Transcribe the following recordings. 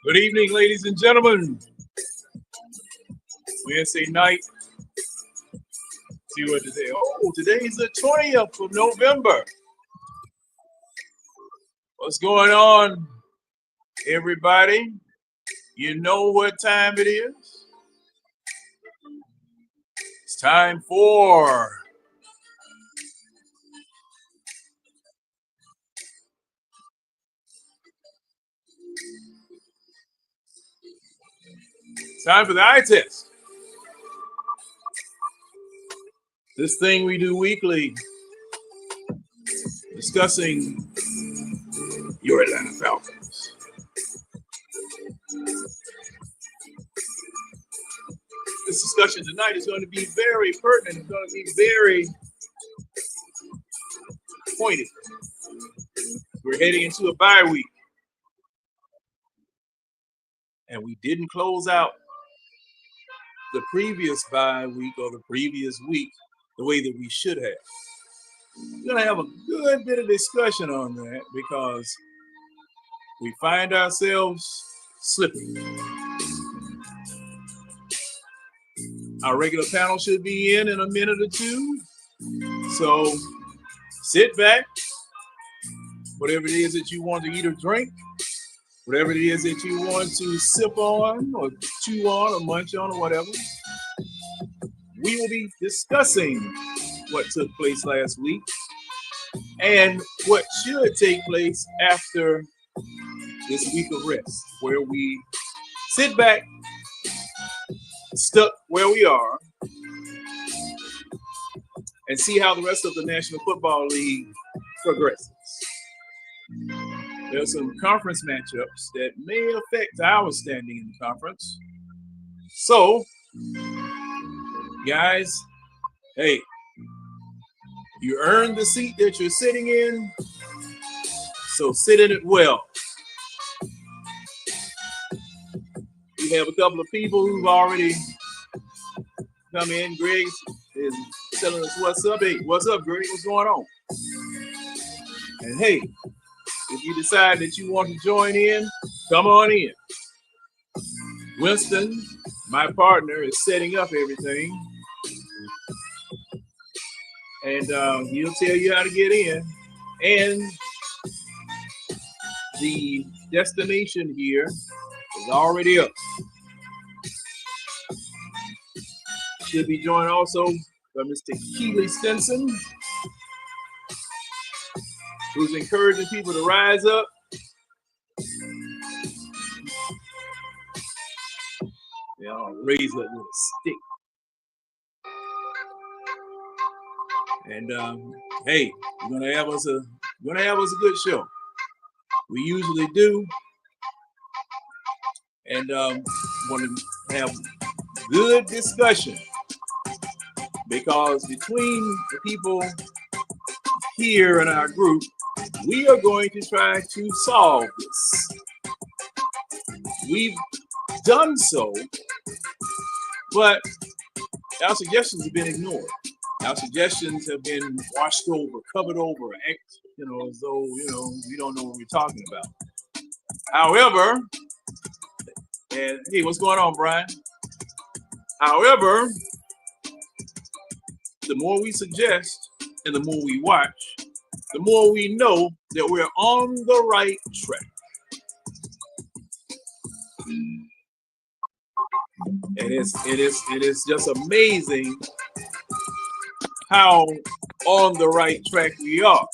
Good evening, ladies and gentlemen. Wednesday night. See what today? Oh, today's the 20th of November. What's going on, everybody? You know what time it is? It's time for the eye test. This thing we do weekly, discussing your Atlanta Falcons. This discussion tonight is going to be very pertinent. It's going to be very pointed. We're heading into a bye week. And we didn't close out the previous bye week or the previous week the way that we should have. We're going to have a good bit of discussion on that because we find ourselves slipping. Our regular panel should be in a minute or two. So sit back, whatever it is that you want to eat or drink, whatever it is that you want to sip on or chew on or munch on or whatever. We will be discussing what took place last week and what should take place after this week of rest, where we sit back, stuck where we are, and see how the rest of the National Football League progresses. There are some conference matchups that may affect our standing in the conference. So, guys, hey, you earned the seat that you're sitting in, so sit in it well. We have a couple of people who've already come in. Greg is telling us what's up. Hey, what's up, Greg? What's going on? And hey, if you decide that you want to join in, come on in. Winston, my partner, is setting up everything. And he'll tell you how to get in. And the destination here is already up. Should be joined also by Mr. Keeley Stinson, who's encouraging people to rise up. Yeah, I'll raise up with a stick. And hey, you're gonna have us a good show. We usually do, and want to have good discussion because between the people here in our group, we are going to try to solve this. We've done so, but our suggestions have been ignored. Our suggestions have been washed over, covered over, as though, we don't know what we're talking about. However, and hey, what's going on, Brian? However, the more we suggest and the more we watch, the more we know that we're on the right track. And it is just amazing how on the right track we are.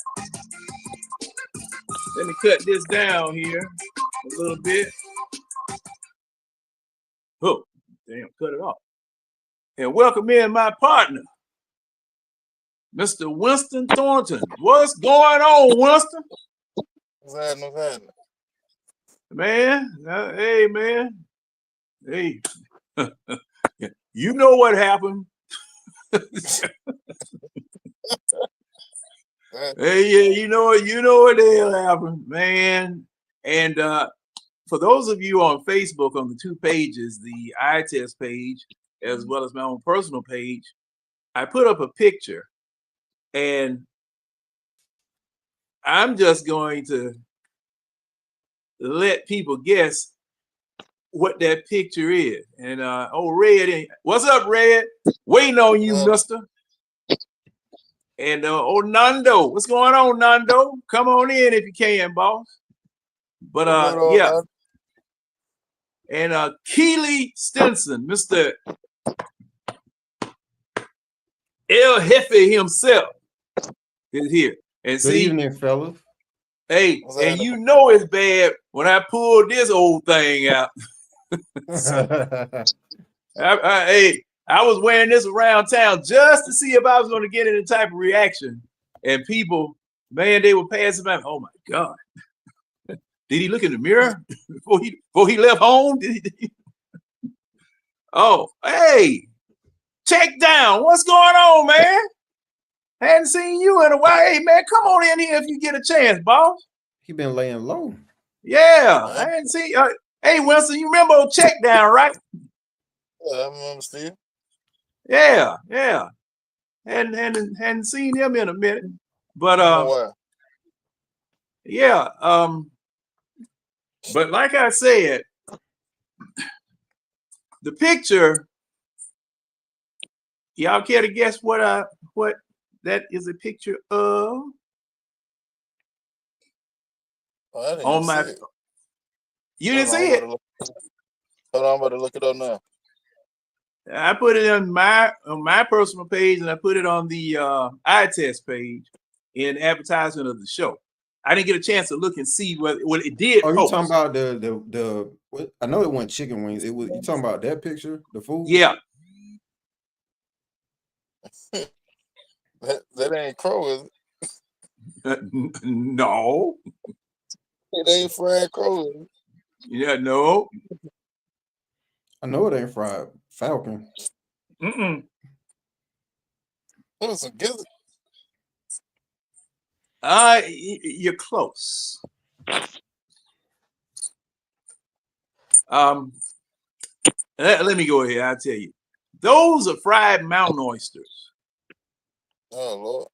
Let me cut this down here a little bit. Oh, damn, cut it off. And welcome in my partner, Mr. Winston Thornton. What's going on, Winston? What's happening? Man, hey, man. Hey, you know what happened. Hey, yeah, you know what the hell happened, man. And for those of you on Facebook on the two pages, the eye test page as well as my own personal page, I put up a picture, and I'm just going to let people guess what that picture is. And Red, what's up, Red? Waiting on you, mister. And Nando, what's going on, Nando? Come on in if you can, boss. But yeah. And Keely Stinson, Mr. El Jefe himself is here. And Good evening, fellas. Hey, and you know it's bad when I pull this old thing out. I was wearing this around town just to see if I was going to get any type of reaction. And people, man, they were passing by. Oh my God. Did he look in the mirror before he left home? Oh, hey, check down. What's going on, man? Hadn't seen you in a while. Hey, man, come on in here if you get a chance, boss. He been laying low. Yeah, I hadn't seen. Hey, Winston, you remember old check down, right? Yeah, I remember Steve. Yeah. Hadn't seen him in a minute, but yeah. But like I said, the picture. Y'all care to guess what that is a picture of? On my. You didn't see it. Hold on, I'm about to look it up now. I put it on my personal page, and I put it on the eye test page in advertisement of the show. I didn't get a chance to look and see what it did. Oh, you talking about the what? I know it wasn't chicken wings. It was, you talking about that picture, the food? Yeah. that ain't crow, is it? No. It ain't fried crow. Yeah, no. I know it ain't fried falcon. What is some gizzard? You're close. Let me go ahead. I'll tell you. Those are fried mountain oysters. Oh Lord.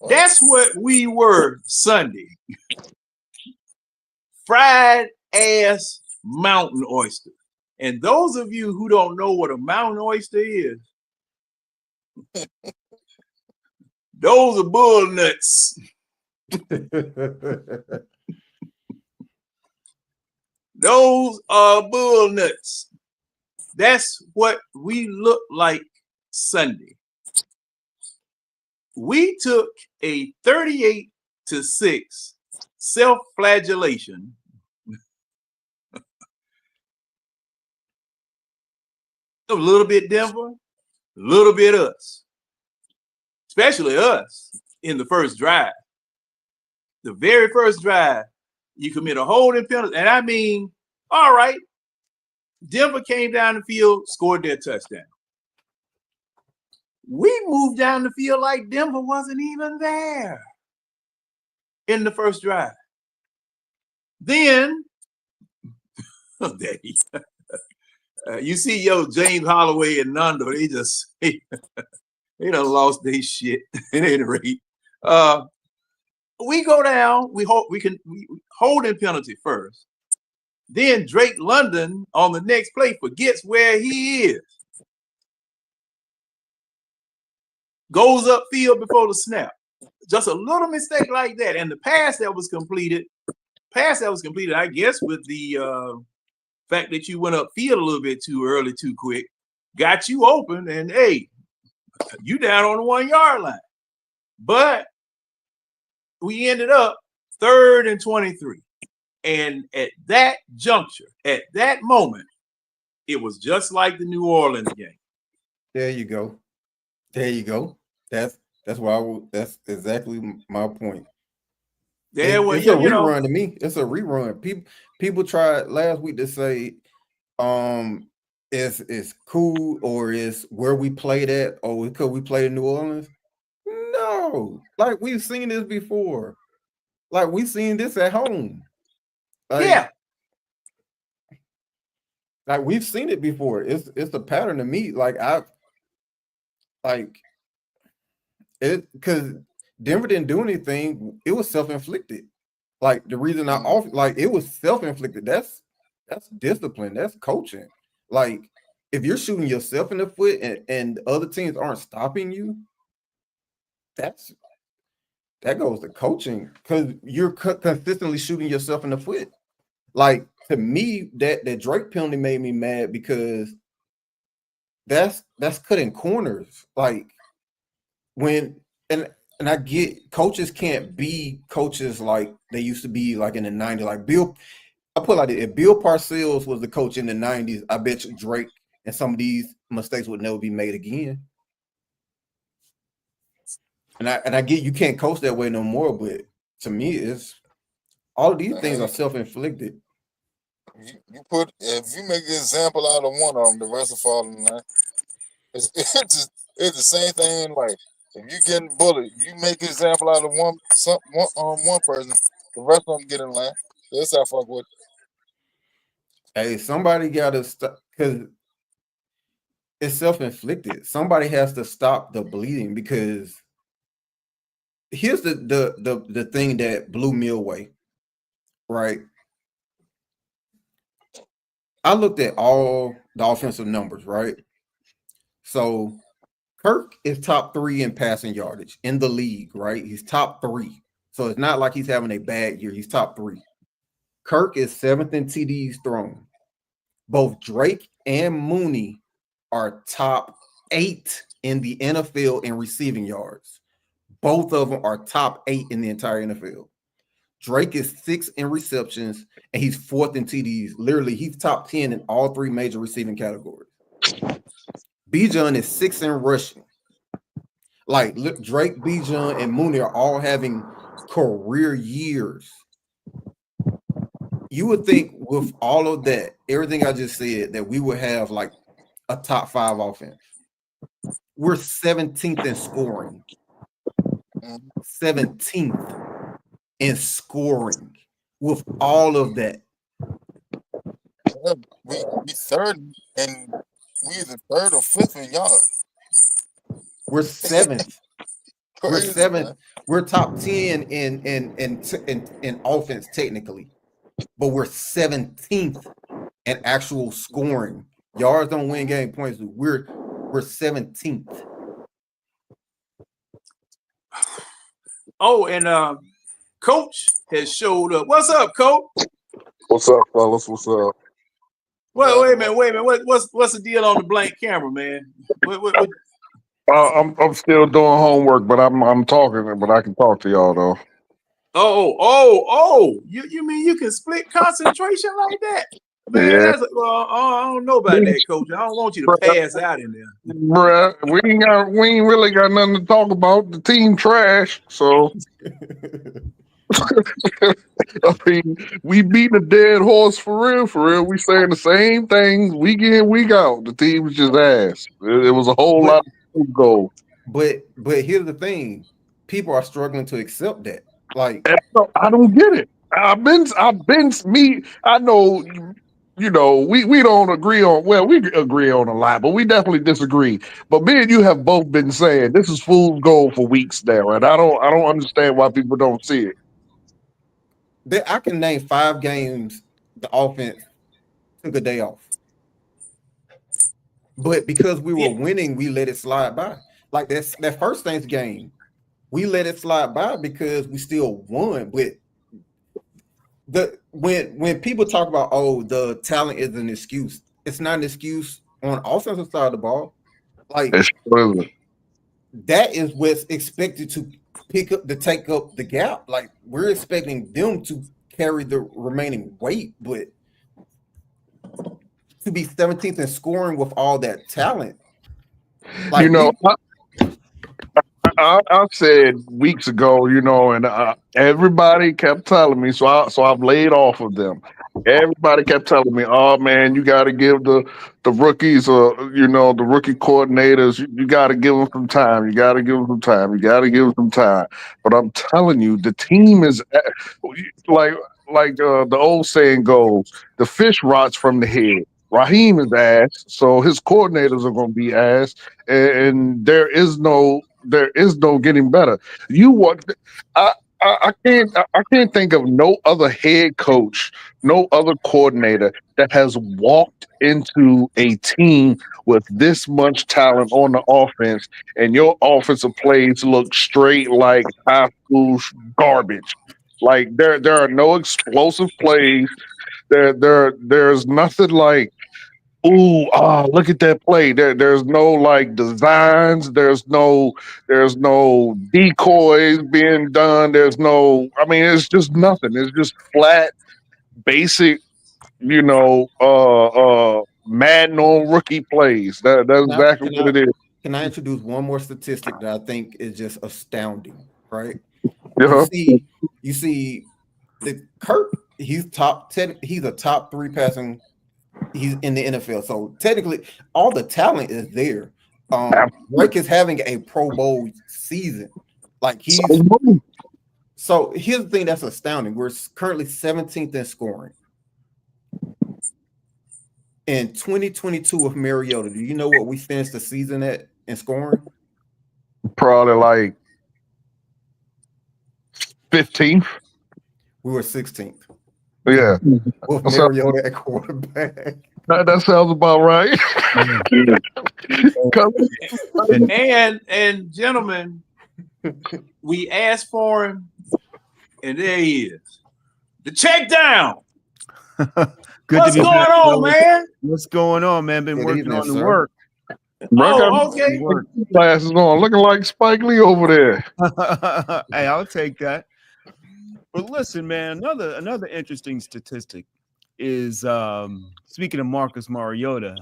That's what we were Sunday. Fried ass mountain oyster. And those of you who don't know what a mountain oyster is, those are bull nuts. Those are bull nuts. That's what we look like Sunday. We took a 38-6 self-flagellation a little bit Denver, a little bit us, especially us in the first drive. The very first drive, you commit a holding penalty. And I mean, all right, Denver came down the field, scored their touchdown. We moved down the field like Denver wasn't even there in the first drive. Then, you see, James Holloway and Nando, they done lost their shit at any rate. We go down, we hold in penalty first. Then Drake London on the next play forgets where he is. Goes upfield before the snap. Just a little mistake like that. And the pass that was completed, I guess, with the fact that you went upfield a little bit too early, too quick, got you open, and hey, you down on the 1 yard line. But we ended up 3rd and 23. And at that juncture, at that moment, it was just like the New Orleans game. There you go. There you go. That's why that's exactly my point. It's a rerun to me. It's a rerun. People tried last week to say, it's cool or is where we played at or because we played in New Orleans. No, like we've seen this before. Like we've seen this at home. Like we've seen it before. It's a pattern to me. It because Denver didn't do anything. It was self-inflicted. Like the reason it was self-inflicted. That's discipline. That's coaching. Like if you're shooting yourself in the foot and other teams aren't stopping you, that goes to coaching because you're consistently shooting yourself in the foot. Like to me, that Drake penalty made me mad because that's cutting corners. Like when and I get coaches can't be coaches like they used to be like in the 90s. Like I put like if Bill Parcells was the coach in the 90s, I bet you Drake and some of these mistakes would never be made again. And I get you can't coach that way no more, but to me, it's all of these things are self-inflicted. If you make an example out of one of them, the rest will fall in line. It's the same thing. Like if you getting bullied, you make an example out of one person, the rest of them get in line. That's how I fuck with. Hey, somebody got to stop because it's self-inflicted. Somebody has to stop the bleeding because here's the thing that blew me away, right? I looked at all the offensive numbers, right? So Kirk is top 3 in passing yardage in the league, right? He's top 3. So it's not like he's having a bad year. He's top 3. Kirk is 7th in TDs thrown. Both Drake and Mooney are top 8 in the NFL in receiving yards. Both of them are top 8 in the entire NFL. Drake is 6th in receptions, and he's 4th in TDs. Literally, he's top 10 in all 3 major receiving categories. Bijan is 6th in rushing. Like Drake, Bijan, and Mooney are all having career years. You would think with all of that, everything I just said, that we would have like a top 5 offense. We're 17th in scoring. 17th in scoring with all of that. We third, and we either 3rd or 5th in yards. We're 7th. We're 7th. Man. We're top 10 in offense technically, but we're 17th in actual scoring. Yards don't win game points. We're 17th. Oh, and Coach has showed up. What's up, Coach? What's up, fellas? What's up? Well, wait a minute. What's the deal on the blank camera, man? What? I'm still doing homework, but I'm talking, but I can talk to y'all though. Oh! You mean you can split concentration like that? Man, yeah. I don't know about that, Coach. I don't want you to pass out in there. Bruh, we ain't really got nothing to talk about. The team trash, so I mean, we beat a dead horse for real. We saying the same things week in, week out. The team was just ass. It was a whole lot of goal. But here's the thing: people are struggling to accept that. Like, I don't get it. I've been me. I know. You know, we don't agree on. Well, we agree on a lot, but we definitely disagree. But me and you have both been saying this is fool's gold for weeks now, and I don't understand why people don't see it. I can name 5 games the offense took a day off, but because we were winning, we let it slide by. Like that first Saints game, we let it slide by because we still won. But when people talk about the talent is an excuse, it's not an excuse on offensive side of the ball. Like that is what's expected to take up the gap. Like we're expecting them to carry the remaining weight, but to be 17th in scoring with all that talent, like I said weeks ago, and everybody kept telling me, so I've laid off of them. Everybody kept telling me, "Oh man, you got to give the rookies, the rookie coordinators, you got to give them some time. You got to give them some time. You got to give them some time." But I'm telling you, the team is like the old saying goes, the fish rots from the head. Raheem is ass, so his coordinators are going to be ass, and there is no getting better. You want I I can't think of no other head coach, no other coordinator that has walked into a team with this much talent on the offense, and your offensive plays look straight like high school garbage. Like there are no explosive plays. There's nothing like, ooh, look at that play. There's no like designs. There's no decoys being done. I mean, it's just nothing. It's just flat, basic, Madden on rookie plays. That's Now, exactly what it is. can I introduce one more statistic that I think is just astounding, right? You Uh-huh. see the Kirk, he's top 10, he's a top 3 passing, he's in the NFL. So technically all the talent is there. Drake is having a Pro Bowl season. Like so here's the thing that's astounding. We're currently 17th in scoring. In 2022 with Mariota, do you know what we finished the season at in scoring? Probably like 15th. We were 16th Yeah. with Mariota at quarterback. That sounds about right. And gentlemen, we asked for him, and there he is. The check down. What's going on, man? What's going on, man? Been working on the work. Oh, okay. Glasses on, looking like Spike Lee over there. Hey, I'll take that. But listen, man, another interesting statistic is speaking of Marcus Mariota.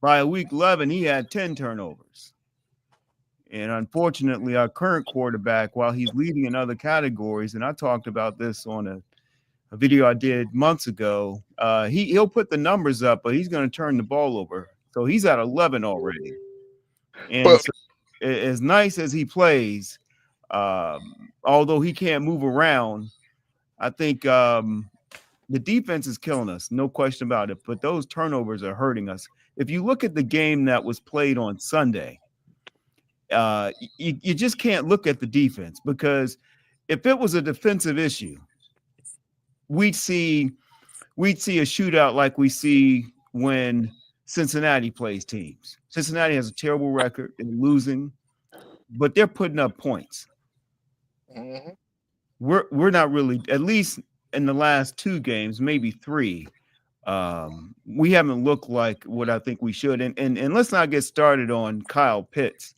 By week 11, he had 10 turnovers. And unfortunately, our current quarterback, while he's leading in other categories, and I talked about this on a video I did months ago, he'll put the numbers up, but he's going to turn the ball over. So he's at 11 already. And so, as nice as he plays, although he can't move around, I think the defense is killing us, no question about it. But those turnovers are hurting us. If you look at the game that was played on Sunday, you just can't look at the defense, because if it was a defensive issue, we'd see a shootout like we see when Cincinnati plays teams. Cincinnati has a terrible record in losing, but they're putting up points. Mm-hmm. We're not really, at least in the last 2 games, maybe 3. We haven't looked like what I think we should. And let's not get started on Kyle Pitts.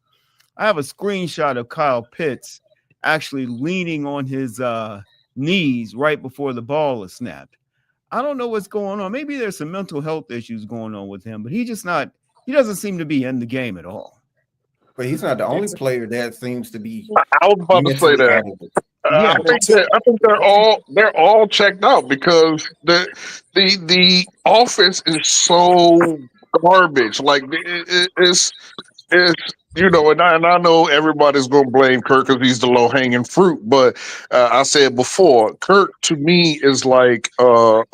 I have a screenshot of Kyle Pitts actually leaning on his knees right before the ball is snapped. I don't know what's going on. Maybe there's some mental health issues going on with him, but he doesn't seem to be in the game at all. But he's not the only player that seems to be. I was about to say that. Yeah. I think they're all checked out, because the offense is so garbage. Like it's and I know everybody's going to blame Kirk because he's the low hanging fruit, but I said before, Kirk to me is like what's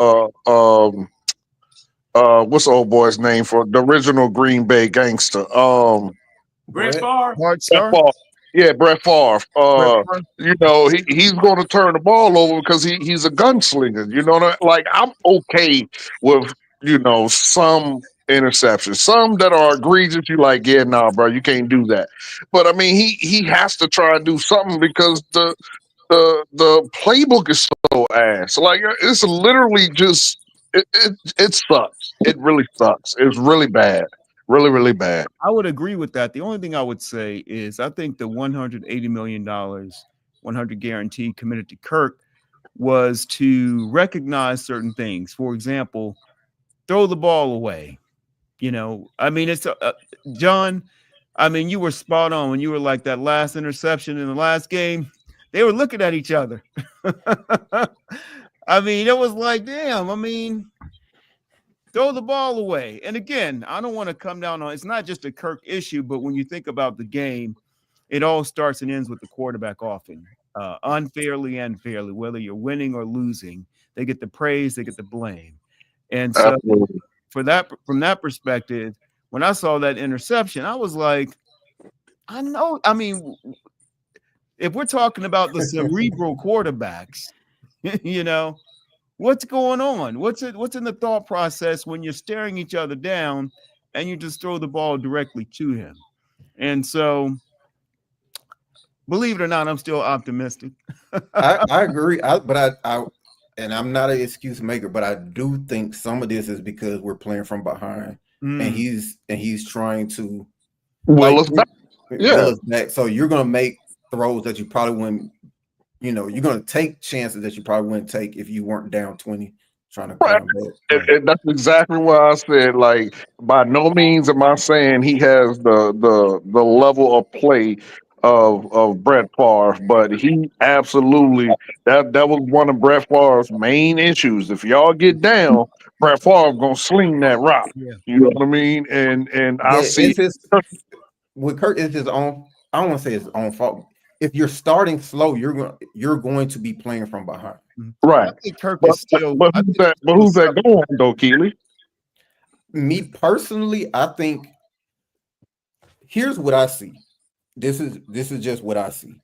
the old boy's name for the original Green Bay gangster? Brett Favre. Hard start. Yeah, Brett Favre. He's going to turn the ball over because he's a gunslinger. You know, like I'm okay with some interceptions, some that are egregious. You like, yeah, nah, bro, you can't do that. But I mean, he has to try and do something, because the playbook is so ass. Like it's literally just it sucks. It really sucks. It's really bad. Really, really bad. I would agree with that. The only thing I would say is I think the $180 million, 100 guarantee committed to Kirk was to recognize certain things. For example, throw the ball away. I mean, it's John. I mean, you were spot on when you were like that last interception in the last game. They were looking at each other. I mean, it was like, damn. I mean, throw the ball away. And again, I don't want to come down on it's not just a Kirk issue, but when you think about the game, it all starts and ends with the quarterback often, unfairly and fairly, whether you're winning or losing. They get the praise, they get the blame. And so Absolutely. for that, from that perspective, when I saw that interception, I was like, I know. I mean, if we're talking about the cerebral quarterbacks, you know, what's going on? What's in the thought process when you're staring each other down and you just throw the ball directly to him? And so, believe it or not, I'm still optimistic. I agree. But and I'm not an excuse maker, but I do think some of this is because we're playing from behind, and he's trying to Will like us back. will Yeah. us back. So you're gonna make throws that you probably wouldn't. You know, you're gonna take chances that you probably wouldn't take if you weren't down 20 trying to Right. climb back. And that's exactly what I said. Like, by no means am I saying he has the level of play of Brett Favre, but he absolutely that was one of Brett Favre's main issues. If y'all get down, Brett Favre gonna sling that rock. Yeah. You know what I mean? And I Yeah, see. it's his with Kirk. It's his own. I don't want to say his own fault. If you're starting slow, you're going to be playing from behind. Right. I think Kirk But is still. but I who's think that? But he's who's still that going though, Keely? Me personally, I think here's what I see. This is just what I see.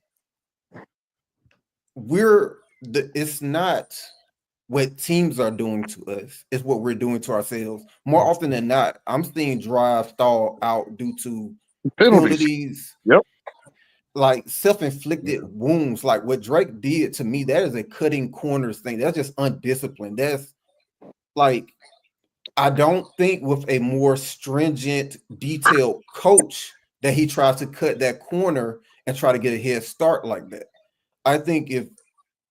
It's not what teams are doing to us, it's what we're doing to ourselves. More often than not, I'm seeing drive stall out due to Penalties. penalties, Yep. like self-inflicted wounds. Like what Drake did to me, that is a cutting corners thing. That's just undisciplined. That's like I don't think with a more stringent, detailed coach that he tries to cut that corner and try to get a head start like that. I think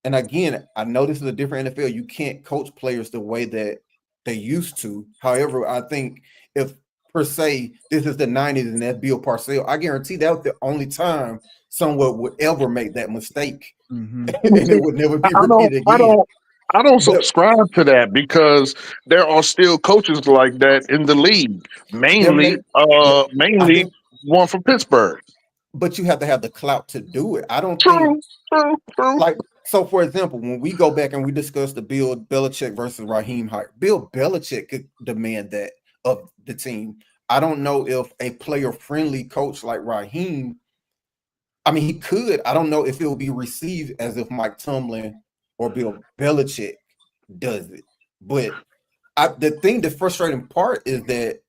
and again, I know this is a different NFL. You can't coach players the way that they used to. However, I think if per se this is the 90s and that's Bill Parcells, I guarantee that was the only time someone would ever make that mistake. Mhm. And it would never be I don't. repeated I again. don't. I don't But subscribe to that because there are still coaches like that in the league. there may I Mainly think one from Pittsburgh. but you have to have the clout to do it. I don't think True, true, true. like so. For example, when we go back and we discuss the Bill Belichick versus Raheem hire, Bill Belichick could demand that of the team. I don't know if a player-friendly coach like Raheem. I mean, he could. I don't know if it will be received as if Mike Tomlin or Bill Belichick does it. But the frustrating part is that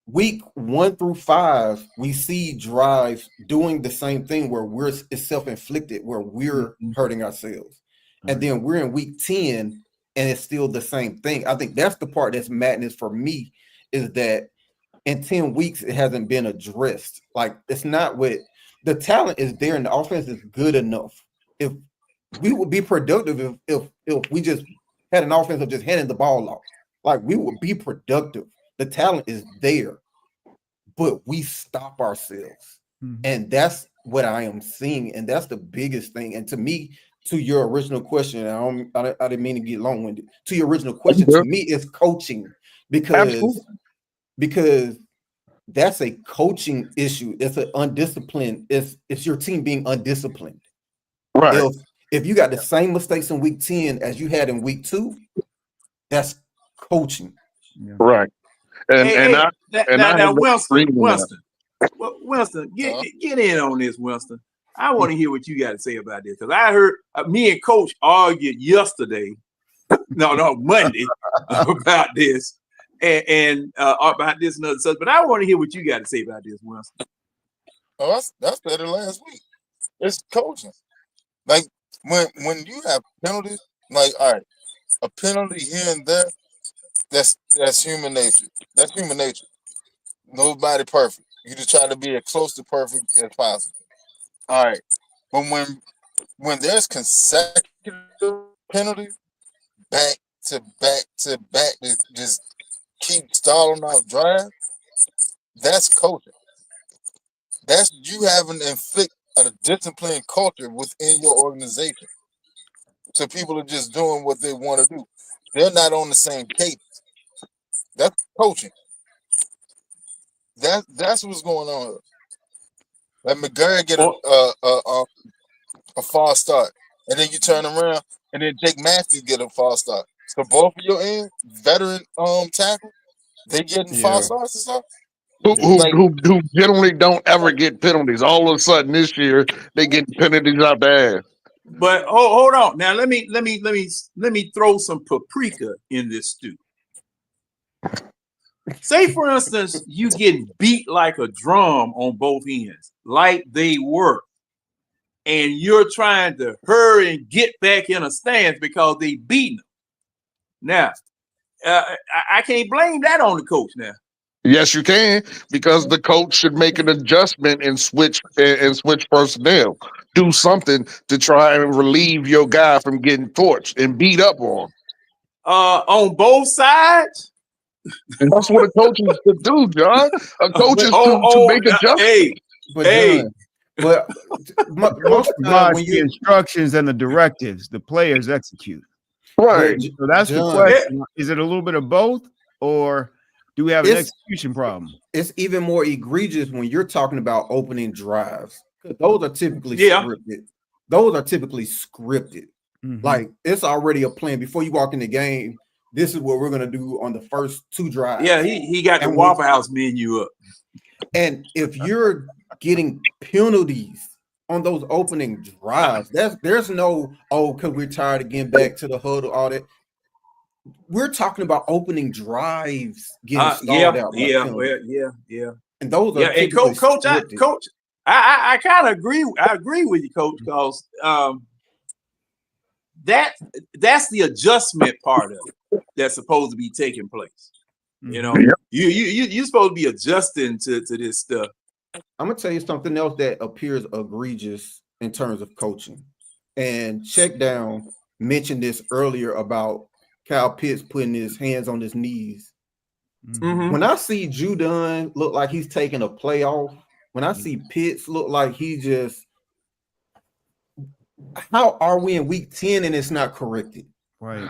week 1 through 5, we see drives doing the same thing where it's self-inflicted, where we're hurting ourselves. And then we're in week 10 and it's still the same thing. I think that's the part that's madness for me, is that in 10 weeks it hasn't been addressed. Like it's not what the talent is there and the offense is good enough. If we would be productive if we just had an offense of just handing the ball off. Like we would be productive. The talent is there, but we stop ourselves. And that's what I am seeing. And that's the biggest thing. And to me, to your original question, I didn't mean to get long-winded. To your original question, to me, it's coaching Absolutely. because that's a coaching issue. It's an undisciplined, it's your team being undisciplined. Right. If you got the same mistakes in week 10 as you had in week 2, that's coaching. Right. And Hey, and hey, I and I now, have Winston, reading that. Winston, Huh? get in on this, Winston. I want to hear what you got to say about this because I heard me and Coach argued yesterday, no, Monday, about this and about this and other stuff. But I want to hear what you got to say about this, Winston. Oh, that's better last week. It's coaching. Like when you have penalties, like all right, a penalty here and there, that's human nature. That's human nature. Nobody perfect. You just try to be as close to perfect as possible. All right. But when there's consecutive penalties, back to back, just keep stalling out drive, that's coaching. That's you having to inflict a disciplined culture within your organization. So people are just doing what they want to do. They're not on the same cadence. That's coaching. That's what's going on. Like McGurry get a false start, and then you turn around, and then Jake Matthews get a false start. So both of your end veteran tackle, they getting false starts and stuff. Like Who generally don't ever get penalties. All of a sudden this year they get penalties out the ass. But hold on. Now let me throw some paprika in this stew. Say for instance, you get beat like a drum on both ends, like they were, and you're trying to hurry and get back in a stance because they beating them. Now, I can't blame that on the coach now. Yes, you can, because the coach should make an adjustment and switch personnel. Do something to try and relieve your guy from getting torched and beat up on. On both sides. And that's what a coach is to do, John. A coach is to make adjustments. But most of the time when the instructions and the directives, the players execute. Right. So that's the question. Is it a little bit of both, or do we have an execution problem? It's even more egregious when you're talking about opening drives. Those are typically scripted. Those are typically scripted. Mm-hmm. Like it's already a plan before you walk in the game. This is what we're gonna do on the first 2 drives. Yeah, he got the Waffle House menu up. And if you're getting penalties on those opening drives, there's no because we're tired of getting back to the huddle, all that. We're talking about opening drives getting stalled out. Yeah. And those are and coach, I kind of agree. I agree with you, coach, because that's the adjustment part of it that's supposed to be taking place. You know, you're supposed to be adjusting to this stuff. I'm gonna tell you something else that appears egregious in terms of coaching. And Check Down mentioned this earlier about Kyle Pitts putting his hands on his knees. Mm-hmm. When I see Judon look like he's taking a play off, when I see Pitts look like he just, how are we in week 10 and it's not corrected? Right.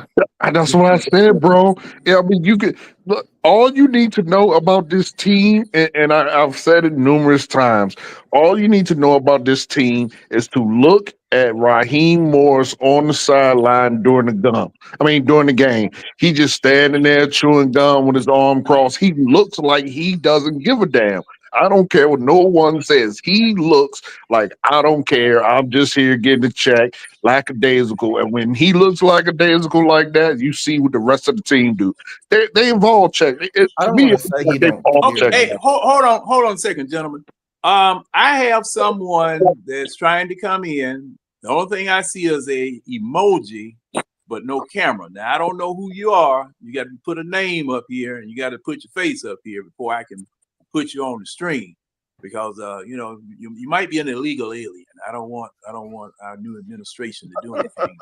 That's what I said, bro. Yeah, I mean, you could look. All you need to know about this team, and I've said it numerous times. All you need to know about this team is to look at Raheem Morris on the sideline during the game. He just standing there chewing gum with his arm crossed. He looks like he doesn't give a damn. I don't care what no one says. He looks like, I don't care. I'm just here getting a check, lackadaisical. And when he looks lackadaisical like that, you see what the rest of the team do. They involve check. I don't want to say he don't. Hey, hold on a second, gentlemen. I have someone that's trying to come in. The only thing I see is a emoji, but no camera. Now I don't know who you are. You got to put a name up here, and you got to put your face up here before I can put you on the stream, because you might be an illegal alien. I don't want our new administration to do anything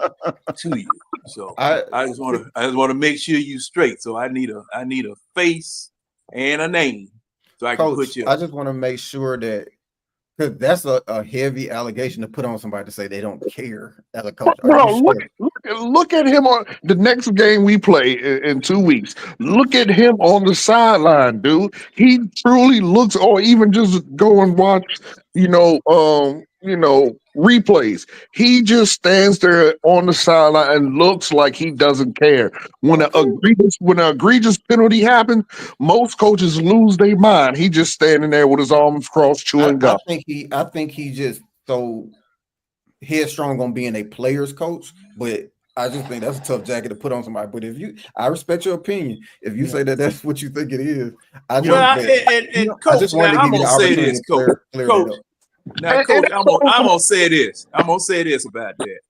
to you. So I just want to make sure you straight. So I need a face and a name so I can put you. I just want to make sure that, because that's a heavy allegation to put on somebody to say they don't care as a coach. Bro, look at him on the next game we play in 2 weeks. Look at him on the sideline, dude. He truly looks, or even just go and watch, replays. He just stands there on the sideline and looks like he doesn't care. When an egregious penalty happens, most coaches lose their mind. He just standing there with his arms crossed, chewing gum. I think he just so headstrong on being a player's coach, but I just think that's a tough jacket to put on somebody. But I respect your opinion. If you say that that's what you think it is, coach, I'm gonna say this, coach. Now, coach, I'm gonna say this. I'm gonna say this about that.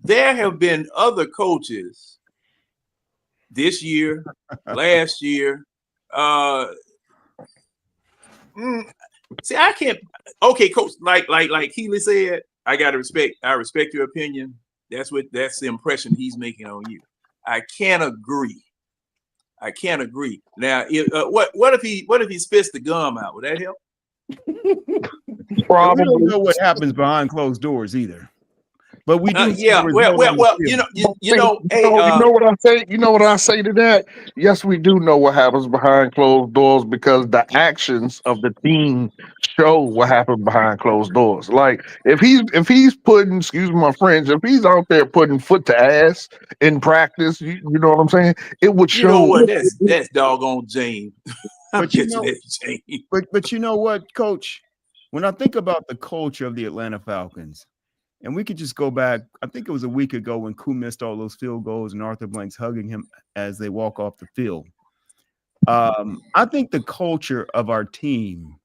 There have been other coaches this year, last year. See, I can't. Okay, coach. Like Keely said, I respect your opinion. That's the impression he's making on you. I can't agree. I can't agree. Now, what if he spits the gum out? Would that help? And we Probably. don't know what happens behind closed doors either. But we do see Yeah. the result on the Well. field. You know. Hey. You know what I say? You know what I say to that? Yes, we do know what happens behind closed doors because the actions of the team show what happens behind closed doors. Like if he's putting, excuse my French, if he's out there putting foot to ass in practice, you know what I'm saying? It would You know show. what? That's doggone James. I'm But you catching know, that, James. but you know what, Coach? When I think about the culture of the Atlanta Falcons, and we could just go back, I think it was a week ago when Koo missed all those field goals and Arthur Blank's hugging him as they walk off the field. I think the culture of our team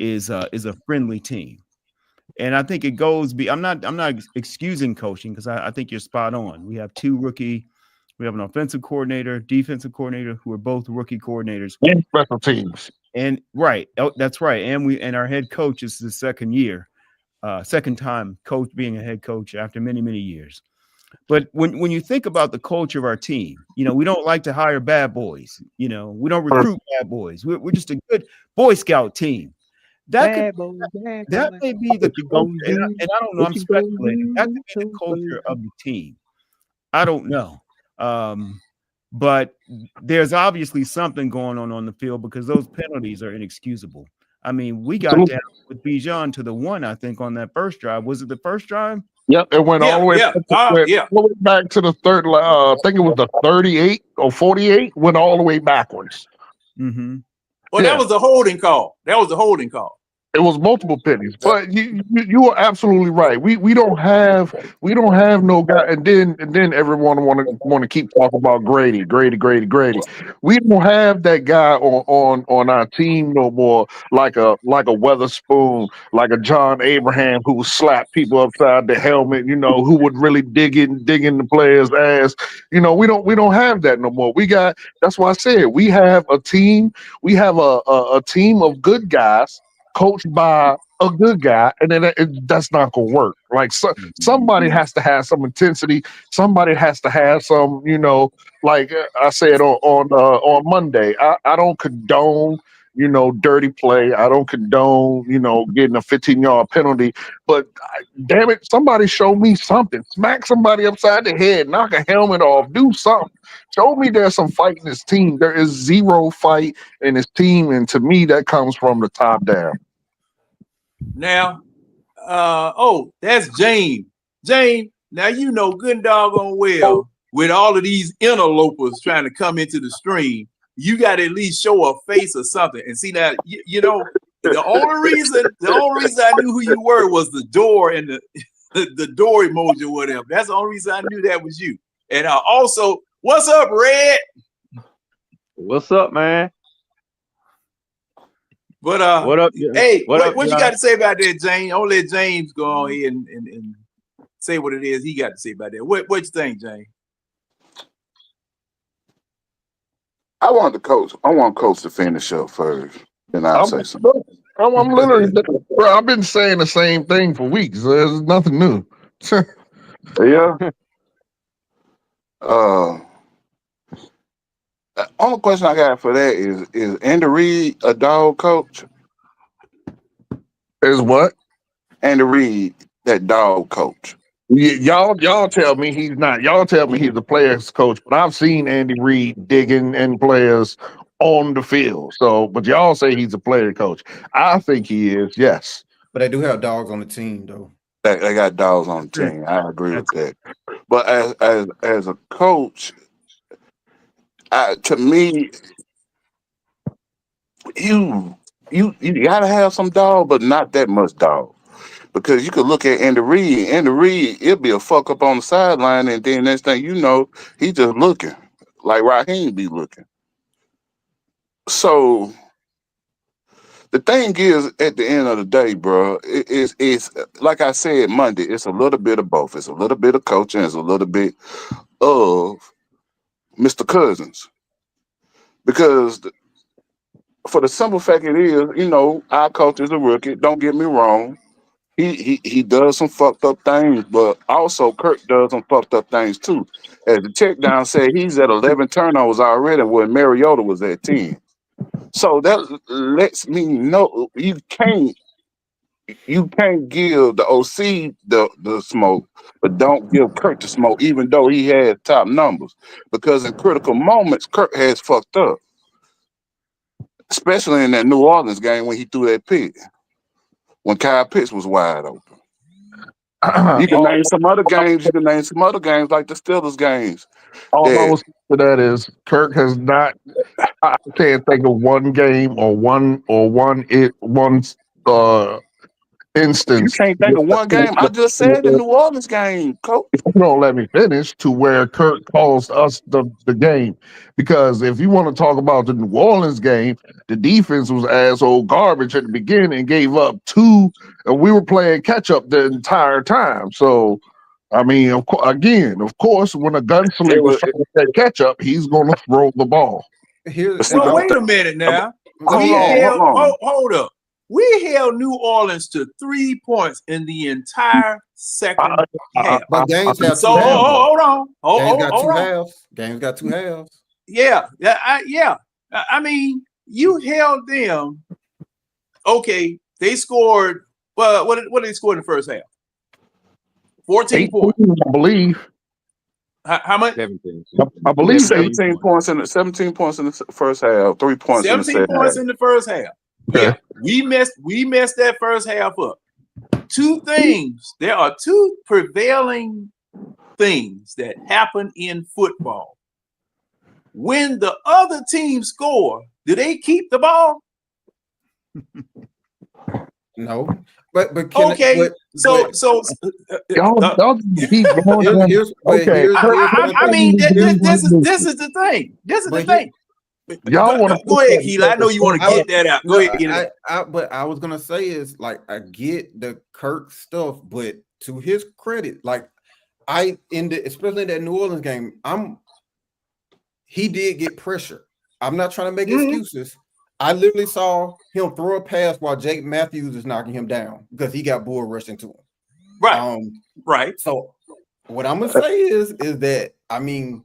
is a friendly team. And I think it goes I'm not excusing coaching because I think you're spot on. We have we have an offensive coordinator, defensive coordinator who are both rookie coordinators. And special teams. And right, that's right. And our head coach is the second time coach being a head coach after many, many years. But when you think about the culture of our team, we don't like to hire bad boys. We don't recruit bad boys. We're just a good Boy Scout team. That may be the culture, and I don't know. I'm speculating. That could be the culture of the team. I don't know. But there's obviously something going on the field because those penalties are inexcusable. I mean, we got down with Bijan to the 1, I think, on that first drive. Was it the first drive? Yep, it went all the way back to the third. I think it was the 38 or 48. Went all the way backwards. Mm-hmm. Well, that was a holding call. It was multiple pennies, but you are absolutely right. We don't have no guy, and then everyone want to keep talking about Grady. We don't have that guy on our team no more, like a Weatherspoon, like a John Abraham who would slap people upside the helmet. Who would really dig in the player's ass. We don't have that no more. That's why I said we have a team. We have a team of good guys coached by a good guy, and then that's not gonna work. Like somebody has to have some intensity. Somebody has to have some, like I said on Monday. I don't condone, dirty play. I don't condone, getting a 15-yard penalty. But damn it, somebody show me something. Smack somebody upside the head. Knock a helmet off. Do something. Show me there's some fight in this team. There is zero fight in this team, and to me, that comes from the top down. Now, that's James. James, now you know good and doggone well with all of these interlopers trying to come into the stream, you got to at least show a face or something. And see now, the only reason I knew who you were was the door and the door emoji or whatever. That's the only reason I knew that was you. And also, what's up, Red? What's up, man? But what up? Hey, what you John? got to say about that, James? I'll let James go on here and say what it is he got to say about that. What you think, James? I want Coach to finish up first, then I'll say something. I'm literally, bro, I've been saying the same thing for weeks. There's nothing new. Yeah. The only question I got for that is Andy Reid a dog coach? Is what? Andy Reid, that dog coach. Y'all tell me he's not. Y'all tell me he's a players coach, but I've seen Andy Reid digging in players on the field. So, but y'all say he's a player coach. I think he is, yes. But they do have dogs on the team, though. They got dogs on the team. I agree with that. But as a coach, to me, you gotta have some dog, but not that much dog. Because you could look at Andy Reid. Andy Reid, it'll be a fuck up on the sideline, and then next thing you know, he just looking like Raheem be looking. So the thing is, at the end of the day, bro, it's like I said Monday. It's a little bit of both. It's a little bit of coaching. It's a little bit of Mr. Cousins. Because for the simple fact it is, our coach is a rookie. Don't get me wrong. he does some fucked up things, but also Kirk does some fucked up things too. As the check down said, he's at 11 turnovers already, when Mariota was at 10. So that lets me know you can't give the OC the smoke, but don't give Kirk the smoke, even though he had top numbers. Because in critical moments, Kirk has fucked up, especially in that New Orleans game when he threw that pick, when Kyle Pitts was wide open. You can name some other games. You can name some other games like the Steelers games. Oh, That I was to that is Kirk has not. I can't think of one game or one you instance. can't think of one game. I just said the New Orleans game, coach. If you don't let me finish, to where Kirk caused us the game. Because if you want to talk about the New Orleans game, the defense was asshole garbage at the beginning and gave up 2, and we were playing catch up the entire time. So, I mean, of course, when a gunslinger trying to play catch up, he's going to throw the ball. Well, wait a minute now. Hold up. We held New Orleans to 3 points in the entire second half. But games have so hold on. Games got 2 halves. Yeah. I mean, you held them. Okay, they scored. Well, what did they score in the first half? 14 points, I believe. How much? 17. I believe 17 points in the first half. 3 points. 17 points in the first half. Yeah, we messed that first half up. 2 things. There are 2 prevailing things that happen in football. When the other team score, do they keep the ball? No, but okay. So y'all keep going. I mean, this is the thing. This is the thing. Y'all want to go ahead, Keela. I know you want to get that out. Go ahead, get it out. But I was gonna say is, like, I get the Kirk stuff, but to his credit, like, especially in that New Orleans game, he did get pressure. I'm not trying to make excuses. I literally saw him throw a pass while Jake Matthews is knocking him down because he got bull rushed into him. Right. Right. So what I'm gonna say is that, I mean,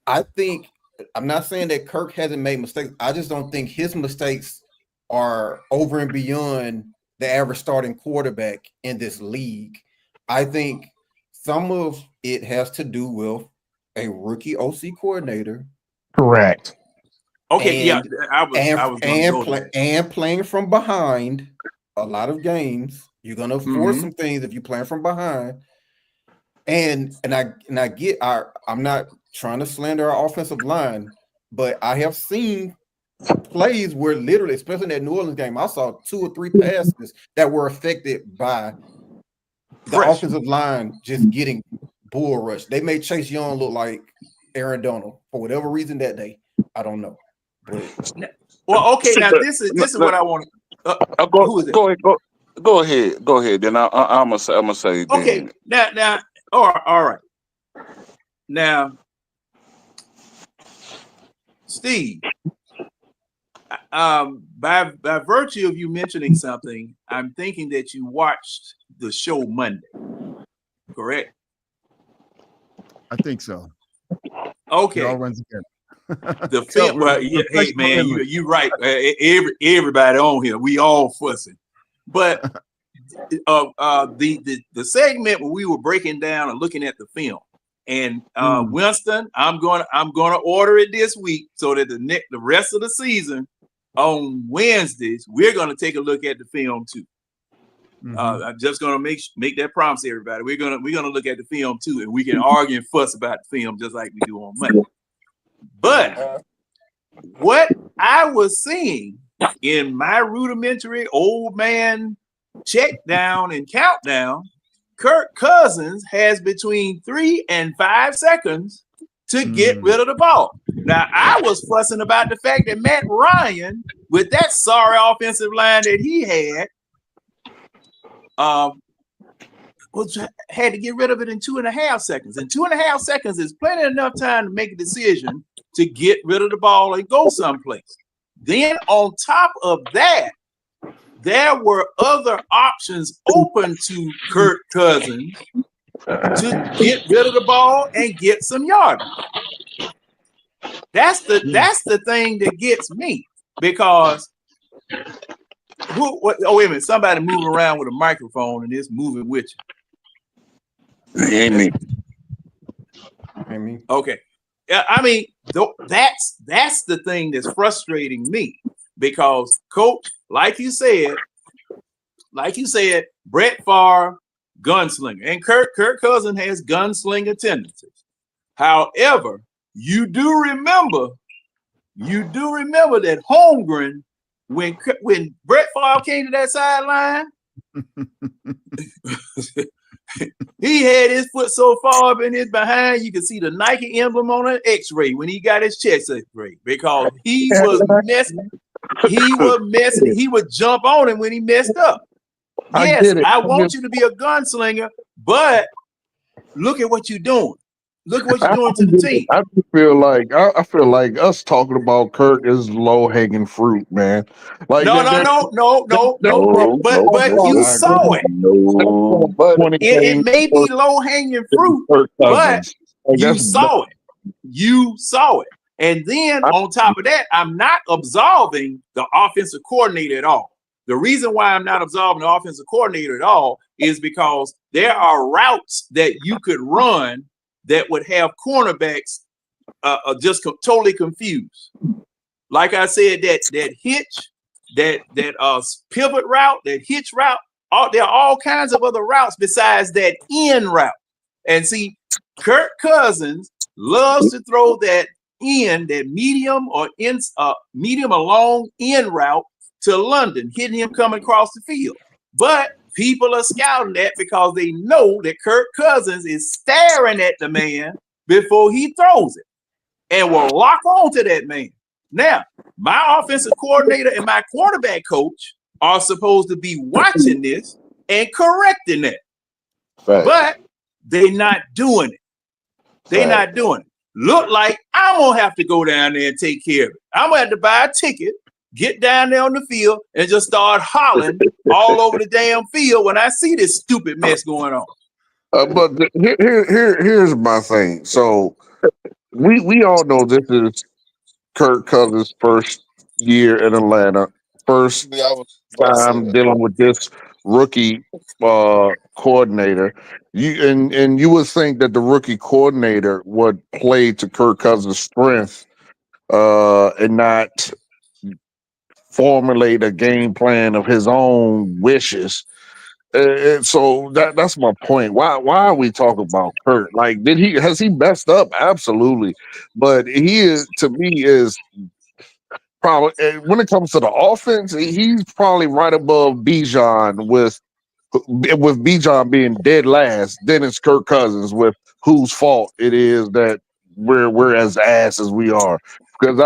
I think, I'm not saying that Kirk hasn't made mistakes. I just don't think his mistakes are over and beyond the average starting quarterback in this league. I think some of it has to do with a rookie OC coordinator. Correct. Okay, and playing from behind a lot of games. You're gonna force some things if you're playing from behind. And I get I'm not trying to slander our offensive line, but I have seen plays where literally, especially in that New Orleans game, I saw 2 or 3 passes that were affected by the offensive line just getting bull rushed. They made Chase Young look like Aaron Donald for whatever reason that day. I don't know. Well, okay, now this is what I want to. Go ahead. Then I'm gonna say. Okay, now, all right. Now, Steve, by virtue of you mentioning something, I'm thinking that you watched the show Monday, correct? I think so. Okay. It all runs together. The film, hey man, you right. Everybody on here, we all fussing. But the segment where we were breaking down and looking at the film, and Winston, I'm gonna order it this week so that the rest of the season on Wednesdays we're gonna take a look at the film too. I'm just gonna make that promise to everybody. We're gonna look at the film too, and we can argue and fuss about the film just like we do on Monday. But what I was seeing in my rudimentary old man check down and countdown, Kirk Cousins has between 3 and 5 seconds to get rid of the ball. Now, I was fussing about the fact that Matt Ryan, with that sorry offensive line that he had, had to get rid of it in 2.5 seconds. And 2.5 seconds is plenty enough time to make a decision to get rid of the ball and go someplace. Then on top of that, there were other options open to Kirk Cousins to get rid of the ball and get some yardage. That's the thing that gets me, because oh wait a minute, somebody moving around with a microphone and it's moving with you. Ain't me. Okay. Yeah, I mean, that's the thing that's frustrating me, because Coach, like you said, Brett Favre, gunslinger, and Kirk Cousins has gunslinger tendencies. However, you do remember that Holmgren, when Brett Favre came to that sideline, he had his foot so far up in his behind, you could see the Nike emblem on an X-ray when he got his chest X-ray, because he was messing. He was messing. He would jump on him when he messed up. Yes, I want you to be a gunslinger, but look at what you're doing. Look what you're doing to the team. I feel like us talking about Kirk is low hanging fruit, man. Like no. But you saw it. No, It may be low hanging fruit, but you saw it. You saw it. And then on top of that, I'm not absolving the offensive coordinator at all. The reason why I'm not absolving the offensive coordinator at all is because there are routes that you could run that would have cornerbacks just totally confused. Like I said, that hitch, that pivot route, that hitch route, there are all kinds of other routes besides that in route. And see, Kirk Cousins loves to throw that medium or long in route to London, hitting him coming across the field. But people are scouting that because they know that Kirk Cousins is staring at the man before he throws it and will lock on to that man. Now, my offensive coordinator and my quarterback coach are supposed to be watching this and correcting that. But they're not doing it. They're not doing it. Look like I'm going to have to go down there and take care of it. I'm going to have to buy a ticket, get down there on the field, and just start hollering all over the damn field when I see this stupid mess going on. But here's my thing. So we all know this is Kirk Cousins' first year in Atlanta, first time dealing with this rookie coordinator. You would think that the rookie coordinator would play to Kirk Cousins' strength and not formulate a game plan of his own wishes. And so that's my point. Why are we talking about Kurt? Like, has he messed up? Absolutely, but he is, to me, is probably, when it comes to the offense, he's probably right above Bijan with Bijan being dead last. Then it's Kirk Cousins with whose fault it is that we're as ass as we are. Because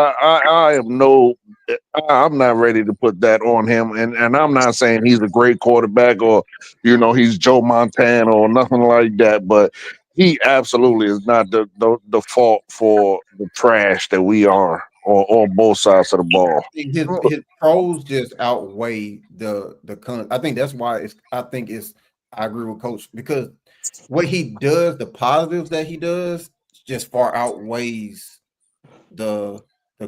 I'm not ready to put that on him, and I'm not saying he's a great quarterback or he's Joe Montana or nothing like that, but he absolutely is not the fault for the trash that we are on both sides of the ball. His pros just outweigh the cons. I think that's why I agree with Coach, because what he does, the positives that he does, just far outweighs the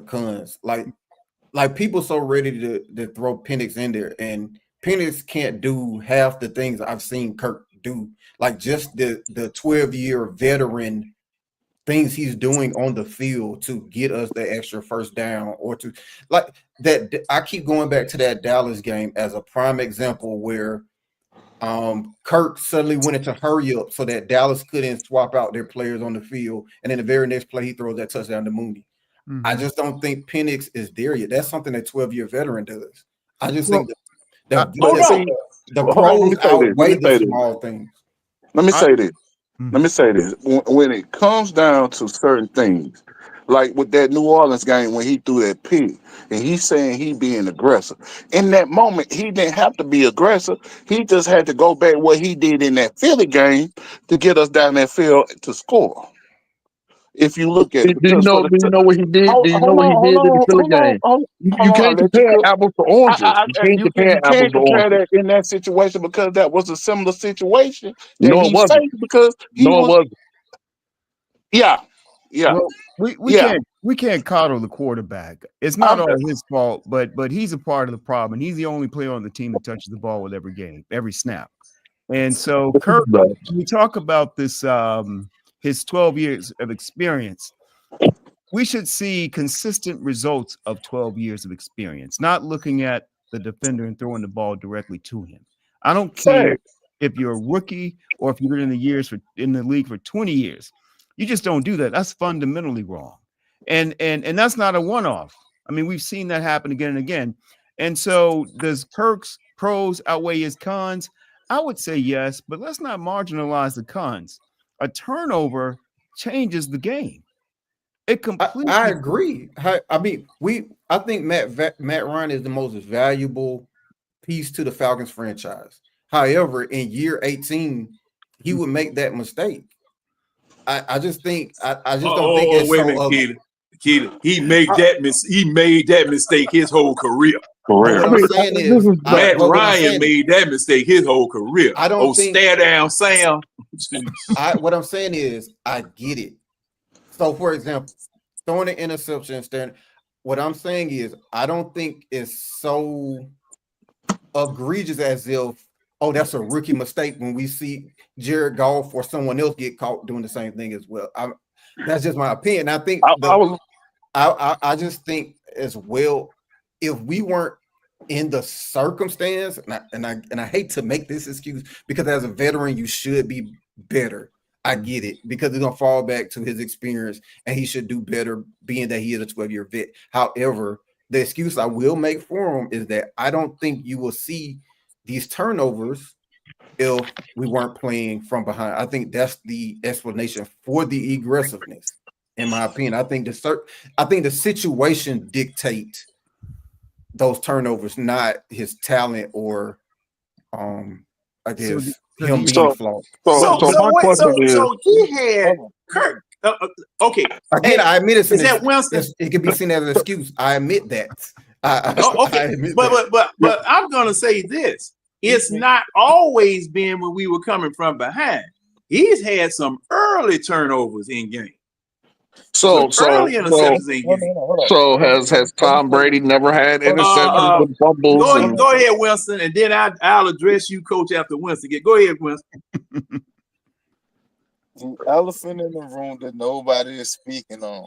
cons. Like people so ready to throw Penix in there, and Penix can't do half the things I've seen Kirk do. Like just the 12-year veteran things he's doing on the field to get us the extra first down, or to like that. I keep going back to that Dallas game as a prime example where Kirk suddenly went into hurry up so that Dallas couldn't swap out their players on the field, and then the very next play he throws that touchdown to Mooney. Mm-hmm. I just don't think Penix is there yet. That's something that 12-year veterin does. I just think the pros outweigh the small things. Let me say this. Let me say this. When it comes down to certain things, like with that New Orleans game when he threw that pick, and he's saying he being aggressive. In that moment, he didn't have to be aggressive. He just had to go back what he did in that Philly game to get us down that field to score. If you look at it, Do you because for know? the Do you know what he did? Do you know hold what he on, hold did in the on, Philly hold on, game? You hold on. I can't let you compare cook. apples to oranges. You can't You compare apples can't to compare oranges. that in that situation because that was a similar situation that No, it he wasn't. faced because he No, it was. wasn't. Yeah, yeah, Well, we yeah. can't coddle the quarterback. It's not I'm all his fault, but he's a part of the problem. And he's the only player on the team that touches the ball with every game, every snap. And so Kirk, when we talk about this his 12 years of experience, we should see consistent results of 12 years of experience, not looking at the defender and throwing the ball directly to him. I don't care if you're a rookie or if you've been in the league for 20 years. You just don't do that. That's fundamentally wrong. And that's not a one-off. I mean, we've seen that happen again and again. And so does Kirk's pros outweigh his cons? I would say yes, but let's not marginalize the cons. A turnover changes the game. It completely. I agree. I mean, I think Matt Ryan is the most valuable piece to the Falcons franchise. However, in year 18, he would make that mistake. I just think I just don't think it's Wait a so. minute, Keely. He made that mistake his whole career. But what I I'm mean, saying this is, is Matt but what I'm Ryan saying, made that mistake his whole career. I don't think. Stare down, Sam. What I'm saying is, I get it. So, for example, throwing an interception, staring. What I'm saying is, I don't think it's so egregious as if, oh, that's a rookie mistake when we see Jared Goff or someone else get caught doing the same thing as well. That's just my opinion. I think I just think as well, if we weren't in the circumstance, and I hate to make this excuse because as a veteran, you should be better. I get it because it's gonna fall back to his experience and he should do better being that he is a 12-year vet. However, the excuse I will make for him is that I don't think you will see these turnovers if we weren't playing from behind. I think that's the explanation for the aggressiveness, in my opinion. I think the situation dictate those turnovers, not his talent or I guess him being So flawed. so my question is, So he had Kirk. Okay. Again, I admit Is that Winston? it can be seen as an excuse. I admit that. I Okay. admit that. But I'm gonna say this. It's not always been when we were coming from behind. He's had some early turnovers in game. so Early interceptions in game. so has Tom Brady never had interceptions and fumbles and Go ahead, Winston, and then I'll address you, Coach, after Winston. Go ahead, Winston. The elephant in the room that nobody is speaking on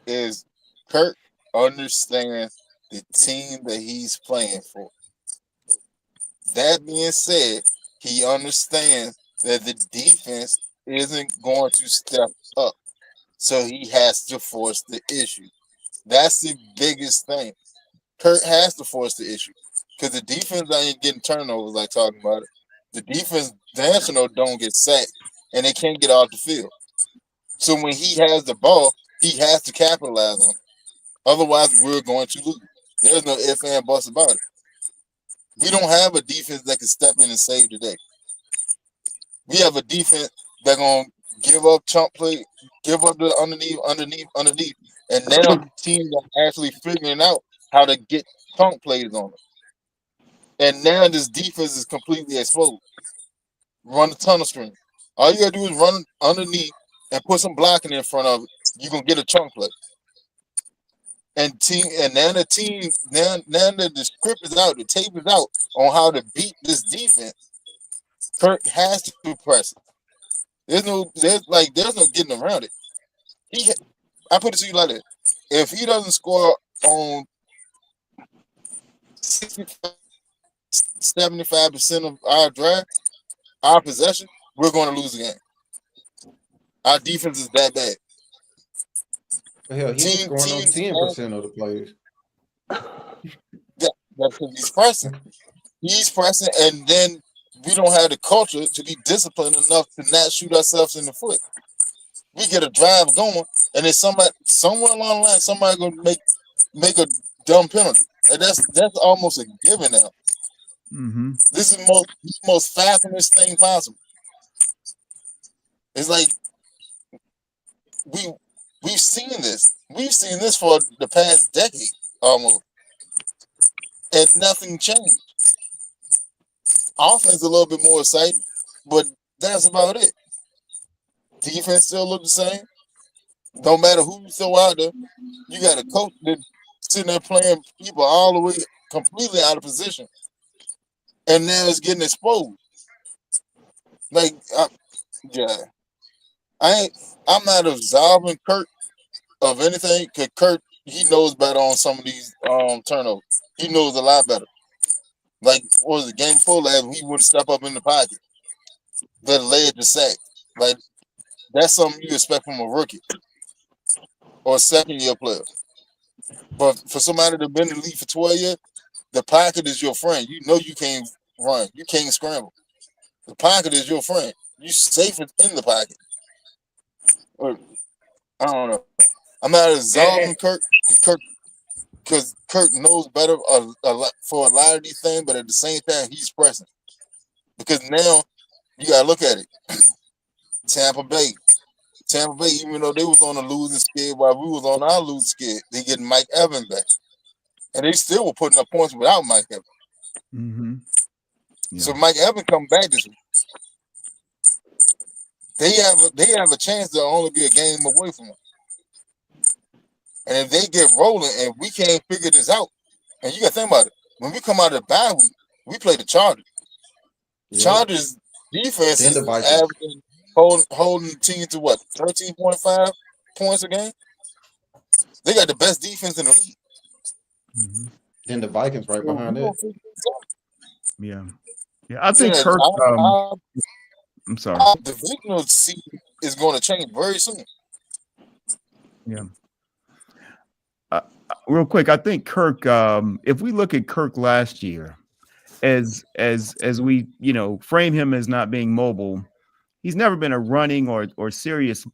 is Kirk understands the team that he's playing for. That being said, he understands that the defense isn't going to step up. So he has to force the issue. That's the biggest thing. Kirk has to force the issue. Because the defense ain't getting turnovers like talking about it. The defense, national, don't get sacked. And they can't get off the field. So when he has the ball, he has to capitalize on it. Otherwise, we're going to lose. There's no ifs and buts about it. We don't have a defense that can step in and save the day. We have a defense that's going to give up chunk play, give up the underneath. And now teams are actually figuring out how to get chunk plays on it. And now this defense is completely exposed. Run the tunnel screen. All you got to do is run underneath and put some blocking in front of it. You're going to get a chunk play. And now the script is out, the tape is out on how to beat this defense. Kirk has to press it. There's no getting around it. I put it to you like that. If he doesn't score on 75% of our drive, our possession, we're going to lose the game. Our defense is that bad. Hell, he ain't scoring on 10% of the players. That's because he's pressing. He's pressing, and then we don't have the culture to be disciplined enough to not shoot ourselves in the foot. We get a drive going, and then somewhere along the line, somebody gonna make a dumb penalty. And that's almost a given now. Mm-hmm. This is the most fabulous thing possible. It's like We've seen this. We've seen this for the past decade almost, and nothing changed. Offense a little bit more exciting, but that's about it. Defense still look the same. No matter who you throw out there, you got a coach that sitting there playing people all the way completely out of position, and now it's getting exposed. Like, yeah, I'm not absolving Kirk of anything because Kirk, he knows better on some of these turnovers. He knows a lot better. Like, what was the game before last? He wouldn't step up in the pocket. That led to sack. Like, that's something you expect from a rookie or a second-year player. But for somebody that's been in the league for 12 years, the pocket is your friend. You know you can't run. You can't scramble. The pocket is your friend. You safe in the pocket. Or, I don't know. I'm not absolving Kirk because Kirk knows better for a lot of these things, but at the same time, he's pressing. Because now, you got to look at it. Tampa Bay, even though they was on a losing skid while we was on our losing skid, they getting Mike Evans back. And they still were putting up points without Mike Evans. Mm-hmm. Yeah. So Mike Evans come back this week. They have a chance to only be a game away from him. And if they get rolling and we can't figure this out, and you got to think about it, when we come out of the bye week, we play the Chargers. Yeah. Chargers defense Then is the Vikings. averaging holding the team to what, 13.5 points a game? They got the best defense in the league. Mm-hmm. Then the Vikings right behind it. Yeah. I think Kirk. I'm sorry. Our divisional seed is going to change very soon. Yeah. Real quick, I think Kirk. If we look at Kirk last year, as we frame him as not being mobile, he's never been a running or serious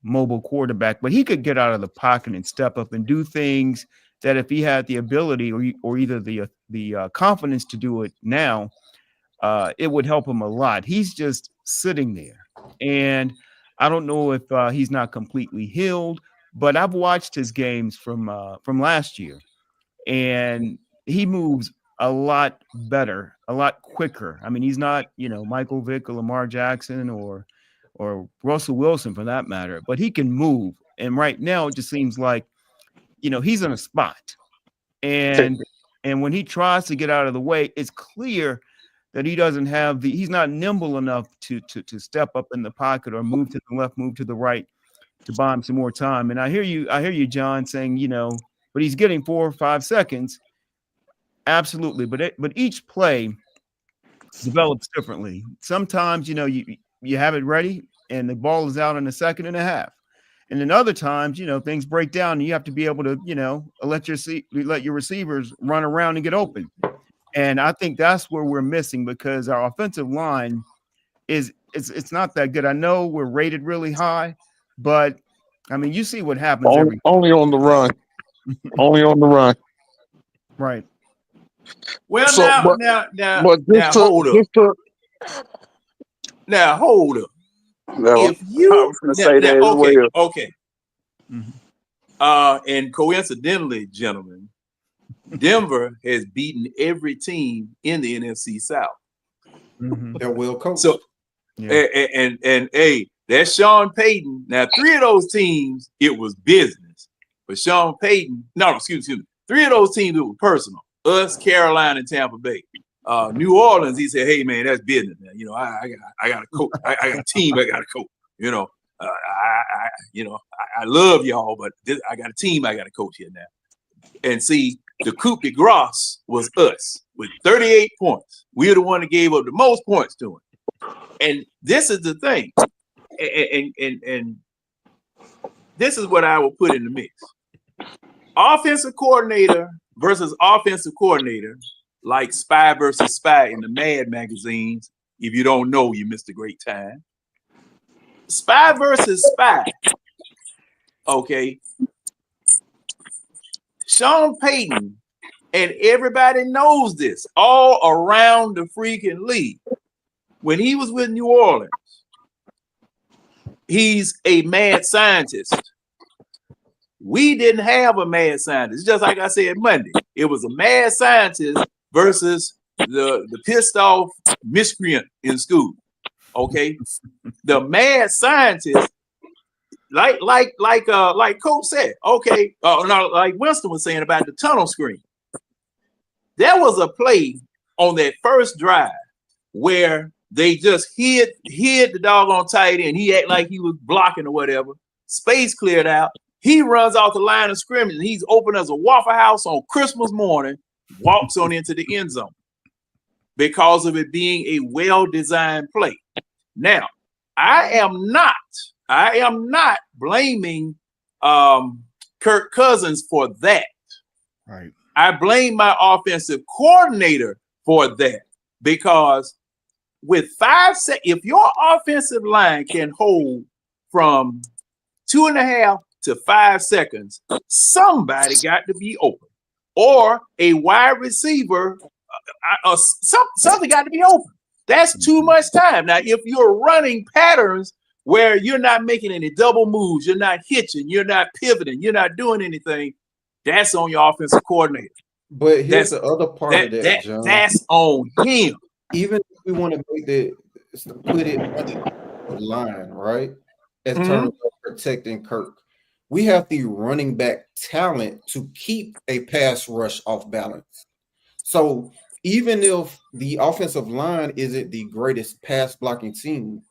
mobile quarterback, but he could get out of the pocket and step up and do things that if he had the ability or either the confidence to do it now, it would help him a lot. He's just sitting there, and I don't know if he's not completely healed, but I've watched his games from last year, and he moves a lot better, a lot quicker. I mean, he's not Michael Vick or Lamar Jackson or Russell Wilson for that matter, but he can move. And right now, it just seems like he's in a spot, and when he tries to get out of the way, it's clear that he doesn't have he's not nimble enough to step up in the pocket or move to the left, move to the right to buy him some more time. And I hear you, John, saying, but he's getting 4 or 5 seconds. Absolutely. But each play develops differently. Sometimes, you have it ready and the ball is out in a second and a half. And then other times, things break down and you have to be able to, let your receivers run around and get open. And I think that's where we're missing because our offensive line it's not that good. I know we're rated really high, but I mean, you see what happens only on the run. Only on the run. Right. Well, So, now, hold up. Now, hold up. No, If you I was gonna say that as well. Okay. Mm-hmm. And coincidentally, gentlemen, Denver has beaten every team in the NFC South. Mm-hmm. They're well coached. So, and hey, that's Sean Payton. Now, 3 of those teams, it was business. But Sean Payton, no, excuse me, 3 of those teams, it was personal. Us, Carolina, and Tampa Bay. New Orleans, he said, "Hey, man, that's business. Man. I got a coach. I got a team. I got a coach. I love y'all, but I got a team. I got a coach here now." And see, the coup de grace was us with 38 points. We're the one that gave up the most points to him. And this is the thing. And this is what I will put in the mix. Offensive coordinator versus offensive coordinator, like Spy versus Spy in the Mad magazines. If you don't know, you missed a great time. Spy versus Spy. Okay. Sean Payton, and everybody knows this, all around the freaking league. When he was with New Orleans, he's a mad scientist. We didn't have a mad scientist. Just like I said Monday, it was a mad scientist versus the pissed off miscreant in school. Okay, the mad scientist, like Coach said. Okay, no, like Winston was saying about the tunnel screen. There was a play on that first drive where they just hid the doggone tight end. He acted like he was blocking or whatever. Space cleared out. He runs off the line of scrimmage and he's open as a Waffle House on Christmas morning, walks on into the end zone because of it being a well-designed play. Now, I am not blaming Kirk Cousins for that. Right. I blame my offensive coordinator for that because with 5 seconds, if your offensive line can hold from 2.5 to 5 seconds, somebody got to be open, or a wide receiver, something got to be open. That's too much time. Now, if you're running patterns where you're not making any double moves, you're not hitching, you're not pivoting, you're not doing anything, that's on your offensive coordinator. But here's the other part of that, John. That's on him. Even if we want to make put it on the line, right? In terms of protecting Kirk, we have the running back talent to keep a pass rush off balance. So even if the offensive line isn't the greatest pass blocking team,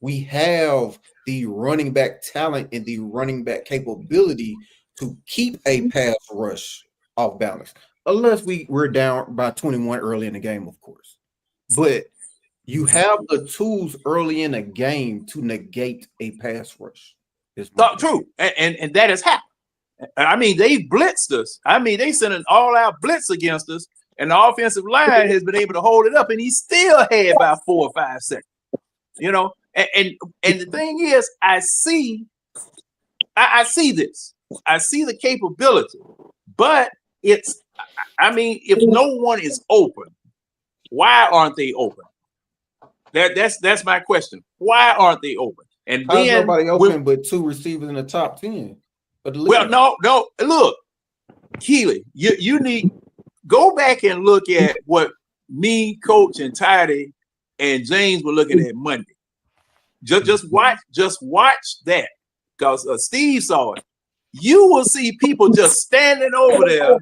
we have the running back talent and the running back capability to keep a pass rush off balance. Unless we're down by 21 early in the game, of course. But you have the tools early in the game to negate a pass rush. True. And that has happened. I mean, they blitzed us. I mean, they sent an all-out blitz against us, and the offensive line has been able to hold it up, and he still had about 4 or 5 seconds. You know, and the thing is, I see this. I see the capability, but it's, I mean, if no one is open, why aren't they open? That's my question. Why aren't they open? And how's then nobody open but 2 receivers in the top 10? Well, no. Look, Keely, you need go back and look at what me, Coach, and Tidy and James were looking at Monday. Just watch that, because Steve saw it. You will see people just standing over there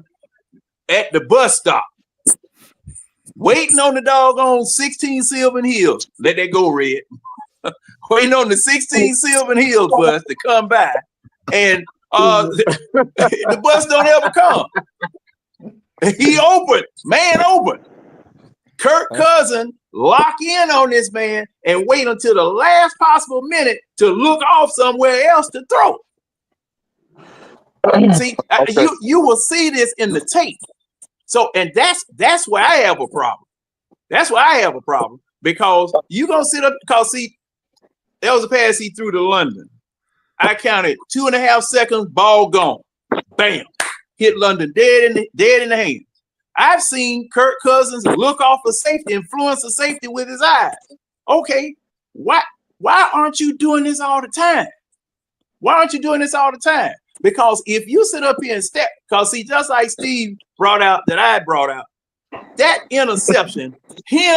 at the bus stop, waiting on the doggone 16 Sylvan Hills. Let that go, Red. Waiting on the 16 Sylvan Hills bus to come by, and the bus don't ever come. He open, man open. Kirk Cousins lock in on this man and wait until the last possible minute to look off somewhere else to throw. See, okay. You will see this in the tape. So, and that's where I have a problem. That's why I have a problem, because you're gonna sit up, because see, that was a pass he threw to London. I counted 2.5 seconds, ball gone. Bam. Hit London dead in the hands. I've seen Kirk Cousins look off a safety, influence a safety with his eyes. Okay, why aren't you doing this all the time? Why aren't you doing this all the time? Because if you sit up here and step, because see, just like Steve brought out, that I brought out, that interception, he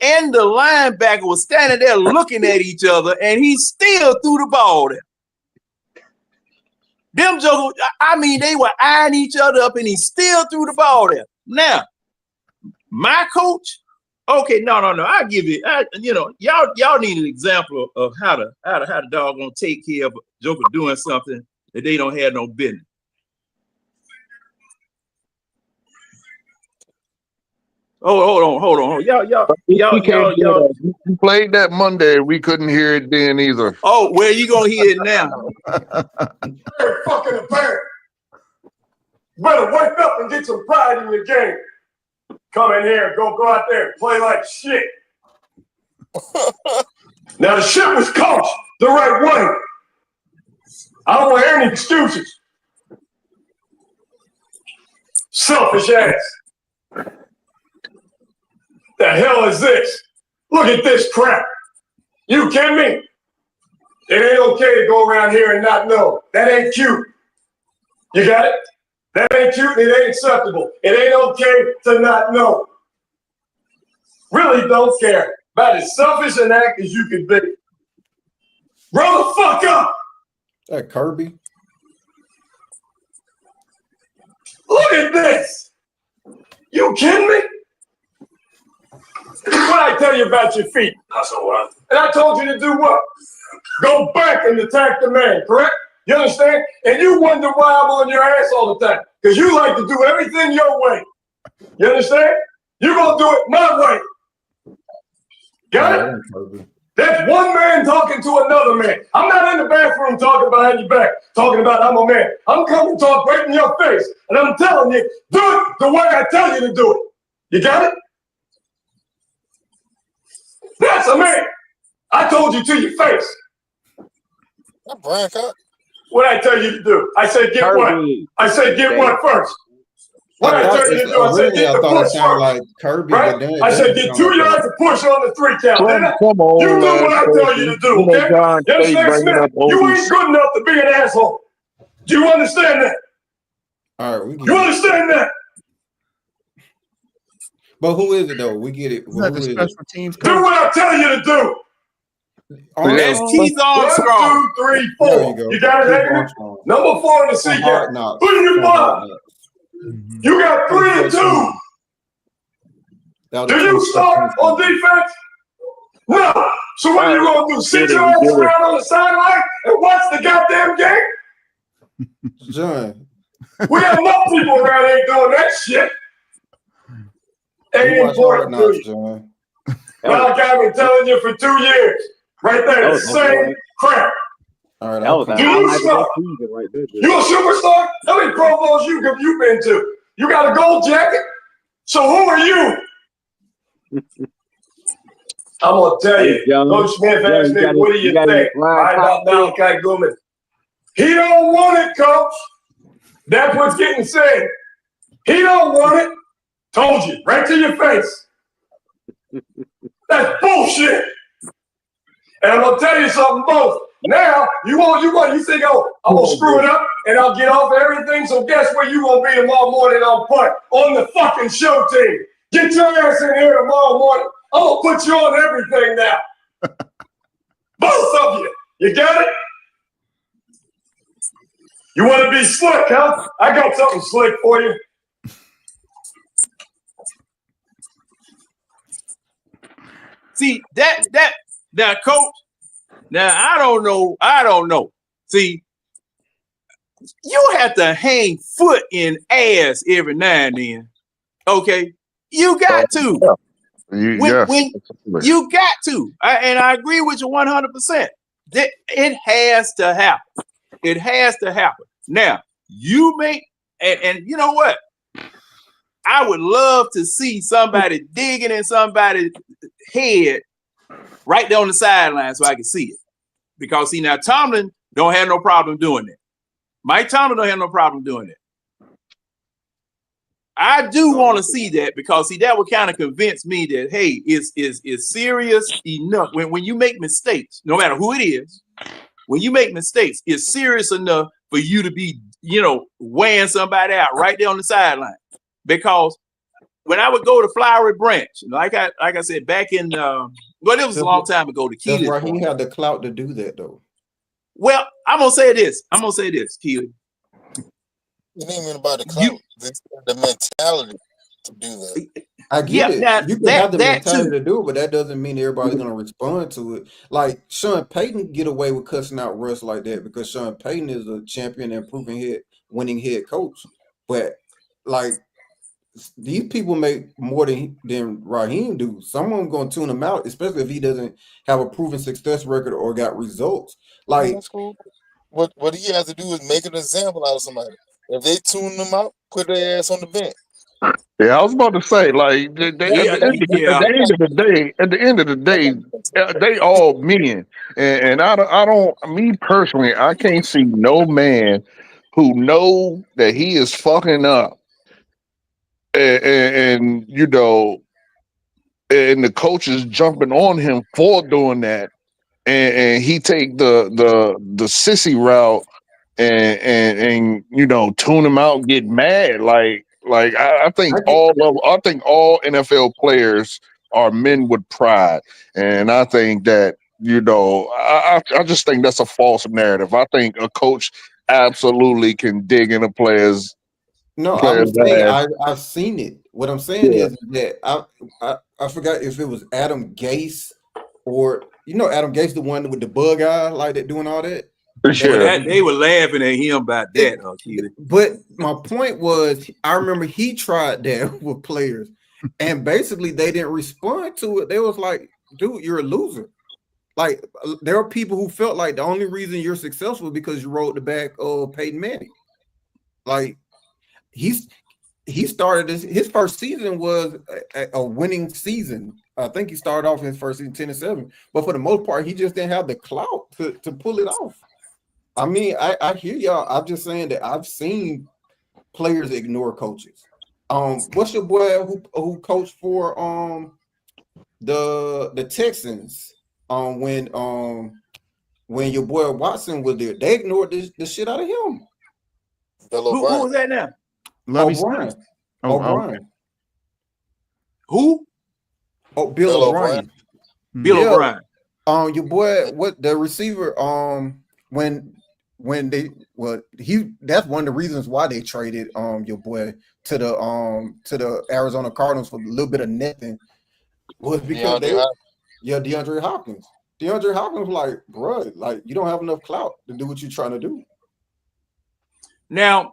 and the linebacker was standing there looking at each other, and he still threw the ball there. Them jokers, I mean, they were eyeing each other up, and he still threw the ball there. Now, my coach, okay, no, I'll give you, y'all need an example of how the dog gonna take care of a joker doing something that they don't have no business. Oh, hold on. Y'all. You played that Monday. We couldn't hear it then either. Oh, well, you gonna hear it now. You're fucking a bird. You better wake up and get some pride in the game. Come in here, go out there and play like shit. Now the shit was coached the right way. I don't want to hear any excuses. Selfish ass. The hell is this? Look at this crap. You kidding me? It ain't okay to go around here and not know. That ain't cute. You got it? That ain't cute and it ain't acceptable. It ain't okay to not know. Really don't care. About as selfish an act as you can be. Grow the fuck up! That Kirby. Look at this! You kidding me? What I tell you about your feet? That's all right. And I told you to do what? Go back and attack the man, correct? You understand? And you wonder why I'm on your ass all the time. Because you like to do everything your way. You understand? You're going to do it my way. Got it? That's one man talking to another man. I'm not in the bathroom talking behind your back, talking about I'm a man. I'm coming to talk right in your face. And I'm telling you, do it the way I tell you to do it. You got it? That's a man. I told you to your face. That Brian Cox. What I tell you to do? I said get Kirby. what? I said get what first? What I tell you to do? I said Originally, get I the thought it push sounded first. like Kirby, Right? but then I said get 2 yards to push on the 3 count. Didn't I? Come on, You do what I tell you to do, You know, okay? John You State understand, bringing Smith? up You oldies. ain't good enough to be an asshole. Do you understand that? All right, we get You it. understand that? But who is it though? We get it. Is Well, that who the is it? special teams Do coach? what I tell you to do. That's Armstrong? Keith 1, Armstrong. 2, 3, There 4. you go. You got it, Keith Hagen? Armstrong. Number 4 in the C From count. Hard Knocks. Who do you From find? Hard Knocks. You got 3 and 2. That was Do the you 20 start on defense? No. So what are you going to do? Sit your ass around on the sideline and watch the goddamn game? John, We have enough people around here doing that shit. Ain't you watch Hard important to Knocks, you. John. Like I've been telling you for 2 years. Right there, the same crap. All right, That I'll was come a Do you highlight of suck? that season right there. dude. You a superstar? How many Pro Bowls you been to? You got a gold jacket? So who are you? I'm gonna tell Hey, you. John, Coach Smith John, asked you me, got what do it- you you got it think? line I about top Malachi Goodman. He don't want it, coach. That's what's getting said. He don't want it. Told you, right to your face. That's bullshit. And I'm gonna tell you something both. Now, you think, oh, I'm gonna screw it up and I'll get off everything. So guess where you gonna be tomorrow morning on punt? On the fucking show team. Get your ass in here tomorrow morning. I'm gonna put you on everything now. Both of you. You got it? You wanna be slick, huh? I got something slick for you. See, that now, coach, now I don't know. See, you have to hang foot in ass every now and then. Okay? You got to. When you got to. And I agree with you 100%. It has to happen. It has to happen. Now, you make, and you know what? I would love to see somebody digging in somebody's head right there on the sideline so I can see it. Because see, now Tomlin don't have no problem doing it. Mike Tomlin don't have no problem doing it. I do want to see that because see, that would kind of convince me that hey, it's serious enough. When you make mistakes, no matter who it is, when you make mistakes, it's serious enough for you to be, weighing somebody out right there on the sideline. Because when I would go to Flowery Branch, like I said back in it was a long time ago. To That's Keely, why he had the clout to do that, though. well, I'm gonna say this, Keely. It ain't even about the clout. The mentality to do that. I get it. Now, You can have the that mentality too. to do it, but that doesn't mean everybody's going to respond to it. Like Sean Payton get away with cussing out Russ like that because Sean Payton is a champion and proven winning head coach. But like these people make more than Raheem do. Someone's going to tune him out, especially if he doesn't have a proven success record or got results. Like that's cool. What he has to do is make an example out of somebody. If they tune them out, put their ass on the bench. Yeah, I was about to say, like, at the end of the day, they all men, and I don't. Me personally, I can't see no man who know that he is fucking up, and and the coach is jumping on him for doing that, and he take the sissy route and you know, tune him out, get mad. I think all NFL players are men with pride, and I think that, you know, I just think that's a false narrative. I think a coach absolutely can dig in a player's No, I'm player's saying ass. I've seen it. What I'm saying Yeah, is that I forgot if it was Adam Gase or Adam Gase, the one with the bug eye like that doing all that. Well, yeah. they were laughing at him about that, Keely. But my point was, I remember he tried that with players, and basically they didn't respond to it. They was like, "Dude, you're a loser." Like there are people who felt like the only reason you're successful is because you rode the back of Peyton Manning. Like he started his first season was a winning season. I think he started off his first season 10-7, but for the most part, he just didn't have the clout to pull it off. I mean, I hear y'all. I'm just saying that I've seen players ignore coaches. What's your boy who coached for the Texans? When your boy Watson was there, they ignored the shit out of him. Who was that now? O'Brien. Okay. Who? Oh, Bill O'Brien. Bill O'Brien. Your boy, what the receiver? That's one of the reasons why they traded your boy to the Arizona Cardinals for a little bit of nothing was because DeAndre Hopkins. DeAndre Hopkins was like, bro, like you don't have enough clout to do what you're trying to do. Now,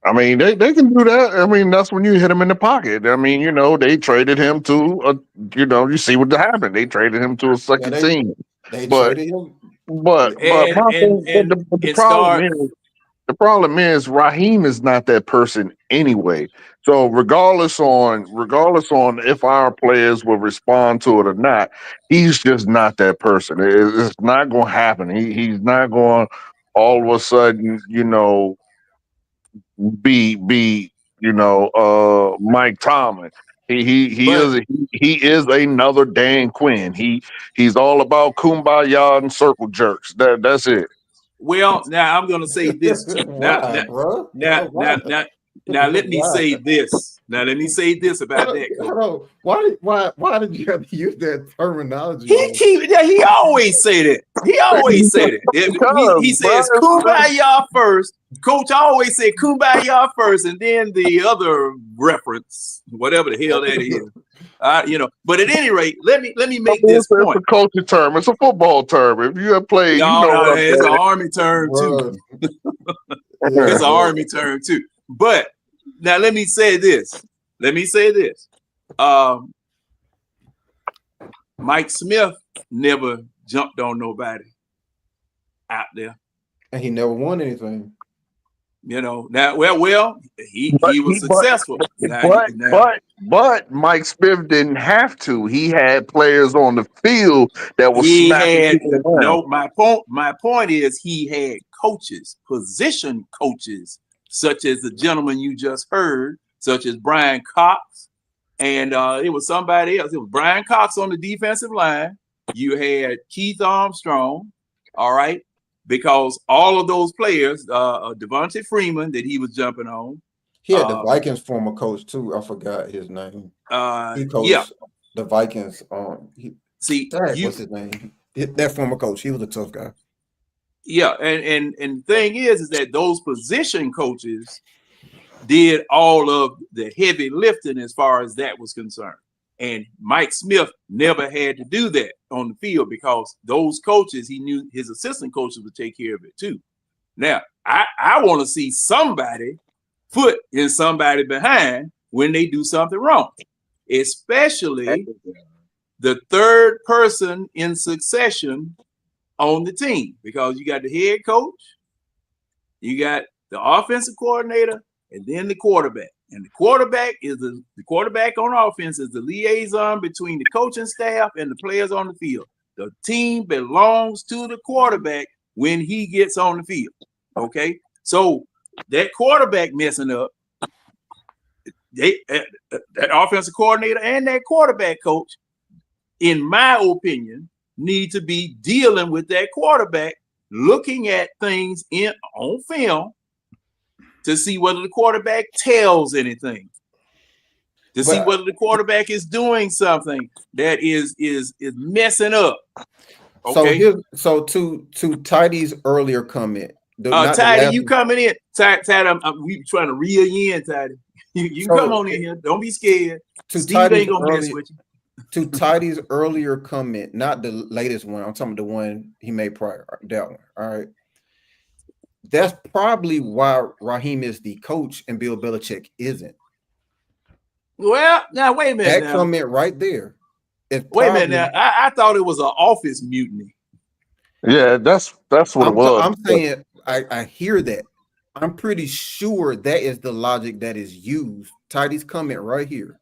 I mean, they can do that. I mean, that's when you hit him in the pocket. I mean, you know, they traded him to you see what happened. They traded him to a second team. They But traded him. The problem is Raheem is not that person anyway. So regardless on if our players will respond to it or not, he's just not that person. It's not going to happen. He's not going all of a sudden, you know, be Mike Tomlin. He is another Dan Quinn. He's all about kumbaya and circle jerks. That's it. Well, now I'm gonna say this too. Now, let me say this. Now let me say this about that. Why did you have to use that terminology? He always say that. He always say that. He says kumbaya first. Coach always said kumbaya first, and then the other reference, whatever the hell that is. But at any rate, let me make this point. It's a coaching term. It's a football term. If you have played, it's an Army term too. It's an Army term too. But now let me say this. Mike Smith never jumped on nobody out there, and he never won anything. He was successful. But Mike Smith didn't have to. He had players on the field that was smacking people around. My point is he had coaches, position coaches, such as the gentleman you just heard, such as Brian Cox, and it was somebody else. It was Brian Cox on the defensive line. You had Keith Armstrong, all right. Because all of those players, Devontae Freeman that he was jumping on. He had the Vikings former coach too. I forgot his name. He coached the Vikings. What's his name? That former coach. He was a tough guy. Yeah, and the thing is that those position coaches did all of the heavy lifting as far as that was concerned. And Mike Smith never had to do that on the field because those coaches, he knew his assistant coaches would take care of it too. Now, I want to see somebody foot in somebody behind when they do something wrong, especially the third person in succession on the team, because you got the head coach, you got the offensive coordinator, and then the quarterback. And the quarterback on offense is the liaison between the coaching staff and the players on the field. The team belongs to the quarterback when he gets on the field. Okay, so that quarterback messing up, that offensive coordinator and that quarterback coach, in my opinion, need to be dealing with that quarterback looking at things on film to see whether the quarterback tells anything, to see whether the quarterback is doing something that is messing up. Okay. So to Tidy's earlier comment, Tidy, you coming in? Tidy, we trying to reel you in, Tidy. You come on in here. Don't be scared. Steve ain't gonna mess with you. To Tidy's earlier comment, not the latest one. I'm talking about the one he made prior. That one. All right. That's probably why Raheem is the coach and Bill Belichick isn't. Well, now wait a minute. That comment right there. Wait a minute now. I thought it was an office mutiny. Yeah, that's what it was. I'm saying I hear that. I'm pretty sure that is the logic that is used. Tidy's comment right here.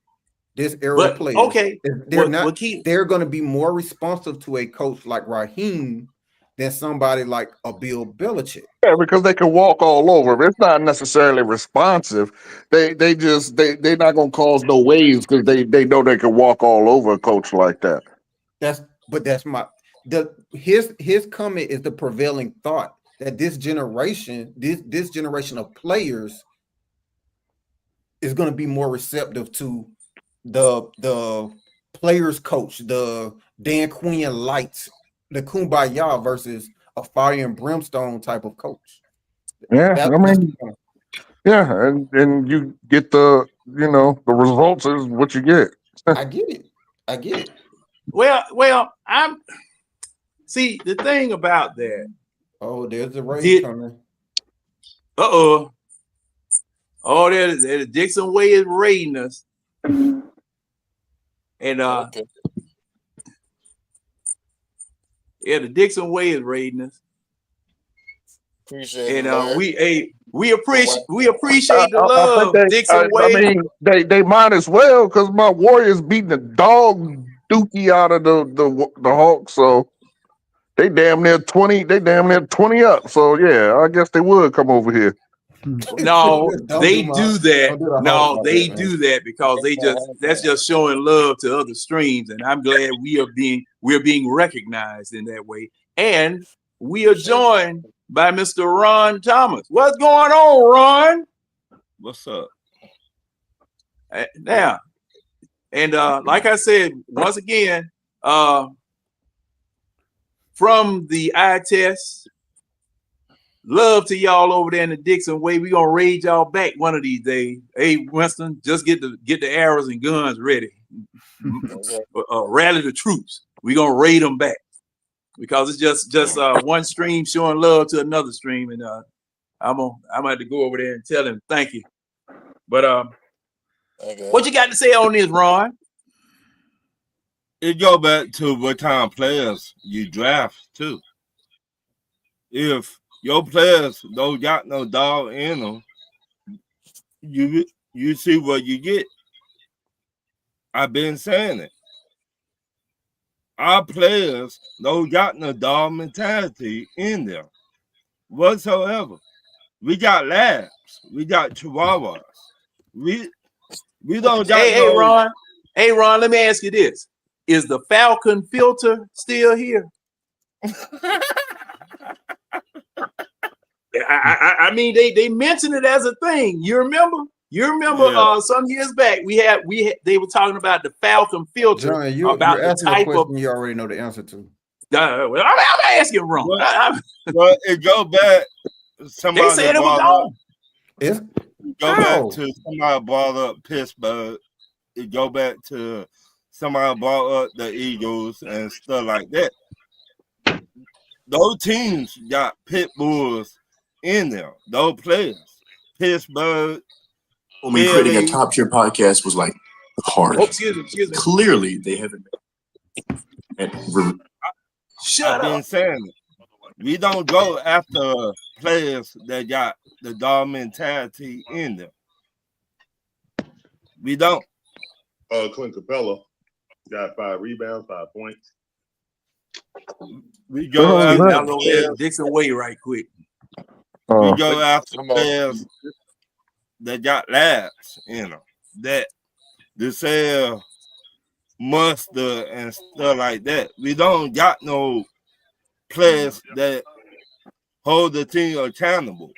This era players. Okay. They're going to be more responsive to a coach like Raheem than somebody like a Bill Belichick. Yeah, because they can walk all over. It's not necessarily responsive. They're not gonna cause no waves because they know they can walk all over a coach like that. His comment is the prevailing thought that this generation of players is going to be more receptive to the players coach, the Dan Quinn lights, the Kumbaya versus a fire and brimstone type of coach. Yeah, and you get the results is what you get. I get it. Well, I'm see the thing about that. Oh, there's the rain coming. Oh, there's the Dixon Way is raiding us. And the Dixon Way is raiding us. Appreciate we appreciate the love, Dixon Way. I mean, they might as well because my Warriors beating the dog dookie out of the Hawks, so they damn near 20 up. So yeah, I guess they would come over here. No, they do that. No, they do that because that's just showing love to other streams, and I'm glad we're being recognized in that way. And we are joined by Mr. Ron Thomas. What's going on, Ron? What's up? Now, and like I said, once again, from the eye test. Love to y'all over there in the Dixon Way. We gonna raid y'all back one of these days. Hey, Winston, just get the arrows and guns ready. Rally the troops. We gonna raid them back because it's just one stream showing love to another stream, and I'm gonna have to go over there and tell him thank you. But what you got to say on this, Ron? It go back to what kind of players you draft too. If your players don't got no dog in them, you see what you get. I've been saying it. Our players don't got no dog mentality in them whatsoever. We got labs. We got chihuahuas. We don't got Hey, Ron, let me ask you this. Is the Falcon filter still here? I mean, they mentioned it as a thing. You remember? Some years back they were talking about the Falcon filter. John, you're asking a question you already know the answer to. Well, I'm asking wrong. Well, it go back. They said it was gone. Back to somebody brought up Pittsburgh. It go back to somebody brought up the Eagles and stuff like that. Those teams got pit bulls in there. Those players. Pittsburgh. I mean, creating a top tier podcast was like hard. Oh, excuse me. Clearly, they haven't. I've been saying it. We don't go after players that got the dog mentality in them. We don't. Clint Capella got 5 rebounds, 5 points. We go after Dixon Way right quick. We go after players that got labs in them that sell mustard and stuff like that. We don't got no players that hold the team accountable.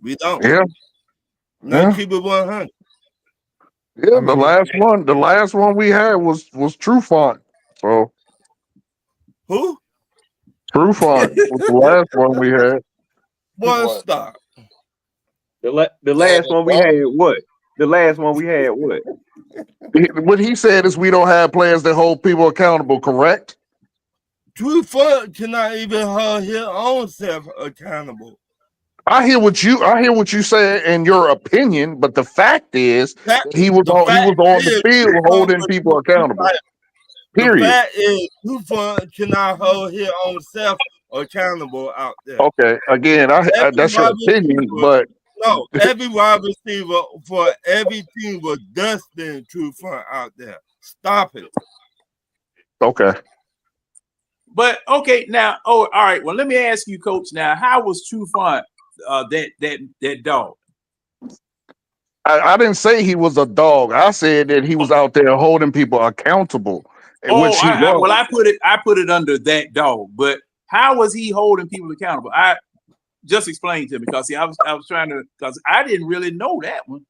We don't. Yeah. Let's keep it 100. Yeah, the last one we had was True Font. So who? True Font was the last one we had. Boy, stop. The last one we had what? The last one we had what? What he said is we don't have players that hold people accountable, correct? True Font cannot even hold his own self accountable. I hear what you say in your opinion, but the fact is he was on the field holding people accountable. Period. The fact is, True Font cannot hold his own self accountable out there. Okay, again, that's your opinion, but no, every wide receiver for every team was dusting True Font out there. Stop it. Okay. But okay, now, all right. Well, let me ask you, Coach. Now, how was True Font that dog? I didn't say he was a dog. I said that he was out there holding people accountable. Which he was. Well, I put it under that dog. But how was he holding people accountable? I just explain to me, because I was trying to, because I didn't really know that one.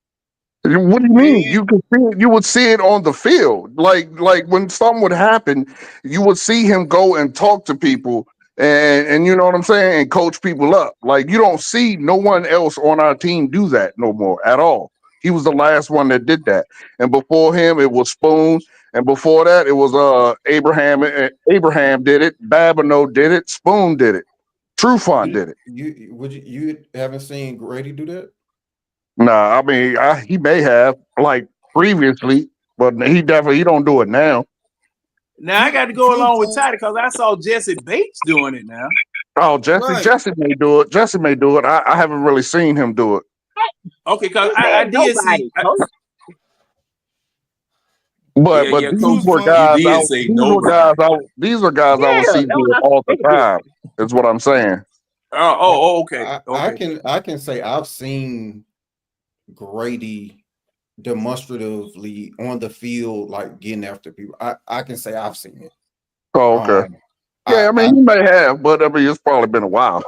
What do you mean? You could see it, you would see it on the field. Like when something would happen, you would see him go and talk to people and you know what I'm saying, and coach people up. Like you don't see no one else on our team do that no more at all. He was the last one that did that. And before him it was Spoon, and before that it was Abraham. Abraham did it, Babineau did it, Spoon did it, True Font did it. You haven't seen Grady do that? Nah, I mean, he may have like previously, but he don't do it now. Now I got to go along with Toddy, because I saw Jesse Bates doing it now. Oh, Jesse may do it. Jesse may do it. I haven't really seen him do it. Okay, because I did see. But these were guys. These are guys I would see do it all the time. Is what I'm saying. Okay. I can say I've seen Grady demonstratively on the field, like getting after people. I can say I've seen it. Oh, okay. I mean, you may have, but I mean, it's probably been a while.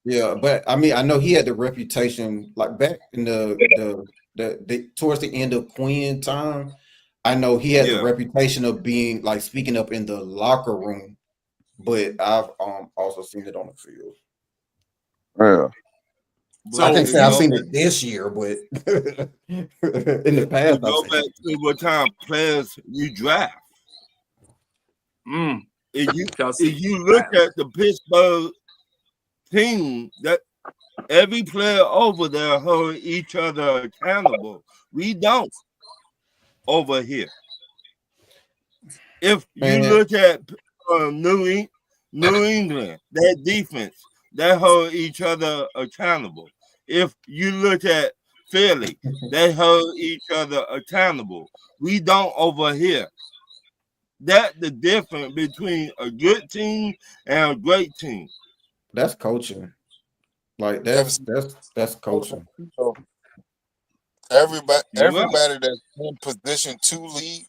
Yeah, but I mean, I know he had the reputation, like back in the towards the end of Quinn time. I know he had the reputation of being like speaking up in the locker room, but I've also seen it on the field. Yeah. So I can say I've seen it this year, but in the past, go back to what time players you draft. If you look at the Pittsburgh team, that every player over there hold each other accountable. We don't over here. If you look at New England, that defense, they hold each other accountable. If you look at Philly, they hold each other accountable. We don't over here. That's the difference between a good team and a great team. That's coaching. Like that's coaching. Everybody that's in position to lead,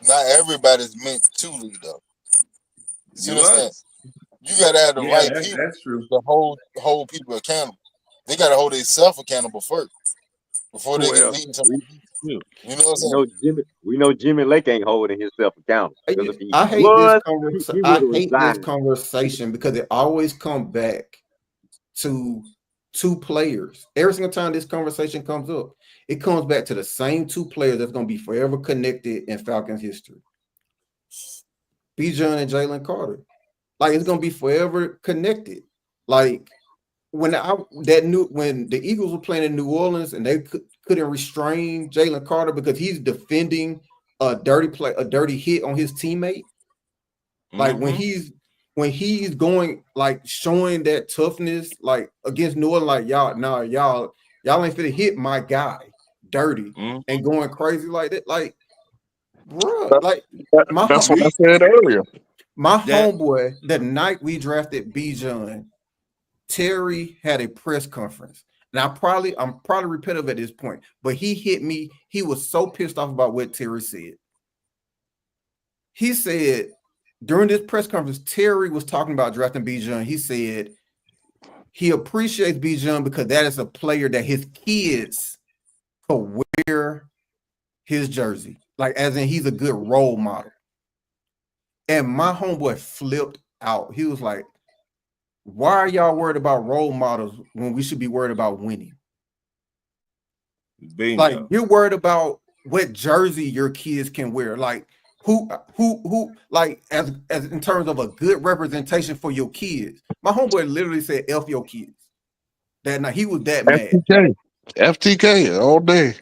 not everybody's meant to lead though. See what I'm saying? You gotta have the right people to hold people accountable. They gotta hold themselves accountable first before they can lead somebody. You know what I'm saying? We know Jimmy Lake ain't holding himself accountable. I hate this conversation because it always comes back to two players. Every single time this conversation comes up, it comes back to the same two players that's going to be forever connected in Falcons history. Bijan and Jalen Carter. Like, it's going to be forever connected. Like, when the Eagles were playing in New Orleans and they couldn't restrain Jalen Carter because he's defending a dirty hit on his teammate. Like when he's going, like showing that toughness, like against New Orleans, like y'all ain't finna hit my guy dirty and going crazy like that. Like, bro, like that's what I said earlier. My homeboy, the night we drafted Bijan, Terry had a press conference. And I'm probably repetitive at this point, but he hit me. He was so pissed off about what Terry said. He said during this press conference, Terry was talking about drafting Bijan. He said he appreciates Bijan because that is a player that his kids could wear his jersey. Like, as in, he's a good role model. And my homeboy flipped out. He was like, why are y'all worried about role models when we should be worried about winning? Bingo. Like, you're worried about what jersey your kids can wear. Like, who, like, as in terms of a good representation for your kids. My homeboy literally said, F your kids. That night, he was that mad. FTK all day.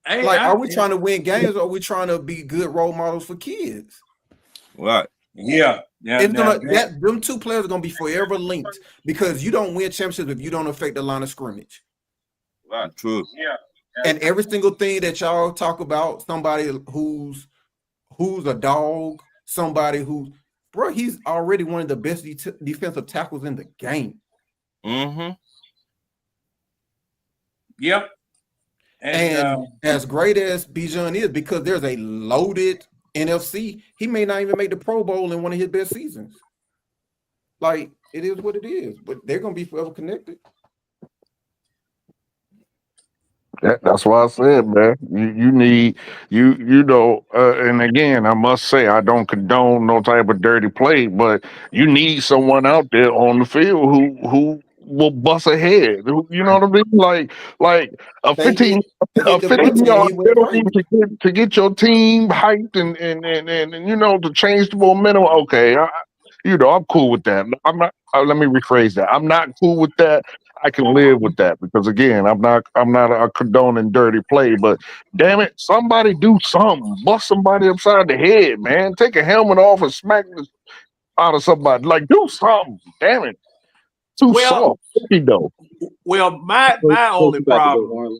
Like, are we trying to win games or are we trying to be good role models for kids? Right. Yeah. It's gonna them two players are gonna be forever linked because you don't win championships if you don't affect the line of scrimmage. Right. True. Yeah. And every single thing that y'all talk about, somebody who's a dog, somebody who, bro, he's already one of the best defensive tackles in the game. Mm-hmm. Yep. And as great as Bijan is, because there's a loaded NFC, he may not even make the Pro Bowl in one of his best seasons. Like, it is what it is, but they're gonna be forever connected. That's why I said, man, you need and again, I must say I don't condone no type of dirty play, but you need someone out there on the field who will bust a head. You know what I mean? Like a They 15 hit the button and yard he went crazy. to get your team hyped and you know, to change the momentum. Okay, I'm cool with that. I'm not. Let me rephrase that. I'm not cool with that. I can live with that because again, I'm not a condoning dirty play, but damn it, somebody do something. Bust somebody upside the head, man. Take a helmet off and smack the out of somebody. Like, do something. Damn it. Too soft. Well, my only problem,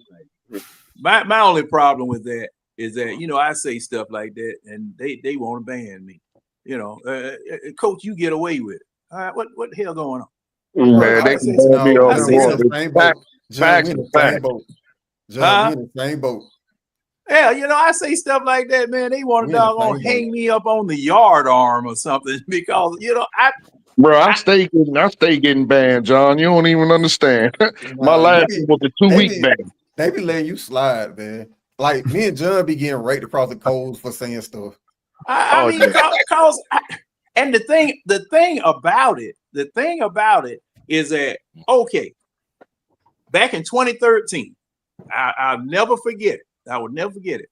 my only problem with that is that, you know, I say stuff like that and they want to ban me. You know, coach, you get away with it. All right, what the hell going on? Man, they can ban me all they want. Facts. We in the same boat. Yeah, you know, I say stuff like that, man. They want to doggone hang me up on the yard arm or something because, you know, I stay getting banned, John. You don't even understand. My last one was a 2-week ban. They be letting you slide, man. Like, me and John be getting raked across the coals for saying stuff. I mean, and the thing about it is that, okay, back in 2013, I'll never forget it. I would never forget it.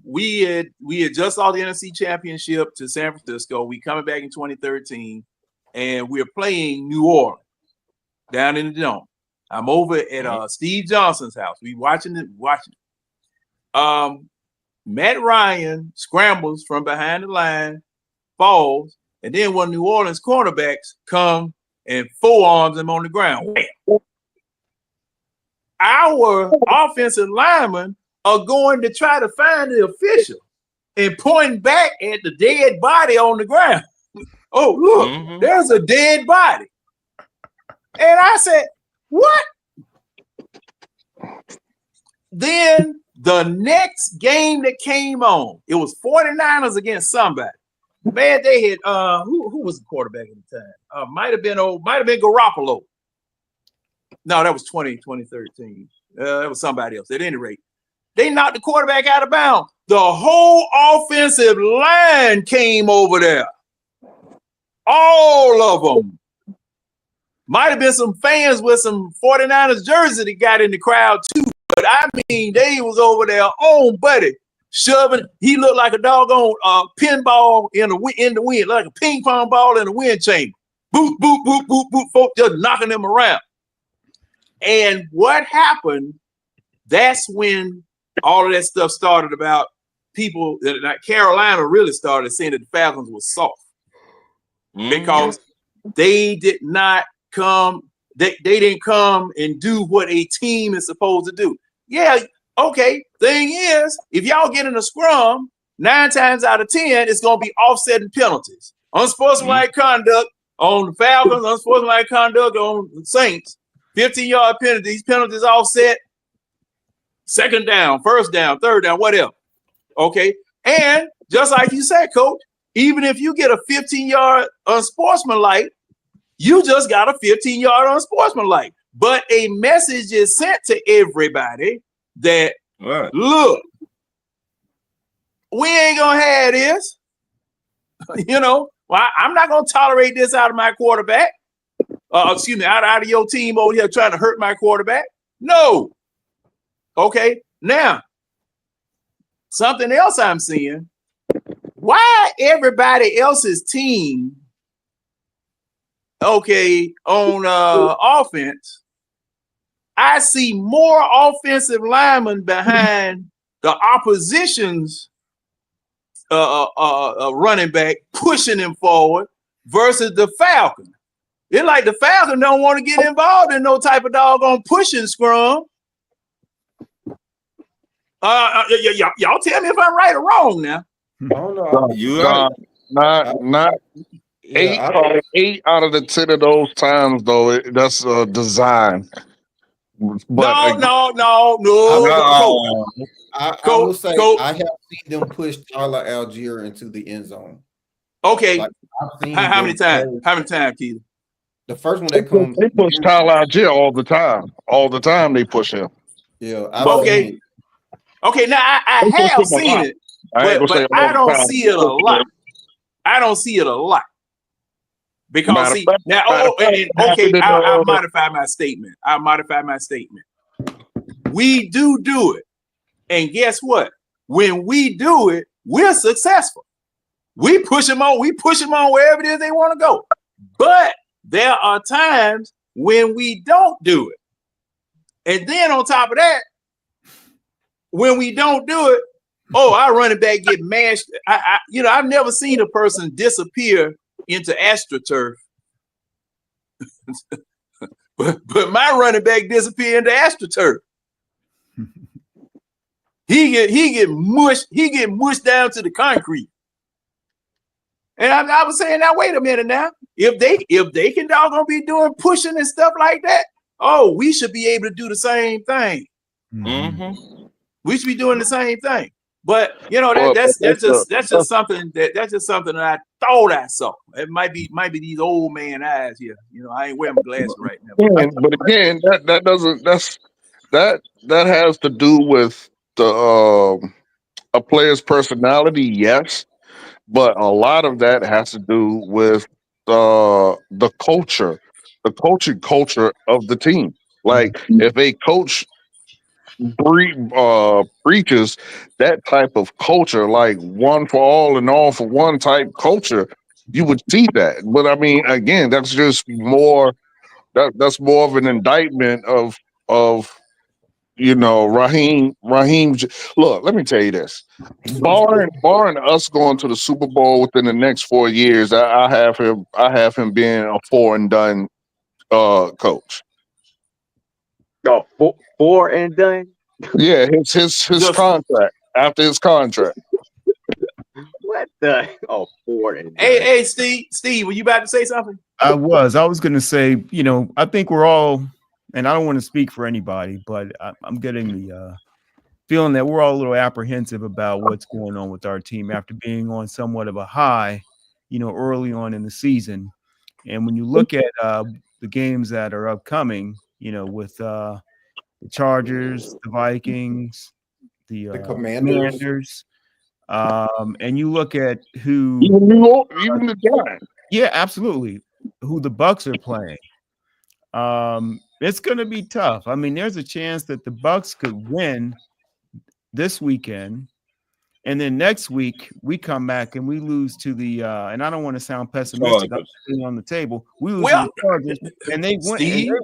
We had just saw the NFC Championship to San Francisco. We coming back in 2013, and we're playing New Orleans down in the Dome. I'm over at Steve Johnson's house. We watching it. Matt Ryan scrambles from behind the line, falls, and then one of New Orleans cornerbacks come and forearms him on the ground. Our offensive linemen are going to try to find the official and pointing back at the dead body on the ground. Oh, look, there's a dead body. And I said, what? Then the next game that came on, it was 49ers against somebody. Man, they had who was the quarterback at the time? Might have been Garoppolo. No, that was 2013. That was somebody else. At any rate, they knocked the quarterback out of bounds. The whole offensive line came over there. All of them. Might have been some fans with some 49ers jersey that got in the crowd too. But I mean, they was over there on buddy, shoving. He looked like a doggone pinball in the wind, like a ping pong ball in a wind chamber. Boop, boop, boop, boop, boop, folks just knocking them around. And what happened, that's when all of that stuff started about people that Carolina really started saying that the Falcons were soft. Because they did not come, they didn't come and do what a team is supposed to do. Yeah, okay. Thing is, if y'all get in a scrum, 9 times out of 10, it's going to be offsetting penalties. Unsportsmanlike conduct on the Falcons, unsportsmanlike conduct on the Saints. 15-yard penalties, penalties offset. 2nd down, 1st down, 3rd down, whatever. Okay. And just like you said, Coach, even if you get a 15-yard unsportsmanlike, you just got a 15-yard unsportsmanlike. But a message is sent to everybody that, look, we ain't going to have this. Well, I'm not going to tolerate this out of my quarterback. Out of your team over here trying to hurt my quarterback. No. Okay. Now, something else I'm seeing. Why everybody else's team, on offense, I see more offensive linemen behind the opposition's running back pushing him forward versus the Falcons. It's like the Falcons don't want to get involved in no type of doggone pushing scrum. Y'all tell me if I'm right or wrong now. Oh no, You right. Not eight out of the 10 of those times though. That's design. But No. I will say I have seen them push Tyler Algier into the end zone. Okay. Like, how many times? How many times, Keith? The first one that comes, they push Tyler Algier all the time. All the time they push him. Yeah. Okay. Now I have seen it, but I don't see it a lot. I don't see it a lot. Because I'll modify my statement. We do it. And guess what? When we do it, we're successful. We push them on wherever it is they want to go. But there are times when we don't do it. And then on top of that, when we don't do it, our running back get mashed. I've never seen a person disappear into AstroTurf. but my running back disappeared into AstroTurf. He get mushed down to the concrete. And I was saying, now wait a minute now. If they can doggone be doing pushing and stuff like that, we should be able to do the same thing. Mm-hmm. We should be doing the same thing. But that's just something that I thought I saw. It might be these old man eyes here. I ain't wearing my glasses right now. But again, that has to do with the a player's personality, yes, but a lot of that has to do with the culture, the coaching culture of the team. Like if a coach preaches that type of culture, like one for all and all for one type culture, you would see that. But I mean, again, that's just more that's more of an indictment of Raheem. Look, let me tell you this: barring us going to the Super Bowl within the next 4 years, I have him being a 4 and done coach. Four and done. Yeah, his contract after his contract. What the? 4 and done. Hey, Steve, were you about to say something? I was going to say, I think we're all, and I don't want to speak for anybody, but I'm getting the feeling that we're all a little apprehensive about what's going on with our team after being on somewhat of a high, early on in the season. And when you look at the games that are upcoming, with the Chargers, the Vikings, the Commanders, and you look at who even the Giants. Yeah, absolutely. Who the Bucks are playing. It's going to be tough. I mean, there's a chance that the Bucks could win this weekend, and then next week we come back and we lose to the and I don't want to sound pessimistic, I'm sitting on the table. We lose to the Chargers, and they win.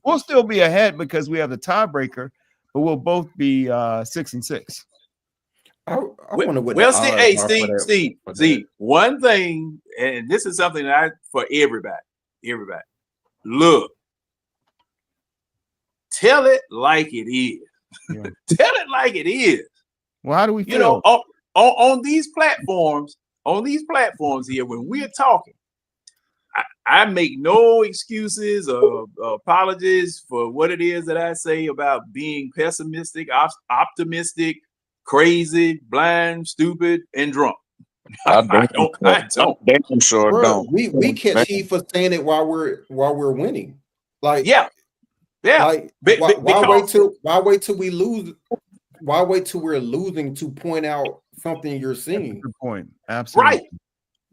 We'll still be ahead because we have the tiebreaker, but we'll both be 6-6. I wonder what. Well, Steve, one thing, and this is something that for everybody. Look, tell it like it is. Yeah. Tell it like it is. Well, how do we feel? On these platforms here, when we're talking, I make no excuses or apologies for what it is that I say about being pessimistic, optimistic, crazy, blind, stupid, and drunk. I I don't. damn sure Bro, don't. we catch Man, heat for saying it while we're winning. Like, Yeah. like why Because wait till we lose? Why wait till we're losing to point out something you're seeing? Good point. Absolutely.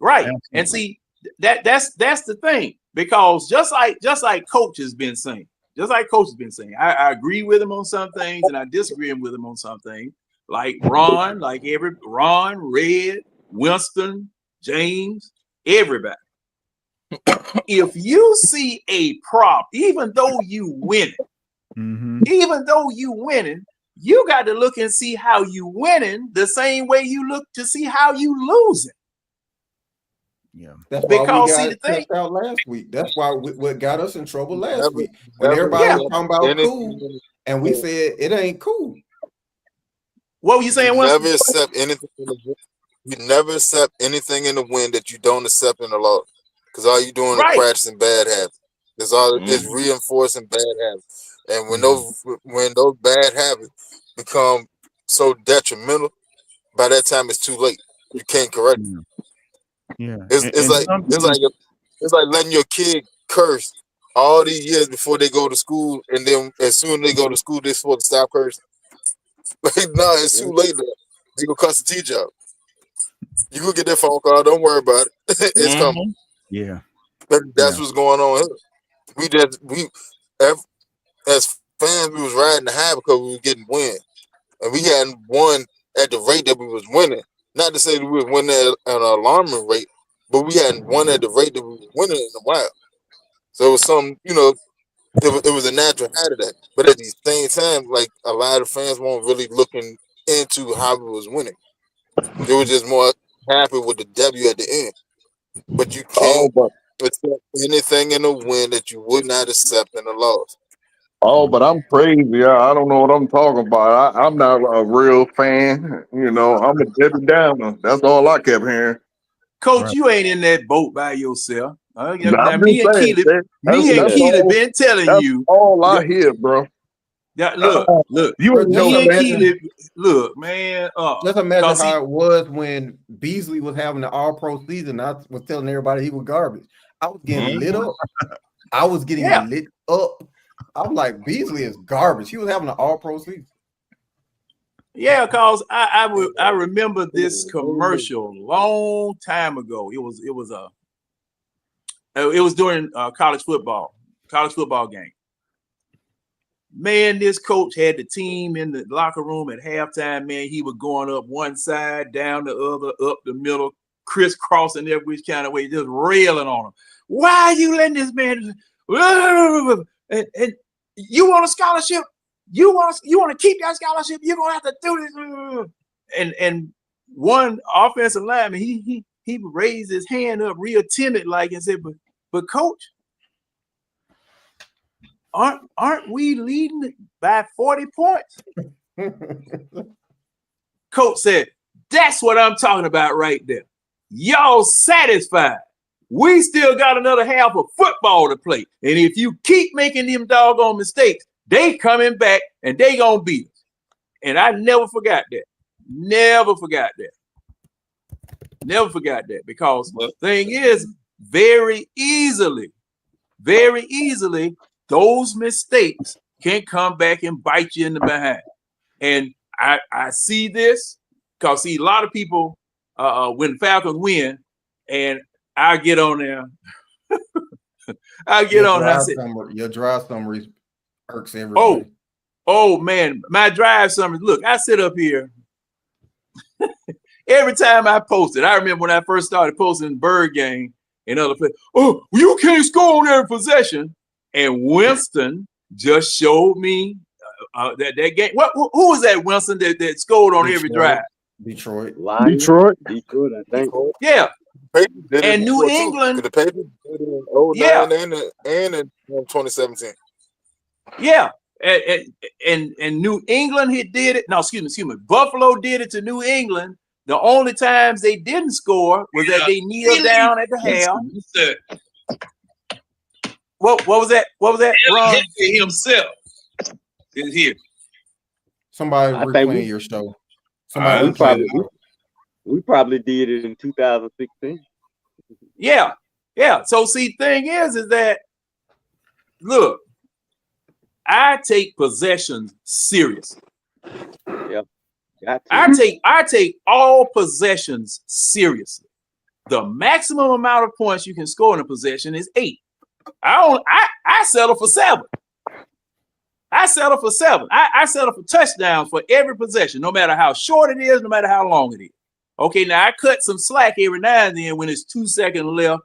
right. Absolutely. And see that's the thing. Because just like Coach has been saying, I agree with him on some things and I disagree with him on some things. Like Ron, Red, Winston, James, everybody. If you see a prop, even though you win it, you got to look and see how you winning the same way you look to see how you losing. Yeah, that's why because we see got the thing. cussed out last week. That's why what got us in trouble last Never- week when never everybody was accept talking about anything cool, in the and we win. said it ain't cool. What were you saying, You Winston? never accept anything in the win. You never accept anything in the win that you don't accept in the loss. Because all you doing is Right. practicing bad habits. It's all it's reinforcing bad habits. And when those bad habits become so detrimental, by that time it's too late. You can't correct it. Yeah. It's like letting your kid curse all these years before they go to school, and then as soon as they go to school, they're supposed to stop cursing. Like, nah, it's too late now. They gonna cuss the teacher out. You gonna get that phone call. Don't worry about it. It's coming. Yeah. That's what's going on here. As fans, we was riding the high because we were getting win, and we hadn't won at the rate that we was winning. Not to say that we was winning at an alarming rate, but we hadn't won at the rate that we were winning in a while. So it was some, it was a natural high to that. But at the same time, like a lot of fans weren't really looking into how we was winning. They were just more happy with the W at the end. But you can't accept anything in a win that you would not accept in a loss. but I'm crazy. I don't know what I'm talking about. I'm not a real fan. I'm a Debbie Downer. That's all I kept hearing. Coach, you ain't in that boat by yourself. Nah, Now I'm me just and saying, Keely been telling that's you. all I hear, bro. Look, You ain't me no and fan. Keely, look, man. Just imagine how it was when Beasley was having the All-Pro season. I was telling everybody he was garbage. I was getting lit up. I was getting lit up. I'm like, Beasley is garbage. He was having an All-Pro season. Yeah, cause I remember this commercial long time ago. It was during college football game. Man, this coach had the team in the locker room at halftime. Man, he was going up one side, down the other, up the middle, crisscrossing every which kind of way, just railing on him. Why are you letting this man? And you want a scholarship? You want to keep that scholarship? You're gonna have to do this. And one offensive lineman, he raised his hand up real timid, like, and said, "But coach, aren't we leading by 40 points?" Coach said, "That's what I'm talking about right there. Y'all satisfied? We still got another half of football to play, and if you keep making them doggone mistakes, they coming back and they gonna beat us." And I never forgot that. Never forgot that, because the thing is, very easily, those mistakes can come back and bite you in the behind. And I see this because a lot of people when Falcons win, and I get on there. Your drive summaries irks everybody. Oh man, my drive summary. Look, I sit up here every time I post it. I remember when I first started posting Bird Game and other places. Oh, you can't score on every possession. And Winston just showed me that game. Who was that, Winston, that scored on every drive? Detroit, I think. Yeah. And New England. The Patriots did it in 09 and in 2017. Yeah. And New England did it. No, excuse me. Buffalo did it to New England. The only times they didn't score was that they kneeled down at the half. What was that? Ron himself is here. Somebody replaying your show. Somebody replaying We probably did it in 2016. Yeah. So see, thing is that look, I take possessions seriously. Yeah. Got to. I take all possessions seriously. The maximum amount of points you can score in a possession is 8. I settle for 7. I settle for 7. I settle for touchdowns for every possession, no matter how short it is, no matter how long it is. Okay, now I cut some slack every now and then when it's 2 seconds left,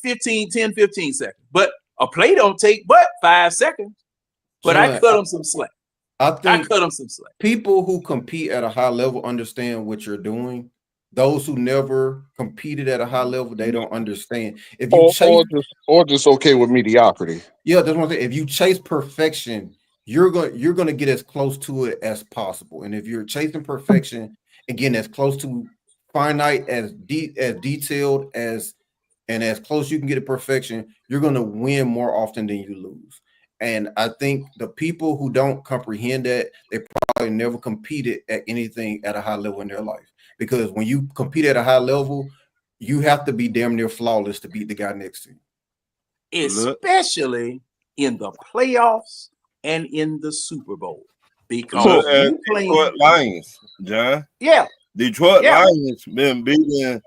15 seconds. But a play don't take but 5 seconds. But John, I cut them some slack. I think cut them some slack. People who compete at a high level understand what you're doing. Those who never competed at a high level, they don't understand. If you chase, or just okay with mediocrity. Yeah, that's one thing. If you chase perfection, you're gonna get as close to it as possible. And if you're chasing perfection, again, as close to finite as detailed as and as close you can get to perfection, you're gonna win more often than you lose. And I think the people who don't comprehend that, they probably never competed at anything at a high level in their life. Because when you compete at a high level, you have to be damn near flawless to beat the guy next to you. Especially in the playoffs and in the Super Bowl. Because you playing Detroit Lions, John. Yeah. Detroit Lions been beating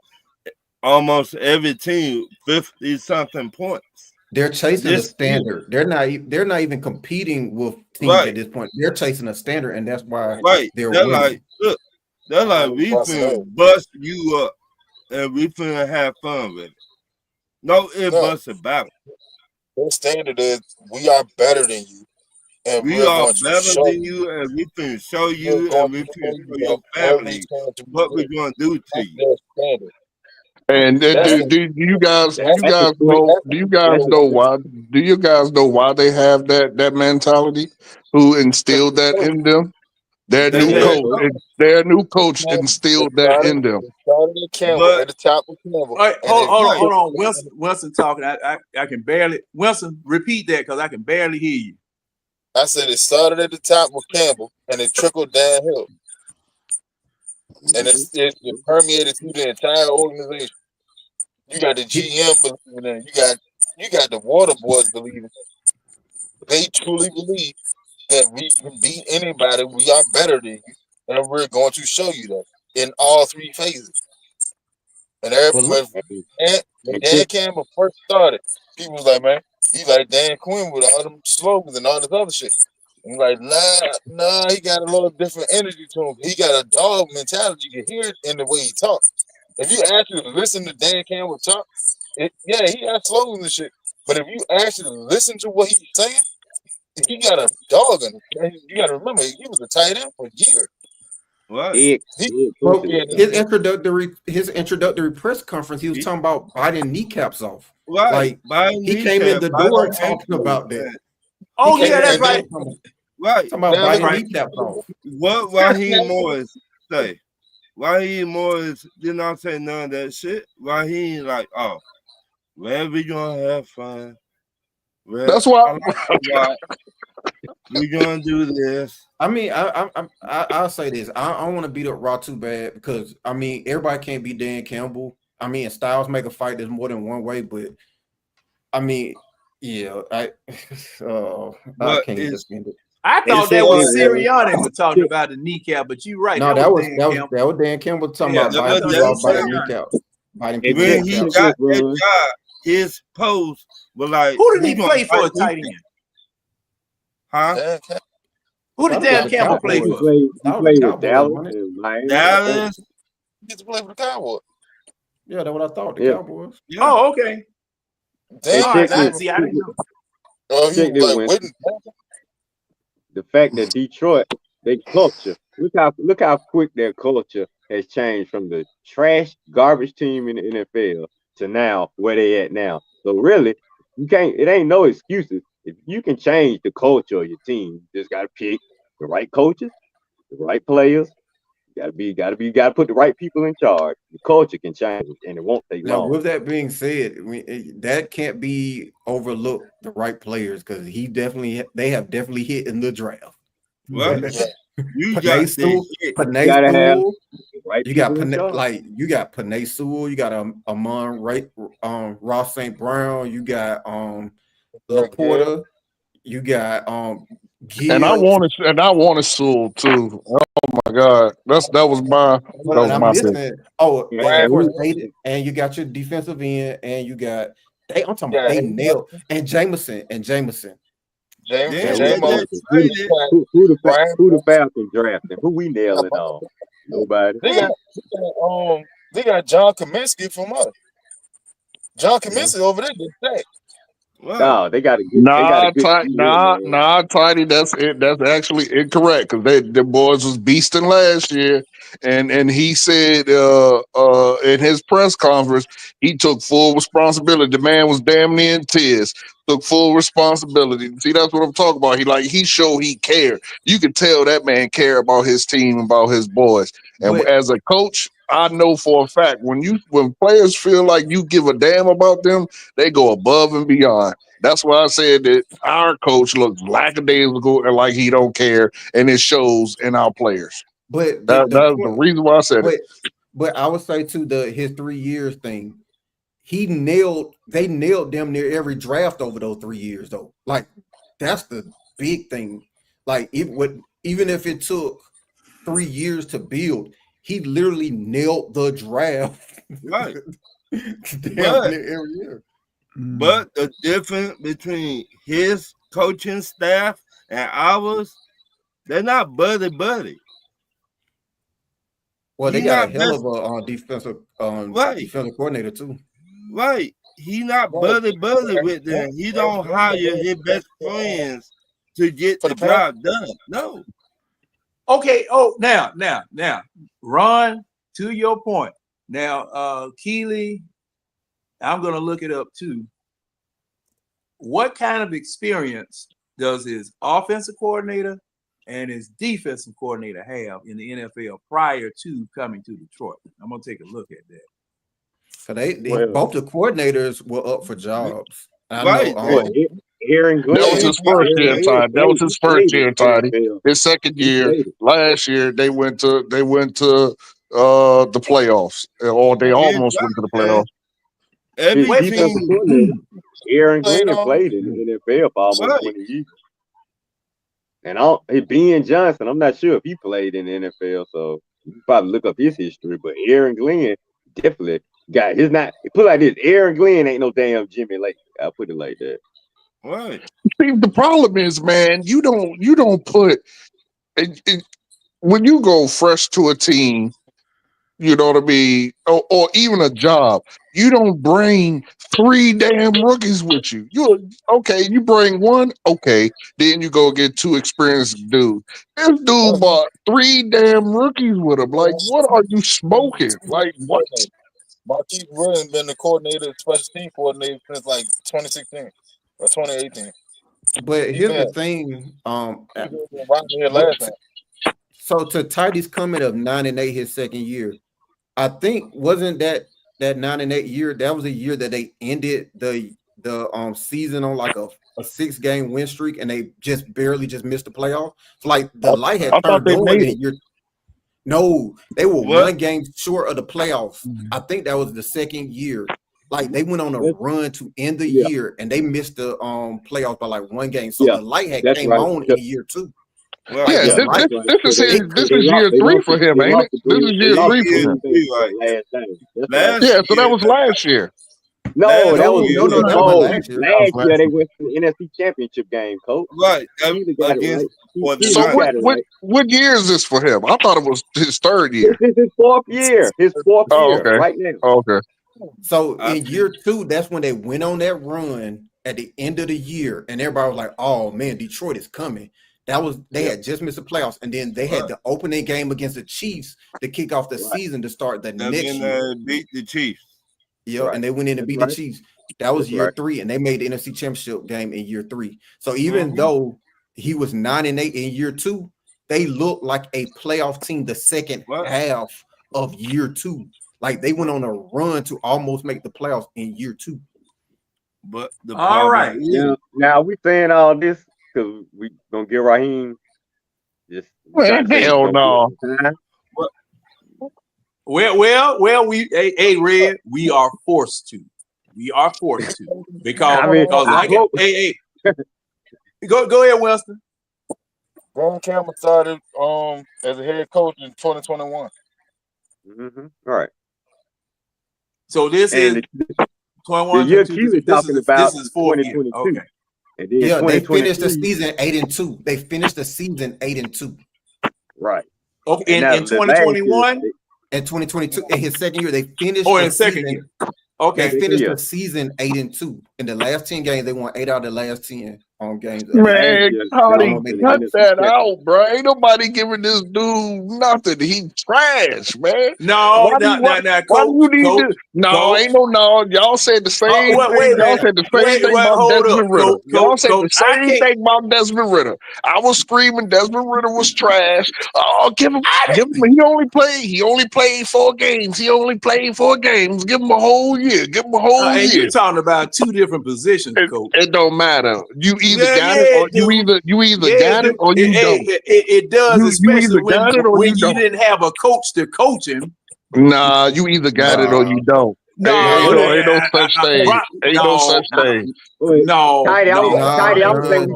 almost every team 50-something points. They're chasing a standard. They're not even competing with teams at this point. They're chasing a standard, and that's why they're winning. Like, look, they're like, we finna bust you up and we finna have fun with it. No, bust a battle. Their standard is we are better than you. And we are better than you, and we finna show you, and we finna show your family what we're gonna do to you. And do you guys know why? Do you guys know why they have that mentality? Who instilled that in them? Their new coach instilled that in them. At the top of Campbell. Hold on. Wilson talking. I can barely. Wilson, repeat that because I can barely hear you. I said it started at the top with Campbell and it trickled downhill. And it permeated through the entire organization. You got the GM believing in it. You got the water boys believing it. They truly believe that we can beat anybody. We are better than you. And we're going to show you that in all 3 phases. And when Dan Campbell first started, people was like, man, he like Dan Quinn with all them slogans and all this other shit. And like, nah, he got a little different energy to him. He got a dog mentality. You can hear it in the way he talks. If you actually listen to Dan Campbell talk, he has slogans and shit. But if you actually listen to what he's saying, he got a dog in it. You got to remember, he was a tight end for years. What? His introductory press conference, he was talking about biting kneecaps off. Right. Like he came in the door talking about that. Oh yeah, that's right. Right. Talking about biting kneecaps off. What Raheem Morris say? Raheem Morris did not say none of that shit. Raheem like, oh, well, we gonna have fun. Well, that's why we gonna do this. I mean, I'll say this. I don't want to beat up Raw too bad because I mean everybody can't be Dan Campbell. I mean, styles make a fight. There's more than one way, but I mean, yeah, I can't defend it. I thought that was Sirianni was talking about the kneecap, but you're right. No, that was Dan Campbell talking about biting kneecap. When he got that job, his post was like, who did he play for? A tight end? Huh? Who did Dan Campbell play for? He played with Dallas. Dallas. He gets to play for the Cowboys. Yeah, that's what I thought. The Cowboys. Yeah. Oh, okay. I didn't know. The fact that Detroit, their culture, look how quick their culture has changed from the trash garbage team in the NFL to now where they at now. So really, it ain't no excuses. If you can change the culture of your team, you just gotta pick the right coaches, the right players. You gotta put the right people in charge. The culture can change, and it won't take long. With that being said, I mean, that can't be overlooked. The right players, because they have definitely hit in the draft. Well, You Panay got Sewell, this shit. Panay Gotta have Sewell. right You got people in Panay, charge. like you got Panay Sewell. You got Amon Ross St. Brown. You got Laporta. You got And I Gibbs. wanted Sewell too. Oh my God, that was And I'm my pick. missing. Oh, And, and of and course who? and you got your defensive end, and you got I'm talking about Yeah, they nailed and Jameson. James, Then And they James, just who, traded. Brian. who the Falcons drafting? Who we nailing on? Nobody. They got John Kaminsky from us. John Yeah. Kaminsky over there did that. Right. No, they got a good GM, man. Tidy. That's it. That's actually incorrect because the boys was beasting last year, and he said in his press conference he took full responsibility. The man was damn near in tears. Took full responsibility. See, that's what I'm talking about. He showed he cared. You could tell that man care about his team, about his boys. And But as a coach, I know for a fact when players feel like you give a damn about them, they go above and beyond. That's why I said that our coach looks lackadaisical and like he don't care, and it shows in our players. but That's the reason why I said it. but I would say too his 3 years thing. They nailed damn near every draft over those 3 years though. Like that's the big thing. Like even if it took 3 years to build, he literally nailed the draft. Right. Damn But near every year. but the difference between his coaching staff and ours, they're not buddy. Well, they He got a not hell best. of a defensive Right. defensive coordinator too. Right. He not buddy with them. He don't hire his best friends to get the job done. No. Okay. Oh, now, Ron, to your point. Now, Keely, I'm gonna look it up too. What kind of experience does his offensive coordinator and his defensive coordinator have in the NFL prior to coming to Detroit? I'm gonna take a look at that. So both the coordinators were up for jobs. I Right. know. Aaron Glenn. That was his first year, Todd. That was his first year, Todd. His second year, last year, they went to the playoffs, or they almost went to the playoffs. His defensive coordinator, Aaron Glenn, played in the NFL for almost 20 years. And Ben Johnson, I'm not sure if he played in the NFL, so you can probably look up his history. But Aaron Glenn definitely got his not. Put it like this: Aaron Glenn ain't no damn Jimmy Lake. I'll put it like that. Right. See, the problem is, man, you don't put when you go fresh to a team, you know what I mean, or even a job, you don't bring 3 damn rookies with you. You bring one, okay, then you go get 2 experienced dudes. This dude bought 3 damn rookies with him. Like, what are you smoking? Like, what? Marquise Williams been the coordinator, special team coordinator since like 2016 or 2018. But here's the thing. Last so to Tidy's comment of 9-8 his second year, I think wasn't that 9-8 year, that was a year that they ended the season on like a 6-game win streak, and they just barely missed the playoff. So like the light had turned on in year. No, they were 1 game short of the playoffs. I think that was the second year. Like they went on a run to end the year, and they missed the playoffs by like 1 game. So the light had came on in year 2. Well, this is year 3 for him, ain't it? This is year 3 for him. So that was last year. No, that was last year. Last year they went to the NFC Championship game, coach. Right. So what year is this for him? I thought it was his 3rd year. This is his 4th year. His 4th year, okay. right now. Okay. So in year 2, that's when they went on that run at the end of the year, and everybody was like, "Oh man, Detroit is coming." They had just missed the playoffs, and then they had the opening game against the Chiefs to kick off the season to start the next year. Beat the Chiefs. Yeah, and they went in and beat the Chiefs. That was year 3, and they made the NFC Championship game in year 3. So even though he was 9-8 in year 2, they looked like a playoff team the second half of year 2. Like they went on a run to almost make the playoffs in year 2. But all right, now we saying all this because we gonna get Raheem Just Man, trying to say hell don't no. waste time. Well, hey, Red, we are forced to. We are forced to because I mean, I like hope. hey, go ahead, Winston. Brian Campbell started as a head coach in 2021. All right. So this is And the 21, year 22. Q is talking about This is fourth year. 2022. Okay. And then Yeah, they finished the 2023. season 8-2. They finished the season 8-2. Right. Okay. And now In the last year, 2021 In 2022, in his second year, they finished or the in second season. year. Okay. They finished year. the season 8-2. In the last 10 games, they won 8 out of the last 10 games. Last Man, year, Cardi, y'all been cut the NFC that champion. out, bro. Ain't nobody giving this dude nothing. He trash, man. No, Why do you need coach, to? No, coach. ain't no. Y'all said the same Wait thing. a Y'all minute. said the same thing about Hold Desmond up, Ritter. Y'all said the coach. I same can't. thing about Desmond Ritter. I was screaming Desmond Ritter was trash. Oh, give him. He only played 4 games. Give him a whole year. And you're talking about two different positions, coach. It don't matter. You either got it Yeah, or you either yeah, got it or you don't. It does, You especially either got it or when you you don't. didn't have a coach to coach him. Nah, you either got it or you don't. No, Ain't no such thing. Ain't no such thing. Tidy, I don't think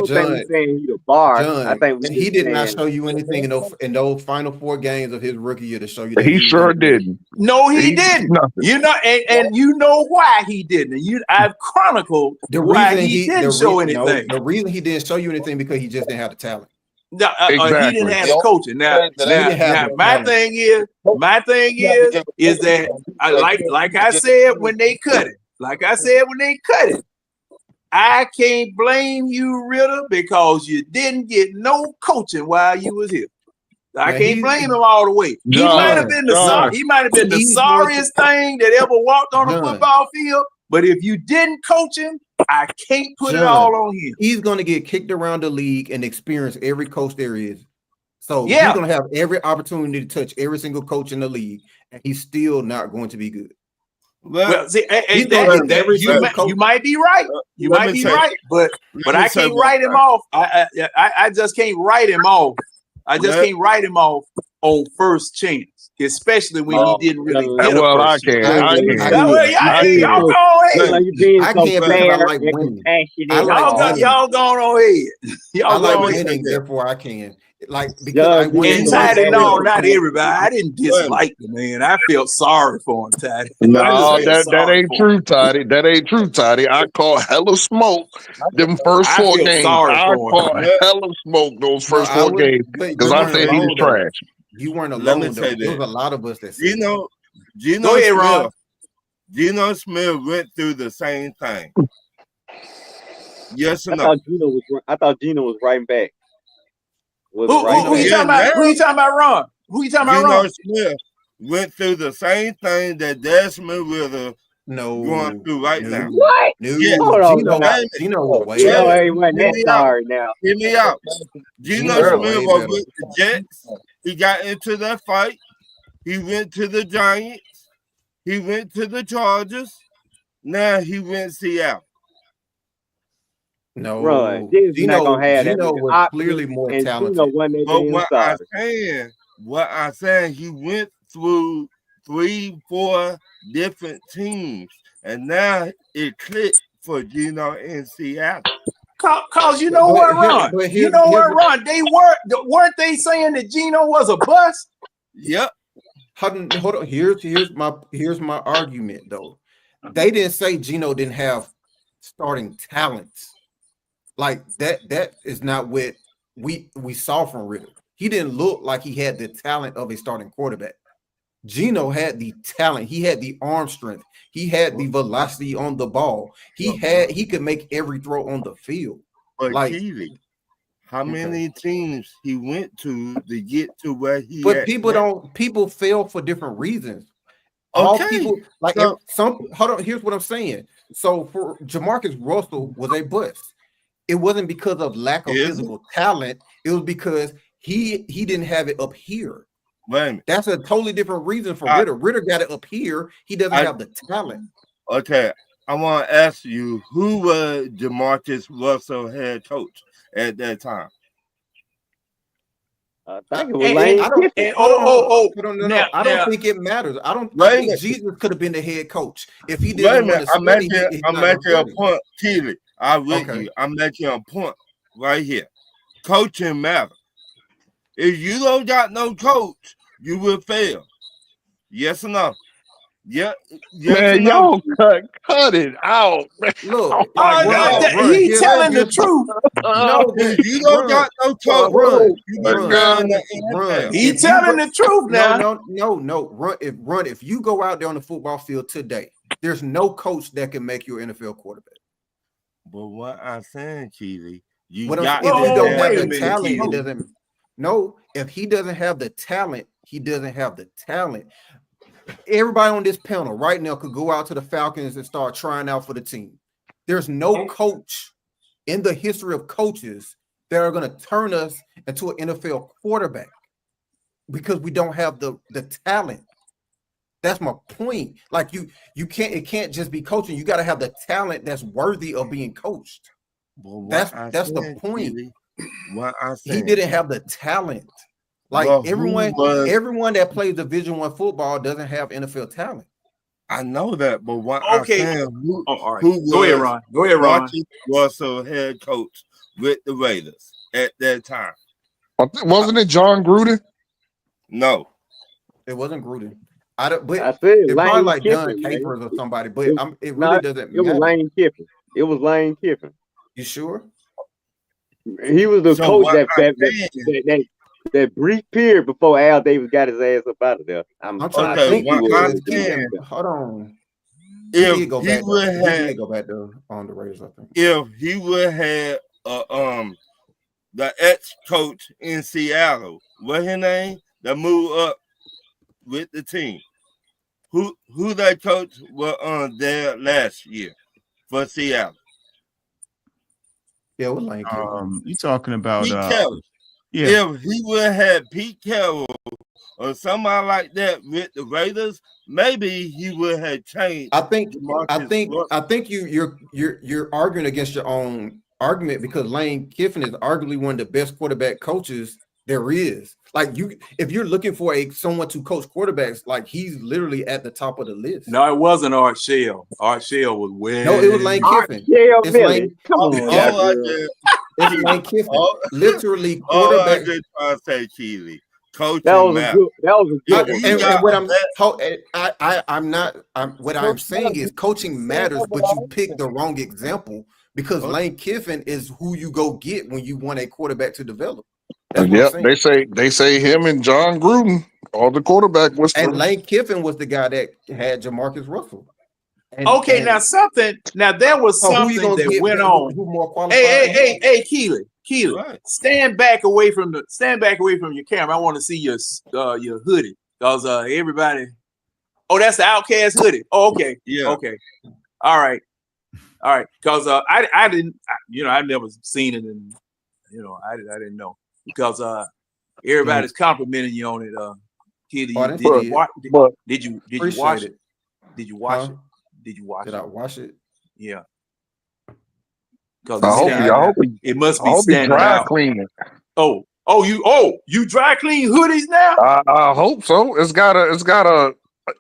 John, we saying he's a bar. I think we and he just did not saying show you anything in those final 4 games of his rookie year to show you that He was sure gonna be- didn't. No, he didn't. Nothing. You know, and you know why he didn't. I've chronicled The why reason he didn't show anything. the reason he didn't show you anything because he just didn't have the talent. No, he Exactly. didn't have the coaching. Now, my thing is that like I said when they cut it, I can't blame you, Ritter, because you didn't get no coaching while you was here. I can't blame him all the way. He might have been the sorriest thing that ever walked on a football field. But if you didn't coach him, I can't put it all on him. He's going to get kicked around the league and experience every coach there is. So yeah, he's going to have every opportunity to touch every single coach in the league, and he's still not going to be good. Well, see, you might be right. You might be right, but I can't write him off. I just can't write him off. I just can't write him off on first chance, especially when he didn't really get a first chance. I can. Y'all going on ahead. Y'all like winning, therefore I can. Like because I win. No, not everybody. I didn't dislike the man. I felt sorry for him, Taddy. No, that ain't true, Toddy. That ain't true, Toddy. I caught hella smoke them first 4 games. I caught hella smoke those first 4 games because I said he was trash. You weren't alone. There was a lot of us that said Go ahead, Ron. Geno Smith went through the same thing. Yes or no? I thought Geno was right back. Who you talking about? Who you talking about, Ron? Who you talking about, Ron? Geno Smith went through the same thing that Desmond Ritter going through right now. What? Yes. Geno sorry now. Hear me out. Geno Smith was with the Jets. He got into that fight. He went to the Giants. He went to the Chargers. Now he went to Seattle. No, Geno was clearly more talented. What I'm saying, he went through 3-4 different teams, and now it clicked for Geno in Seattle. Cause you know what, Ron? Ron? They weren't they saying that Geno was a bust? Yep. Hold on. Here's my argument though. They didn't say Geno didn't have starting talents. Like that is not what we saw from Ritter. He didn't look like he had the talent of a starting quarterback. Geno had the talent. He had the arm strength. He had the velocity on the ball. He could make every throw on the field. But how many teams he went to get to where he? But people fail for different reasons. All people hold on. Here's what I'm saying. So for Jamarcus Russell was a bust. It wasn't because of lack of physical talent. It was because he didn't have it up here. Right. That's a totally different reason for Ritter. Ritter got it up here. He doesn't have the talent. Okay. I want to ask you, who was Jamarcus Russell head coach at that time? I think it was Lane Kiffin. I don't think it matters. I think Jesus could have been the head coach if he Wait a didn't want minute. to study. I'm making a point, Keely. I'm with you. I'm making a point right here. Coaching matters. If you don't got no coach, you will fail. Yes or no? Yeah. Yes Man, or no? y'all cut it out. Man. Look, he telling the truth. No, if you don't got no coach, you will fail in the NFL. He telling the truth now. No. If you go out there on the football field today, there's no coach that can make you an NFL quarterback. But what I'm saying, Keely, you If got you don't have wait a the minute, talent, Keely. it doesn't. No, if he doesn't have the talent, he doesn't have the talent. Everybody on this panel right now could go out to the Falcons and start trying out for the team. There's no coach in the history of coaches that are going to turn us into an NFL quarterback because we don't have the talent. That's my point. Like you can't. It can't just be coaching. You got to have the talent that's worthy of being coached. That's the point. Keely, what I He didn't have the talent. Like everyone that plays Division I football doesn't have NFL talent. I know that, but what I'm saying, all right. Go ahead, Ron. Was a head coach with the Raiders at that time. Wasn't it John Gruden? No, it wasn't Gruden. But I said it's probably like Kiffin, Don Capers or somebody. But it really doesn't matter. It was Lane Kiffin. It was Lane Kiffin. You sure? He was the coach that brief period before Al Davis got his ass up out of there. I'm trying to think. Hold on. He did go back there on the Raiders, I think. If he would have the ex-coach in Seattle, what his name, that moved up with the team. Who that coach was on there last year for Seattle? Yeah, it was Lane Kiffin. You talking about Pete Carroll. Yeah. If he would have Pete Carroll or somebody like that with the Raiders, maybe he would have changed. I think you're arguing against your own argument because Lane Kiffin is arguably one of the best quarterback coaches there is. Like if you're looking for someone to coach quarterbacks, like he's literally at the top of the list. No, it wasn't Art Shell. Art Shell was way. No, it was Lane Kiffin. It's Lane. Come on, it's Lane Kiffin. Literally quarterback. I just trying to say, Keely. Coaching that was a good one. What I'm saying is coaching matters, but you pick the wrong example because Lane Kiffin is who you go get when you want a quarterback to develop. Yeah, they say him and John Gruden are the quarterback. And Lane Kiffin was the guy that had Jamarcus Russell. Now there was something that went on. Who more qualified? Hey, Keely, right. stand back away from your camera. I want to see your hoodie because everybody. Oh, that's the Outcast hoodie. Oh, okay. Yeah. Okay. All right. Because I didn't. I've never seen it, and I didn't know because everybody's complimenting you on it. Keely, did you watch it? Did you watch it? Did you watch it? Did I watch it? Yeah. It must be standing out. Cleaning. You dry clean hoodies now? I hope so. It's got a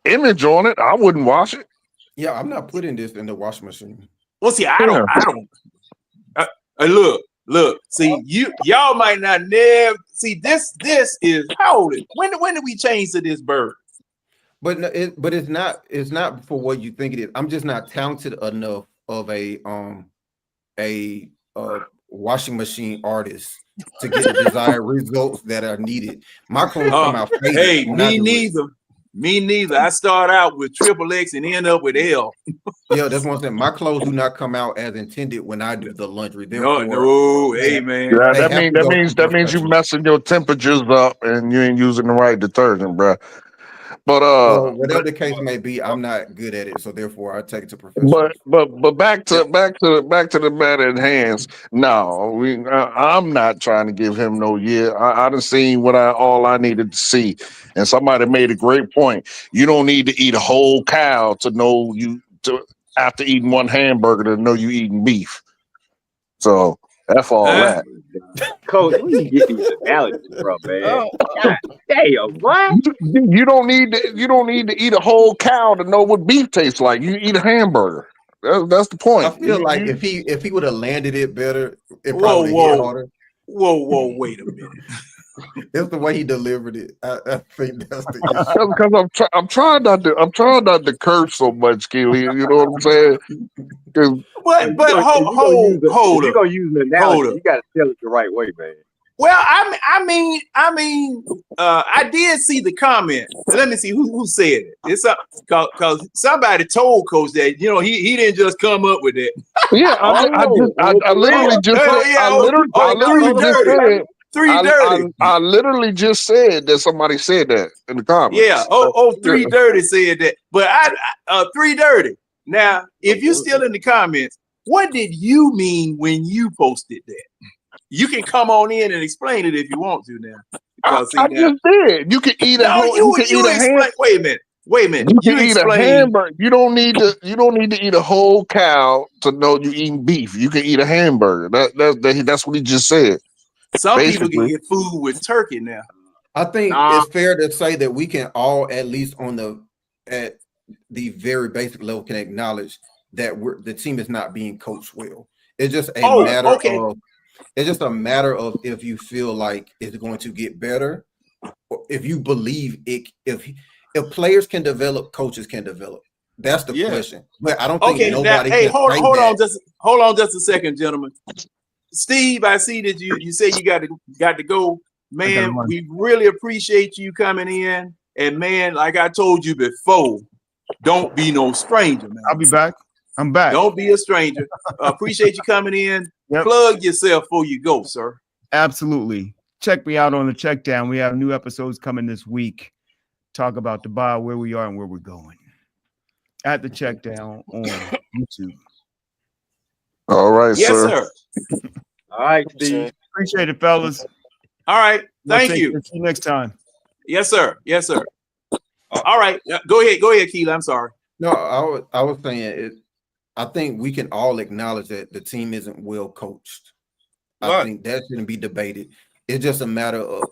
image on it. I wouldn't wash it. Yeah, I'm not putting this in the washing machine. Well, see, I don't. Look. See, y'all might not never see this. This is how old is when did we change to this bird? But it's not for what you think it is. I'm just not talented enough of a washing machine artist to get the desired results that are needed. My clothes come out faded. Hey, me neither. Me neither. I start out with XXX and end up with L. Yeah, that's one thing. My clothes do not come out as intended when I do the laundry. No, hey man. Yeah, that means you messing your temperatures up and you ain't using the right detergent, bro. But whatever the case may be, I'm not good at it, so therefore I take it to professionals. But back to the matter at hands. No, I'm not trying to give him no year. I done seen all I needed to see, and somebody made a great point. You don't need to eat a whole cow to know after eating one hamburger to know you eating beef. So F all Huh? that. Coach, where you get these analogies from, man? Oh, God damn, what? You don't need to eat a whole cow to know what beef tastes like. You eat a hamburger. That's the I point. feel like if he would have landed it better, it Whoa, probably hit whoa, harder. whoa, wait a minute. It's the way he delivered it. I think that's the issue. Because I'm trying not to curse so much, Keely. You know what I'm saying? 'Cause But hold If you're up, gonna use an hold analogy, up. you gotta tell it the right way, man. Well, I mean, I did see the comment. Let me see who said it. It's because somebody told Coach that he didn't just come up with it. yeah, I literally just said I literally just said 3:30. I literally just said that somebody said that in the comments. Yeah. 3:30 said that. But 3:30. Now, if you're still in the comments, what did you mean when you posted that? You can come on in and explain it if you want to now. Because I just did. You can eat a whole. You can eat a ham. Wait a minute. You can eat a hamburger. You don't need to eat a whole cow to know you eating beef. You can eat a hamburger. That's what he just said. Some people can get food with turkey now. I think it's fair to say that we can all, at least at the very basic level, can acknowledge that the team is not being coached well. It's just a matter of. It's just a matter of if you feel like it's going to get better, or if you believe it. If players can develop, coaches can develop. That's the question. But I don't think nobody. Hey, hold on just a second, gentlemen. Steve, I see that you say you got to go, man. We really appreciate you coming in, and man, like I told you before, don't be no stranger, man. I'll be back. I'm back. Don't be a stranger. Appreciate you coming in. Yep. Plug yourself before you go, sir. Absolutely. Check me out on the check down. We have new episodes coming this week. Talk about the buy, where we are and where we're going. At the check down on YouTube. All right, yes, sir. All right, Steve. Appreciate it, fellas. All right. Thank you. See you next time. Yes, sir. Yes, sir. All right. Go ahead, Keela. I'm sorry. No, I was saying it. I think we can all acknowledge that the team isn't well coached. I think that shouldn't be debated. It's just a matter of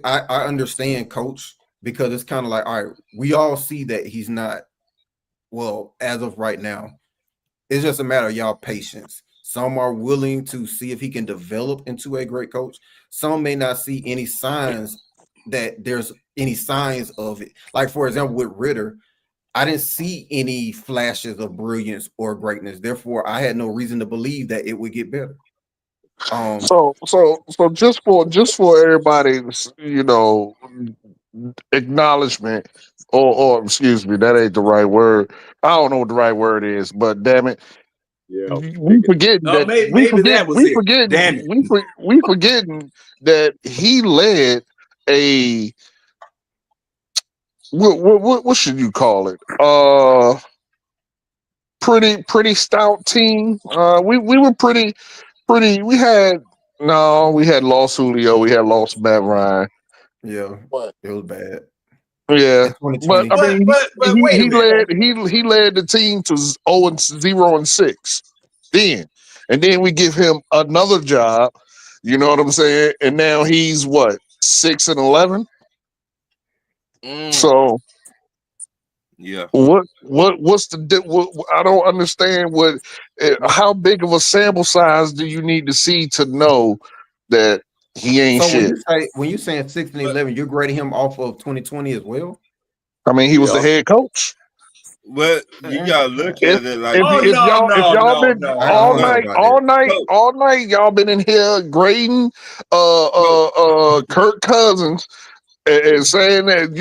I understand coach, because it's kind of like, all right, we all see that he's not well as of right now. It's just a matter of y'all patience. Some are willing to see if he can develop into a great coach. Some may not see any signs that there's any signs of it. Like, for example, with Ritter, I didn't see any flashes of brilliance or greatness. Therefore, I had no reason to believe that it would get better. So just for everybody's, acknowledgement, or excuse me, that ain't the right word. I don't know what the right word is, but damn it, we forgetting that we forgetting that he led a what should you call it? Pretty stout team. We were pretty. We had lost Julio. We had lost Matt Ryan. Yeah, it was bad. Yeah, but I mean, he led the team to 0-6. And then we give him another job. You know what I'm saying? And now he's what, 6-11. So. Yeah. What's the? I don't understand how big of a sample size do you need to see to know that he ain't shit? When you saying 6-11, you're grading him off of 2020 as well. I mean, he was the head coach. But you gotta look at it like if y'all been all night, y'all been in here grading Kirk Cousins and saying that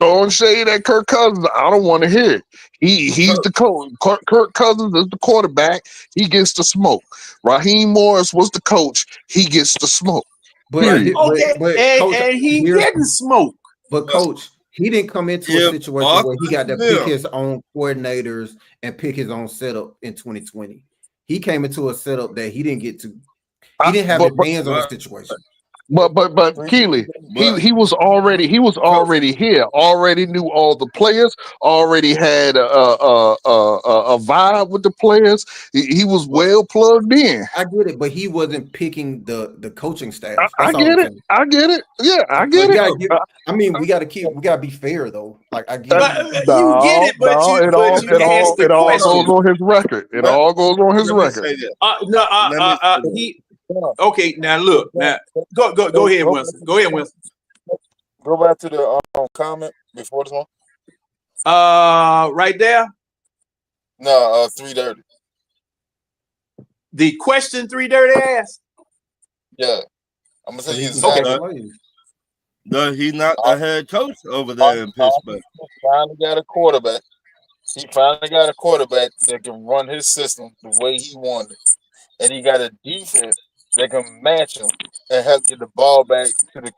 throwing shade at Kirk Cousins. I don't want to hear it. He's the coach. Kirk Cousins is the quarterback. He gets the smoke. Raheem Morris was the coach. He gets the smoke. But Coach, and he getting smoke. But Coach, he didn't come into a situation where he got to pick his own coordinators and pick his own setup in 2020. He came into a setup that he didn't get to. He didn't have his hands on the situation. But Keely, But he was already coach, here, already knew all the players, already had a vibe with the players. He was But well plugged in. I get it, but he wasn't picking the coaching staff. I That's all get I'm it. saying. I get it. Yeah, I We get it. gotta give. I mean, we gotta be fair though. Like I get That, it. You get no, it, but no, you asked the it all goes question. on his record. It let, all goes on his let me record. say that. No, Let me say that. he okay. Now look, now go ahead, Winston. Go ahead, Winston. Go back to the comment before this one. Right there, No, 3:30. the question 3 Dirty asked. Yeah, I'm gonna So tell you he can call exactly. the plays. Does he not the Ar- head coach over there in Pittsburgh? Finally got a quarterback. He finally got a quarterback that can run his system the way he wanted, and he got a defense that can match him and help get the ball back to the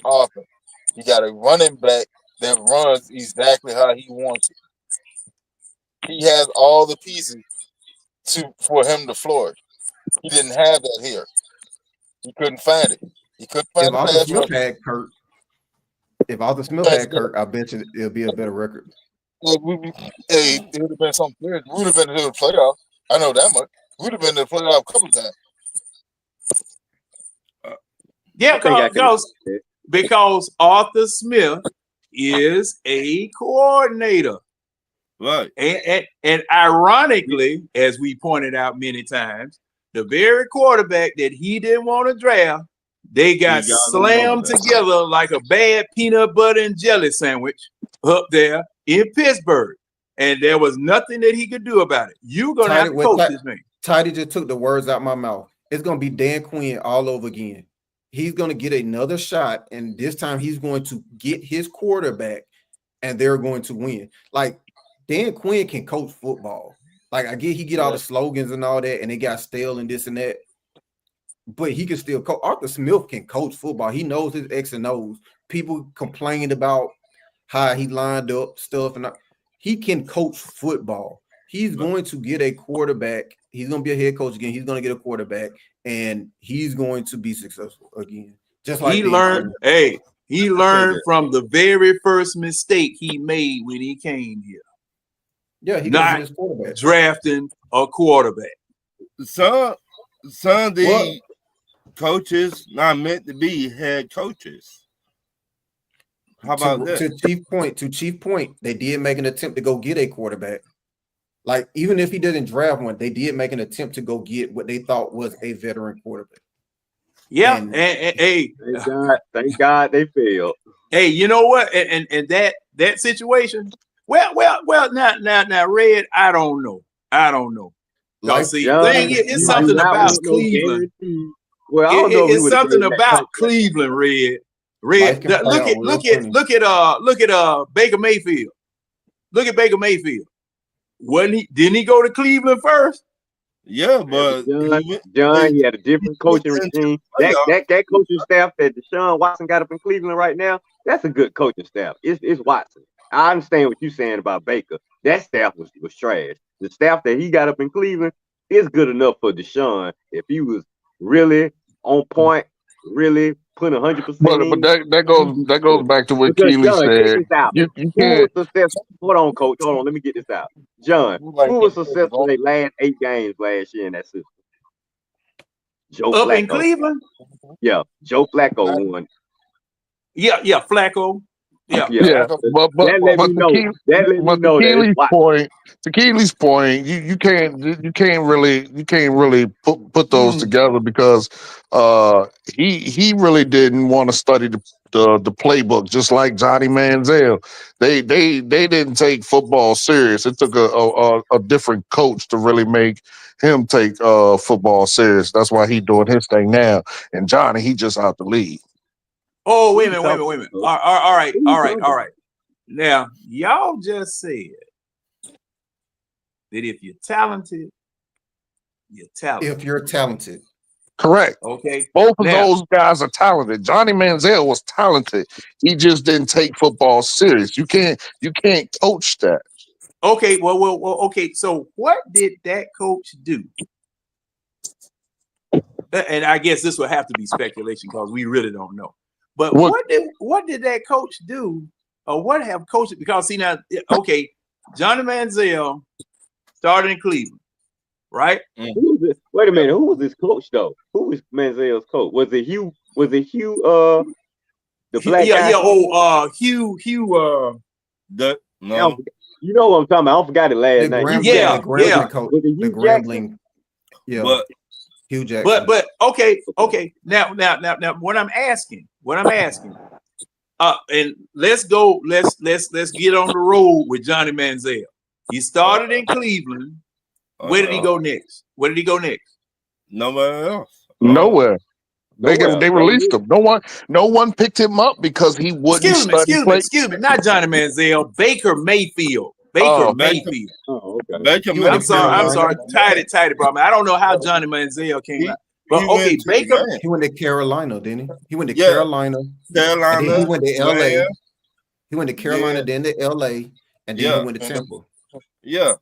offense. He got a running back that runs exactly how he wants it. He has all the pieces for him to flourish. He didn't have that here. He couldn't find it. He couldn't If find the Arthur pass Smith rush. had Kurt, if Arthur Smith Thanks, had Kurt, I bet you it'll be a better record. Hey, it would have been something good. We would have been to the playoff. I know that much. We would have been to the playoff a couple of times. Yeah, I think I can. because Arthur Smith is a coordinator. Right. And ironically, as we pointed out many times, the very quarterback that he didn't want to draft, they got slammed together like a bad peanut butter and jelly sandwich up there in Pittsburgh. And there was nothing that he could do about it. You're going to have to coach this man. Tidy just took the words out my mouth. It's going to be Dan Quinn all over again. He's going to get another shot, and this time he's going to get his quarterback, and they're going to win. Like, Dan Quinn can coach football. Like, I get he get all the slogans and all that, and they got stale and this and that, but he can still coach. Arthur Smith can coach football. He knows his X and O's. People complained about how he lined up stuff, and he can coach football. He's going to get a quarterback. He's going to be a head coach again. He's going to get a quarterback, and he's going to be successful again. Just like he learned. Hey, he learned from the very first mistake he made when he came here. Yeah, he not drafting a quarterback. Some of the coaches not meant to be head coaches. How about that? To Chief point, they did make an attempt to go get a quarterback. Like, even if he didn't draft one, they did make an attempt to go get what they thought was a veteran quarterback. Yeah, and hey, thank God they failed. Hey, you know what? And that situation. Well, now, Red. I don't know. Like, see, thing it's something about Cleveland. Well, I don't know. It's something about Cleveland, Red. Look at Baker Mayfield. Look at Baker Mayfield. Didn't he go to Cleveland first? Yeah, but John, he had a different coaching regime. That coaching staff that Deshaun Watson got up in Cleveland right now, that's a good coaching staff. It's Watson. I understand what you're saying about Baker. That staff was trash. The staff that he got up in Cleveland is good enough for Deshaun if he was really on point, really putting 100%. But that goes back to what Keely said. You can't. Hold on, coach. Hold on. Let me get this out. John, who was successful in their last 8 games last year in that system? Joe Flacco. In Cleveland? Yeah, Joe Flacco won. Yeah, Flacco. Yeah. But to Keely's point, you can't really put those together because he really didn't want to study the playbook, just like Johnny Manziel. They didn't take football serious. It took a different coach to really make him take football serious. That's why he's doing his thing now. And Johnny, he just out the league. Oh, wait a minute. All right. Now, y'all just said that if you're talented, you're talented. If you're talented. Correct. Okay. Both of those guys are talented. Johnny Manziel was talented. He just didn't take football serious. You can't coach that. Okay, well, okay. So what did that coach do? and I guess this will have to be speculation because we really don't know. But What- what did that coach do, or what have coaches? Because see now, okay, Johnny Manziel started in Cleveland, right? Who was this? Wait a minute. Who was this coach though? Who was Manziel's coach? Was it Hugh? Was it Hugh? The black guy. Hugh. No. You know what I'm talking about. I forgot it last night. the Yeah. Grambling coach, Was it the Hugh Grambling, yeah, But Hugh Jackson. But okay. Now, what I'm asking, and let's go. Let's get on the road with Johnny Manziel. He started in Cleveland. Where did he go next? Nowhere else. Nowhere. They Nowhere. released him. No one picked him up because he wouldn't Excuse me, not Johnny Manziel, Baker Mayfield. Mayfield. Oh, okay. Baker You went I'm to sorry. Tidy, bro. I don't know how Johnny Manziel came out. But okay, Baker. He went to Carolina, didn't he? He went to Yeah. Carolina. Carolina. And then he went to LA. Rams. He went to Carolina, Yeah. then to LA, and then Yeah. he went to Tampa. Yeah.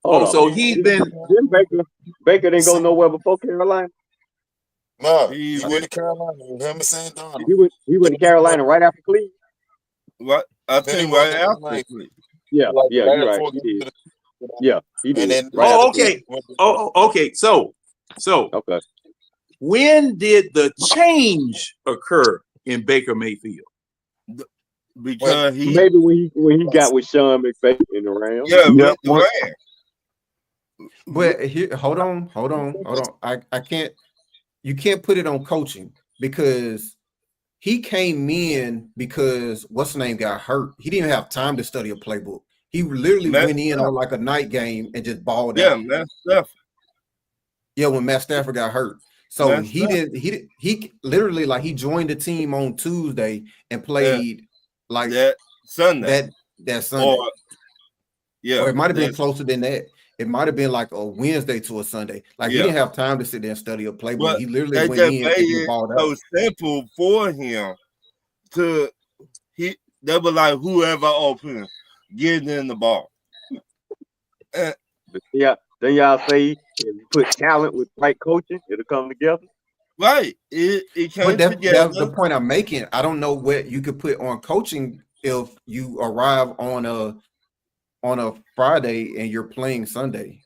Hold on. So he's been. Didn't Baker didn't go nowhere before Carolina. No, He he went to Carolina with him and Sam Donald. He went to Carolina right after Cleveland. What? I Then think he went right to after. LA. Cleveland. Yeah, Like, yeah, right you're right. before He he did. did it. Yeah, he did. And then Right Oh, after okay. went to- Okay. So Okay. when did the change occur in Baker Mayfield? Because he Maybe when he got with Sean McVay in the Rams. yeah, Yeah, with the what- Rams. But here, hold on. I can't. You can't put it on coaching because he came in because what's his name got hurt. He didn't have time to study a playbook. He literally Matt went in on like a night game and just balled Yeah, out. man, stuff. Yeah, when Matt Stafford got hurt. So Matt he didn't. He literally like he joined the team on Tuesday and played like That Sunday. that Sunday. Or yeah, Or it might have been that's- closer than that. It might have been like a Wednesday to a Sunday. Like he Yeah. didn't have time to sit there and study a playbook. But He literally they went just in made and just it balled so out. simple for him to they were like whoever open, get in the ball. Yeah. Then y'all say if you put talent with right coaching, it'll come together. Right. It came But that's together. the point I'm making. I don't know what you could put on coaching if you arrive on a Friday and you're playing Sunday.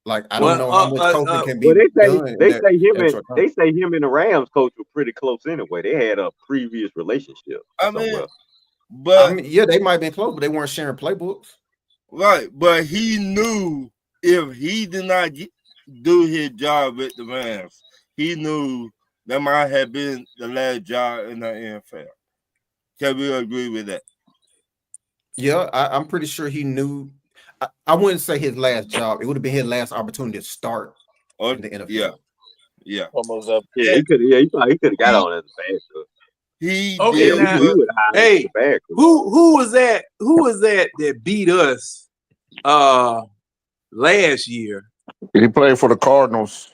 Like I don't know how much coaching can be Well, they done. say in that short time. him and the Rams coach were pretty close anyway. They had a previous relationship. I mean, somewhere. but I mean, yeah, they might have been close, but they weren't sharing playbooks. right, but he knew if he did not do his job with the Rams, he knew that might have been the last job in the NFL. Can we agree with that? Yeah, I'm pretty sure he knew. I wouldn't say his last job. It would have been his last opportunity to start Or in the NFL. yeah. almost up. Yeah, he could. Yeah, he could have got on as a bad coach. He Okay, did now- He what- would have Hey, as a bad coach. Who was that? Who was that beat us last year? He played for the Cardinals.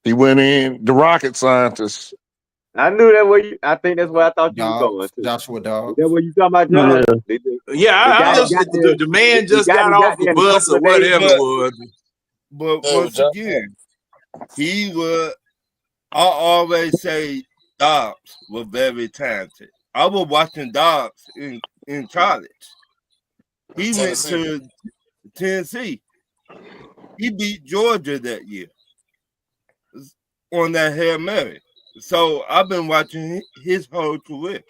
He went in the rocket scientist. I knew that way. I think that's where I thought you were going Dobbs, to. Joshua Is Dobbs. that what you talking about, John? Yeah. Yeah, the man just got off the bus or whatever it was. But Yeah, once John- again, he was. I always say Dobbs was very talented. I was watching Dobbs in college. He went to Tennessee. He beat Georgia that year on that Hail Mary. So I've been watching his whole career.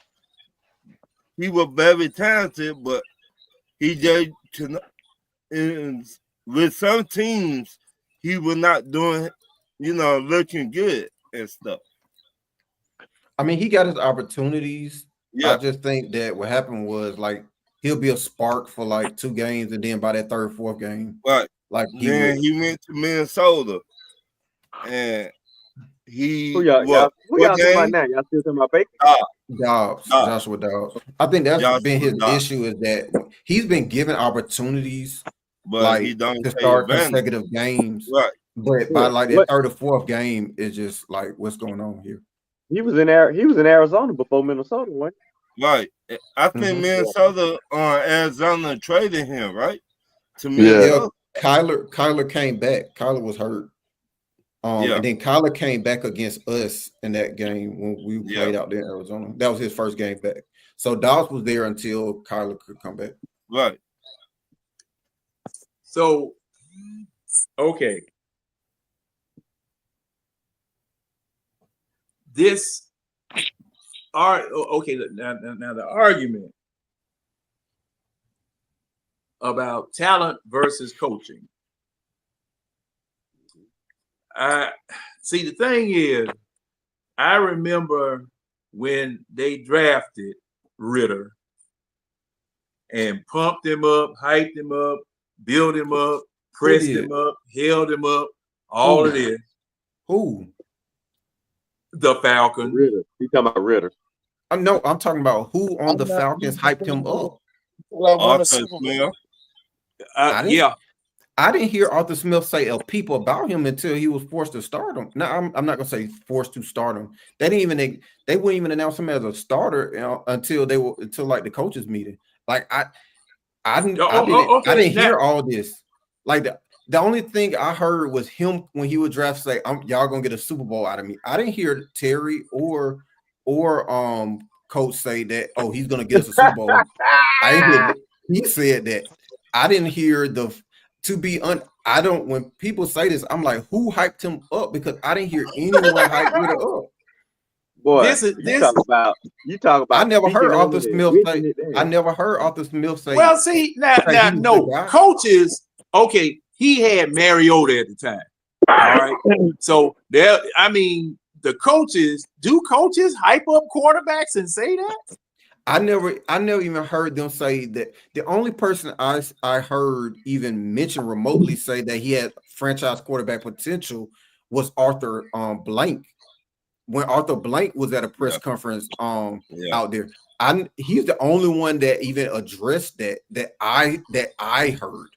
He was very talented, but he just with some teams he was not doing, looking good and stuff. I mean, he got his opportunities. Yeah, I just think that what happened was like he'll be a spark for like 2 games, and then by that third, fourth game, right. like Then he went to Minnesota, and he Who y'all talking about now? Y'all still talking about Baker? Dobbs, Joshua Dobbs. I think that's Joshua been his Dobbs. issue is that he's been given opportunities but like he don't to take start advantage. consecutive games, Right. but by like that What? third or fourth game, it's just like what's going on here. He was in Arizona before Minnesota, wasn't Right. I think Mhm. Minnesota Arizona traded him, right? To Yeah. Minnesota. Kyler came back. Kyler was hurt. And then Kyler came back against us in that game when we played out there in Arizona. That was his first game back. So Dobbs was there until Kyler could come back. Right. So, okay. Okay, now the argument about talent versus coaching. See, the thing is, I remember when they drafted Ritter and pumped him up, hyped him up, built him up, pressed him up, held him up, all of this. Who? The Falcons. Ritter. You talking about Ritter? No, I'm talking about who on the Falcons hyped him up. I didn't hear Arthur Smith say a peep about him until he was forced to start him. Now, I'm not gonna say forced to start him. They wouldn't even announce him as a starter until like the coaches meeting. Like I didn't hear all this. Like the only thing I heard was him when he was drafted say, "Y'all gonna get a Super Bowl out of me." I didn't hear Terry or coach say that. Oh, he's gonna get us a Super Bowl. I didn't hear that. He said that. I didn't hear I don't. When people say this, I'm like, who hyped him up? Because I didn't hear anyone hype Ritter up. Boy, you talk about. I never heard Arthur Smith say. I never heard Arthur Smith say. Well, see now, no coaches. Okay, he had Mariota at the time. All right, so there. I mean, the coaches. Do coaches hype up quarterbacks and say that? I never even heard them say that. The only person I heard even mention remotely say that he had franchise quarterback potential was Arthur Blank. When Arthur Blank was at a press conference out there, he's the only one that even addressed that I heard.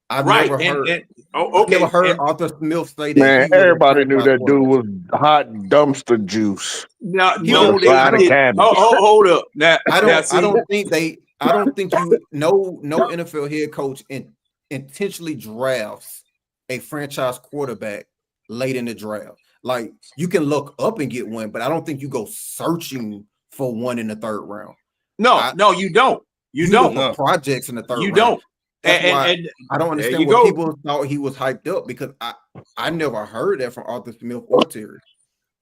I've never heard. Never heard Arthur Smith say that. Man, everybody knew that dude was hot dumpster juice. No, hold up. Now, I don't think no NFL head coach intentionally drafts a franchise quarterback late in the draft. Like, you can look up and get one, but I don't think you go searching for one in the third round. No, you don't. You don't. Look for projects in the third round. You don't. And I don't understand what people thought he was hyped up, because I never heard that from Arthur Smith or Terry.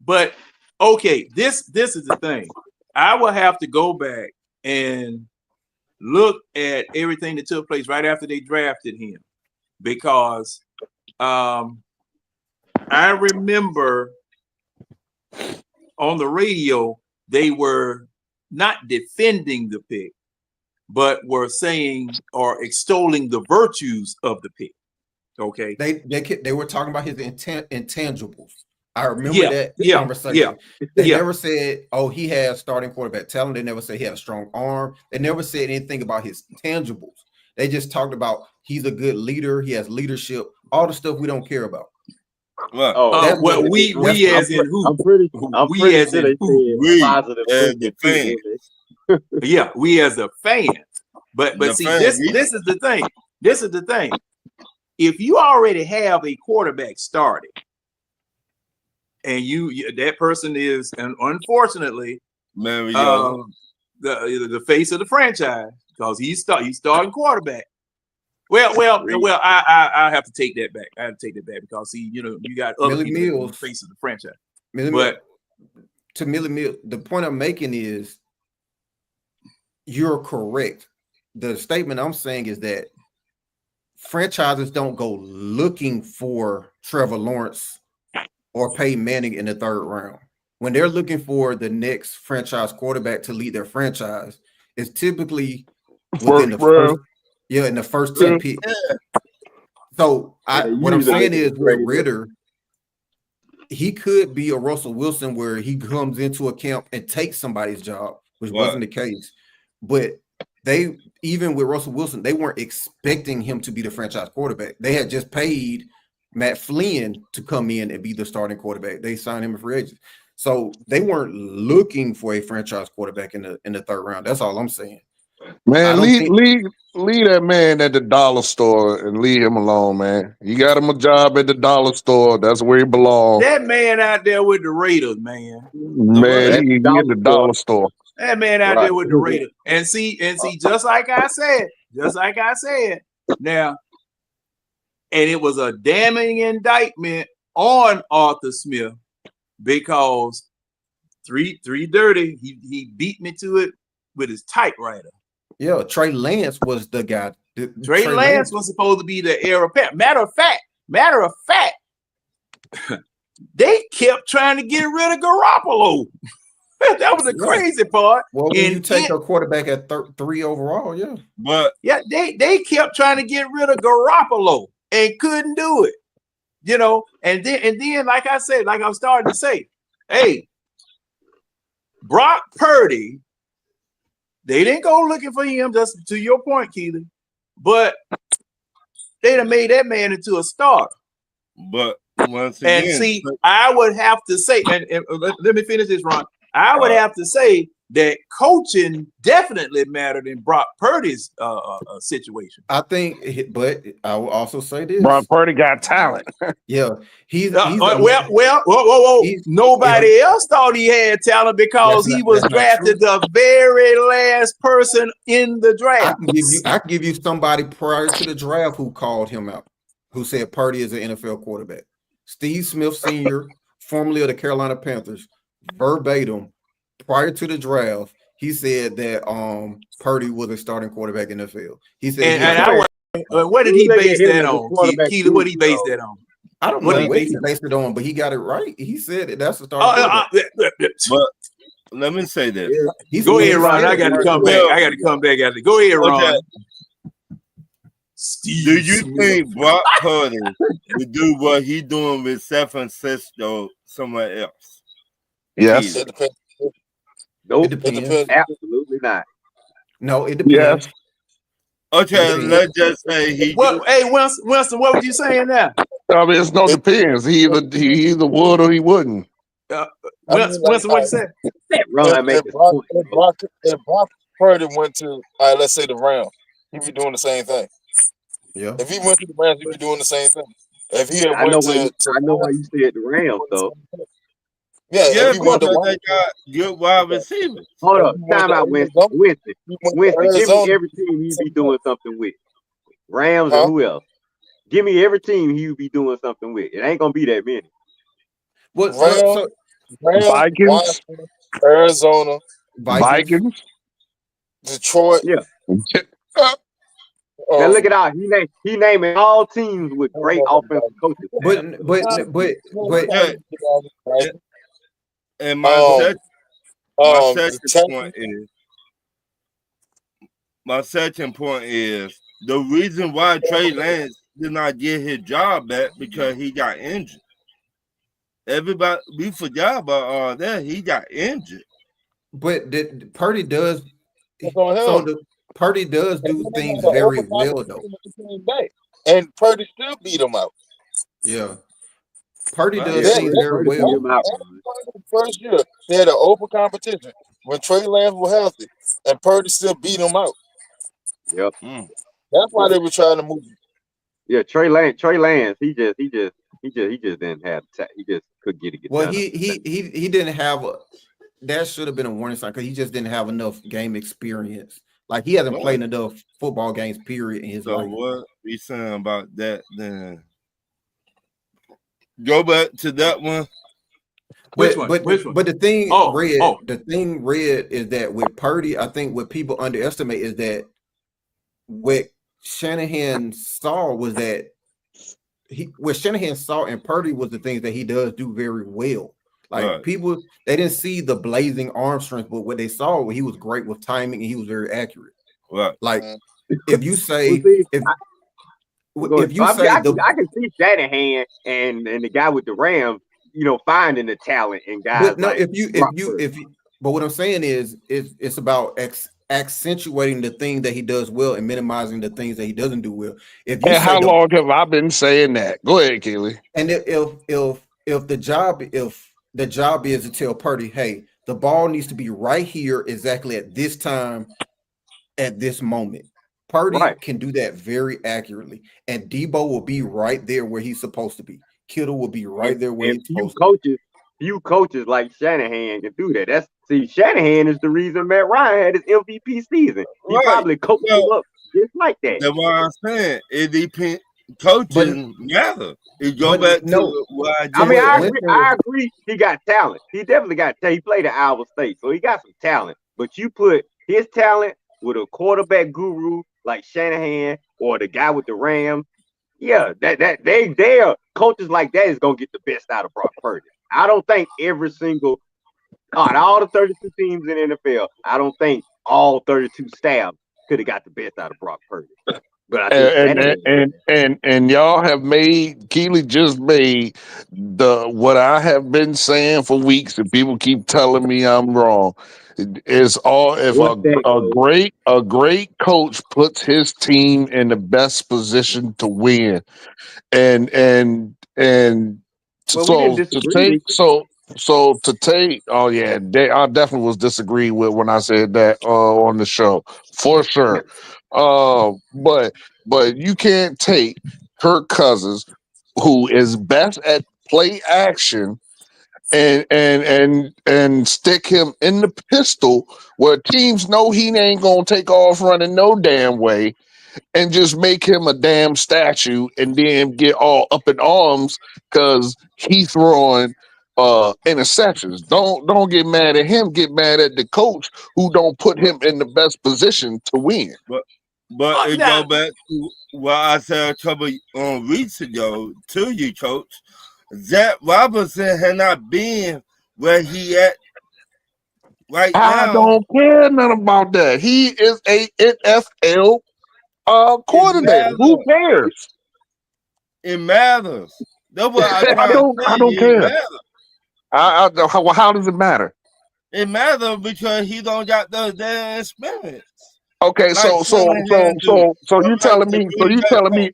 But okay, this is the thing. I will have to go back and look at everything that took place right after they drafted him, because I remember on the radio they were not defending the pick, but were saying or extolling the virtues of the pick. Okay, they were talking about his intangibles. I remember that conversation. They never said, "Oh, he has starting quarterback talent." They never said he had a strong arm. They never said anything about his tangibles. They just talked about he's a good leader. He has leadership. All the stuff we don't care about. Right. We as in who? I'm pretty sure they said positive. Yeah, we as a fan. But see, this is the thing. This is the thing. If you already have a quarterback started, and that person is, and unfortunately, the face of the franchise, because he's starting quarterback. Well, I have to take that back. I have to take that back because you got other people in the face of the franchise. But to Millie Mills, the point I'm making is you're correct. The statement I'm saying is that franchises don't go looking for Trevor Lawrence or Peyton Manning in the third round. When they're looking for the next franchise quarterback to lead their franchise, it's typically within the first, in the first 10 picks. So what I'm saying is with Ritter, he could be a Russell Wilson where he comes into a camp and takes somebody's job, which wasn't the case. But even with Russell Wilson, they weren't expecting him to be the franchise quarterback. They had just paid Matt Flynn to come in and be the starting quarterback. They signed him a free agent. So they weren't looking for a franchise quarterback in the third round. That's all I'm saying. Man, don't think. leave that man at the dollar store and leave him alone, man. You got him a job at the dollar store. That's where he belongs. That man out there with the Raiders, man. Man, That's he the at the dollar dollar store. That man out Right. there with the Raiders. And see, just like I said, now, and it was a damning indictment on Arthur Smith because three dirty, he beat me to it with his typewriter. Yeah, Trey Lance was the guy. Trey Lance was supposed to be the heir apparent. Matter of fact, they kept trying to get rid of Garoppolo. That was the crazy part. Well, when you take a quarterback at 3 overall, yeah. But yeah, they kept trying to get rid of Garoppolo and couldn't do it. You know, and then like I said, like I'm starting to say, hey, Brock Purdy, they didn't go looking for him, just to your point, Keely, but they done made that man into a star. But once again, and see, I would have to say, and let me finish this, Ron. I would have to say that coaching definitely mattered in Brock Purdy's situation. I think, but I will also say this: Brock Purdy got talent. Yeah, he's whoa. Nobody else thought he had talent because he was drafted the very last person in the draft. I can give you somebody prior to the draft who called him out, who said Purdy is an NFL quarterback. Steve Smith Sr., formerly of the Carolina Panthers, verbatim, prior to the draft, he said that Purdy was a starting quarterback in the NFL. He said, what did he base that on? Keely, what he based that on? I don't know what he based it on, but he got it right. He said that that's a starting quarterback. But let me say this. Go ahead, Ron. I got to come back. Go ahead, Ron. Do you think Brock Purdy would do what he's doing with San Francisco somewhere else? Yes. It depends. Nope. It depends. Absolutely not. No, it depends. Yes. Okay, let's just say he. Hey, Winston, what were you saying now? I mean, it's no depends. He either would or he wouldn't. Winston, what you said? If Brock Purdy went to, let's say the Rams, he'd be doing the same thing. Yeah. If he went to the Rams, he'd be doing the same thing. If he had I know why you said the Rams though. Yeah, if he went to they got good wide receivers. Hold up, time out, Winston. Winston, give me every team he'd be doing something with. Rams or who else? Give me every team he'd be doing something with. It ain't gonna be that many. Rams, Vikings, Washington, Arizona, Vikings, Detroit. Yeah. Now look it out. He naming all teams with great offensive coaches. And my second point is the reason why Trey Lance did not get his job back because he got injured. Everybody, we forgot about all that. He got injured. But Purdy does. Purdy does do things very well, though. And Purdy still beat him out. Yeah. Purdy does things very well. First year, they had an open competition when Trey Lance was healthy, and Purdy still beat him out. Yep. That's why they were trying to move. Yeah, Trey Lance, he just didn't have he just couldn't get it. Well, he didn't have that should have been a warning sign because he just didn't have enough game experience. Like he hasn't played enough football games, period, in his life. So what we saying about that then? Go back to that one. Which one? But the thing red is that with Purdy, I think what people underestimate is that what Shanahan saw was that what Shanahan saw in Purdy was the things that he does do very well. Like people, they didn't see the blazing arm strength, but what they saw, he was great with timing and he was very accurate. Right. Like if you say I can see Shanahan and the guy with the Rams, finding the talent in guys. But no, but what I'm saying is it's about accentuating the thing that he does well and minimizing the things that he doesn't do well. How long have I been saying that? Go ahead, Keely. And if the job is to tell Purdy, hey, the ball needs to be right here exactly at this time, at this moment. Purdy Right. can do that very accurately, and Debo will be right there where he's supposed to be. Kittle will be right there where And he's supposed to be. few coaches like Shanahan can do that. Shanahan is the reason Matt Ryan had his MVP season. He Right. probably coached So him up just like that. that's what I'm saying. It depends. Coaching matter. It go But back no, to what I I just mean, I said. agree. I agree. He got talent. He definitely got talent. He played at Iowa State, so he got some talent. But you put his talent with a quarterback guru like Shanahan or the guy with the Rams, yeah, they are coaches like that is gonna get the best out of Brock Purdy. I don't think every single out of all the 32 teams in the NFL, I don't think all 32 staff could have got the best out of Brock Purdy. But I think And y'all have made Keely just made the what I have been saying for weeks, and people keep telling me I'm wrong. It's all if what's that, Coach? a great coach puts his team in the best position to win, and Well, we didn't so to disagree take with you. so to take oh yeah I definitely was disagreeing with when I said that on the show for sure. But you can't take Kirk Cousins, who is best at play action, and stick him in the pistol where teams know he ain't gonna take off running no damn way, and just make him a damn statue, and then get all up in arms because he throwing interceptions. Don't get mad at him. Get mad at the coach who don't put him in the best position to win. But it now, go back to what I said a couple weeks ago to you, Coach. Zach Robinson had not been where he at right I now. don't care nothing about that. He is a NFL It coordinator. Who matters. cares? It matters. That's what I try to say. I don't It care. matters. How does it matter? It matters because he don't got the damn experience. Okay, Like Shanahan do. so Or you like telling the me Green Bay coach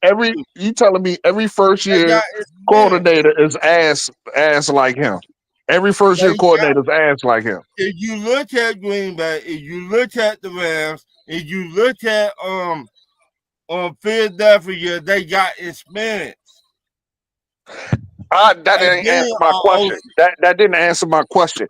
every first do. They year got experience. coordinator is ass like him. Every first year They got, coordinator is ass like him. if you look at Green Bay, if you look at the Rams, if you look at Philadelphia, they got experience. That And didn't then answer my question. That didn't answer my question.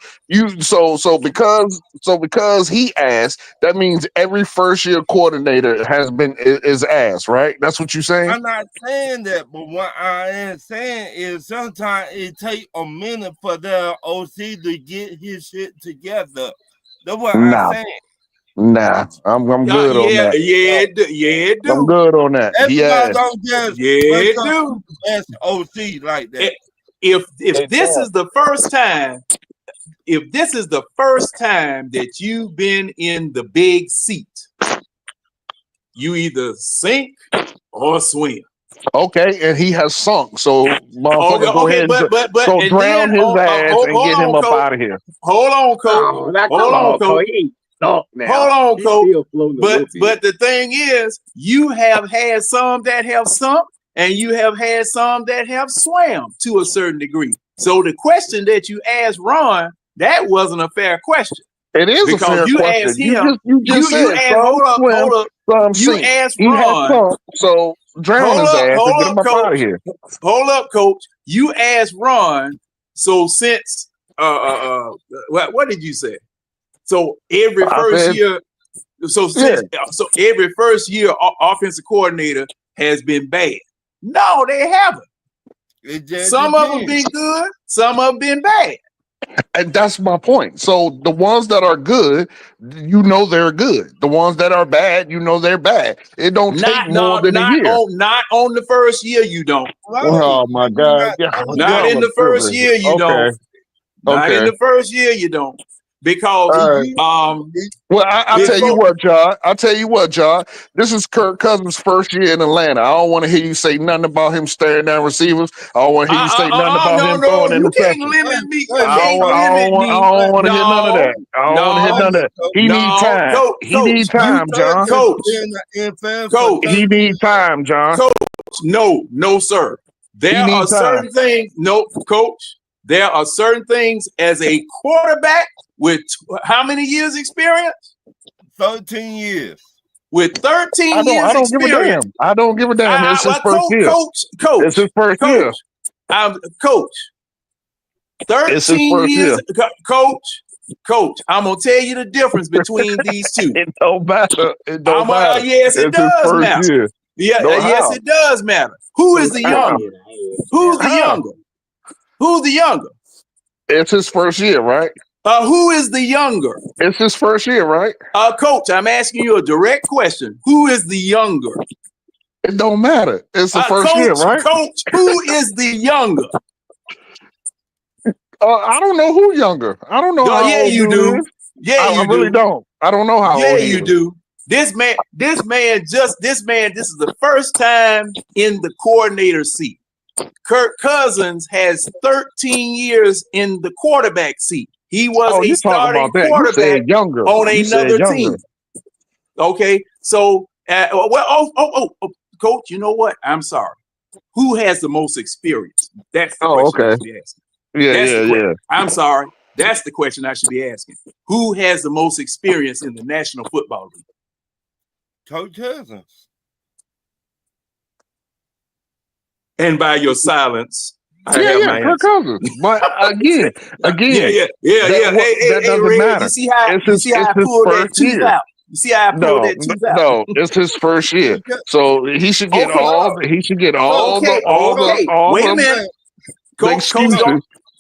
Because he asked, that means every first year coordinator is ass, right? That's what you're saying? I'm not saying that, but what I am saying is sometimes it takes a minute for the OC to get his shit together. That's what I'm saying. Nah, I'm good on that. it I'm do. good on that. He Everybody asked. don't just Yeah, wake it up do. as OC like that. If Hey, this Tom. is the first time, if this is the first time that you've been in the big seat, you either sink or swim. Okay, and he has sunk. So, motherfucker, go Okay, ahead. but So and drown then his ass hold and get him on, up coach. out of here. Hold on, coach. Oh, now Hold come on, on, coach. Coach. He ain't stuck now. Hold on, He's coach. still floating a little bit. But the thing is, you have had some that have sunk, and you have had some that have swam to a certain degree. So the question that you asked Ron, that wasn't a fair question. It is Because a fair you question. asked him, You just you said asked, some hold swim, up. some You sink. asked He has Ron, sunk, so drown his ass and get him up out of here. Hold up, coach. You asked Ron, so since what did you say? So every first year, so every first year offensive coordinator has been bad. No, they haven't. Some of them been good, some of them been bad. And that's my point. So the ones that are good, you know they're good. The ones that are bad, you know they're bad. It don't take more than a year. Not on the first year, you don't. Oh my God! Yeah, not in the first year, you don't. Not in the first year, you don't. Because well, I'll tell you what, John. I'll tell you what, John. This is Kirk Cousins' first year in Atlanta. I don't want to hear you say nothing about him staring down receivers. I don't want to hear you say nothing about him throwing you can't interceptions. limit me. I don't want to hear none of that. I don't want to hear none of that. He needs time. He needs time, John. Coach. He needs time, John. Coach, no, sir. There are certain things. No, coach. There are certain things as a quarterback with how many years experience? 13 years. with 13 I years don't give a experience. damn. I don't give a damn. It's his first year. Coach. It's his first year. Coach. It's his 13 first years, year. Coach. I'm gonna tell you the difference between these two. It don't matter. It don't matter. Yes, it It's his does first matter. year. Yeah, No, yes, how? it does matter. Who is the How? younger? Who's the How? younger? Who's the younger? It's his first year, right? Who is the younger? It's his first year, right? Coach, I'm asking you a direct question. Who is the younger? It don't matter. It's the first year, right? Coach, who is the younger? I don't know who younger. I don't know how yeah, old you dude do. is. Yeah, you I really don't. I don't know how yeah, old he you is. do. This man, this is the first time in the coordinator seat. Kirk Cousins has 13 years in the quarterback seat. He was a starting quarterback on another team. Okay, so Coach, you know what? I'm sorry. Who has the most experience? That's the question I should be asking. Yeah. I'm sorry. That's the question I should be asking. Who has the most experience in the National Football League? Coach Cousins. And by your silence, I have my Kirk answer. Cousins. But again, yeah. that doesn't Red, matter. You see how I pulled that tooth out? You see how I pulled that tooth out? No, it's his first year, so he should get all. He should get all the Wait a minute. excuses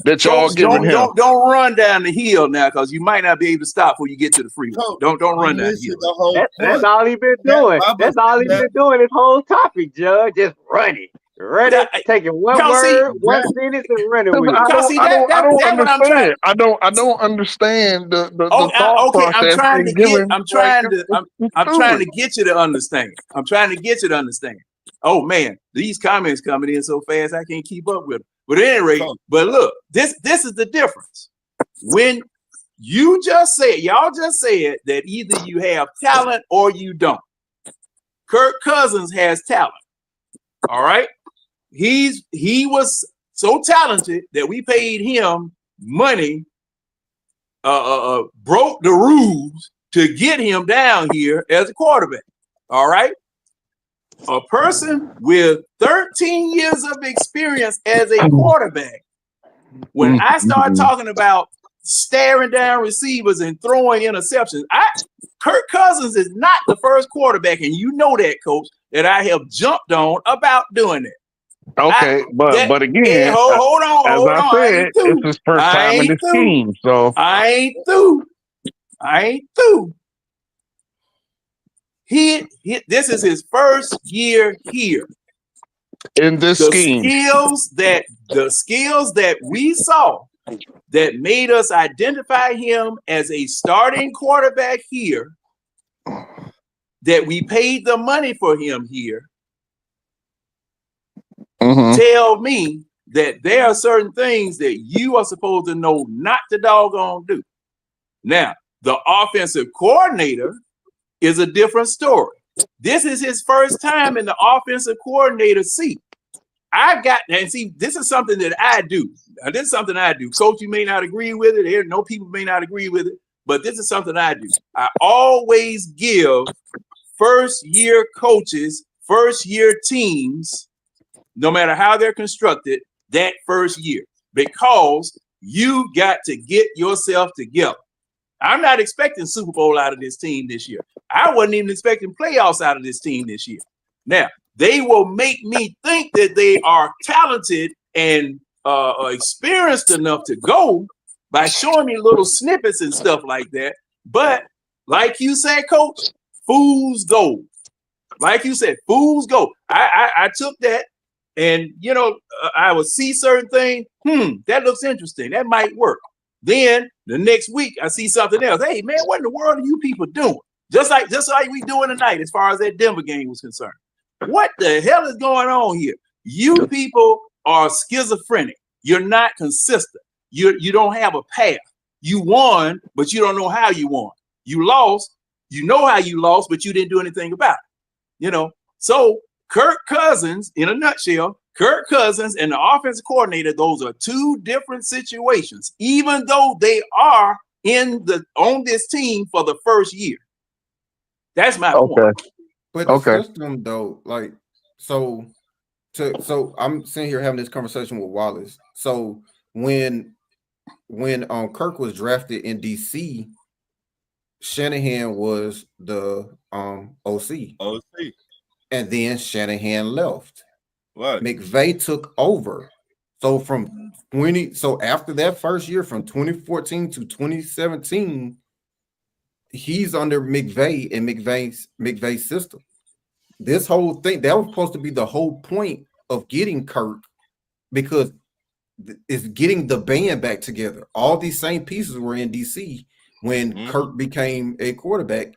that y'all giving him. Don't run down the hill now, because you might not be able to stop before you get to the freeway. Don't run down the hill. That's all he been doing. That's all he been doing this whole topic, Judge. Just running. Taking one word, one sentence, and running with it. I don't understand. I don't understand the thought process. I'm trying to get you to understand. I'm trying to get you to understand. Oh man, these comments coming in so fast I can't keep up with them. But at any rate, but look, this is the difference. When y'all just said that either you have talent or you don't. Kirk Cousins has talent. All right. He was so talented that we paid him money, broke the rules to get him down here as a quarterback. All right. A person with 13 years of experience as a quarterback. When I start talking about staring down receivers and throwing interceptions, Kirk Cousins is not the first quarterback, and you know that, Coach, that I have jumped on about doing that. Okay, but again, hold on. I said, it's his first time in this team, so I ain't through. This is his first year here in this scheme. The skills that we saw that made us identify him as a starting quarterback here, that we paid the money for him here. Tell me that there are certain things that you are supposed to know not to doggone do. Now, the offensive coordinator is a different story. This is his first time in the offensive coordinator seat. This is something that I do. This is something I do. Coach, you may not agree with it. No people may not agree with it, but this is something I do. I always give first-year coaches, first-year teams, no matter how they're constructed, that first year, because you got to get yourself together. I'm not expecting Super Bowl out of this team this year. I wasn't even expecting playoffs out of this team this year. Now, they will make me think that they are talented and experienced enough to go by showing me little snippets and stuff like that. But like you said, Coach, fools gold. Like you said, fools gold. I took that. And, I would see certain things. That looks interesting. That might work. Then the next week, I see something else. Hey, man, what in the world are you people doing? Just like we doing tonight, as far as that Denver game was concerned. What the hell is going on here? You people are schizophrenic. You're not consistent. You don't have a path. You won, but you don't know how you won. You lost. You know how you lost, but you didn't do anything about it. So Kirk Cousins, in a nutshell, Kirk Cousins and the offensive coordinator, those are two different situations, even though they are on this team for the first year. That's my Okay. point. But the Okay. system though, like so I'm sitting here having this conversation with Wallace. So when Kirk was drafted in DC, Shanahan was the OC. OC. And then Shanahan left. Right. McVay took over. So so after that first year, from 2014 to 2017, he's under McVay and McVay's system. This whole thing, that was supposed to be the whole point of getting Kirk, because it's getting the band back together. All these same pieces were in DC when Kirk became a quarterback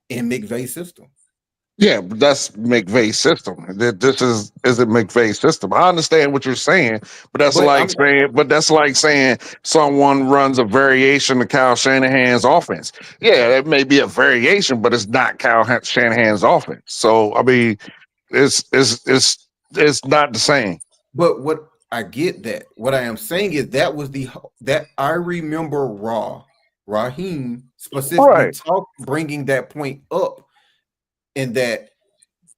in McVay's system. Yeah, but that's McVay's system. This isn't McVay's system. I understand what you're saying, but that's like saying someone runs a variation of Kyle Shanahan's offense. Yeah, that may be a variation, but it's not Kyle Shanahan's offense. So I mean, it's not the same. But what I get that. What I am saying is that I remember Raheem specifically bringing that point up, in that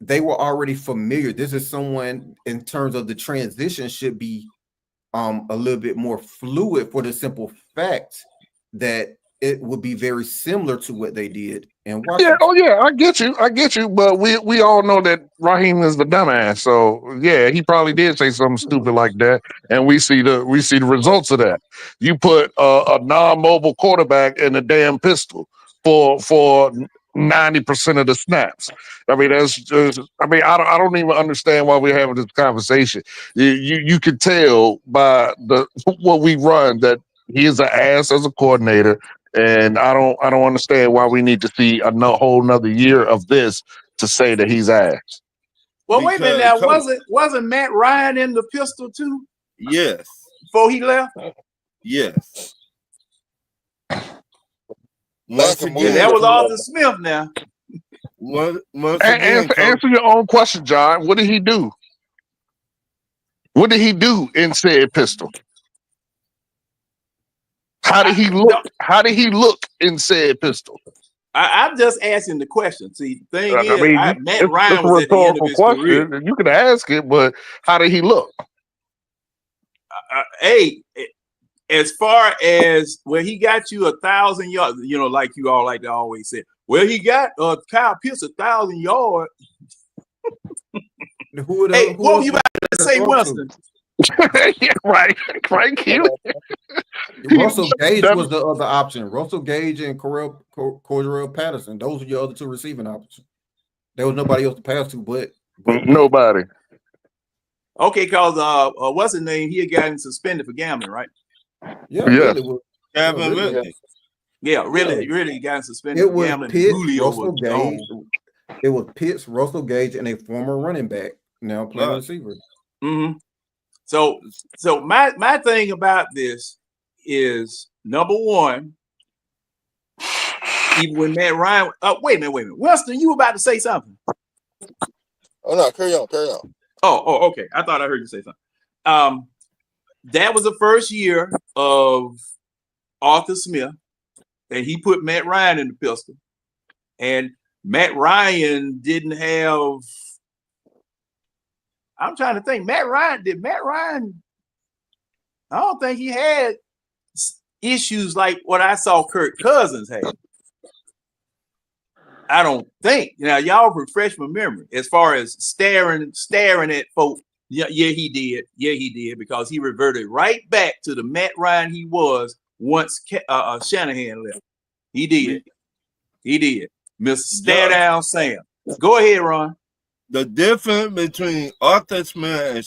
they were already familiar. This is someone, in terms of the transition, should be a little bit more fluid, for the simple fact that it would be very similar to what they did in Washington. Yeah, I get you. But we all know that Raheem is the dumbass. So yeah, he probably did say something stupid like that, and we see the results of that. You put a non-mobile quarterback in a damn pistol for 90% of the snaps. I mean, that's just, I don't even understand why we're having this conversation. You can tell by what we run that he is an ass as a coordinator. And I don't understand why we need to see a whole nother year of this to say that he's ass. Well, wait a minute now. Wasn't Matt Ryan in the pistol too? Yes. Before he left? Yes. That was Arthur Smith now. Answer your own question, John. What did he do? What did he do in said pistol? How did he look? How did he look in said pistol? I'm just asking the question. See, the thing is, Matt it's Ryan a was at the end of his career. question. You can ask it, but how did he look? Hey, as far as where he got you 1,000 yards, like you all like to always say, well, he got Kyle Pitts 1,000 yards. What were you about to say, Winston? Yeah, right, Q. Russell Gage was the other option. Russell Gage and Cordell Patterson. Those are your other two receiving options. There was nobody else to pass to, but nobody. Okay, because what's his name? He had gotten suspended for gambling, right? Yeah, really. Really got suspended for gambling. It was Pitts, Russell Gage, and a former running back now playing receiver. Mm-hmm. So my thing about this is, number one, even when Matt Ryan, wait a minute, Winston, you were about to say something. Oh no, carry on. Oh, okay. I thought I heard you say something. That was the first year of Arthur Smith, and he put Matt Ryan in the pistol, and Matt Ryan didn't have. I'm trying to think. Matt Ryan? I don't think he had issues like what I saw Kirk Cousins had. I don't think. Now, y'all refresh my memory as far as staring at folks. Yeah, he did. Yeah, he did, because he reverted right back to the Matt Ryan he was once Shanahan left. He did. Mr. Stare Down Sam. Go ahead, Ron. The difference between Arthur Smith and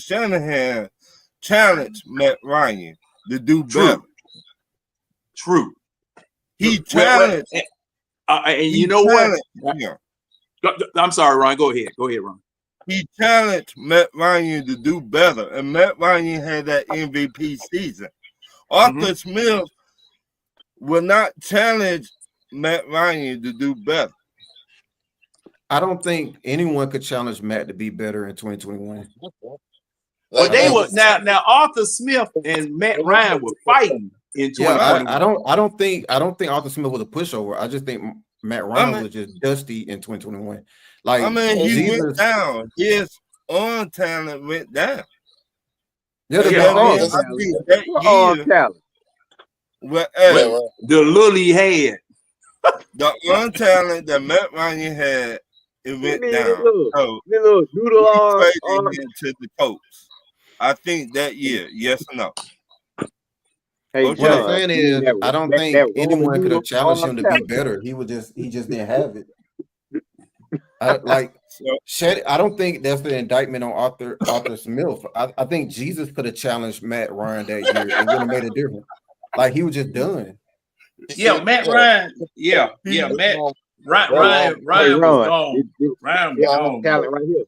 Shanahan challenged Matt Ryan to do better. True. He challenged. And you know what? Yeah. I'm sorry, Ron. Go ahead, Ron. He challenged Matt Ryan to do better, and Matt Ryan had that MVP season. Arthur Smith will not challenge Matt Ryan to do better. I don't think anyone could challenge Matt to be better in 2021. Well, they were now. Arthur Smith and Matt Ryan were fighting in 2021. I don't think Arthur Smith was a pushover. I just think Matt I Ryan mean, was just dusty in 2021. Like he went Jesus, down. His arm talent went down. yeah, that's Yeah, what I'm arm saying. I talent. think that What arm year, talent? well, Yeah, But right. the lily head. the arm talent that Matt Ryan had, it And went then down. So this little doodle he arm. traded him to the Colts. I think that year, yes or no? Hey What I'm Okay. John, saying you mean is, I don't that think raw anyone could noodle have challenged arm him to be talent? better. He just didn't have it. I don't think that's the indictment on Arthur Smith. I think Jesus could have challenged Matt Ryan that year. It wouldn't have made a difference. Like he was just done. Yeah, Matt Ryan. Yeah, Matt Ryan Hey was Ron, gone. Ryan was your arm gone, talent bro. right here.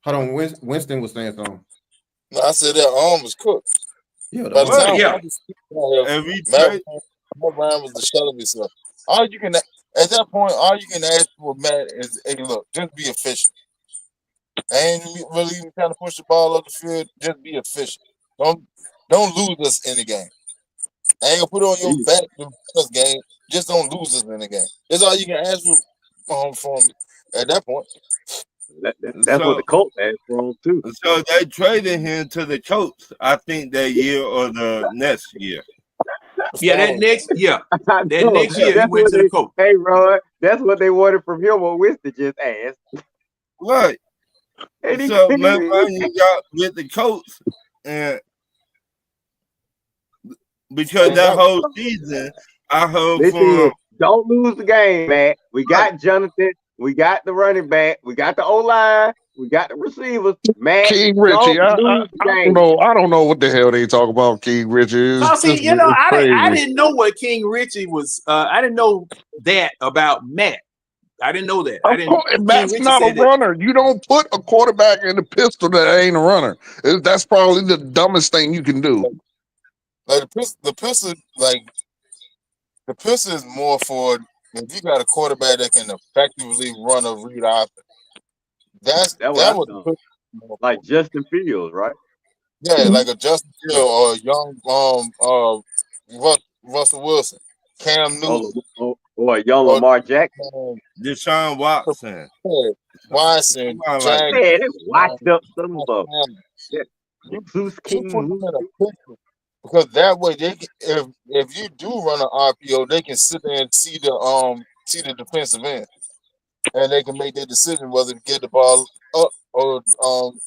Hold on, Winston was saying something. No, I said that arm was cooked. Yeah, the By the arm. time Yeah. Matt Ryan was the shell of himself. All you can at that point, all you can ask for Matt is, hey, look, just be efficient. I ain't really even trying to push the ball up the field. Just be efficient. Don't lose us in the game. I ain't gonna put it on your back to win us game. Just don't lose us in the game. That's all you can ask for from at that point. That's what the Colts asked for him too. So they traded him to the Colts, I think, that year or the next year. Yeah, that next year. I That know. next year he That's went what to the Colts. Hey Ron, that's what they wanted from him. What Winston just asked. Right. And he So couldn't Matt even- Ryan got with the Colts, and because that whole season, I heard They from said, don't lose the game, man. We got Jonathan. We got the running back. We got the O-line. We got the receivers. Man, King Richie, don't lose the game. I don't know what the hell they talk about King Richie. No, see, It's I crazy. didn't know what King Richie was. I didn't know that about Matt. I didn't know that. I didn't. King Matt's Richie not a said that. runner. You don't put a quarterback in the pistol that ain't a runner. That's probably the dumbest thing you can do. Like the pistol is more for if you got a quarterback that can effectively run a read offense. That was the pistol more like for. Justin Fields, right? Yeah, like a Justin Fields or a young Russell Wilson, Cam Newton, or a young Lamar Jackson, Deshaun Watson, Watson, Jack. Man, they washed up some of them. Zeus You King. put them in a pistol because that way they can, if you do run an RPO, they can sit there and see the defensive end, and they can make their decision whether to get the ball up or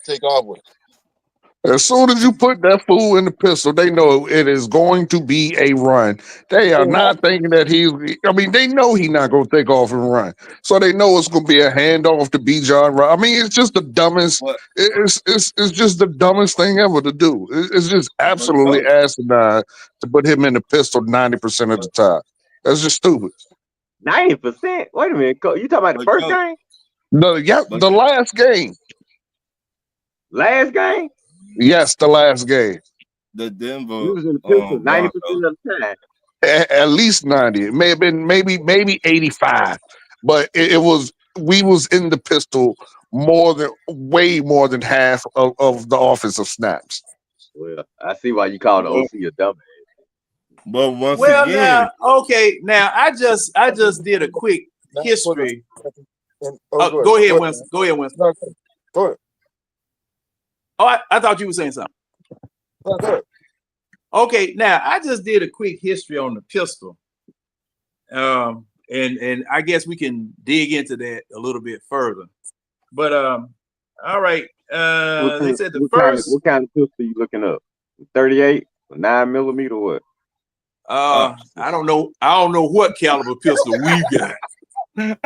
take off with it. As soon as you put that fool in the pistol, they know it is going to be a run. They are not thinking that they know he's not going to take off and run. So they know it's going to be a handoff to Bijan. I mean, it's just the dumbest. It's just the dumbest thing ever to do. It's just absolutely asinine to put him in the pistol 90% of the time. That's just stupid. 90%? Wait a minute. You talking about the first game? The last game. Last game? Yes, the last game. The Denver. He was in the pistol 90% of the time. At least 90. It may have been maybe 85. But we was in the pistol way more than half of the offensive snaps. Well, I see why you call the OC a dumbass. But once Well, again, now I just did a quick history. Go ahead, Winston. Go ahead, Winston. Go ahead. Oh, I thought you were saying something. Go ahead. Okay, now I just did a quick history on the pistol, and I guess we can dig into that a little bit further. But all right, they said the first. What kind of pistol you looking up? 38, 9mm, what? I don't know. I don't know what caliber pistol we got. I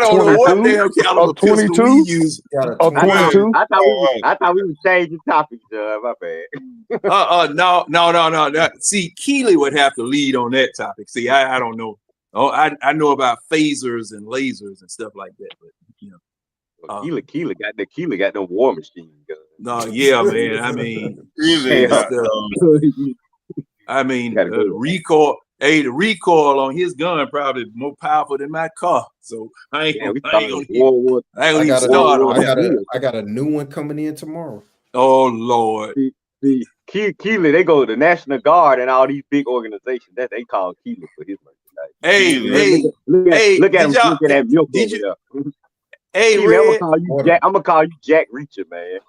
don't know what damn caliber pistol we use. I thought we was changing topics, my bad. No. See, Keely would have to lead on that topic. See, I don't know. Oh, I know about phasers and lasers and stuff like that, but Keely got no war machine gun. No, yeah, man. I mean, recoil. Hey, the recoil on his gun probably more powerful than my car. So I got a new one coming in tomorrow. Oh Lord. See, Keely, they go to the National Guard and all these big organizations that they call Keely for his merchandise. Hey, Keely. Look at him did y'all? drinking that milk Did over you? there. Hey, Keely, Red. I'm gonna call you Jack Reacher, man.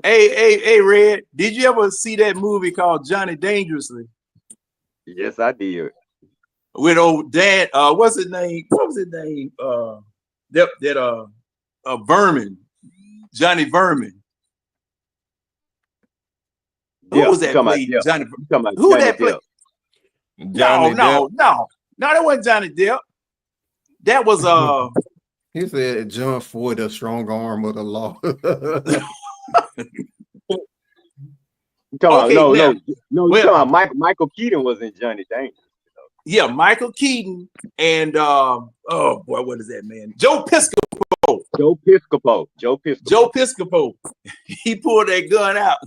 Hey, Red. Did you ever see that movie called Johnny Dangerously Yes, I did. with old Dan? What's his name? What was his name? Vermin, Johnny Vermin. Who Depp. was You that talking about played Depp. Johnny? You talking about Who Johnny that played? Depp. Johnny No, that wasn't Johnny Depp. That was He said John Ford, the strong arm of the law. You talking okay. about Now, you well, talking about Michael Keaton was in Johnny Dangerous. yeah, Michael Keaton and oh boy, what is that man? Joe Piscopo. Joe Piscopo. He pulled that gun out.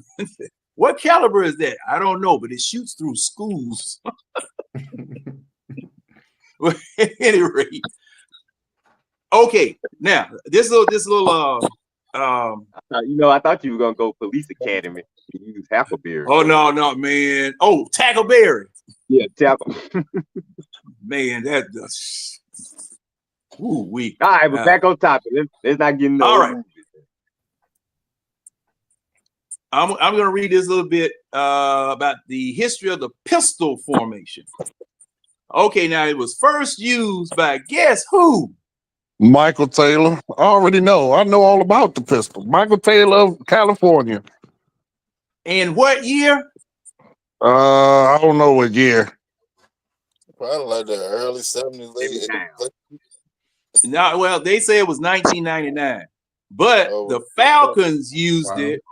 What caliber is that? I don't know, but it shoots through schools. At any rate. Okay, now this little I thought you were gonna go police academy and use Hackleberry. oh no, man. Oh, Tackleberry. Yeah, tackle. Man, that weak. All right, but back on topic. Let's not get into all old right. movies. I'm going to read this little bit about the history of the pistol formation. Okay, now it was first used by guess who? Michael Taylor. I already know. I know all about the pistol. Michael Taylor of California. In what year? I don't know what year. Probably like the early 70s, late 80s. No, well, they say it was 1999, but the Falcons used it.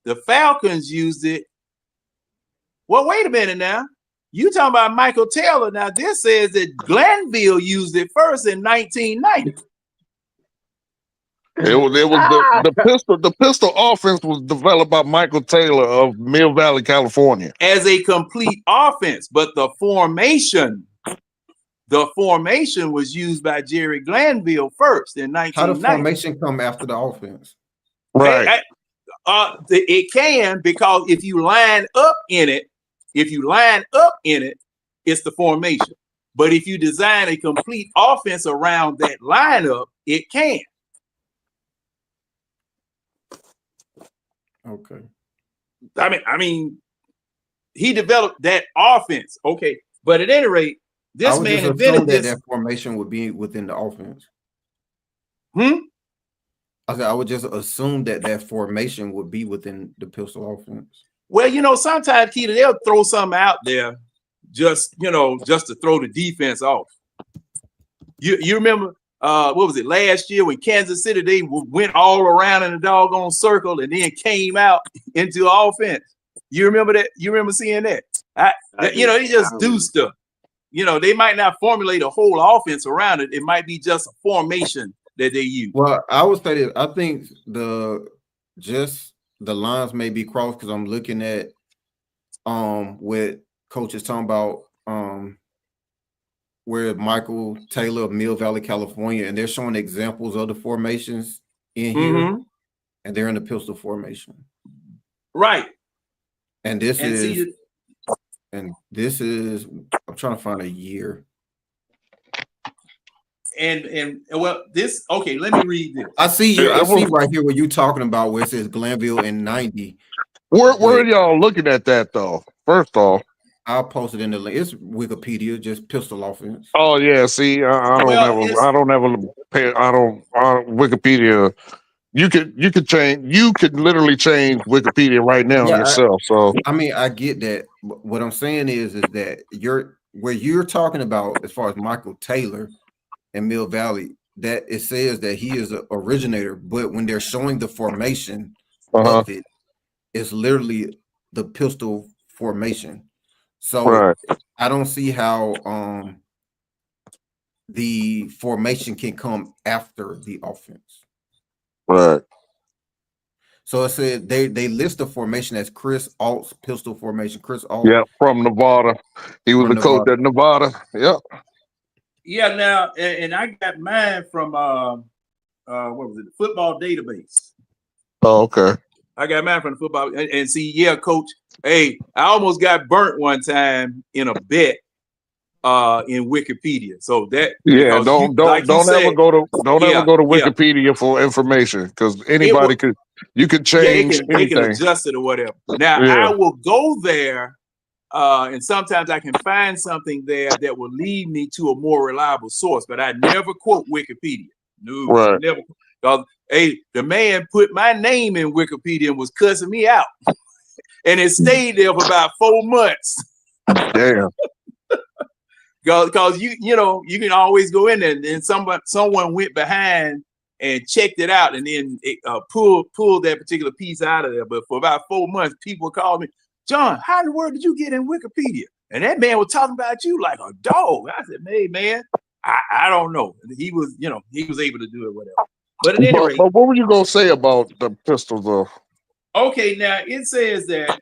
The Falcons used it. Well, wait a minute now. You talking about Michael Taylor? Now this says that Glanville used it first in 1990. It was the pistol offense was developed by Michael Taylor of Mill Valley, California, as a complete offense, but the formation was used by Jerry Glanville first in 1990. How the formation come after the offense? right? It can, because if you line up in it, it's the formation. But if you design a complete offense around that lineup, it can. Okay. I mean, he developed that offense. Okay, but at any rate, this man invented this. That formation would be within the offense. I said I would just assume that formation would be within the pistol offense. Well, sometimes Keita, they'll throw something out there just to throw the defense off. You remember what was it last year when Kansas City they went all around in a doggone circle and then came out into offense? You remember that? You remember seeing that? They just do stuff. They might not formulate a whole offense around it. It might be just a formation that they use. Well, I would say that I think the lines may be crossed because I'm looking at what coach is talking about where Michael Taylor of Mill Valley, California, and they're showing examples of the formations in here, and they're in the pistol formation. Right. And this is I'm trying to find a year. And well, this okay. Let me read this. I see right here what you're talking about where it says Glanville in 90. Where are y'all looking at that though? First off, I'll post it in the link. It's Wikipedia, just pistol offense. Oh yeah, see, Wikipedia. You could literally change Wikipedia right now yourself. So I mean, I get that. What I'm saying is that you're talking about as far as Michael Taylor and Mill Valley, that it says that he is an originator, but when they're showing the formation of it, it's literally the pistol formation. So I don't see how the formation can come after the offense. Right. So it said they list the formation as Chris Alt's pistol formation. Chris Alt. Yeah, from Nevada. He was the coach at Nevada. Yep. Yeah, now and I got mine from what was it? The Football Database. Oh, okay. I got mine from the football. And see, yeah, coach. Hey, I almost got burnt one time in a bet in Wikipedia. So that Yeah, because you like you don't ever said, go to yeah, yeah. Wikipedia for information because It was you could yeah, change they can anything. adjust it or whatever. Now Yeah, I will go there, and sometimes I can find something there that will lead me to a more reliable source, but I never quote Wikipedia. No, right. never. Because hey, the man put my name in Wikipedia and was cussing me out, and it stayed there for about 4 months. Damn. Because you know you can always go in there, and then someone went behind and checked it out, and then it, pulled that particular piece out of there. But for about 4 months, people called me, John, how in the world did you get in Wikipedia? And that man was talking about you like a dog. I said, hey man, I don't know. He was, you know, he was able to do it, whatever. But at any rate, But what were you gonna say about the pistols though? okay, now it says that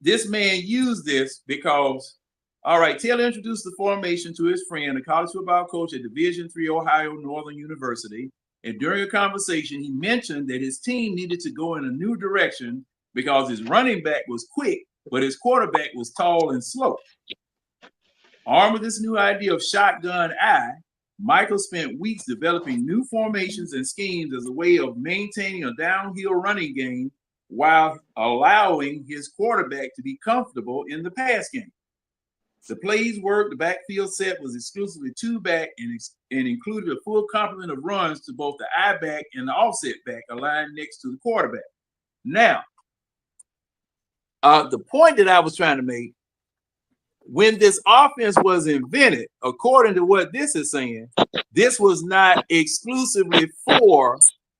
this man used this because, all right, Taylor introduced the formation to his friend, a college football coach at Division III Ohio Northern University. And during a conversation, he mentioned that his team needed to go in a new direction because his running back was quick, but his quarterback was tall and slow. Armed with this new idea of shotgun eye, Michael spent weeks developing new formations and schemes as a way of maintaining a downhill running game while allowing his quarterback to be comfortable in the pass game. The plays worked. The backfield set was exclusively two back and included a full complement of runs to both the eye back and the offset back aligned next to the quarterback. Now, the point that I was trying to make, when this offense was invented, according to what this is saying, this was not exclusively for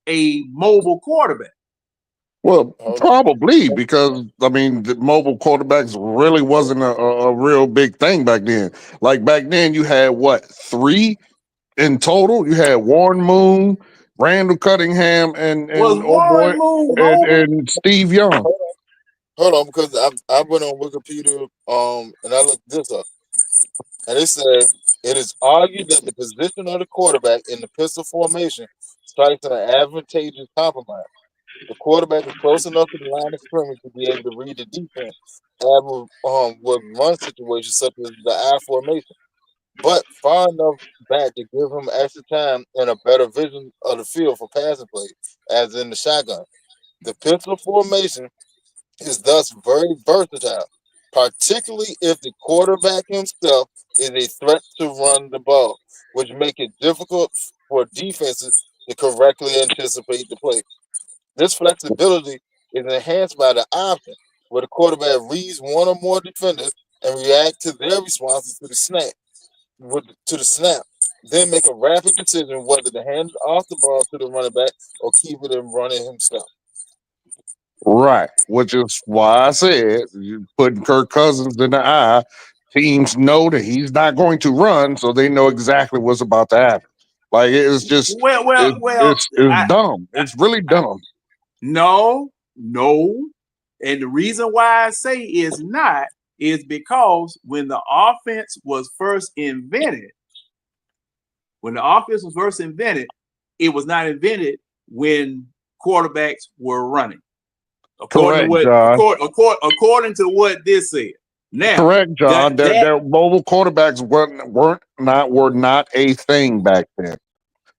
a mobile quarterback. Well, probably because I mean the mobile quarterbacks really wasn't a real big thing back then. Like back then, you had what 3 in total? You had Warren Moon, Randall Cunningham, Was and oh boy, Warren Moon mobile? and Steve Young. Hold on, because I went on Wikipedia and I looked this up, and it said it is argued that the position of the quarterback in the pistol formation strikes an advantageous compromise. The quarterback is close enough to the line of scrimmage to be able to read the defense with run situations such as the I formation, but far enough back to give him extra time and a better vision of the field for passing plays, as in the shotgun. The pistol formation is thus very versatile, particularly if the quarterback himself is a threat to run the ball, which make it difficult for defenses to correctly anticipate the play. This flexibility is enhanced by the option where the quarterback reads one or more defenders and react to their responses to the snap, then make a rapid decision whether to hand off the ball to the running back or keep it and run it himself. Right, which is why I said you putting Kirk Cousins in the eye. Teams know that he's not going to run, so they know exactly what's about to happen. Like it's just Well, it's dumb. It's really dumb. no. And the reason why I say is not is because when the offense was first invented, it was not invented when quarterbacks were running. According to what this said. Now, correct, John. Their mobile quarterbacks were not a thing back then.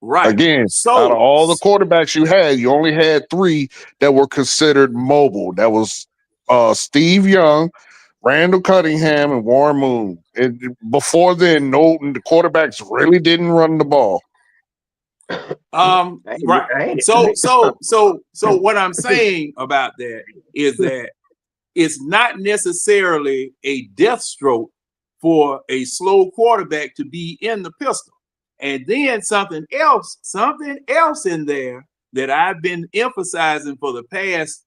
Right. Again, out of all the quarterbacks you had, you only had 3 that were considered mobile. That was Steve Young, Randall Cunningham, and Warren Moon. Before then, the quarterbacks really didn't run the ball. Right. So what I'm saying about that is that it's not necessarily a death stroke for a slow quarterback to be in the pistol. And then something else in there that I've been emphasizing for the past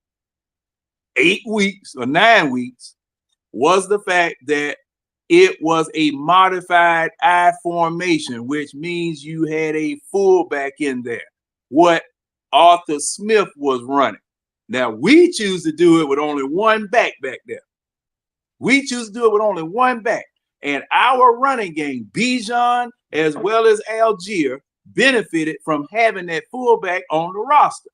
8 weeks or 9 weeks was the fact that it was a modified I formation, which means you had a fullback in there, what Arthur Smith was running. Now, we choose to do it with only one back there. We choose to do it with only one back. And our running game, Bijan as well as Algier, benefited from having that fullback on the roster.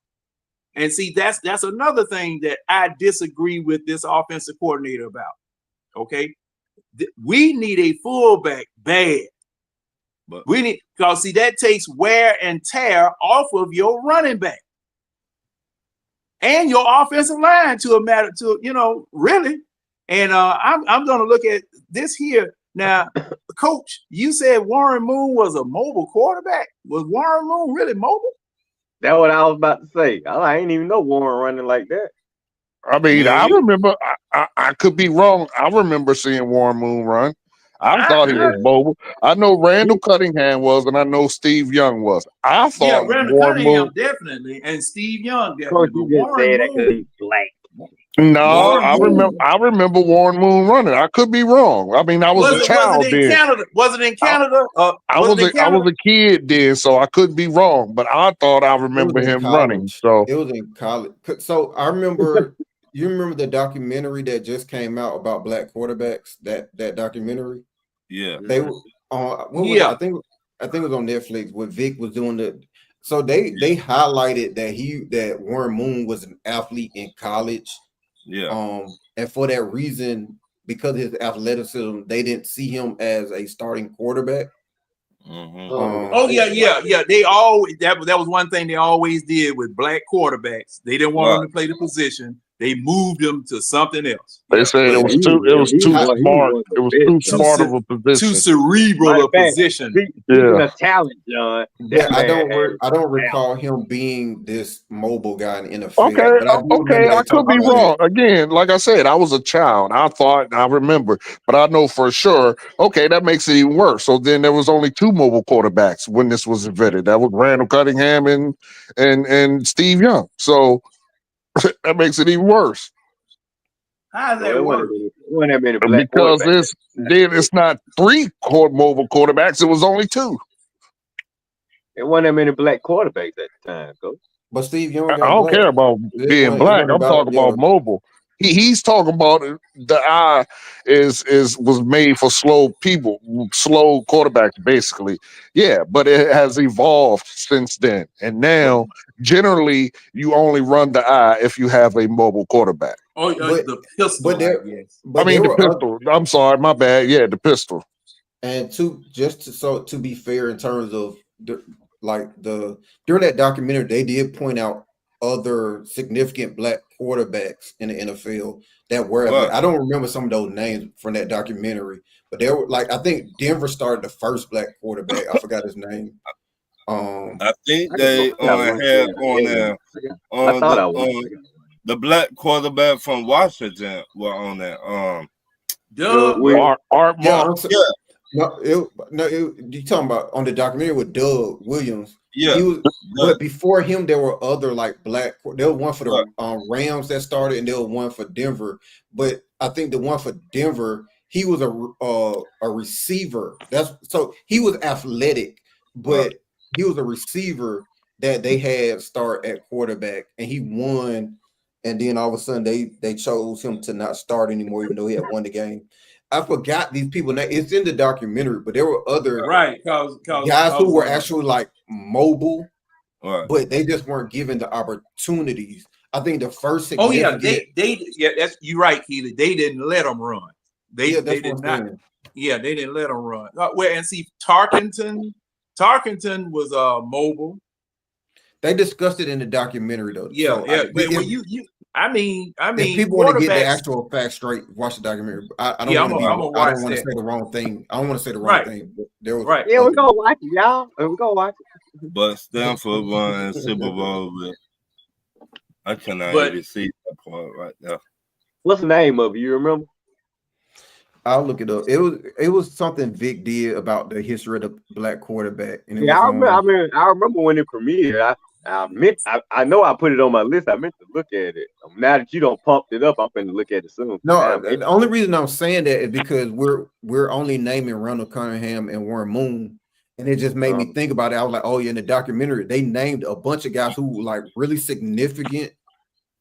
And see, that's another thing that I disagree with this offensive coordinator about. Okay, we need a fullback bad, but we need, because see, that takes wear and tear off of your running back and your offensive line to a matter to, you know, really. And I'm going to look at this here now. Coach, you said Warren Moon was a mobile quarterback. Was Warren Moon really mobile? That's what I was about to say. I ain't even know Warren running like that. I mean, Yeah, I remember. I could be wrong. I remember seeing Warren Moon run. I thought he was mobile. I know Randall Cunningham was, and I know Steve Young was. I Yeah, thought Randall Warren Cunningham Moon. definitely, and Steve Young Coach, definitely. But you just Warren said that because Moon, he's black. No, Warren Moon, I remember Warren Moon running. I could be wrong. I mean, I was a was it child in then. Canada? Was it in I, Canada? Was it in I Canada? was a kid then, so I could be wrong. But I thought I It was remember in him running. college. So It was in college. So I remember. You remember the documentary that just came out about black quarterbacks? That documentary. yeah. They were what was it? Yeah. I think it was on Netflix where Vic was doing the. So they highlighted that Warren Moon was an athlete in college. Yeah. And for that reason, because of his athleticism, they didn't see him as a starting quarterback. Oh yeah. They always that was one thing they always did with black quarterbacks. They didn't want Right. them to play the position. They moved them to something else. they said it was He too. It was too was smart. one of It the was best, too though. smart of a Too position. cerebral Matter a of fact, position. speaking Yeah. of talent, John, Yeah, that I man don't has recall him being this mobile guy in the Okay, NFL, but I do remember I they could talked be about it. wrong. Again, like I said, I was a child. I thought I remember, but I know for sure. Okay, that makes it even worse. So then there was only two mobile quarterbacks when this was invented. That was Randall Cunningham and Steve Young. So that makes it even worse How does so that work? it wasn't that many black because quarterbacks. it's not three mobile quarterbacks. It was only two. It wasn't that many black quarterbacks at the time, Coach. But Steve Young I got don't black. care about being It black. wasn't I'm about talking about mobile. He's talking about the eye was made for slow people, slow quarterbacks, basically. Yeah, but it has evolved since then, and now generally you only run the eye if you have a mobile quarterback. Oh, But the pistol, I guess. I mean there the were other, pistol. I'm sorry, my bad. Yeah, the pistol. and to be fair in terms of during that documentary they did point out other significant black quarterbacks in the NFL that were Right. I don't remember some of those names from that documentary, but there were I think Denver started the first black quarterback. I forgot his name. I think I they got one. had Yeah, on there I thought I was. the black quarterback from Washington were on there. Doug Will. Art Yeah, Monk. you talking about on the documentary with Doug Williams. Yeah. He was, Yeah. but before him, there were other black. There was one for the Right. Rams that started, and there was one for Denver. But I think the one for Denver, he was a receiver. So he was athletic, but he was a receiver that they had start at quarterback, and he won. And then all of a sudden, they chose him to not start anymore, even though he had won the game. I forgot these people. Now it's in the documentary, but there were other guys who were actually mobile, Right. but they just weren't given the opportunities. I think the first Oh yeah, significant. that's you're right, Keely. They didn't let them run. They that's did what I'm not. saying. Yeah, they didn't let them run. And see, Tarkenton was mobile. They discussed it in the documentary though. Yeah, So yeah. But when I mean, if people want to get the quarterbacks. actual facts straight, watch the documentary. I don't Yeah, want to be. I'm gonna I watch don't want to that. say the wrong thing. I don't want to say the wrong Right. thing. But there was Right. Yeah, we're gonna watch it, y'all. We're gonna watch it. But Stanford won Super Bowl with I cannot But- even see that part right there. What's the name of it? You remember? I'll look it up. It was something Vic did about the history of the black quarterback. And it Yeah, was, I remember when it premiered. I know I put it on my list. I meant to look at it. Now that you don't pumped it up, I'm finna look at it soon. No, the only reason I'm saying that is because we're only naming Randall Cunningham and Warren Moon, and it just made me think about it. I was like, oh yeah, in the documentary they named a bunch of guys who really significant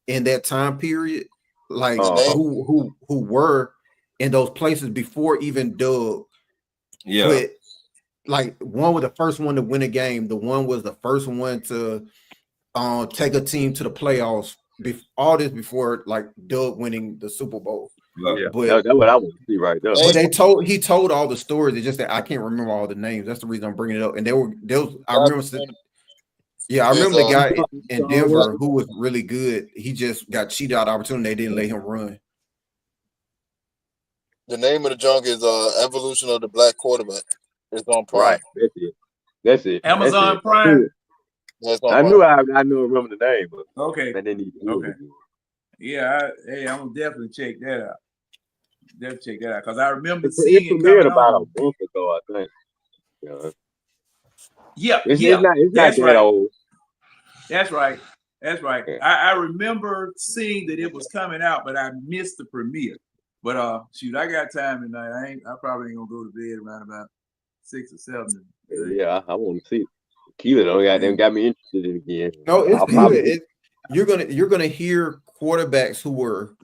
in that time period, who were in those places before even Doug. Yeah. But one was the first one to win a game. The one was the first one to take a team to the playoffs. All this before like Doug winning the Super Bowl. Yeah, But that's what I want to see right there. but he told all the stories. It's just that I can't remember all the names. That's the reason I'm bringing it up. And I remember. I remember the guy in Denver who was really good. He just got cheated out of opportunity. They didn't let him run. The name of the junk is Evolution of the Black Quarterback. It's on Prime. Right, that's it. Amazon That's it. Prime. That's on I Prime. knew I remember the name, but Okay. man, they need to Okay. Yeah, I'm gonna definitely check that out. Because I remember seeing it premiered coming about on. a month ago, I think. Yeah, It's not that's that right. old. That's right. Yeah. I remember seeing that it was coming out, but I missed the premiere. But shoot, I got time tonight. I probably ain't gonna go to bed around about 6 or 7. Yeah, I want to see it. Keelan got me interested in it again. No, it's good. You're gonna hear quarterbacks who were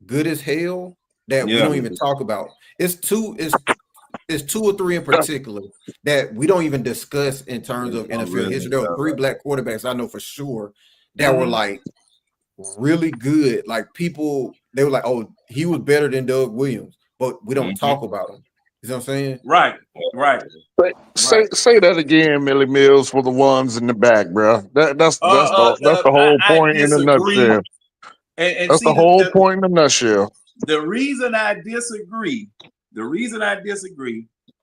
good as hell that we don't even talk about. It's two or three in particular that we don't even discuss in terms of NFL history. There were 3 black quarterbacks I know for sure that were like really good. Like people, they were like, "Oh, he was better than Doug Williams," but we don't talk about him. You know what I'm saying? Right. Say that again, Millie Mills, for the ones in the back, bro. That's the whole point in a nutshell. And that's see, the whole point in a nutshell. The reason I disagree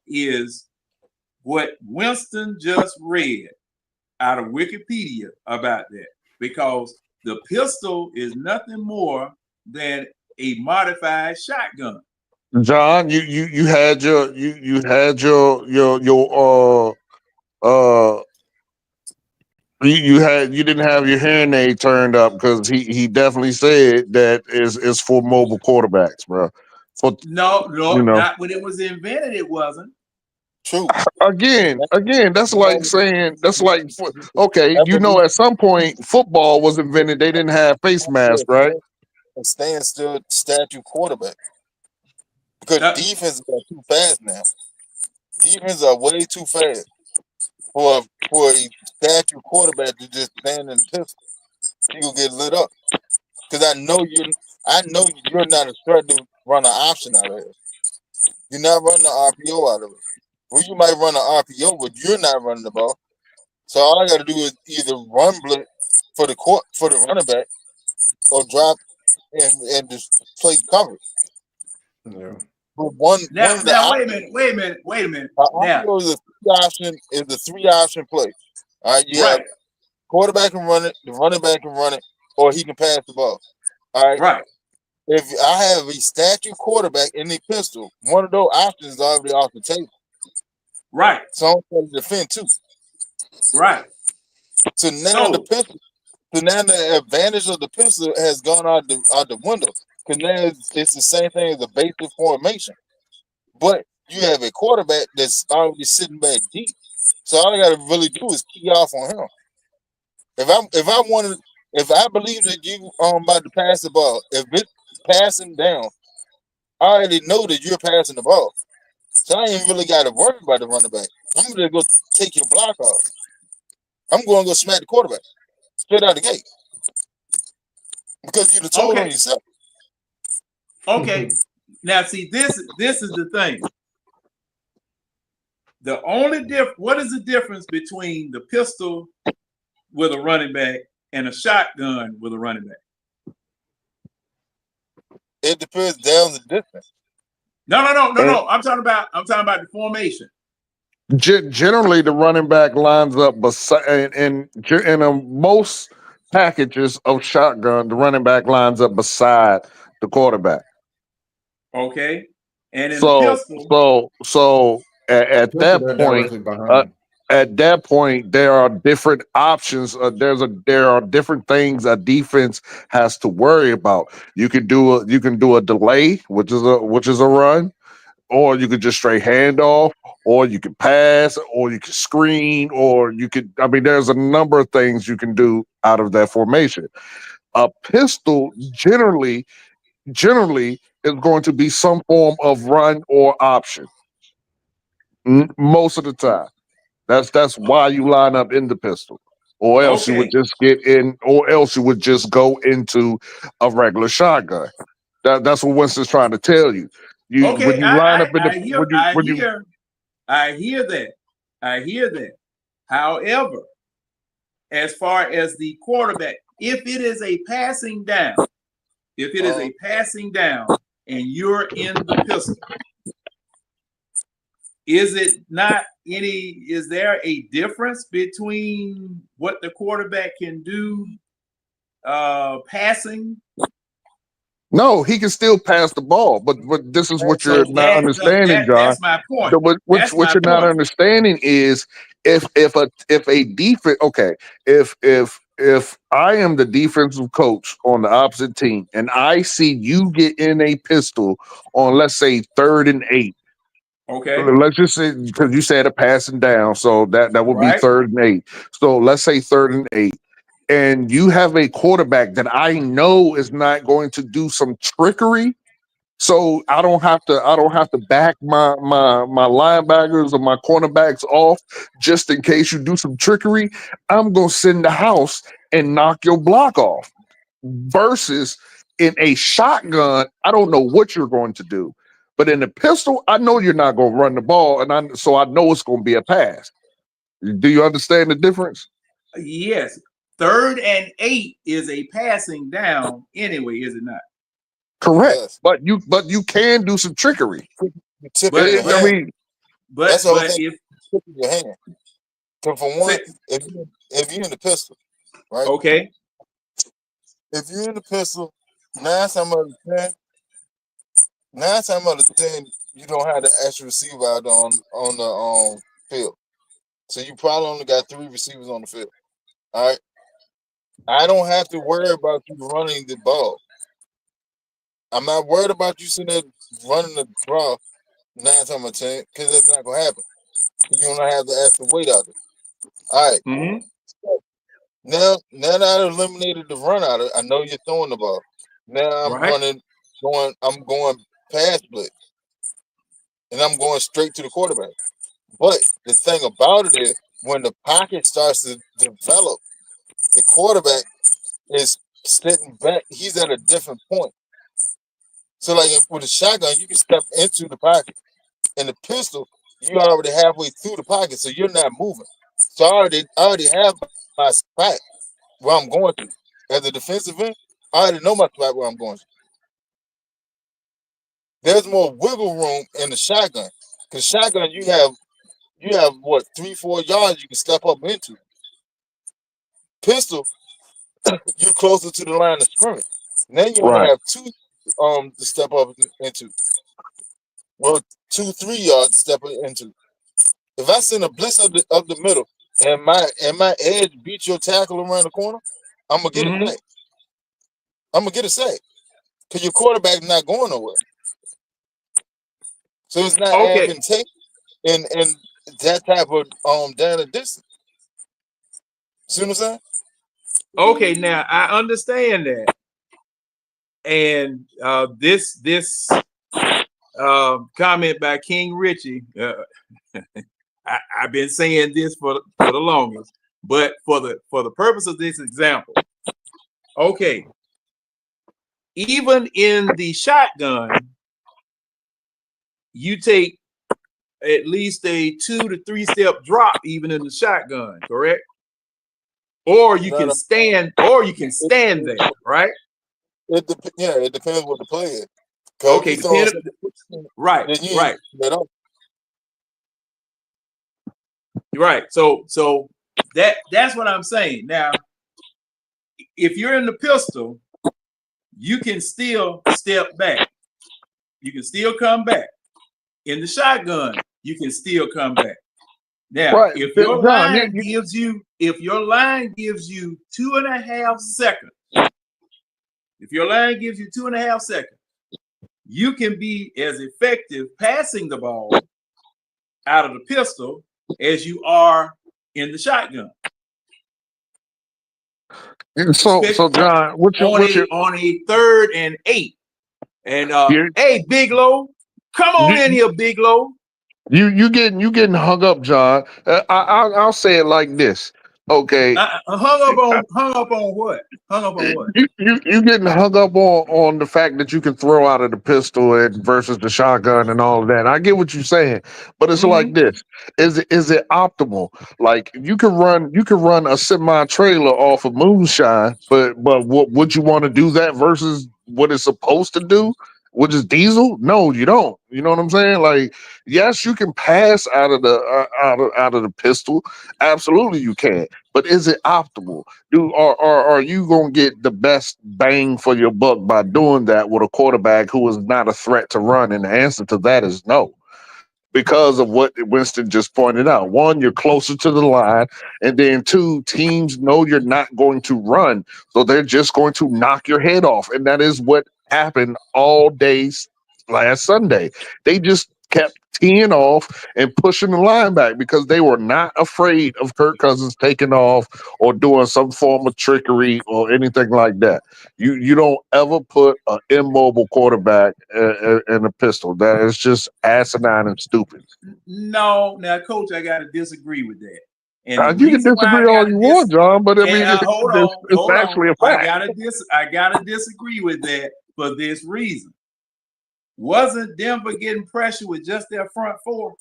is what Winston just read out of Wikipedia about that, because the pistol is nothing more than a modified shotgun. John, you had your you didn't have your hearing aid turned up because he definitely said that is for mobile quarterbacks, bro. No, not when it was invented. It wasn't. True. Again, that's like saying okay, at some point football was invented. They didn't have face masks, right? A standstill statue quarterback. Because defenses are too fast now. Defenses are way too fast for a statue quarterback to just stand in the pistol. You'll get lit up. Because I know you're not a threat to run an option out of it. You're not running an RPO out of it. Well, you might run an RPO, but you're not running the ball. So all I got to do is either run blitz for the running back, or drop and just play coverage. Yeah. But wait a minute. RPO is a three option play. All right, you have quarterback can run it, the running back can run it, or he can pass the ball. All right. Right. If I have a statue quarterback in the pistol, one of those options is already off the table. Right. So I'm going to defend too. Right. So now the advantage of the pistol has gone out the window. Because now it's the same thing as a basic formation. But you have a quarterback that's already sitting back deep. So all I got to really do is key off on him. If I believe that you about to pass the ball, if it's passing down, I already know that you're passing the ball. So I ain't really got to worry about the running back. I'm going to go take your block off. I'm going to go smack the quarterback straight out the gate. Because you're the total on yourself. Okay. Now, see, this is the thing. What is the difference between the pistol with a running back and a shotgun with a running back? It depends down the distance. No. I'm talking about the formation. Generally, the running back lines up beside, in most packages of shotgun, the running back lines up beside the quarterback. Okay, and in the pistol, so at that point, there are different options. There are different things a defense has to worry about. You can do a delay, which is a run, or you could just straight handoff, or you can pass, or you can screen, or you could. I mean, there's a number of things you can do out of that formation. A pistol generally is going to be some form of run or option. Most of the time, that's why you line up in the pistol. or else you would Okay. just get in, or else you would just go into a regular shotgun. That's what Winston's trying to tell you. You when Okay. you line up in the I hear. when you when you I hear that. I hear that. However, as far as the quarterback, if it is a passing down, and you're in the pistol, is there a difference between what the quarterback can do passing? No, he can still pass the ball, but this is what you're So not understanding, John. that's my point. That's What my you're not point. understanding is if a defense, okay, if I am the defensive coach on the opposite team and I see you get in a pistol on, let's say, 3rd and 8. Okay. Let's just say, because you said a passing down, so that would be Right. 3rd and 8. So let's say 3rd and 8, and you have a quarterback that I know is not going to do some trickery. So I don't have to back my linebackers or my cornerbacks off just in case you do some trickery. I'm gonna send the house and knock your block off. Versus in a shotgun, I don't know what you're going to do. But in a pistol, I know you're not gonna run the ball, and I know it's gonna be a pass. Do you understand the difference? Yes. 3rd and 8 is a passing down anyway, is it not? Correct. Yes. But you can do some trickery. You tip But in your I hand. mean, That's the whole but thing. if Tip in your hand. So for one, say, if you're in the pistol, right? okay. If you're in the pistol, 9 times out of 10, you don't have the extra receiver out on the field. So you probably only got 3 receivers on the field. All right. I don't have to worry about you running the ball. I'm not worried about you sitting there running the draw 9 times out of 10 because that's not gonna happen. You don't have the extra weight out there. All right. Mm-hmm. Now that I eliminated the run out of it, I know you're throwing the ball. Now I'm Right. going past blitz. And I'm going straight to the quarterback. But the thing about it is when the pocket starts to develop, the quarterback is sitting back, he's at a different point. So like with a shotgun, you can step into the pocket. In the pistol, you're already halfway through the pocket, so you're not moving. So I already have my spot where I'm going to. As a defensive end, I already know my spot where I'm going to. There's more wiggle room in the shotgun. Because shotgun, you have what 3-4 yards you can step up into. Pistol, you're closer to the line of scrimmage. Now you only right. have 2 to step up into. Well, 2-3 yards to step into. If I send a blitz up the middle and my edge beats your tackle around the corner, I'm gonna get Mm-hmm. a sack. I'm gonna get a sack because your quarterback's not going nowhere. So it's not Okay. advantageous in that type of down and distance. See what I'm saying? Okay. Now I understand that, and this comment by King Richie. I've been saying this for the longest, but for the purpose of this example, okay. Even in the shotgun, you take at least a 2 to 3 step drop, even in the shotgun, correct? Or you can stand there, right? It depends what the play is. Okay, right. Then you ain't that up. Right. So that's what I'm saying. Now, if you're in the pistol, you can still step back. You can still come back. In the shotgun, you can still come back. Now, Right. if your John, line gives you 2.5 seconds, you can be as effective passing the ball out of the pistol as you are in the shotgun. So John, what's your On a 3rd and 8. And you hey, Big Low, come on in here, Big Low. getting hung up, John. I'll say it like this. Okay, Hung up on what? Hung up on what? you getting hung up on the fact that you can throw out of the pistol and versus the shotgun and all of that. I get what you're saying, but it's like this: is it optimal? Like you can run a semi trailer off of moonshine, but what would you want to do that versus what it's supposed to do? Which is diesel? No, you don't. You know what I'm saying? Like, yes, you can pass out of the out of the pistol. Absolutely, you can. But is it optimal? Are you gonna get the best bang for your buck by doing that with a quarterback who is not a threat to run? And the answer to that is no, because of what Winston just pointed out. One, you're closer to the line, and then two, teams know you're not going to run, so they're just going to knock your head off, and that is what happened all days last Sunday. They just kept teeing off and pushing the line back because they were not afraid of Kirk Cousins taking off or doing some form of trickery or anything like that. You don't ever put an immobile quarterback in a pistol. That is just asinine and stupid. No, now, Coach, I got to disagree with that. And the You can reason why I disagree all got to you want, John, but I mean, it's hold actually on. a fact. I gotta disagree with that for this reason. Wasn't Denver getting pressure with just their front four?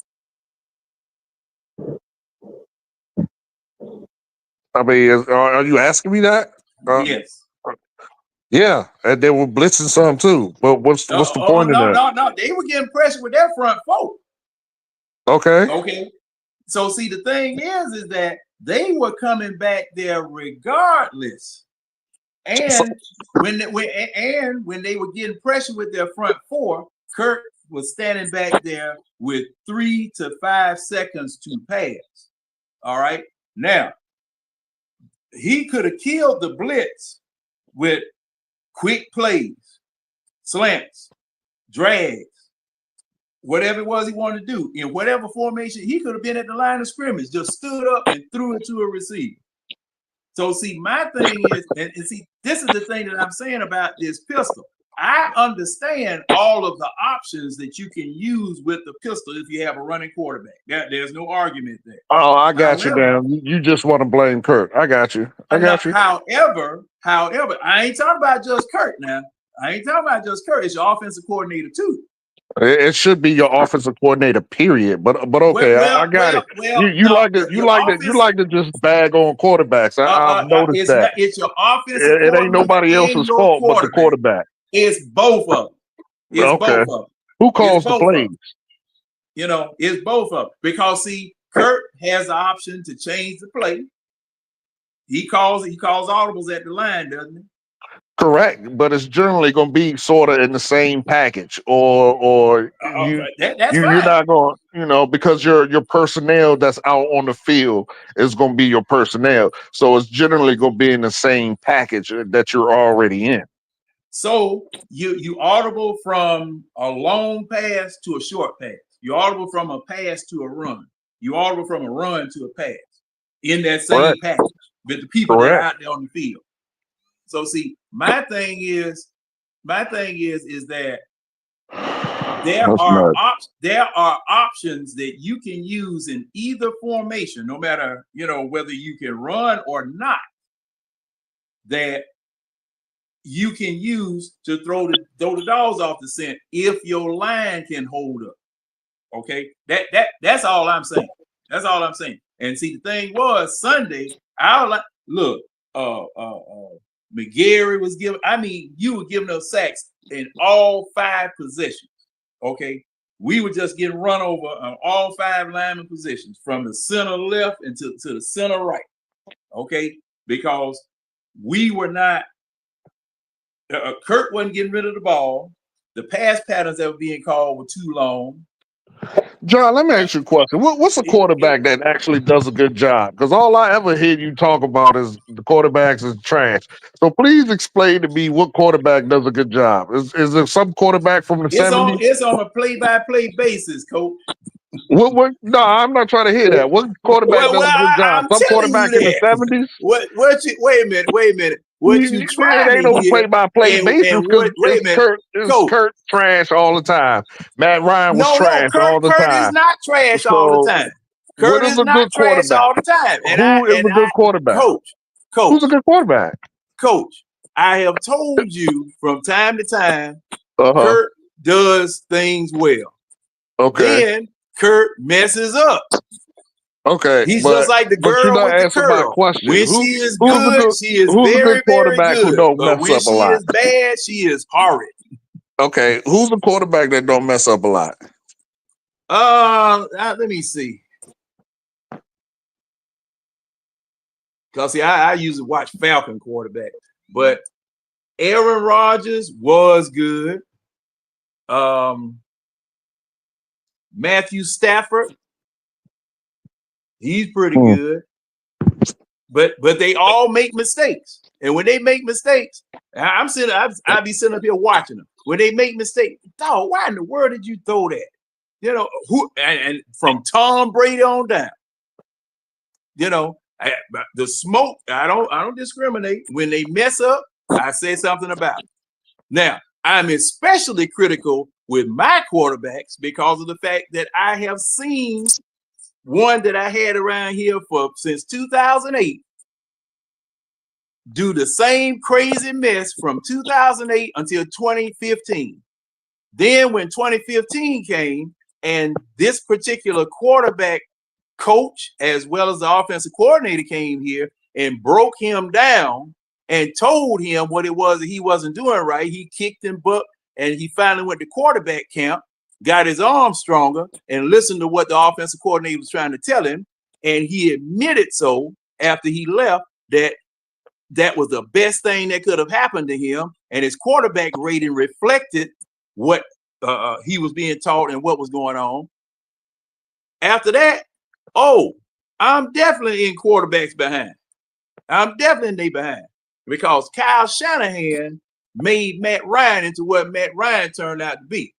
I mean, are you asking me that? Yes. Yeah, and they were blitzing some too. But what's the point of that? No. They were getting pressure with their front four. Okay. So see, the thing is that they were coming back there regardless. And when they were getting pressure with their front four, Kirk was standing back there with 3 to 5 seconds to pass. All right. Now, he could have killed the blitz with quick plays, slants, drags, whatever it was he wanted to do. In whatever formation, he could have been at the line of scrimmage, just stood up and threw it to a receiver. So see, my thing is, and see, this is the thing that I'm saying about this pistol. I understand all of the options that you can use with the pistol if you have a running quarterback. There's no argument there. Oh, I got you, Dan. You just want to blame Kirk. I got you. However, I ain't talking about just Kirk now. I ain't talking about just Kirk. It's your offensive coordinator too. It should be your offensive coordinator, period. But okay, I got it. You like to just bag on quarterbacks. I've noticed that. It's your offensive it ain't nobody else's fault but the quarterback. It's both of them. Both of them. Who calls the plays? It's both of them. Because see, Kirk has the option to change the play. He calls audibles at the line, doesn't he? Correct, but it's generally going to be sort of in the same package, or you're not going, because your personnel that's out on the field is going to be your personnel, so it's generally going to be in the same package that you're already in. So you audible from a long pass to a short pass. You audible from a pass to a run. You audible from a run to a pass in that same package with the people that are out there on the field. So see, my thing is that there are options that you can use in either formation, no matter whether you can run or not, that you can use to throw the dogs off the scent if your line can hold up. Okay, that's all I'm saying. That's all I'm saying. And see, the thing was Sunday, McGarry was giving. You were giving us sacks in all 5 positions. Okay, we were just getting run over on all 5 lineman positions, from the center left and to the center right. Okay, because we were not. Kirk wasn't getting rid of the ball. The pass patterns that were being called were too long. John, let me ask you a question. What's a quarterback that actually does a good job? Because all I ever hear you talk about is the quarterbacks is trash. So please explain to me what quarterback does a good job. Is there some quarterback from the 70s? It's on a play-by-play basis, Coach. What? No, I'm not trying to hear that. What quarterback does a good job? Some quarterback in the 70s? Wait a minute. What you trying it ain't to no play-by-play basis because Kirk trash all the time. Matt Ryan was trash all the time. Kurt is not trash all the time. What Kurt is is a not good trash quarterback? all the time. Who is a good quarterback? Who's a good quarterback? Coach, I have told you from time to time, Uh-huh. Kurt does things well. Okay. Then Kurt messes up. Okay. He's But just like the you're girl not with the answering my curl. question. When she is who's a good, good she is who's a very, good very quarterback who good. don't But mess when up a she lot? is bad, she is horrid. Okay. Who's a quarterback that don't mess up a lot? Let me see. Because see, I usually watch Falcon quarterback, but Aaron Rodgers was good. Matthew Stafford, he's pretty good. But they all make mistakes. And when they make mistakes, I'll be sitting up here watching them. When they make mistakes, dog, why in the world did you throw that? You know, and from Tom Brady on down. You know, the smoke, I don't discriminate. When they mess up, I say something about it. Now, I'm especially critical with my quarterbacks because of the fact that I have seen one that I had around here since 2008 do the same crazy mess from 2008 until 2015. Then when 2015 came and this particular quarterback coach as well as the offensive coordinator came here and broke him down and told him what it was that he wasn't doing right, he kicked him butt, and he finally went to quarterback camp, got his arm stronger, and listened to what the offensive coordinator was trying to tell him. And he admitted so after he left that was the best thing that could have happened to him. And his quarterback rating reflected what he was being taught and what was going on. After that, I'm definitely in quarterbacks behind. I'm definitely in they behind because Kyle Shanahan made Matt Ryan into what Matt Ryan turned out to be.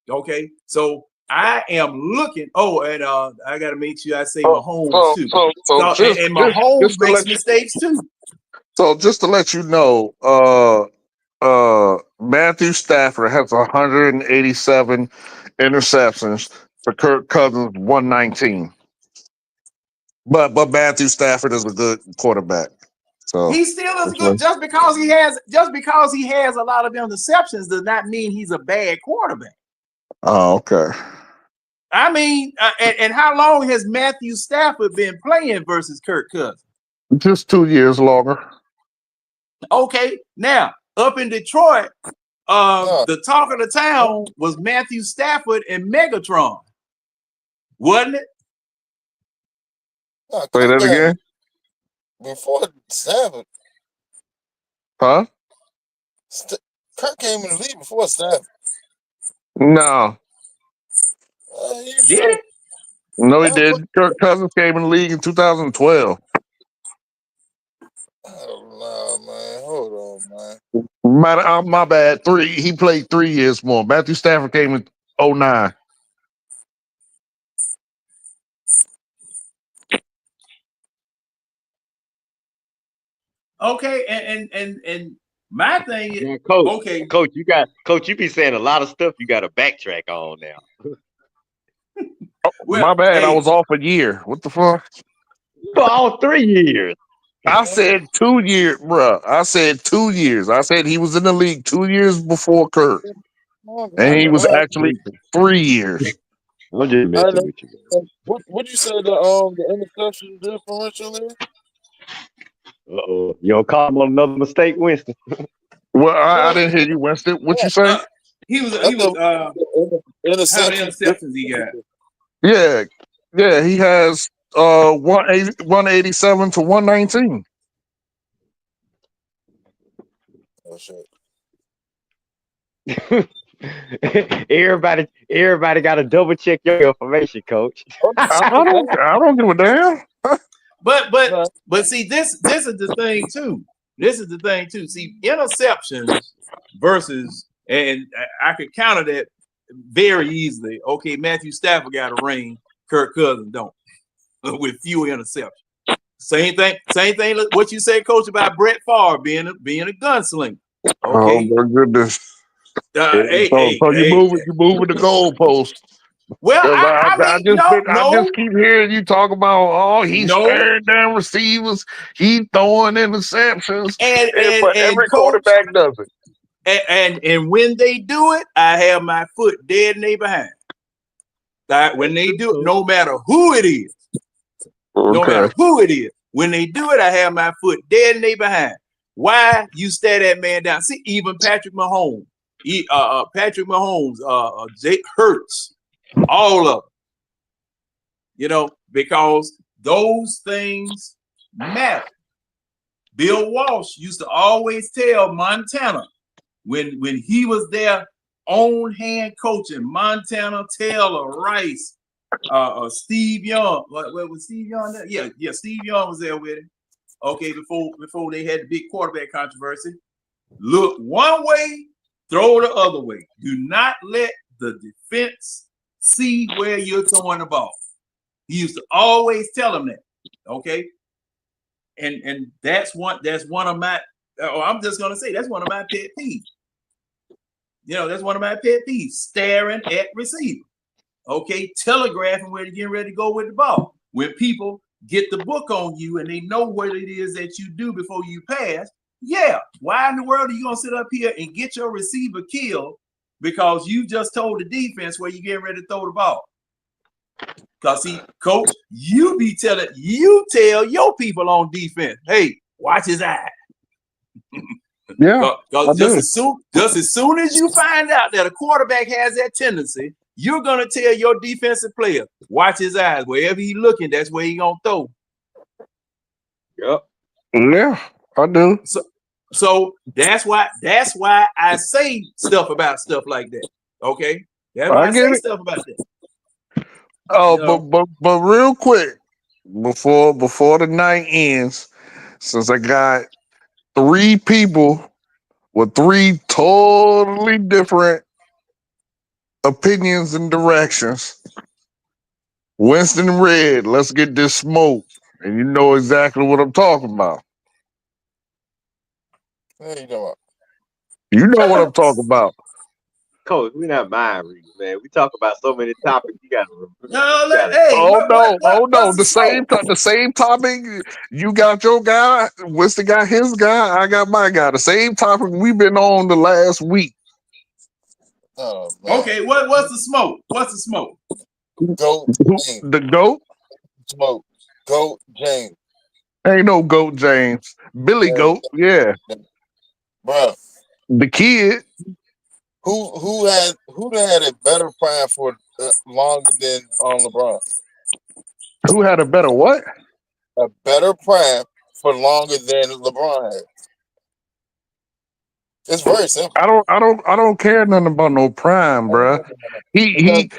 Okay, so I am looking. And I got to make sure I say Mahomes too. And Mahomes makes mistakes too. So just to let you know, Matthew Stafford has 187 interceptions for Kirk Cousins 119. But Matthew Stafford is a good quarterback. So he still is good. Just because he has a lot of interceptions does not mean he's a bad quarterback. Oh, okay. I mean, and how long has Matthew Stafford been playing versus Kirk Cousins? Just 2 years longer. Okay, now up in Detroit, the talk of the town was Matthew Stafford and Megatron, wasn't it? Say that again. Before Stafford, huh? Kirk came in the league before Stafford. No. Did it? No, he did. Kirk Cousins came in the league in 2012. Oh, no, man. Hold on, man. My bad. He played 3 years more. Matthew Stafford came in 2009. Okay, and my thing is, Yeah, Coach. okay, Coach, you be saying a lot of stuff you got to backtrack on now. My bad. I was off a year. What the fuck? For all 3 years. I said 2 years, bruh. I said 2 years. I said he was in the league 2 years before Kirk. And he was actually 3 years. I'm just messing with you. What you say the interception differential is? You don't call him on another mistake, Winston. Well, I didn't hear you, Winston. What you say? He was how many interceptions he got? Yeah, he has 187 to 119. Oh shit. Everybody got to double check your information, Coach. I don't give a damn. But see, this is the thing too. This is the thing too. See, interceptions versus, and I could counter that very easily. Okay, Matthew Stafford got a ring, Kirk Cousins don't, with fewer interceptions. Same thing. What you said, Coach, about Brett Favre being a gunslinger. Okay. Oh my goodness. So you moving the goalpost. Well, Because I mean, I just keep hearing you talk about, oh, he's no, staring down receivers, he throwing interceptions, but and every coach, quarterback does it. and when they do it, I have my foot dead in their behind. When they do it, no matter who it is, when they do it, I have my foot dead in their behind. Why you stare that man down? See, even Patrick Mahomes, Jake Hurts, all of them, because those things matter. Bill Walsh used to always tell Montana when he was there on hand coaching, Montana, Taylor, Rice, Steve Young. What was Steve Young there? Yeah, Steve Young was there with him. Okay, before they had the big quarterback controversy. Look one way, throw the other way. Do not let the defense see where you're throwing the ball. He used to always tell them that. Okay. And that's one of my I'm just gonna say that's one of my pet peeves. That's one of my pet peeves, staring at receiver. Okay, telegraphing where they're getting ready to go with the ball. When people get the book on you and they know what it is that you do before you pass, yeah, why in the world are you gonna sit up here and get your receiver killed because you just told the defense where you're getting ready to throw the ball? Because see, coach, you tell your people on defense, hey, watch his eye. Yeah. Because just as soon as you find out that a quarterback has that tendency, you're gonna tell your defensive player, watch his eyes. Wherever he's looking, that's where he's gonna throw. Yep. Yeah, I do. So that's why I say stuff about stuff like that. Okay, that's why I say stuff about that. But real quick, before the night ends, since I got 3 people with 3 totally different opinions and directions, Winston Red, let's get this smoke, and you know exactly what I'm talking about. What you know You know what I'm talking about. Coach, we're not mind readers, man. We talk about so many topics. You gotta. The same topic. You got your guy. Winston got his guy. I got my guy. The same topic we've been on the last week. Oh, man. Okay, what's the smoke? What's the smoke? Goat James. The GOAT? Smoke. Goat James. Ain't no GOAT James. Billy Goat, yeah. Bro. The kid. Who had a better prime for longer than LeBron? Who had a better what? A better prime for longer than LeBron had. It's very simple. I don't care nothing about no prime, bruh. He had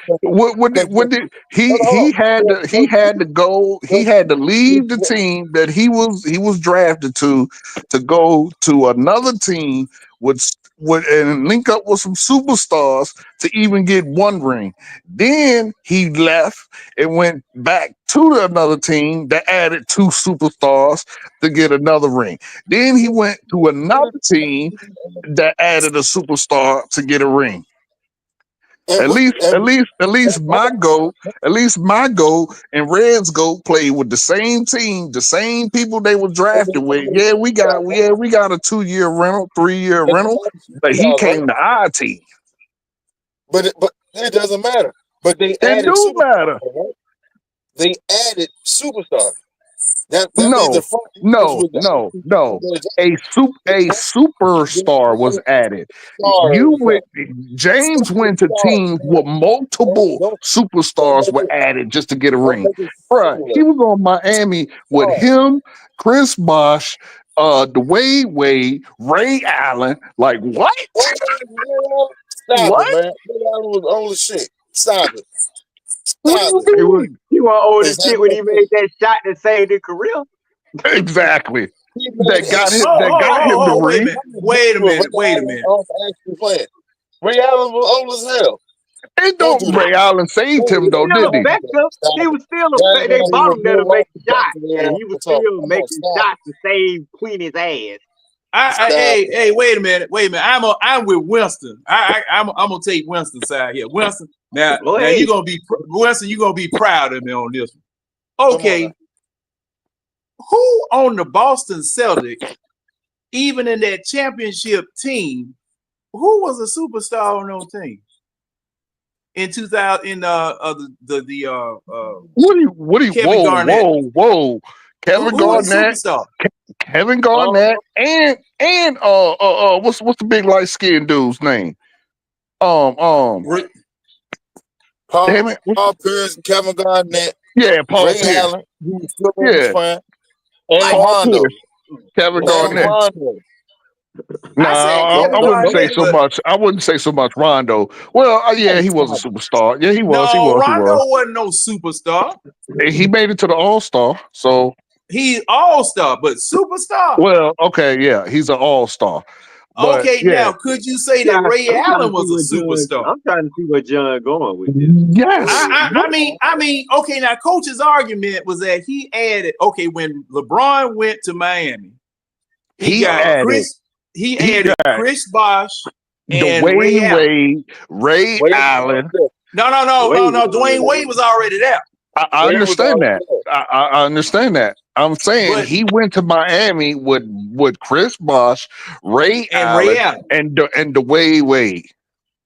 to go. He had to leave the team that he was drafted to go to another team and link up with some superstars to even get one ring. Then he left and went back to another team that added 2 superstars to get another ring. Then he went to another team that added a superstar to get a ring. At least my goal and Red's goal played with the same team, the same people they were drafted with. Yeah, we got a 2-year rental, 3-year rental, but he came to our team. But it doesn't matter. But they added matter. Right? They added superstars. No. A superstar was added. James went to teams with multiple superstars were added just to get a ring. Bruh, he was on Miami with him, Chris Bosh, Dwayne Wade, Ray Allen. Like what? Stop it, man. Ray Allen was old as shit. Stop it. He was old as shit when he made that shot that saved his career. Exactly. That got him the ring. Wait a minute. Ray Allen was old as hell. Ray Allen saved him though, didn't he? He was still they bought him there to make shots, and he was still making shots to save Queenie's ass. Hey, wait a minute. I'm with Winston. I'm gonna take Winston's side here. Winston, Now Go you're ahead. gonna be Weston. You're gonna be proud of me on this one. Come on Okay, now. who on the Boston Celtics, even in that championship team, who was a superstar on those teams in 2000? In What do you, Kevin Garnett. whoa. Kevin Who was a Garnett, superstar? Kevin Garnett, and what's the big light skinned dude's name? Rick- Damn it. Paul Pierce, Kevin Garnett, Yeah, Paul Ray Pierce. Allen, who was still on the Yeah, prime, and Paul Rondo. Pierce, Kevin And Garnett. Rondo. I said No, Kevin I wouldn't say Garnett, so but much. I wouldn't say so much Rondo. Well, yeah, he was a superstar. Yeah, he was. no, Rondo wasn't no superstar. He made it to the All-Star. So, He's all-star, but superstar. well, okay, yeah, he's an All-Star. But Okay, yeah, now could you say that Ray Allen was a superstar? I'm trying to see where John going with this. yes. I mean, okay. Now, Coach's argument was that he added. Okay, when LeBron went to Miami, he added Chris Bosh and Ray Allen. Ray Allen. No. Dwayne Wade was already there. I understand that. I understand that. I'm saying But- he went to Miami with Chris Bosh, Ray Allen, and Dwayne Wade.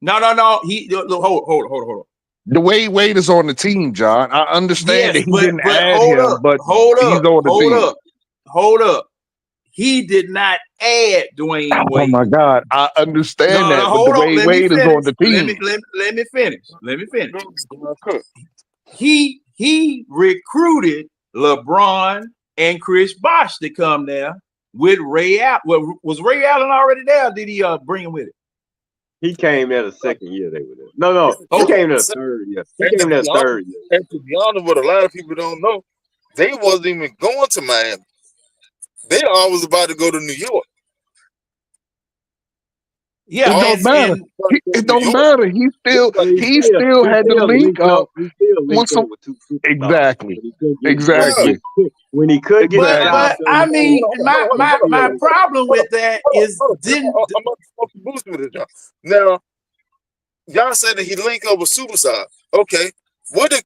No. He hold. Dwayne Wade is on the team, John. I understand that he didn't add him, but he's on the team. Hold up. He did not add Dwayne Wade. Oh my God, I understand that. But Dwayne Wade is on the team. Let me finish. He recruited LeBron and Chris Bosh to come there with Ray Allen. Well, was Ray Allen already there? Or did he bring him with it? He came there the second year they were there. No, he came there the third year. He came there third year. And to be honest, what a lot of people don't know, they wasn't even going to Miami. They always about to go to New York. Yeah, it don't matter. It don't matter. He still had to link up with some. Exactly. When he could get but I mean, my problem with that is I'm about to boost with it, y'all. Now, y'all said that he linked up with Superstar. Okay, what did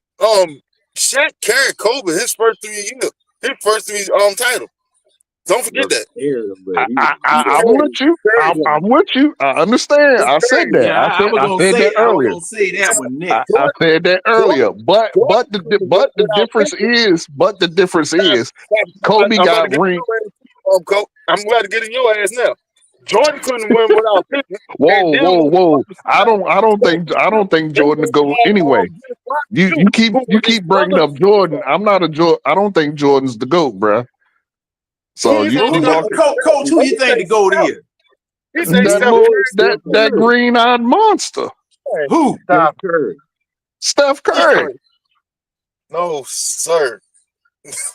Shaq carry Kobe his first 3 years, his first three titles? Don't forget that. I'm with you. I'm with you. I understand. I said that. Yeah, I said that earlier. I was gonna say that one next. I said that earlier. But the difference is Kobe got ring. I'm glad to get in your ass now. Jordan couldn't win without Pippen. Whoa! I don't think Jordan to go anyway. You keep bringing up Jordan. I'm not a Jordan. I don't think Jordan's the GOAT, bruh. So Coach, who you think the GOAT is? That green-eyed monster. Who? Steph Curry. No, sir.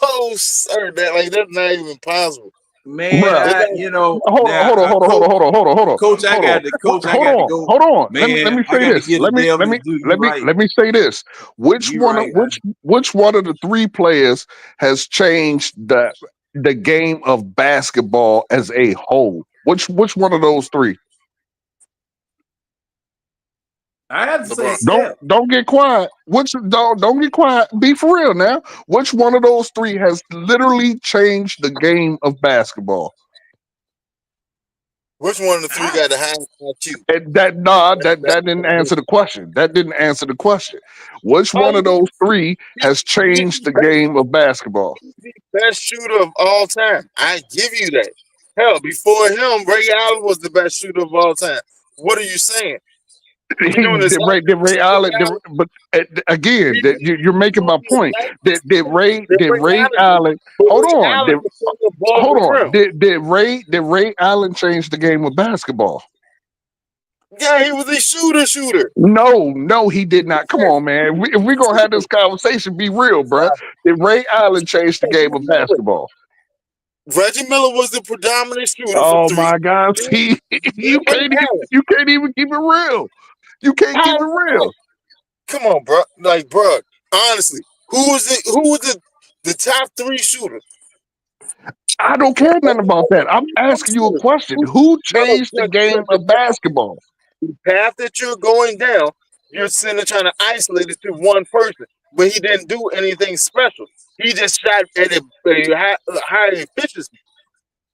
No, sir. That's not even possible. Man, hold on. Coach, I got to go. Hold on. Man, let me say this. Let me say this. Which one of the three players has changed the game of basketball as a whole? Which one of those three? I have to say Steph. Don't get quiet. Don't get quiet. Be for real now. Which one of those three has literally changed the game of basketball? Which one of the three got the highest IQ? That didn't answer the question. That didn't answer the question. Which one of those three has changed the game of basketball? Best shooter of all time. I give you that. Hell, before him, Ray Allen was the best shooter of all time. What are you saying? Ray Allen, but again, you're making my point. Did Ray Allen? Hold on. Did Ray Allen change the game of basketball? Yeah, he was a shooter. No, he did not. Come on, man. If we're gonna have this conversation, be real, bro. Did Ray Allen change the game of basketball? Reggie Miller was the predominant shooter. Oh my God! See, you can't even keep it real. You can't keep it real. Come on, bro. Bro, honestly, who was the top three shooter? I don't care nothing about that. I'm asking you a question. Who changed the game of basketball? The path that you're going down, you're sitting there trying to isolate it to one person, but he didn't do anything special. He just shot at a high efficiency.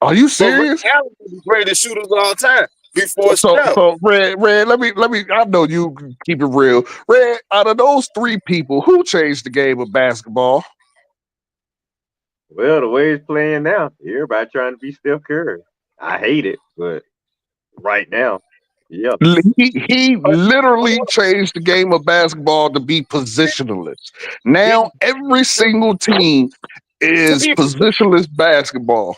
Are you But Ray serious? Allen was the greatest shooters of all time before So, Steph. Red, let me. I know you can keep it real. Red, out of those three people, who changed the game of basketball? Well, the way it's playing now, everybody trying to be Steph Curry. I hate it, but right now, yeah. He literally changed the game of basketball to be positionless. Now every single team is positionless basketball.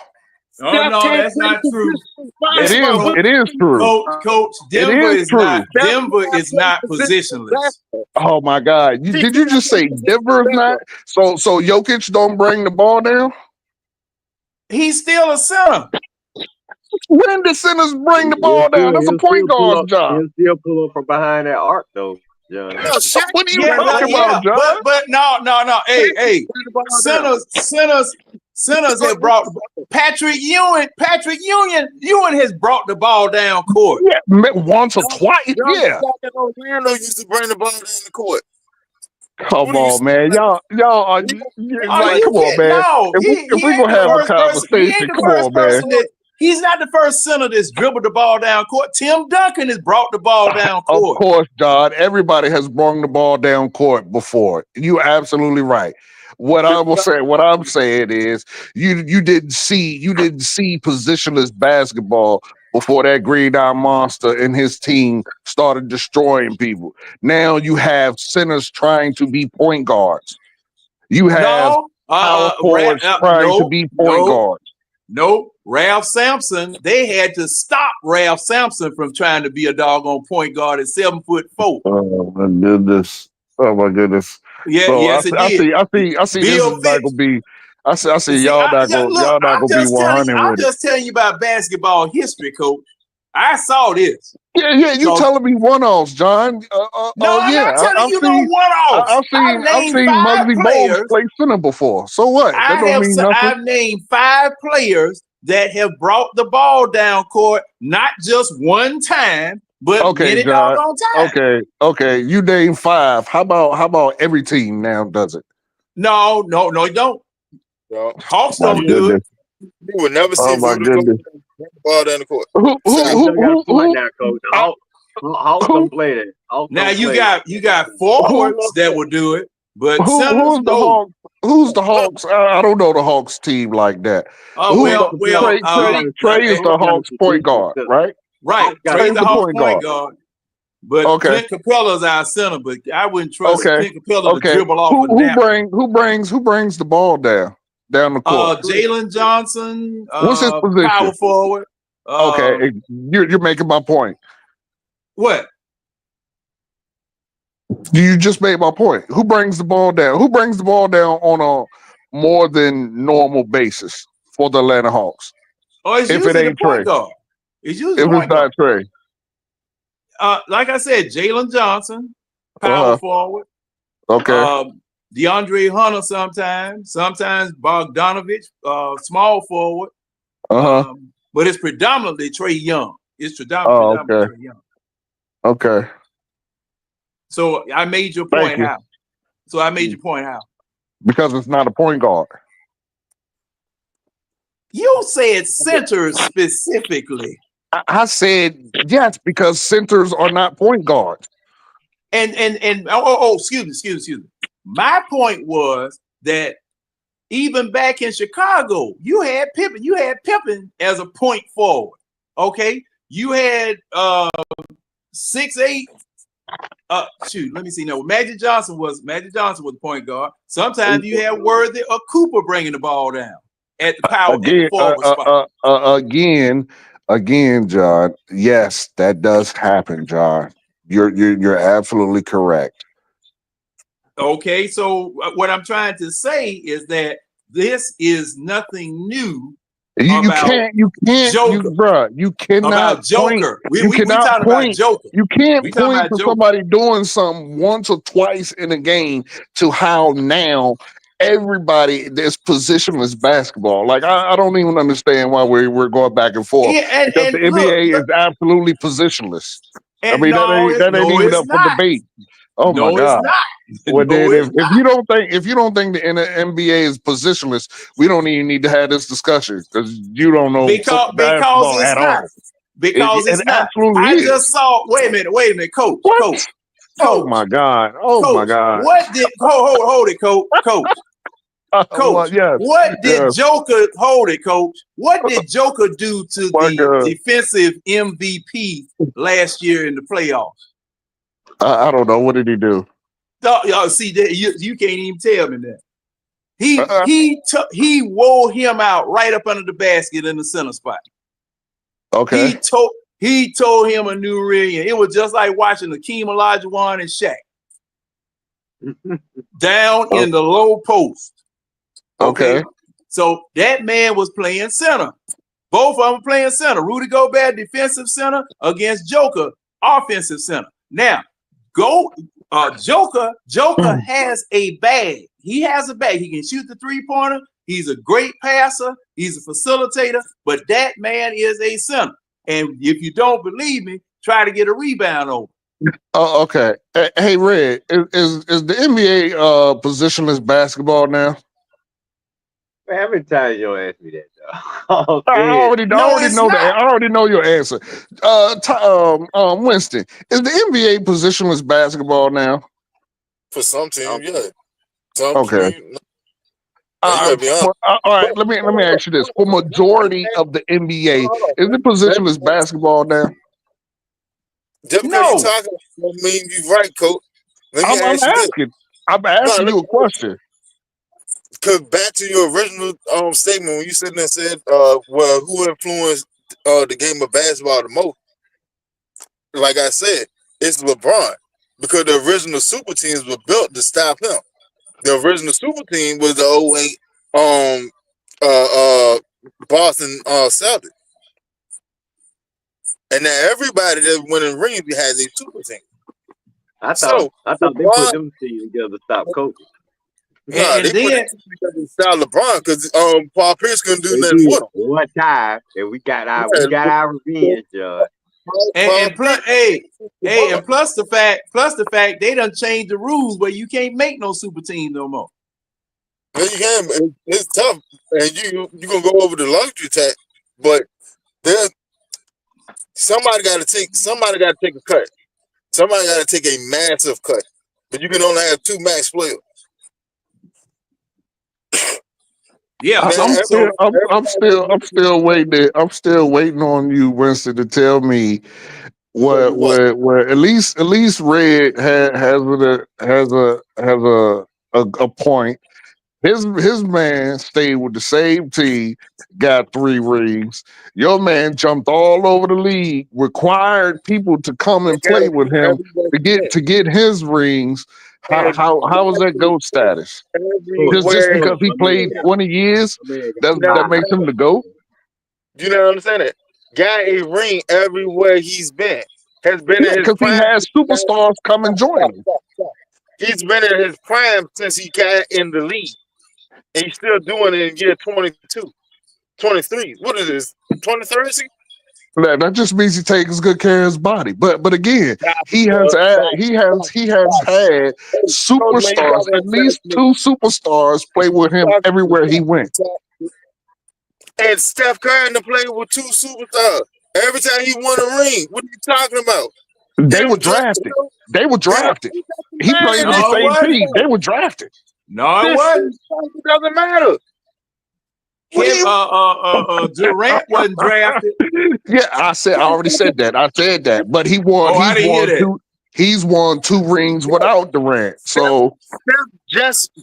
Oh Steph no, can't that's play not true. position That's basketball. It is true. Coach. It Denver is is true. not. Steph Denver cannot is play not position positionless. basketball. Oh my God! He Did you cannot just play say position Denver is not? basketball. So Jokic don't bring the ball down. He's still a center. When the centers bring the ball down, that's a point guard's job. He'll still pull up from behind that arc, though, John. No, Shaq What are you Yeah, talking about, John? but no. Hey, centers have brought Patrick Ewing. Ewing has brought the ball down court. Yeah, once or twice. Yeah. Shaq in Orlando used to bring the ball down the court. Come on, man. Y'all are Are like, you come on, kidding? man. No, If we gonna have a he ain't conversation, the come first on, man. person that he's not the first center that's dribbled the ball down court. Tim Duncan has brought the ball down Of court. course, John. Everybody has brung the ball down court before. You're absolutely right. What I'm saying is you didn't see positionless basketball before that Green Eye Monster and his team started destroying people. Now you have centers trying to be point guards. You have power forwards trying to be point guards. Nope. Ralph Sampson, they had to stop Ralph Sampson from trying to be a doggone point guard at 7'4". Oh my goodness. Oh my goodness. Yeah, So yes, it did. I see this Bill is not gonna be I see See, y'all not gonna be 100 I'm with it. just telling you about basketball history, Coach. I saw this. Yeah, you telling me one-offs, John. No, I'm not telling you no one-offs. I've seen Muggsy Bogues play center before. So what? That don't mean nothing. I've named 5 players that have brought the ball down court, not just one time, but many John. doggone times. Okay. You name 5. How about every team now does it? No, you don't. No. Hawks don't do it. You would never see Voodoo go bring the ball down the court. Hawks don't play that. Now you got forwards that will do it, but who's the Hawks? Who's the Hawks? I don't know the Hawks team like that. Trey is the Hawks point guard, right? Right. Trey's the Hawks point guard. But Clint Capella's our center, but I wouldn't trust Clint Capella to dribble off who brings the ball down the court? Jalen Johnson. What's his position? Power forward. You're making my point. What? You just made my point. Who brings the ball down? Who brings the ball down on a more than normal basis for the Atlanta Hawks? It's if usually it ain't the point Trey. guard. It's usually if it's not Trey. Like I said, Jalen Johnson, power forward. Okay. DeAndre Hunter sometimes Bogdanovich, small forward. But it's predominantly Trey Young. It's predominantly Trey Young. Okay. So I made your point how? Because it's not a point guard. You said centers specifically. I said yes, because centers are not point guards. And excuse me. My point was that even back in Chicago, you had Pippen. You had Pippen as a point forward. Okay, you had 6'8". Let me see. No, Magic Johnson was the point guard. Sometimes you had Worthy or Cooper bringing the ball down at the power at the forward spot. Again, John. Yes, that does happen, John. You're absolutely correct. Okay, so what I'm trying to say is that this is nothing new. You can't, bro. You cannot Joker. You cannot point. Joker. You can't point to somebody doing something once or twice in a game to how now everybody there's positionless basketball. Like I don't even understand why we're going back and forth. Because the NBA is absolutely positionless. That ain't even up for debate. Oh my No, it's God. not. Well, No, then, it's if not. you don't think the NBA is positionless, we don't even need to have this discussion because you don't know Because basketball it's at not. all. Because It it's not. absolutely I is. just saw. Wait a minute, Coach. What? Coach. Oh my God. Oh my Coach. God. What did hold it, Coach? Coach. Well, yes. What did Yes. Joker hold it, Coach? What did Joker do to My the God. defensive MVP last year in the playoffs? I don't know. What did he do? Y'all see that you can't even tell me that. Uh-uh. He wore him out right up under the basket in the center spot. Okay. He told him a new ring, and it was just like watching Hakeem Olajuwon and Shaq down in the low post. Okay. So that man was playing center. Both of them playing center. Rudy Gobert, defensive center, against Joker, offensive center. Now, Joker has a bag. He has a bag. He can shoot the three-pointer. He's a great passer. He's a facilitator. But that man is a center. And if you don't believe me, try to get a rebound over. Oh, okay. Hey, Red, is the NBA positionless basketball now? Man, how many times you ask me that, though? I already know not. that. I already know your answer. Winston, is the NBA positionless basketball now? For some teams, yeah. Some Okay. teams, no. You gotta be honest. All right. Let me ask you this: for majority of the NBA, is it positionless basketball now? Just because you talking don't mean you right, Coach. Let me ask you this. I'm asking you a question. Because back to your original statement when you sitting there and said, well, who influenced the game of basketball the most? Like I said, it's LeBron. Because the original super teams were built to stop him. The original super team was the 08 Boston Celtics. And now everybody that's winning rings has a super team. I thought they put them teams together to stop coaching. No, they put it because of style LeBron because Paul Pierce couldn't do nothing with him. One time, and we got our revenge, And plus the fact they done changed the rules where you can't make no super team no more. Yeah, you can. It's tough, and you gonna go over the luxury tax, but there's somebody got to take a cut. Somebody got to take a massive cut, but you can only have 2 max players. Yeah, I'm still waiting. I'm still waiting on you, Winston, to tell me where at least Red has a point. His man stayed with the same team, got 3 rings. Your man jumped all over the league, required people to come and play with him to get his rings. How is that GOAT status? Just because he played 20 years, that makes him the GOAT? You know what I'm saying? Got a ring everywhere he's been. Has been in his because he has superstars come and join him. He's been in his prime since he got in the league. And he's still doing it in year 22, 23. What is this? 23rd season? That just means he takes good care of his body. But again, he has had superstars, at least 2 superstars play with him everywhere he went. And Steph Curry to play with 2 superstars. Every time he won a ring, what are you talking about? They were drafted. He played with the same team. They were drafted. No, it wasn't. It doesn't matter. Durant wasn't drafted. Yeah, I already said that. I said that. But he won. He's won 2 rings without Durant. So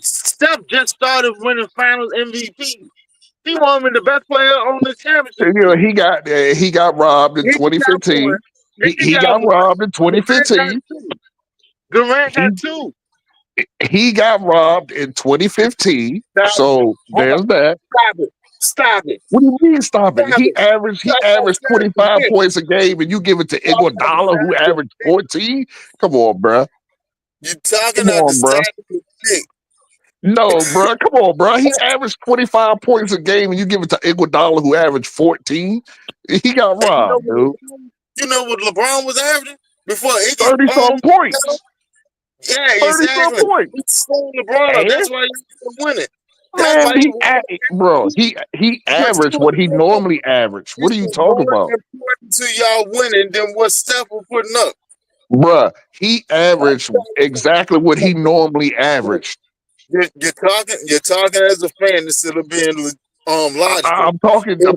Steph just started winning Finals MVP. He won the best player on the championship. You know, he got robbed in 2015. He got robbed in 2015. Durant got 2. He got robbed in 2015. So there's that. Stop it. What do you mean stop it? He averaged 25 points a game, and you give it to Iguodala, who averaged 14. Come on, bro. You talking about the same. No, bro. Come on, bro. He averaged 25 points a game, and you give it to Iguodala, who averaged 14. He got robbed, dude. You know what LeBron was averaging before? 30-something points. Yeah, 30 exactly. some points. He's slowing LeBron up. And That's why you win it. That's man, why he averaged what he normally averaged. What are you it's talking more about? important to y'all winning than what Steph was putting up. Bruh, he averaged exactly what he normally averaged. You're talking as a fan instead of being logical. I'm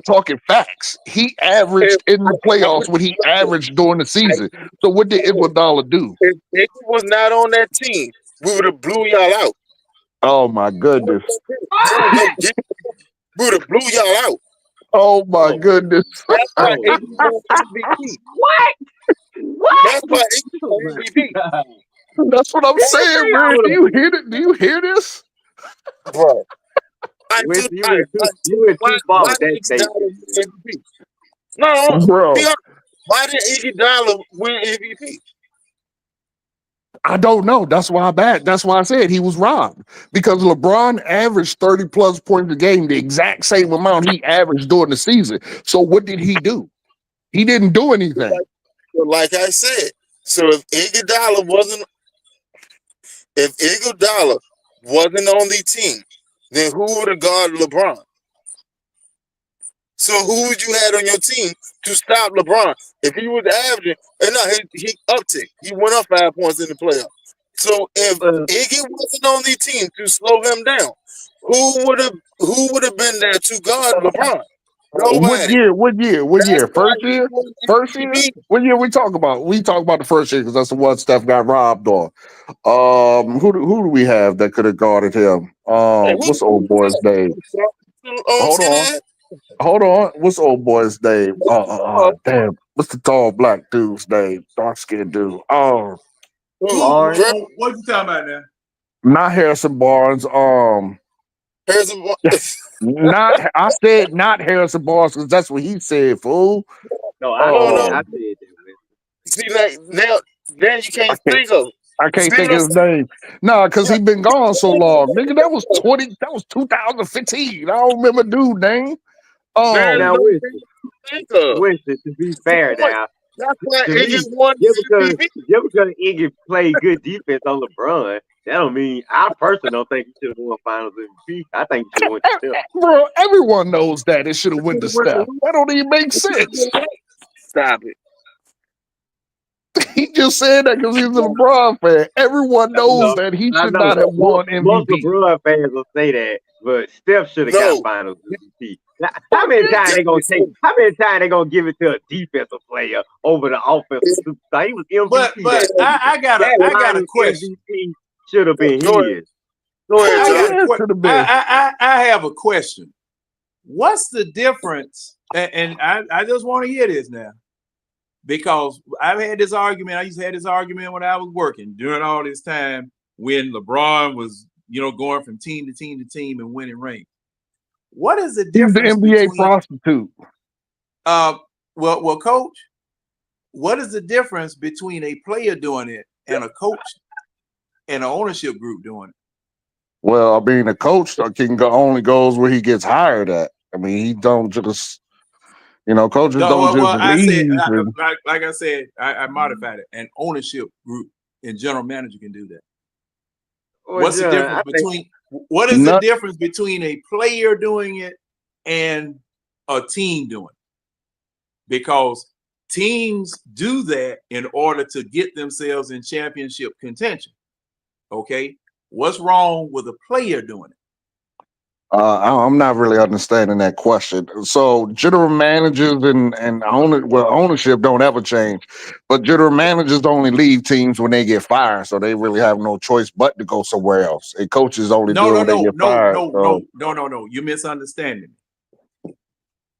talking facts. He averaged in the playoffs what he averaged during the season. So what did Iguodala do? If he was not on that team, we would have blew y'all out. Oh my goodness. We would have blew y'all out. Oh my goodness. That's why Iggy won MVP. What? That's why Iggy won MVP. That's what I'm saying, man. Do you hear it? Do you hear this? Bro. You went too far with that statement. No, Bro. be honest. Why did Iguodala win MVP? I don't know. That's why I said he was robbed. Because LeBron averaged 30 plus points a game, the exact same amount he averaged during the season. So what did he do? He didn't do anything. Like I said, so if Iguodala wasn't on the team, then who would have guarded LeBron? So who would you had on your team to stop LeBron? If he was averaging, and no, he uptick. He went up 5 points in the playoffs. So if Iggy wasn't on the team to slow him down, who would have been there to guard LeBron? Nobody. What year? First year? What year we talk about? We talk about the first year because that's the one Steph got robbed on. Who do we have that could have guarded him? What's the old boy's name? Hold on. What's the old boy's name? Damn. What's the tall black dude's name? Dark skinned dude. What you talking about now? Not Harrison Barnes. Harrison Barnes. I said not Harrison Barnes because that's what he said, fool. No, I said that. See, like now you can't think of. I can't think of his name. No, because he been gone so long. Nigga, that was 2015. I don't remember dude name. Now, Winston, to be fair now, that's why Iggy won because Iggy played good defense on LeBron, that don't mean I personally don't think he should have won Finals MVP. I think he should have went to Steph. Bro, everyone knows that it should have went to Steph. That don't even make sense. Stop it. He just said that because he's a LeBron fan. Everyone knows that he should not have won MVP. Most LeBron fans will say that, but Steph should have got Finals MVP. Now, how many times they gonna give it to a defensive player over the offensive superstar? He was MVP. But I got a question. MVP should have been his. Go ahead, I have a question. What's the difference? And I just want to hear this now. Because I've had this argument. I used to have this argument when I was working during all this time when LeBron was, going from team to team to team and winning rings. What is the difference? He's the NBA prostitute. Well, coach, what is the difference between a player doing it and a coach and an ownership group doing it? Well, I mean, a coach only goes where he gets hired at. I mean, he don't just. Coaches don't just leave. Like I said, I modified it. An ownership group and general manager can do that. What's the difference between? What is the difference between a player doing it and a team doing it? Because teams do that in order to get themselves in championship contention. Okay, what's wrong with a player doing it? I'm not really understanding that question. So general managers and ownership don't ever change, but general managers only leave teams when they get fired, so they really have no choice but to go somewhere else. And coaches only do it when they get fired. No. You're misunderstanding me.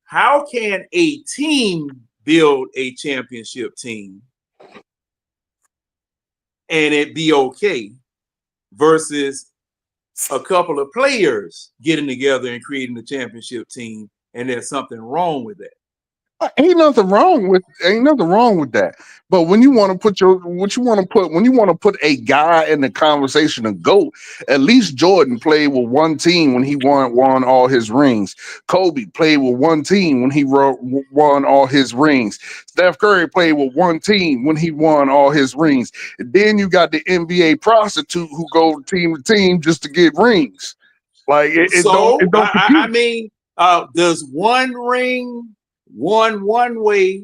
How can a team build a championship team and it be okay versus a couple of players getting together and creating a championship team, and there's something wrong with that? Ain't nothing wrong with that. But when you want to put a guy in the conversation of GOAT, at least Jordan played with one team when he won all his rings. Kobe played with one team when he won all his rings. Steph Curry played with one team when he won all his rings. And then you got the NBA prostitute who go team to team just to get rings. Like it don't I compute. mean, does one ring one way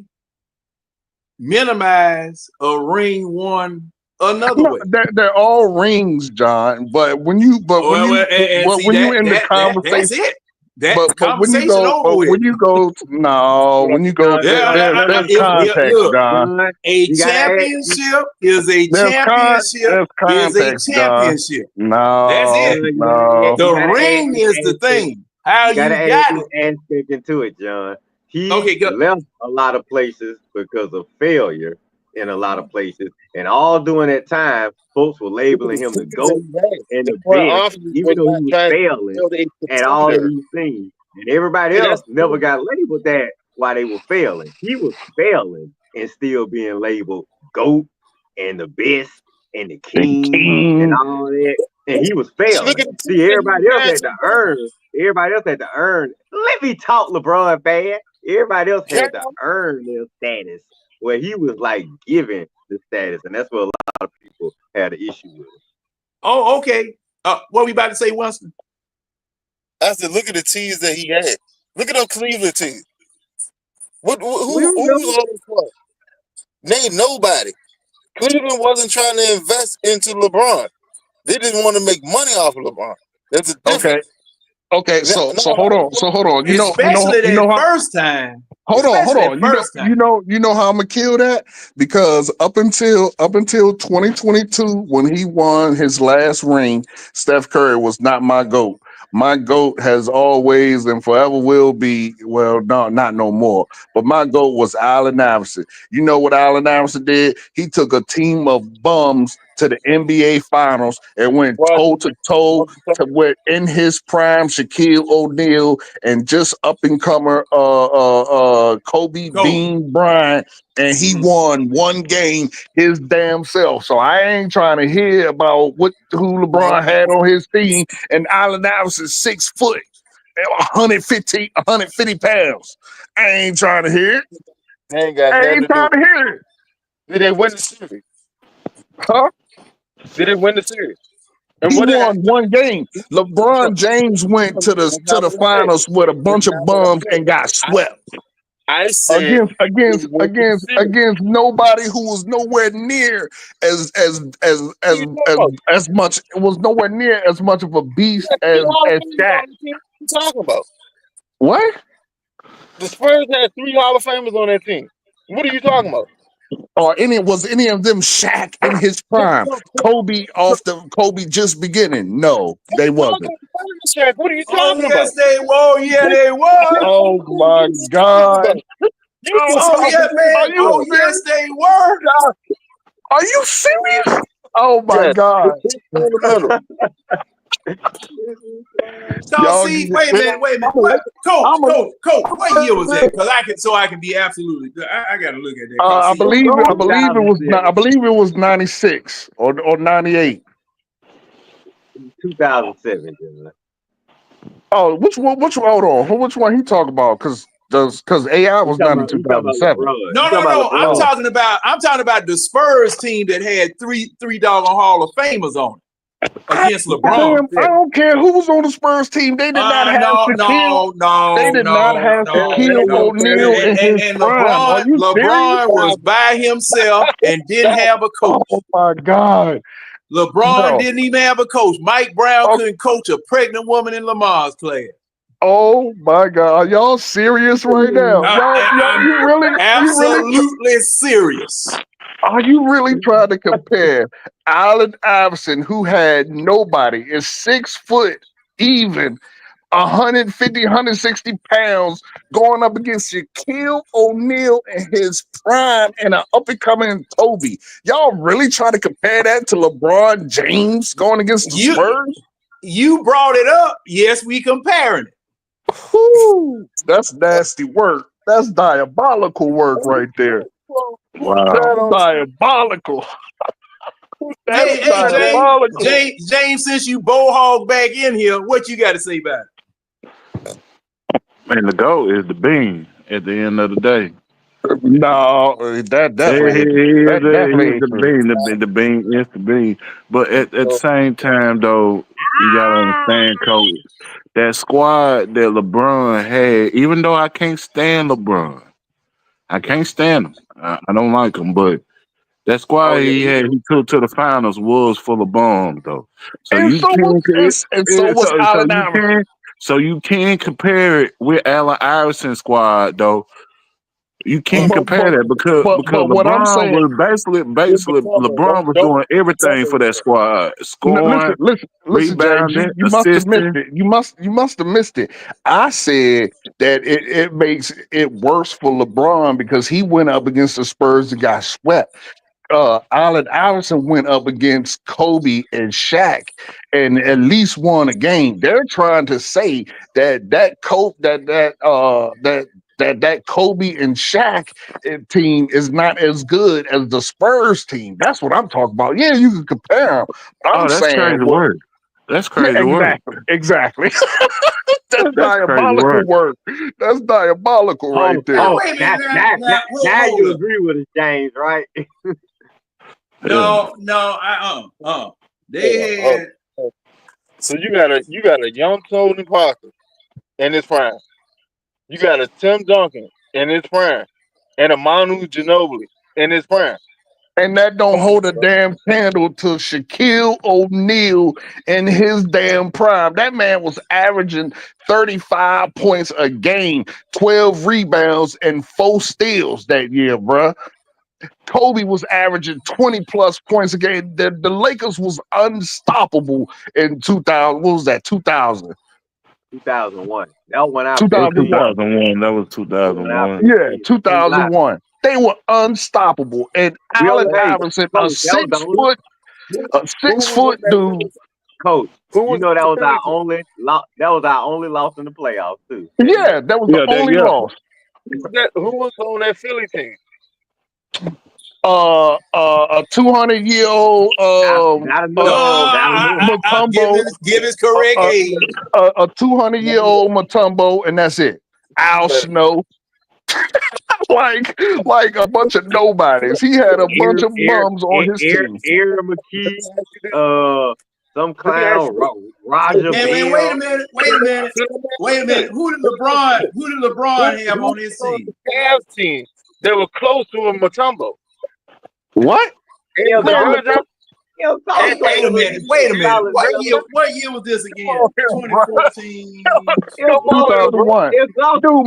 minimize a ring one another No, way? they're all rings, John. But when you And see when you in the that's conversation, it. That but conversation over with. when you go there's context, Look, John. John, a you gotta ask. championship is a There's championship is a context, John. championship. That's No, it. John, no. The you gotta add ring this is the aspect. thing. How You gotta you add got this it. aspect into it, John. He Okay, go. left a lot of places because of failure in a lot of places, and all during that time, folks were labeling him the GOAT and the best, even though he was failing at all of these things. And everybody else never got labeled that while they were failing. He was failing and still being labeled GOAT and the best and the king and all that. And he was failing. See, everybody else had to earn. Everybody else had to earn. Let me talk, LeBron fan. Everybody else had to earn their status, where he was like given the status, and that's what a lot of people had an issue with. Oh, okay. What we about to say, Winston? I said, look at the teams that he had. Look at those Cleveland teams. Who was on the club? Name nobody. Cleveland wasn't trying to invest into LeBron. They didn't want to make money off of LeBron. There's a difference. Okay. So hold on. Especially that first time. Hold on. You know how I'm gonna kill that? Because up until 2022, when he won his last ring, Steph Curry was not my GOAT. My GOAT has always and forever will be, well, no, not no more. But my GOAT was Allen Iverson. You know what Allen Iverson did? He took a team of bums to the NBA Finals and went toe to toe with in his prime Shaquille O'Neal and just up and comer Kobe Bean Bryant, and he won one game his damn self. So I ain't trying to hear about who LeBron had on his team. And Allen Iverson 6 foot, 150 pounds. I ain't trying to hear it. They ain't got nothing to do. To hear it. Did they win the series? Huh? Did they win the series? And he won one game. LeBron James went to the finals with a bunch of bums and got swept. I said against nobody who was nowhere near as much. It was nowhere near as much of a beast as Shaq. What you talking about? What? The Spurs had 3 Hall of Famers on that team. What are you talking about? Or was any of them Shaq in his prime? Kobe just beginning? No, they wasn't. Shaq, what are you talking about? Yes, they were. Yeah, they were. Oh my God. Yeah, man. Yes, they were. Are you serious? Oh my God. So see, wait a minute. What, Coach, what year was that? Because I can be absolutely. I got to look at that. I believe it was 96 or 98. 2007. Oh, which one? Hold on. Which one he talking about? Because AI was not in 2007. No. I'm talking about the Spurs team that had three doggone Hall of Famers on it against LeBron. I don't care who was on the Spurs team. They did not have Shaquille. They did not have Shaquille O'Neal in his prime. LeBron was by himself and didn't have a coach. Oh my God. LeBron didn't even have a coach. Mike Brown couldn't coach a pregnant woman in Lamar's class. Oh my God. Are y'all serious right now? You really absolutely serious. Are you really trying to compare Allen Iverson, who had nobody, is 6 foot even, 150, 160 pounds, going up against Shaquille O'Neal in his prime and an up-and-coming Kobe? Y'all really trying to compare that to LeBron James going against the Spurs? You brought it up. Yes, we comparing it. Whew, that's nasty work. That's diabolical work right there. Wow. That's diabolical. That's Hey, James, diabolical. James, since you bow hog back in here, what you got to say about it? And the goal is the bean at the end of the day. No, that definitely ain't. That definitely He's ain't the true. bean. The bean is the bean. But at the same time, though, you gotta understand, coach, that squad that LeBron had. Even though I can't stand LeBron, I can't stand him. I don't like him, but that squad he took to the finals was full of bombs, though. So And you so was Allen Iverson. so you can compare it with Allen Iverson's squad, though. You can't compare that because what I'm LeBron saying, was basically LeBron was doing everything for that squad, scoring, listen, James, rebounding, you must have missed assisting. it. You must have missed it. I said that it makes it worse for LeBron because he went up against the Spurs and got swept. Allen Iverson went up against Kobe and Shaq and at least won a game. They're trying to say that Kobe and Shaq team is not as good as the Spurs team. That's what I'm talking about. Yeah, you can compare them. But I'm Oh, that's saying, crazy work. That's crazy work. exactly. That's That's crazy diabolical work. work. That's diabolical right there. Oh, Wait a minute now hold you up. agree with us, James, right? No, they had So you got a young Tony Parker in his prime. You got a Tim Duncan in his prime, and a Manu Ginobili in his prime. And that don't hold a damn candle to Shaquille O'Neal in his damn prime. That man was averaging 35 points a game, 12 rebounds, and 4 steals that year, bruh. Kobe was averaging 20 plus points a game. The Lakers was unstoppable in 2000. What was that? 2000. 2001. That went out It was 2001. 2001. That was That went out 2001. Yeah, 15. Can't lie. 2001. They were unstoppable. And We Allen only, hey, Iverson, coach, that was the only a Who 6 was on foot that dude. team? coach. Who You was know that on was the our Philly only loss. That was our only loss in the playoffs too. That Yeah, year. that was the only loss. team? Who was on that Philly team? A 200-year-old Gotta know. Gotta know. Mutombo, give his correct age. a 200-year-old Mutombo, and that's it. Al Snow, like a bunch of nobodies. He had a bunch of bums on his team. Aaron McKee, some Let me ask clown, you Roger And Bell. wait a minute. Who did LeBron have on his on team? the Cavs team that were close to a Mutombo? What? Hell, Man, Wait a minute. What year was this again? 2014. Come on, bro. 2001. Dude,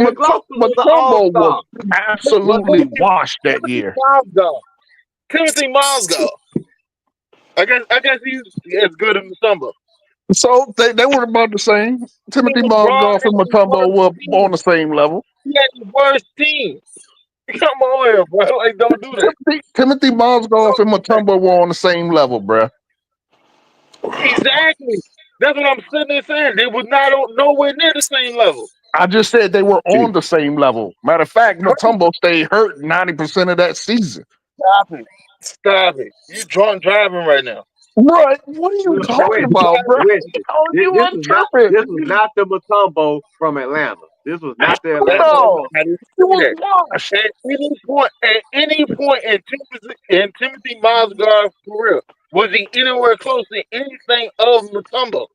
Mutombo was absolutely washed that year. Timothy Mozgov. I guess he's as good as Mutombo. So they were about the same. Timothy LeBron Mozgov and had the Mutombo were worst team. on the same level. He had the worst team. Come on here, bro. Like, don't do that. Timothy Mozgov and Mutombo were on the same level, bruh. Exactly. That's what I'm sitting there saying. They was not nowhere near the same level. I just said they were on the same level. Matter of fact, Mutombo stayed hurt 90% of that season. Stop it. You drunk driving right now. What are you talking about, bro? This was not the Mutombo from Atlanta. This was not the Atlanta. No, it was washed. At any point in Timothy Mozgov's career, was he anywhere close to anything of Mutombo?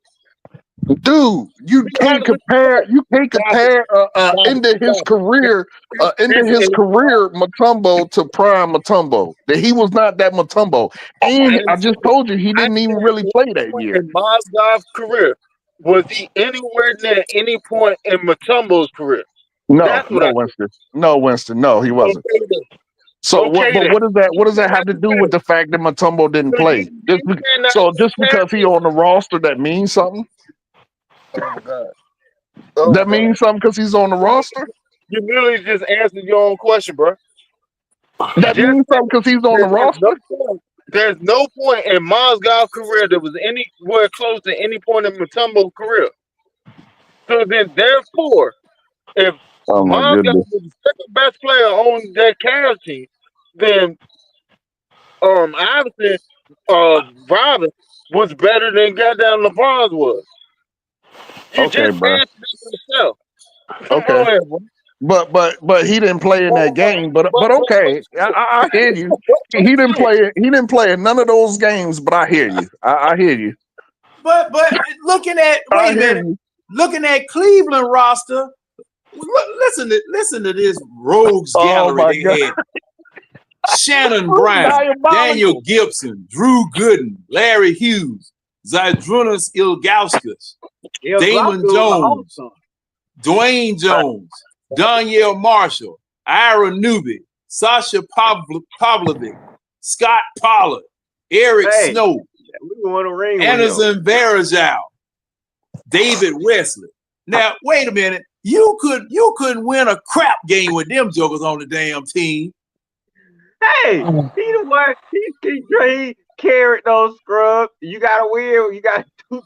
Dude, you can't compare into his career Mutombo to prime Mutombo. That he was not that Mutombo. And I just told you he didn't even really play that year. In Mozgov's career, was he anywhere near any point in Mutombo's career? No, Winston. No, he wasn't. So what does that have to do with the fact that Mutombo didn't play? Just because he on the roster, that means something? Oh my God. That means something because he's on the roster? You literally just answered your own question, bro. That means something because he's on the roster? There's no point in Mozgov's career that was anywhere close to any point in Mutombo's career. So then, therefore, if Oh my Miles Garrett goodness. was the second best player on that Cavs team. Then Iverson, Robin was better than goddamn LeBron's was. You Okay, just bro. answered it yourself. Come Okay. on, everyone. But he didn't play in that game. But okay, I hear you. He didn't play. He didn't play in none of those games. But I hear you. I hear you. But looking at I wait a hear minute, you. looking at Cleveland roster. Listen to this rogues Oh my gallery God. they had. Shannon Brown, Daniel Diabolical. Gibson, Drew Gooden, Larry Hughes, Zydrunas Ilgauskas, Damon Glaucus was a Jones, All-Star. Dwayne Jones, Danielle Marshall, Ira Newby, Sasha Pavlovic, Scott Pollard, Eric Hey, Snow, we won a ring with him. Anderson Varejao, David Wesley. Now, wait a minute. You couldn't win a crap game with them jokers on the damn team. Hey, he the one. He carried those scrubs. You gotta win. You gotta do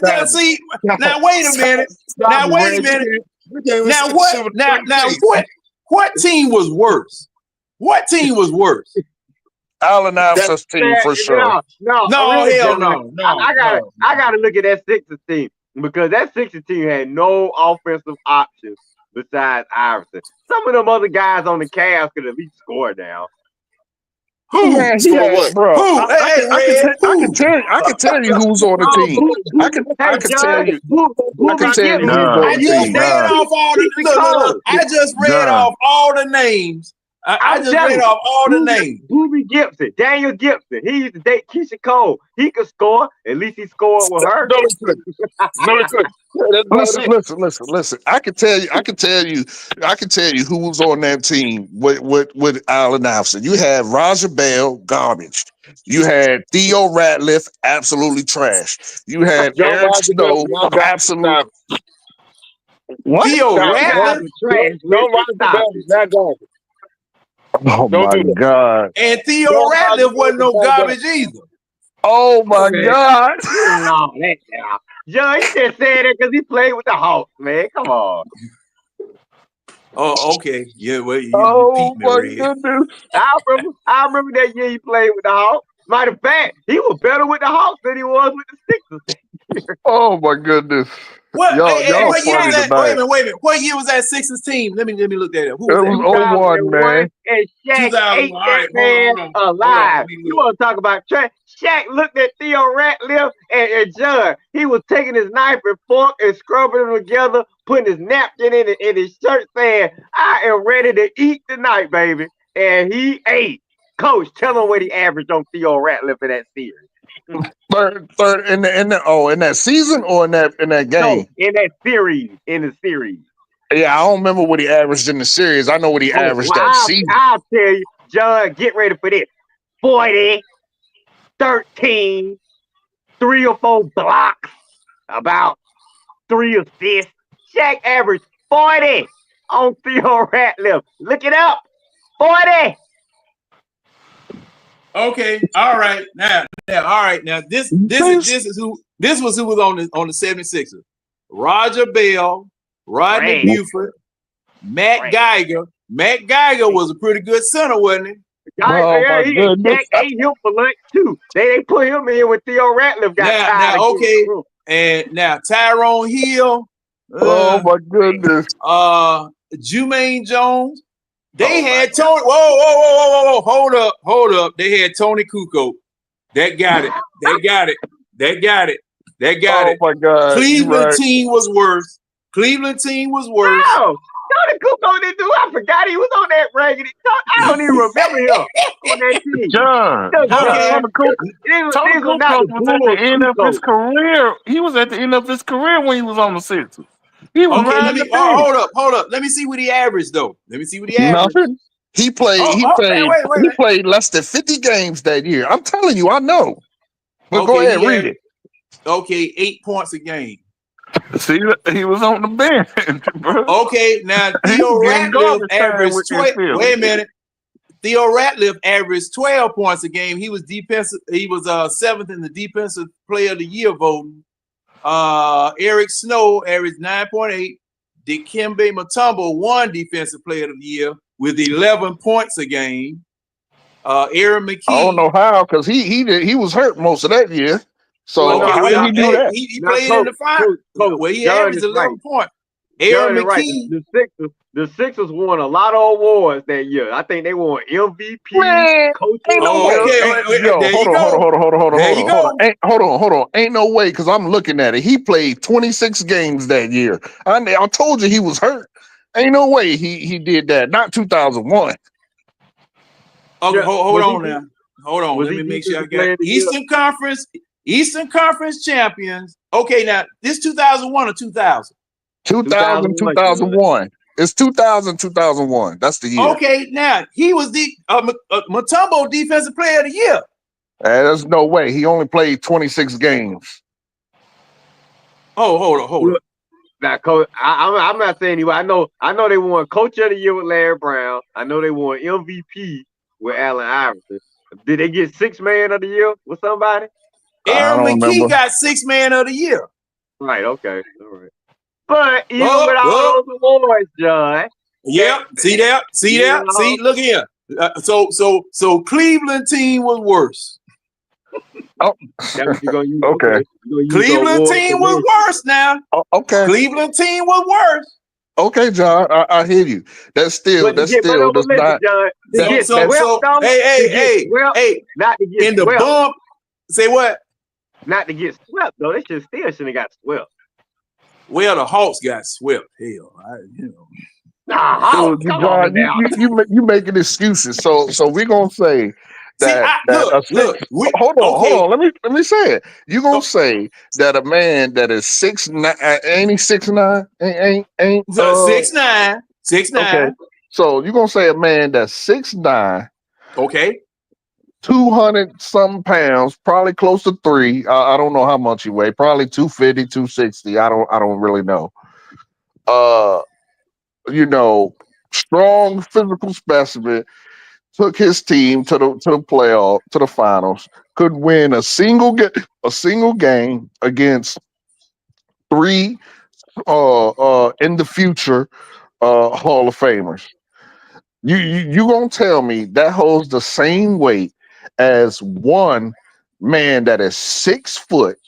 Now, see, now wait a minute. Now wait a minute. Now what? Now what team was worse? What team was worse? Allen Iverson's team for sure. No, really, hell gentlemen, no. I gotta look at that Sixers team because that Sixers team had no offensive options besides Iverson. Some of them other guys on the Cavs could at least score now. Who? Yeah, what? bro. Who? I can tell you who's on the team. I can tell you. I can tell you who's on I the just team. read off all the look. I just read off all the names. I just read off all the names. Booby Gibson, Daniel Gibson. He used to date Keisha Cole. He could score. At least he scored with her. No, he couldn't. Listen. I can tell you who was on that team with Allen Iverson. You had Roger Bell, garbage. You had Theo Ratliff, absolutely trash. You had Joe Eric Roger Snow, Bell, absolute. What? Theo Stop Ratliff trash. Joe Roger Bell is not garbage. Oh Don't my do that. God. and Theo Joe Roger Ratliff wasn't no Bell is not garbage either. Oh my Okay. God. No, that now. Joe, he just said it because he played with the Hawks, man. Come on. Oh, okay. Yeah, well, you Oh peeped me, my Red. goodness. I remember that year he played with the Hawks. Matter of fact, he was better with the Hawks than he was with the Sixers. Oh my goodness. What? Y'all What year funny was that? tonight. Wait a minute. What year was that Sixers team? Let me look that up. Who It was that? was 01, man. And Shaq 2001. ate All that right, man hold on. alive. Let me You look. want to talk about trash? Shaq looked at Theo Ratliff and John. He was taking his knife and fork and scrubbing them together, putting his napkin in his shirt, saying, "I am ready to eat tonight, baby." And he ate. Coach, tell him what he averaged on Theo Ratliff in that series. Third in that season or in that No, game? in that series. In the series. Yeah, I don't remember what he averaged in the series. I know what he averaged that season. I'll tell you, John, get ready for this. 40, 13, 3 or 4 blocks, about 3 assists. Shaq averaged 40 on Theo Ratliff. Look it up. 40. Okay. All right. Now, all right. Now, this was who was on the 76ers. Roger Bell, Rodney Right. Buford, Matt Geiger. Matt Geiger was a pretty good center, wasn't he? Shaq ate him for lunch too. They put him in when Theo Ratliff got tired. Now, okay. And now Tyrone Hill. Oh my goodness. Jermaine Jones. They had Tony. Whoa. Hold up. They had Tony Kukoc. That got it. Oh my God. Cleveland team was worse. No, Tony Kukoc didn't do. I forgot he was on that raggedy. I don't even remember him on that team. John Kukoc was at the end of his career. He was at the end of his career when he was on the Sixers. He was riding the bench. Hold up. Let me see what he averaged though. Nothing. He played. He played less than 50 games that year. I'm telling you, I know. But go ahead, read it. Okay, 8 points a game. See, he was on the bench, bro. Okay, now Theo Ratliff averaged 12. Wait a minute. Theo Ratliff averaged 12 points a game. He was defensive. He was 7th in the defensive player of the year voting. Eric Snow averaged 9.8. Dikembe Mutombo won Defensive Player of the Year with 11 points a game. Aaron McKee. I don't know how, because he was hurt most of that year. So Well, no, Okay, how well, did he do hey, that? he Now, played in the final. Coach, Well, he John averaged is 11 right. points. Aaron John is right. McKee. The Sixers won a lot of awards that year. I think they won MVP, Man, Coach ain't of no the way. Year. Yo, There hold you on. go. There you go. Hold on. Ain't no way, because I'm looking at it. He played 26 games that year. I told you he was hurt. Ain't no way he did that. Not 2001. Okay, Yeah, hold on now. Hold on. was Let he me make sure I Defensive got Player of the Year? Eastern Conference champions. Okay, now this 2001 or 2000? 2000, 2001. 2001. It's 2000, 2001. That's the year. Okay, now he was the Mutombo Defensive Player of the Year. There's no way. He only played 26 games. Oh, hold on. Look, now, Coach, I'm not saying anyway. I know they won Coach of the Year with Larry Brown. I know they won MVP with Allen Iverson. Did they get Sixth Man of the Year with somebody? I Aaron don't McKee remember. got Sixth Man of the Year. Right. Okay. All right. But even with all those awards, John. Yep. See that? See, look here. So Cleveland team was worse. Oh, That's what you're gonna use. okay. Cleveland team was worse now. Okay. Cleveland team was worse. Okay, John. I hear you. That's still does listen, not. John, to get So swept, though, hey, not to get in the swept. bump. Say what? Not to get swept though. They shouldn't have got swept. Well, the Hawks got swept. Hell, Nah, Hawks, Dude, come on John, now. you making excuses. So we're gonna say that look. Hold on. Let me say it. You gonna say that a man that is 6'9", ain't he 6'9"? Ain't 6'9". 6'9". Okay. So you gonna say a man that's 6'9". Okay. 200 something pounds, probably close to 3. I don't know how much he weighed. Probably 250, 260. I don't really know. Strong physical specimen, took his team to the playoff, to the finals, could win a single game against 3 in the future Hall of Famers. You gonna tell me that holds the same weight as one man that is 6 foot,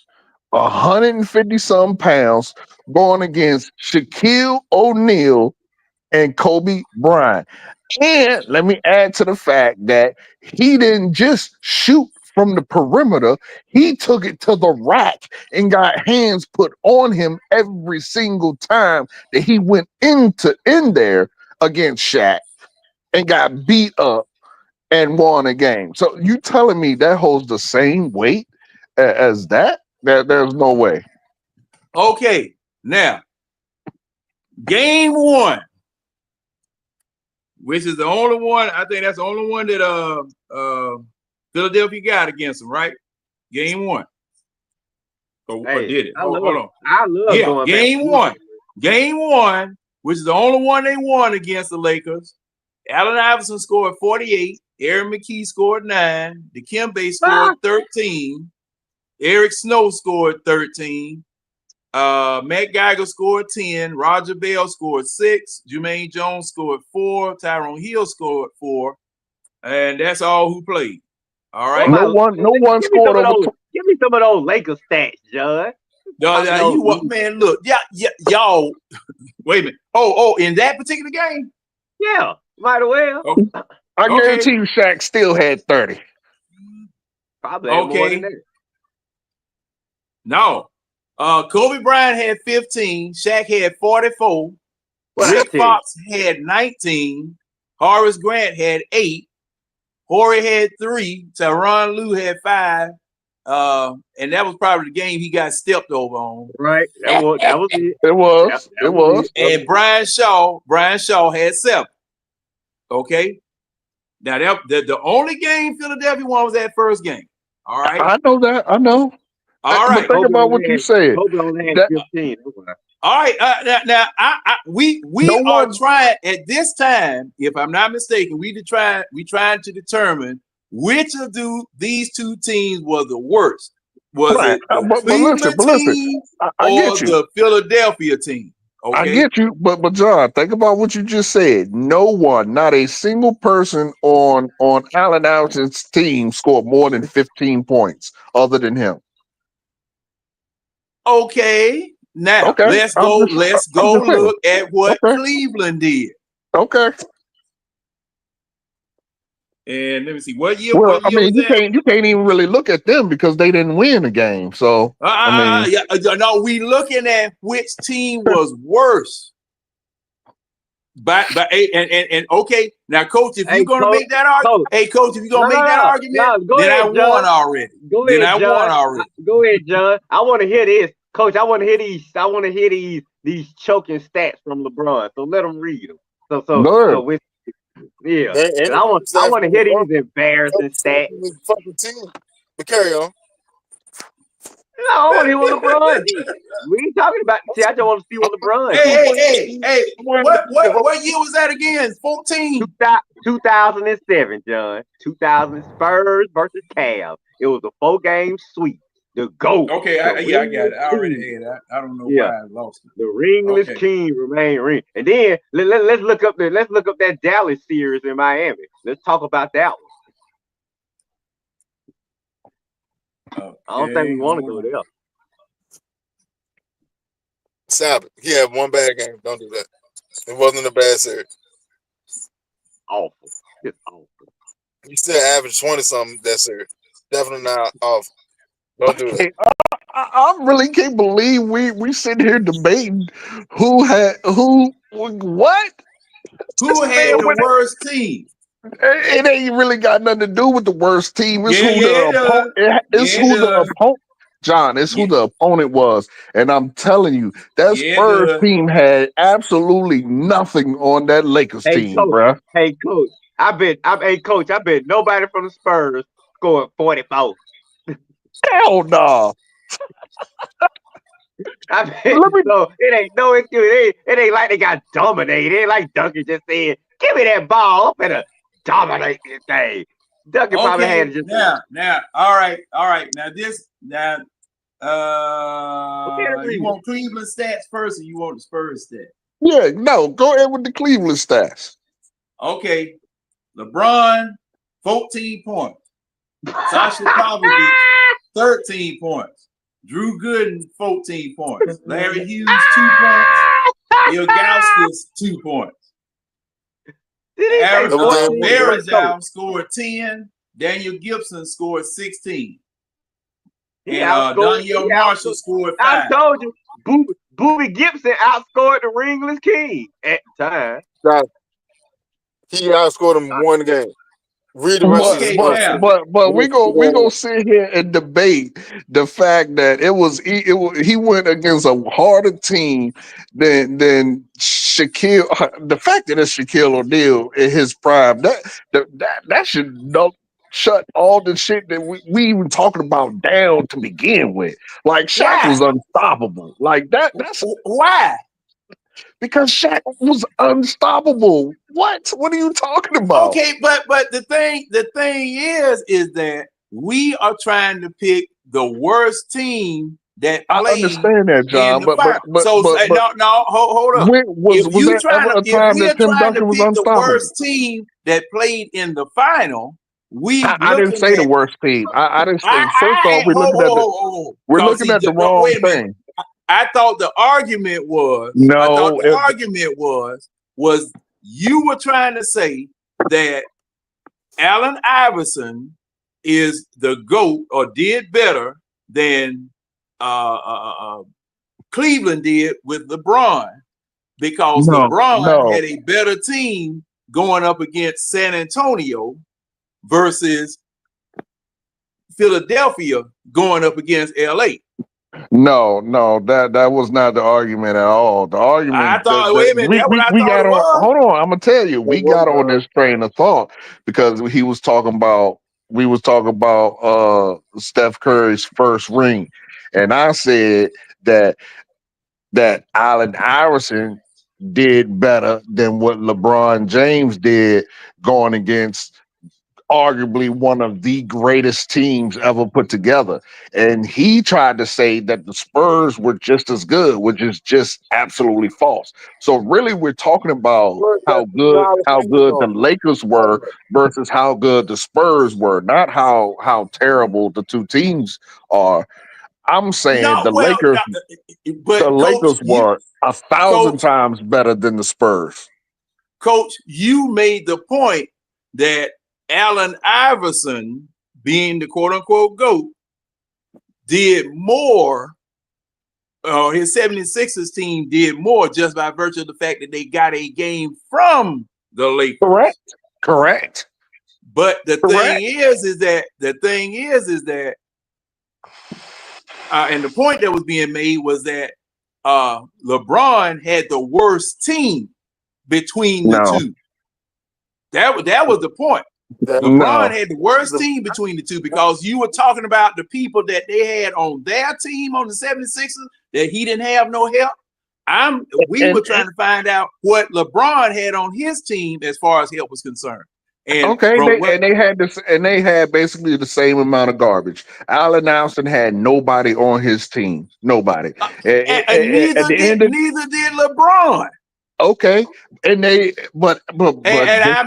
150 some pounds, going against Shaquille O'Neal and Kobe Bryant? And let me add to the fact that he didn't just shoot from the perimeter, he took it to the rack and got hands put on him every single time that he went in there against Shaq and got beat up and won a game. So you telling me that holds the same weight as that? There's no way. Okay, now game 1, which is the only one. I think that's the only one that Philadelphia got against them, right? Game 1. Or did it? Hold on. I love going game back. Game 1, which is the only one they won against the Lakers. Allen Iverson scored 48. Aaron McKee scored 9. Dikembe scored 13. Eric Snow scored 13. Matt Geiger scored 10. Roger Bell scored 6. Jermaine Jones scored 4. Tyrone Hill scored 4. And that's all who played. All right. No one scored over. Give me some of those Lakers stats, John. Man, look, y'all. Wait a minute. Oh, in that particular game? Yeah, might as well. I guarantee you, Shaq still had 30. Probably more than that. No. Kobe Bryant had 15. Shaq had 44. Rick Fox had 19. Horace Grant had 8. Horry had 3. Tyronn Lue had 5. And that was probably the game he got stepped over on. Right. That was it. It was. And Brian Shaw had 7. Okay. Now the only game Philadelphia won was that first game. All right. I know that. I know. All right. But think about what you said. Kobe only had 15. All right. Now we are trying at this time, if I'm not mistaken, we trying to determine which of these two teams was the worst. Was it the Cleveland team or the Philadelphia team? I get you, but John, think about what you just said. No one, not a single person on Allen Iverson's team scored more than 15 points other than him. Okay. Now Okay. let's go look at what Cleveland did. Okay. And let me see what year. Well, What year was you that? can't even really look at them because they didn't win the game. So no, we looking at which team was worse. But and okay, now, Coach, if you're gonna make that argument, Coach, if you're gonna make that argument, go then ahead, I won already. Go then ahead, I John. won already. Go ahead, John. I want to hear this, Coach. I want to hear these. I want to hear these choking stats from LeBron. So let them read them. So yeah. And I want to hear these embarrassing stats. Fucking team. But carry on. No, I want to hear what LeBron did. We ain't talking about. See, I just want to see what LeBron did. Hey! What year was that again? 14. 2007, John. 2000 Spurs versus Cavs. It was a 4-game sweep. The GOAT. Okay, I got it. I already had that. I don't know why I lost it. The ringless king remained ring. And then let's look up that Dallas series in Miami. Let's talk about that one. Okay, I don't think we want to go there. Stop it. He had one bad game. Don't do that. It wasn't a bad series. Awful. It's awful. He still averaged 20-something that series. Definitely not awful. Don't do that. I really can't believe we sit here debating who had what. Who had the worst team? It ain't really got nothing to do with the worst team. It's who the opponent. John, it's who the opponent was, and I'm telling you, that Spurs team had absolutely nothing on that Lakers team, bruh. Hey, Coach, I bet nobody from the Spurs scored 44. Hell no. I bet it ain't like they got dominated. It ain't like Duncan just said, "Give me that ball, I'm finna dominate this thing." Duncan probably had it just now. All right. You want Cleveland stats first, or you want the Spurs stats? Yeah, no, go ahead with the Cleveland stats. Okay, LeBron, 14 points. Sasha Pavlovich, 13 points. Drew Gooden, 14 points. Larry Hughes, 2 points. Ilgauskas, 2 points. Aaron Barazal scored 10. Daniel Gibson scored 16. And Danielle Marshall scored 5. I told you, Booby Gibson outscored the ringless king at the time. He outscored him one game. Read the rest of the but we gonna sit here and debate the fact that he went against a harder team than Shaquille. The fact that it's Shaquille O'Neal in his prime, that should shut all the shit that we even talking about down to begin with. Like Shaq was unstoppable. Like that's why. Because Shaq was unstoppable. What are you talking about? Okay, but the thing is that we are trying to pick the worst team that played. I understand that, John. But hold up. Was there ever a time that Tim Duncan was unstoppable? The worst team that played in the final. I didn't say the worst team. I didn't say. First off, we're looking at the wrong thing. I thought the argument was was you were trying to say that Allen Iverson is the GOAT or did better than Cleveland did with LeBron because LeBron had a better team going up against San Antonio versus Philadelphia going up against LA. No, that was not the argument at all. The argument I thought, wait a minute, we got on. Hold on, I'm gonna tell you, we got on this train of thought because we was talking about Steph Curry's first ring, and I said that Allen Iverson did better than what LeBron James did going against arguably one of the greatest teams ever put together. And he tried to say that the Spurs were just as good, which is just absolutely false. So really we're talking about how good the Lakers were versus how good the Spurs were, not how terrible the two teams are. I'm saying No, well, the but Lakers were 1,000 times better than the Spurs. Coach, you made the point that Allen Iverson, being the quote unquote GOAT, did more. His 76ers team did more just by virtue of the fact that they got a game from the Lakers. Correct. But the thing is that and the point that was being made was that LeBron had the worst team between the two. That was the point. LeBron had the worst team between the two because you were talking about the people that they had on their team on the 76ers that he didn't have no help. We were trying to find out what LeBron had on his team as far as help was concerned. And they had basically the same amount of garbage. Allen Iverson had nobody on his team. Nobody. Neither did LeBron. Okay, and I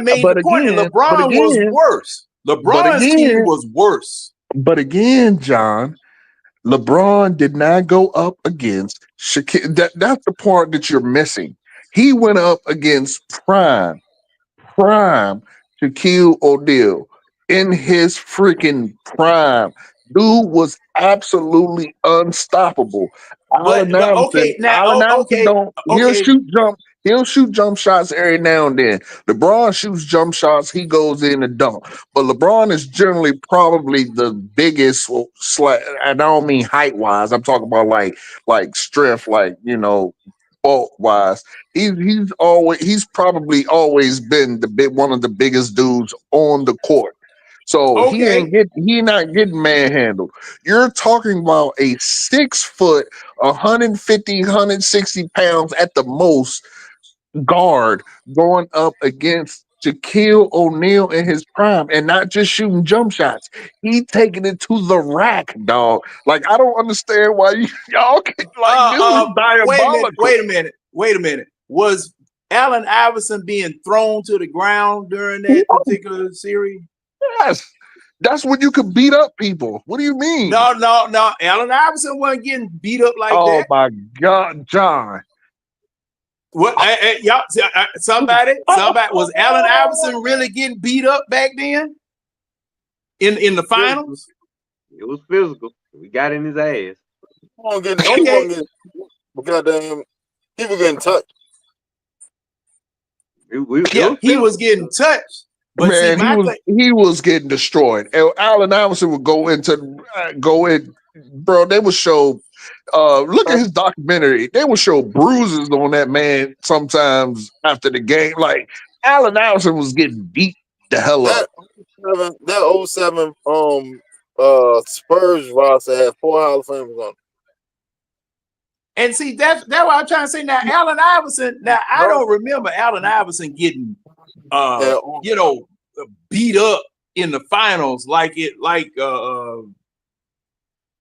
made the point that LeBron was worse. LeBron's team was worse. But again, John, LeBron did not go up against Shaquille. That's the part that you're missing. He went up against prime Shaquille O'Neal in his freaking prime. Dude was absolutely unstoppable. Allen Iverson he'll shoot jump shots every now and then. LeBron shoots jump shots, he goes in and dunk. But LeBron is generally probably the biggest, and I don't mean height wise. I'm talking about like strength, bulk wise. He's probably always been one of the biggest dudes on the court. So he not getting manhandled. You're talking about a 6 foot, 150, 160 pounds at the most guard going up against Shaquille O'Neal in his prime and not just shooting jump shots. He taking it to the rack, dog. Like, I don't understand why y'all this is diabolical. Wait a minute. Was Allen Iverson being thrown to the ground during that particular series? Yes. That's when you could beat up people. What do you mean? No. Allen Iverson wasn't getting beat up like that. Oh my God, John. What? Somebody was Allen Iverson really getting beat up back then? In the finals? It was physical. We got in his ass. Goddamn, he was getting touched. He was getting touched. But man, he was getting destroyed. And Allen Iverson would go in, bro. They would show. Look at his documentary. They would show bruises on that man sometimes after the game. Like, Allen Iverson was getting beat the hell up. That 07 Spurs roster had 4 Hall of Famers on it. And see, that's what I'm trying to say. Now, Allen Iverson. Now, I don't remember Allen Iverson getting, beat up in the finals like a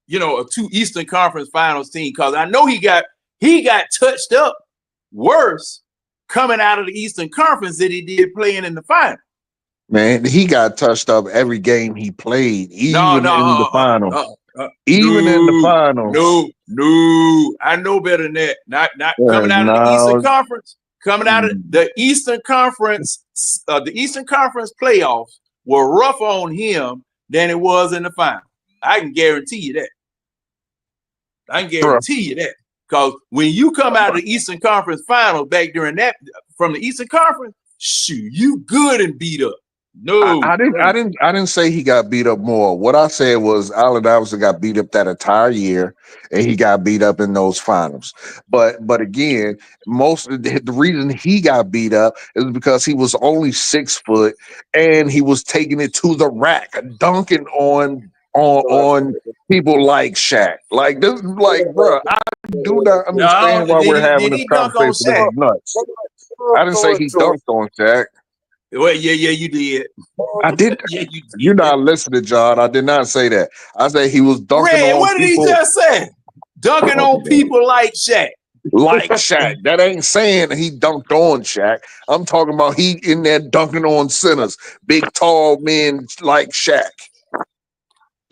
2 Eastern Conference Finals team. Because I know he got touched up worse coming out of the Eastern Conference than he did playing in the final. Man, he got touched up every game he played, even in the finals. In the finals. No, I know better than that. Not coming out of the Eastern Conference. Coming out of the Eastern Conference, the Eastern Conference playoffs were rougher on him than it was in the final. I can guarantee you that. Because when you come out of the Eastern Conference finals back during that, from the Eastern Conference, shoot, you good and beat up. No, I didn't say he got beat up more. What I said was Allen Iverson got beat up that entire year, and he got beat up in those finals. But again, most of the reason he got beat up is because he was only 6 foot, and he was taking it to the rack, dunking on people like Shaq. Like this, bro, I do not understand why we're having this conversation. Nuts. I didn't say he dunked on Shaq. Well, yeah, you did. I did. Yeah, you did. You're not listening, John. I did not say that. I said he was dunking Red, on what did he people just say? Dunking on people like Shaq. like Shaq. That ain't saying he dunked on Shaq. I'm talking about he in there dunking on centers, big tall men like Shaq.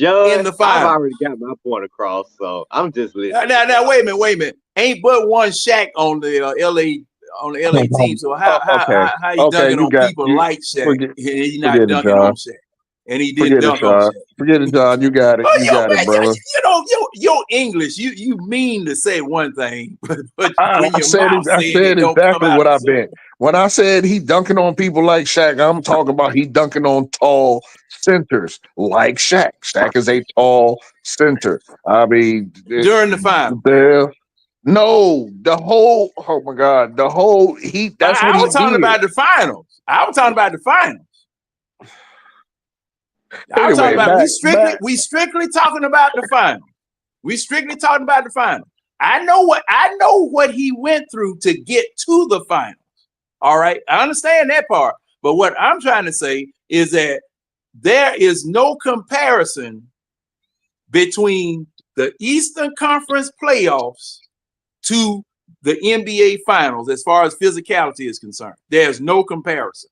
John, In the I've final. already got my point across, so I'm just listening. Now, wait a minute. Ain't but one Shaq on the LA team. So how you dunking you on got people you. like Shaq? Forget, And he's not forget it, dunking John. on Shaq, and he Forget didn't it, dunk on John. Shaq. Forget it, John. You got it. You got it, brother. Your English. You mean to say one thing, but I when your said mouth I saying said it don't come exactly out what the I same. meant. When I said he dunking on people like Shaq, I'm talking about he dunking on tall centers like Shaq. Shaq is a tall center. I mean, During the final. No, the whole. Oh my God, the whole. That's what I he was talking did. about the finals. I was talking about the finals. I was Anyway, talking about back. we strictly talking about the final. We strictly talking about the final. I know what he went through to get to the finals. All right. I understand that part. But what I'm trying to say is that there is no comparison between the Eastern Conference playoffs to the NBA finals as far as physicality is concerned. There's no comparison.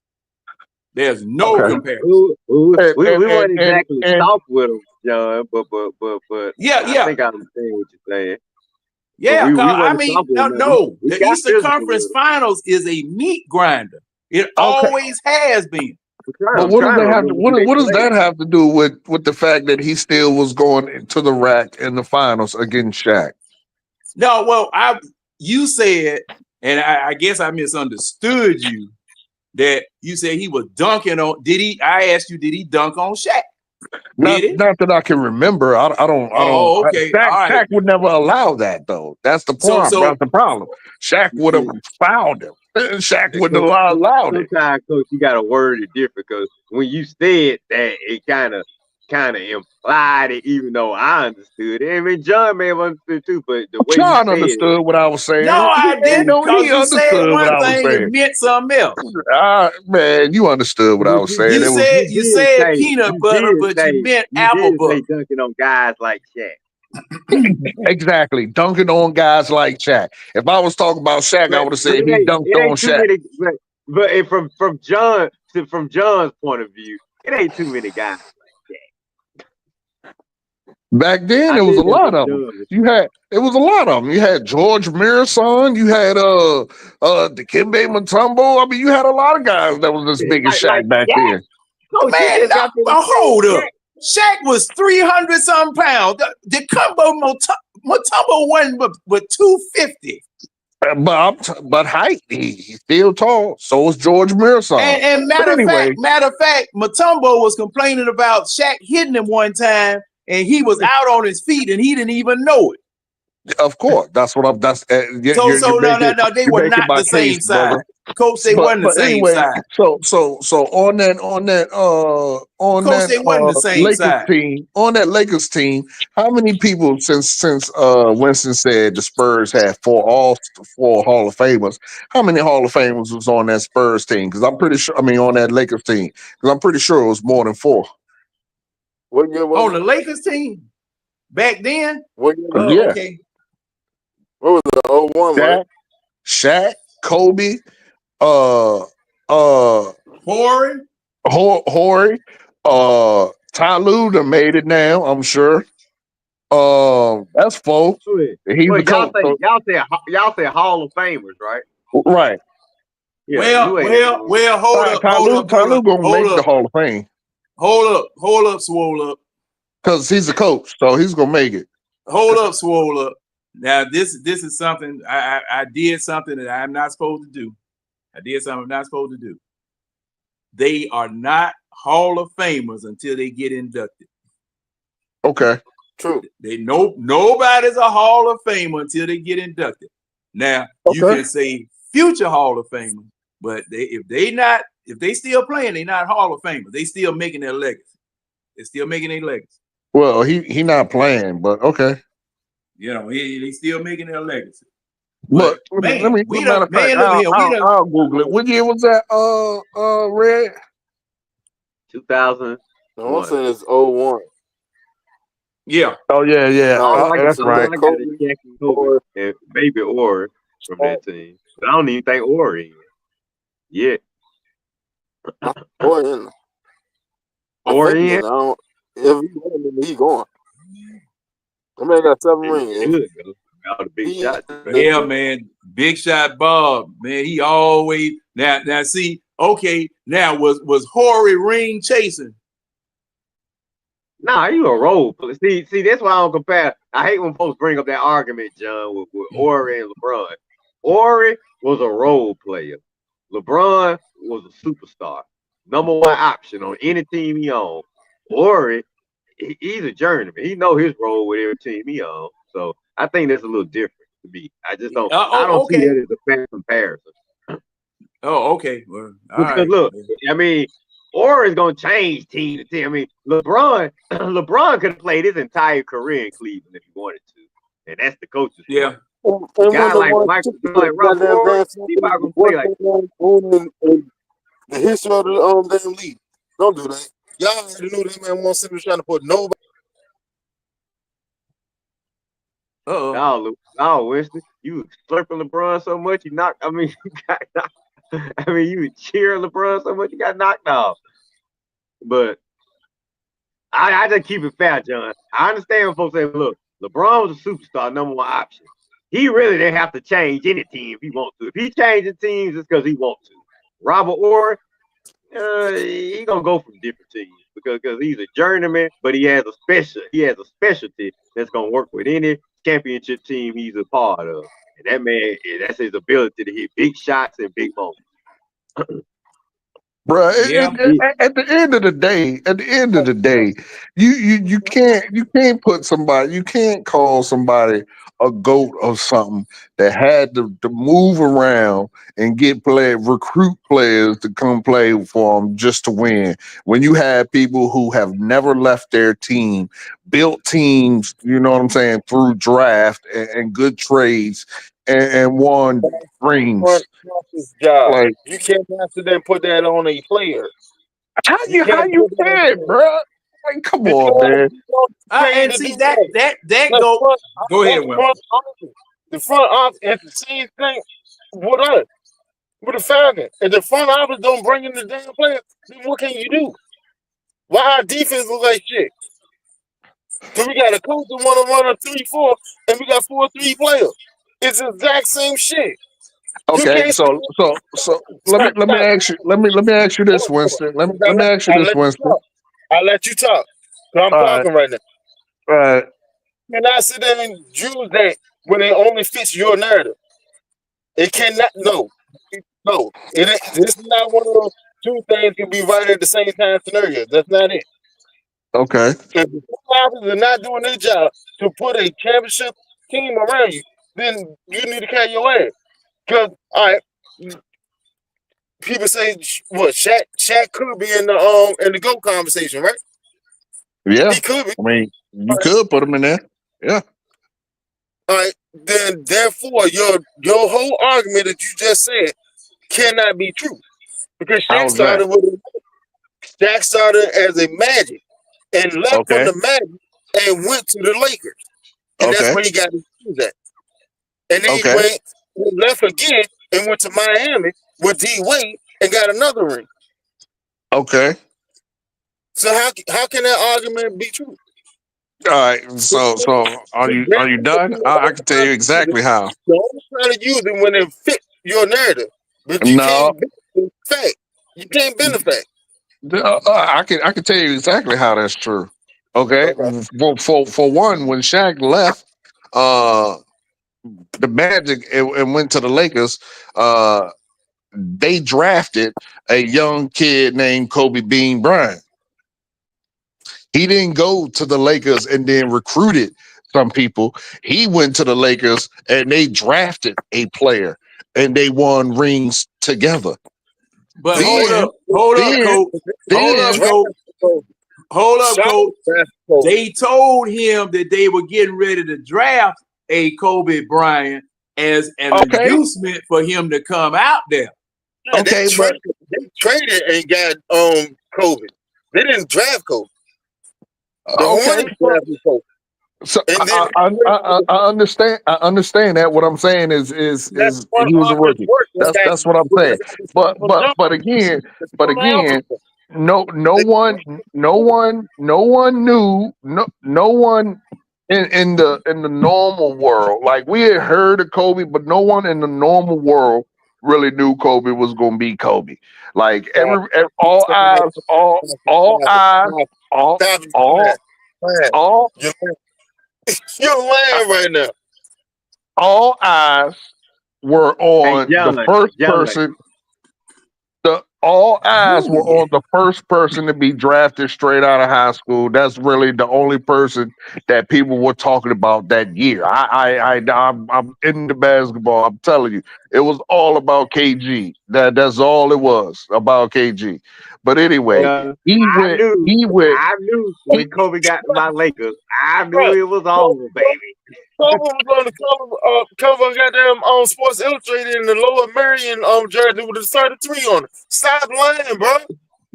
There's no comparison. We weren't exactly soft with him, John, but yeah. I think I understand what you're saying. Yeah, we I mean, no. The Eastern Conference Finals is a meat grinder. It always has been. But what does that have to? What does that have to do with the fact that he still was going to the rack in the finals against Shaq? No, well, you said, and I guess I misunderstood you, that you said he was dunking on. I asked you, did he dunk on Shaq? Not that I can remember. I don't. Okay. Shaq would never allow that though. That's the problem. That's the problem. Shaq would have fouled him. Shaq wouldn't have allowed it. Sometimes, Coach, you got to word it different because when you said that, it kind of implied it, even though I understood it. I mean, John may have understood too, but the way John understood what I was saying. No, I didn't. Because you said one thing and meant something else. Man, you understood what I was saying. You said peanut butter, but you meant apple butter. Dunking on guys like Shaq. Exactly, dunking on guys like Shaq. If I was talking about Shaq, I would have said he dunked on Shaq. But from John's point of view, it ain't too many guys like Shaq. Back then, it was a lot of them. It was a lot of them. You had George Mirasan. You had Dikembe Mutombo. I mean, you had a lot of guys that was as big as Shaq back then. Man, hold up. Shaq was 300 some pounds. The combo Mutombo wasn't but 250. But height, he's still tall. So was George Mirasan. And matter of fact, Mutombo was complaining about Shaq hitting him one time, and he was out on his feet, and he didn't even know it. Of course, that's what I'm. That's no, they were not the same side. Coach, they wasn't the same side. So on that Lakers team, on that Lakers team, how many people since Winston said the Spurs had four Hall of Famers? How many Hall of Famers was on that Spurs team? Because I'm pretty sure. I mean, on that Lakers team, because I'm pretty sure it was more than four. On the Lakers team back then? Yeah. Okay. What was the 01, right? Shaq, Kobe, Horry, Ty Lue done made it now, I'm sure. That's four. Y'all say Hall of Famers, right? Right. Yeah, well, hold up. Ty Lue gonna make the Hall of Fame. Hold up, swole up. Because he's a coach, so he's gonna make it. Hold up, swole up. Now, this is something I did something that I'm not supposed to do. I did something I'm not supposed to do. They are not Hall of Famers until they get inducted. Okay. True. Nobody's a Hall of Famer until they get inducted. Now, you can say future Hall of Famers, but if they still playing, they're not Hall of Famers. They still making their legacy. They're still making their legacy. Well, he not playing, but okay. You know, they still making their legacy. But let man, me we matter don't. of fact, Man, look here. We don't. I'll Google it. What year was that? Red. 2001. I want to say it's 01. Yeah. Oh yeah. All I That's got right. is Shaq and Kobe and maybe Ori from that team. But I don't even think Ori in yet. Or in. I Ori think in. I don't. If he going, then he going. I mean, I got 7 rings. Good, though. All the big shots. Yeah, man. Big shot Bob. Man, he always now see, okay, now was Horry ring chasing? Nah, you a role player. See, that's why I don't compare. I hate when folks bring up that argument, John, with Ori and LeBron. Ori was a role player. LeBron was a superstar. Number 1 option on any team he owned. Ori, he's a journeyman. He know his role with every team he owns. So I think that's a little different to me. I just don't. I don't see that as a fair comparison. Oh, okay. Well, all because right. look, I mean, Ori's gonna change team to team. I mean, LeBron could have played his entire career in Cleveland if he wanted to, and that's the coach's yeah. A guy like Michael, like Russell Ori, he not gonna play like the history of the damn league. Don't do that. Y'all already knew that man wasn't sitting trying to put nobody. No, Winston, you was slurping LeBron so much you knocked. I mean, you got knocked. I mean, you would cheer LeBron so much you got knocked off. But I just keep it fair, John. I understand when folks say, look, LeBron was a superstar, number 1 option. He really didn't have to change any team if he wants to. If he changes teams, it's because he wants to. Robert Orr, he gonna go from different teams because he's a journeyman, but he has a specialty that's gonna work with any championship team he's a part of. And that man, that's his ability to hit big shots and big moments. Bro, at the end of the day, you can't put somebody, you can't call somebody a GOAT or something that had to move around and recruit players to come play for them just to win. When you have people who have never left their team, built teams, you know what I'm saying, through draft and good trades and won rings. Job. Like, you can't sit there and put that on a player. How you can, bro? Like, come on, man. And see that go ahead, Will. The front office has the same thing with us, with the Falcons. If the front office don't bring in the damn players, then what can you do? Why our defense look like shit? Because we got a coach that want to run a 3-4, and we got 4-3 players. It's the exact same shit. Okay, so let me ask you this, Winston. Let me ask you this, Winston. I'll let you talk. Because I'm talking right now. All right. You cannot sit there and use that when it only fits your narrative. It cannot. No. This is not one of those 2 things can be right at the same time scenarios. That's not it. Okay. If the officers are not doing their job to put a championship team around you, then you need to carry your ass. Because, all right, people say, what, Shaq could be in the GOAT conversation, right? Yeah. He could be. I mean, you could put him in there. Yeah. All right, then therefore your whole argument that you just said cannot be true. Because Shaq started as a Magic and left from the Magic and went to the Lakers. And that's where he got his shoes at. And then he left again and went to Miami with D Wade and got another ring. Okay. So how can that argument be true? All right. So are you done? I can tell you exactly how. You're only trying to use it when it fits your narrative, but you can't bend the fact. You can't bend the fact. I can tell you exactly how that's true. Okay. For one, when Shaq left the Magic and went to the Lakers, they drafted a young kid named Kobe Bean Bryant. He didn't go to the Lakers and then recruited some people. He went to the Lakers and they drafted a player and they won rings together. But hold up, Coach. They told him that they were getting ready to draft a Kobe Bryant, as an Okay. inducement for him to come out there. Yeah, Okay, they traded and got Kobe. They didn't draft Kobe. The okay. Hornets drafted Kobe. So And then I understand. I understand that. What I'm saying is that's he was a of his rookie. work was that That's what I'm was saying. that the But people jump on him. again, It's front office. no They one knew no one in the normal world. Like we had heard of Kobe, but no one in the normal world really knew Kobe was gonna be Kobe. Like all eyes, all eyes, all Stop it. all Man, all you're lying right now. all eyes were Hey, on the first person. All eyes were on the first person to be drafted straight out of high school. That's really the only person that people were talking about that year. I'm into basketball. I'm telling you, it was all about KG. That's all it was about KG. But anyway, Well, he I went. knew, He went. I knew when Kobe got to my Lakers, I knew Right. it was over, baby. Kobe was on the cover of goddamn Sports Illustrated in the Lower Marion jersey with a 33 on it. Stop lying, bro.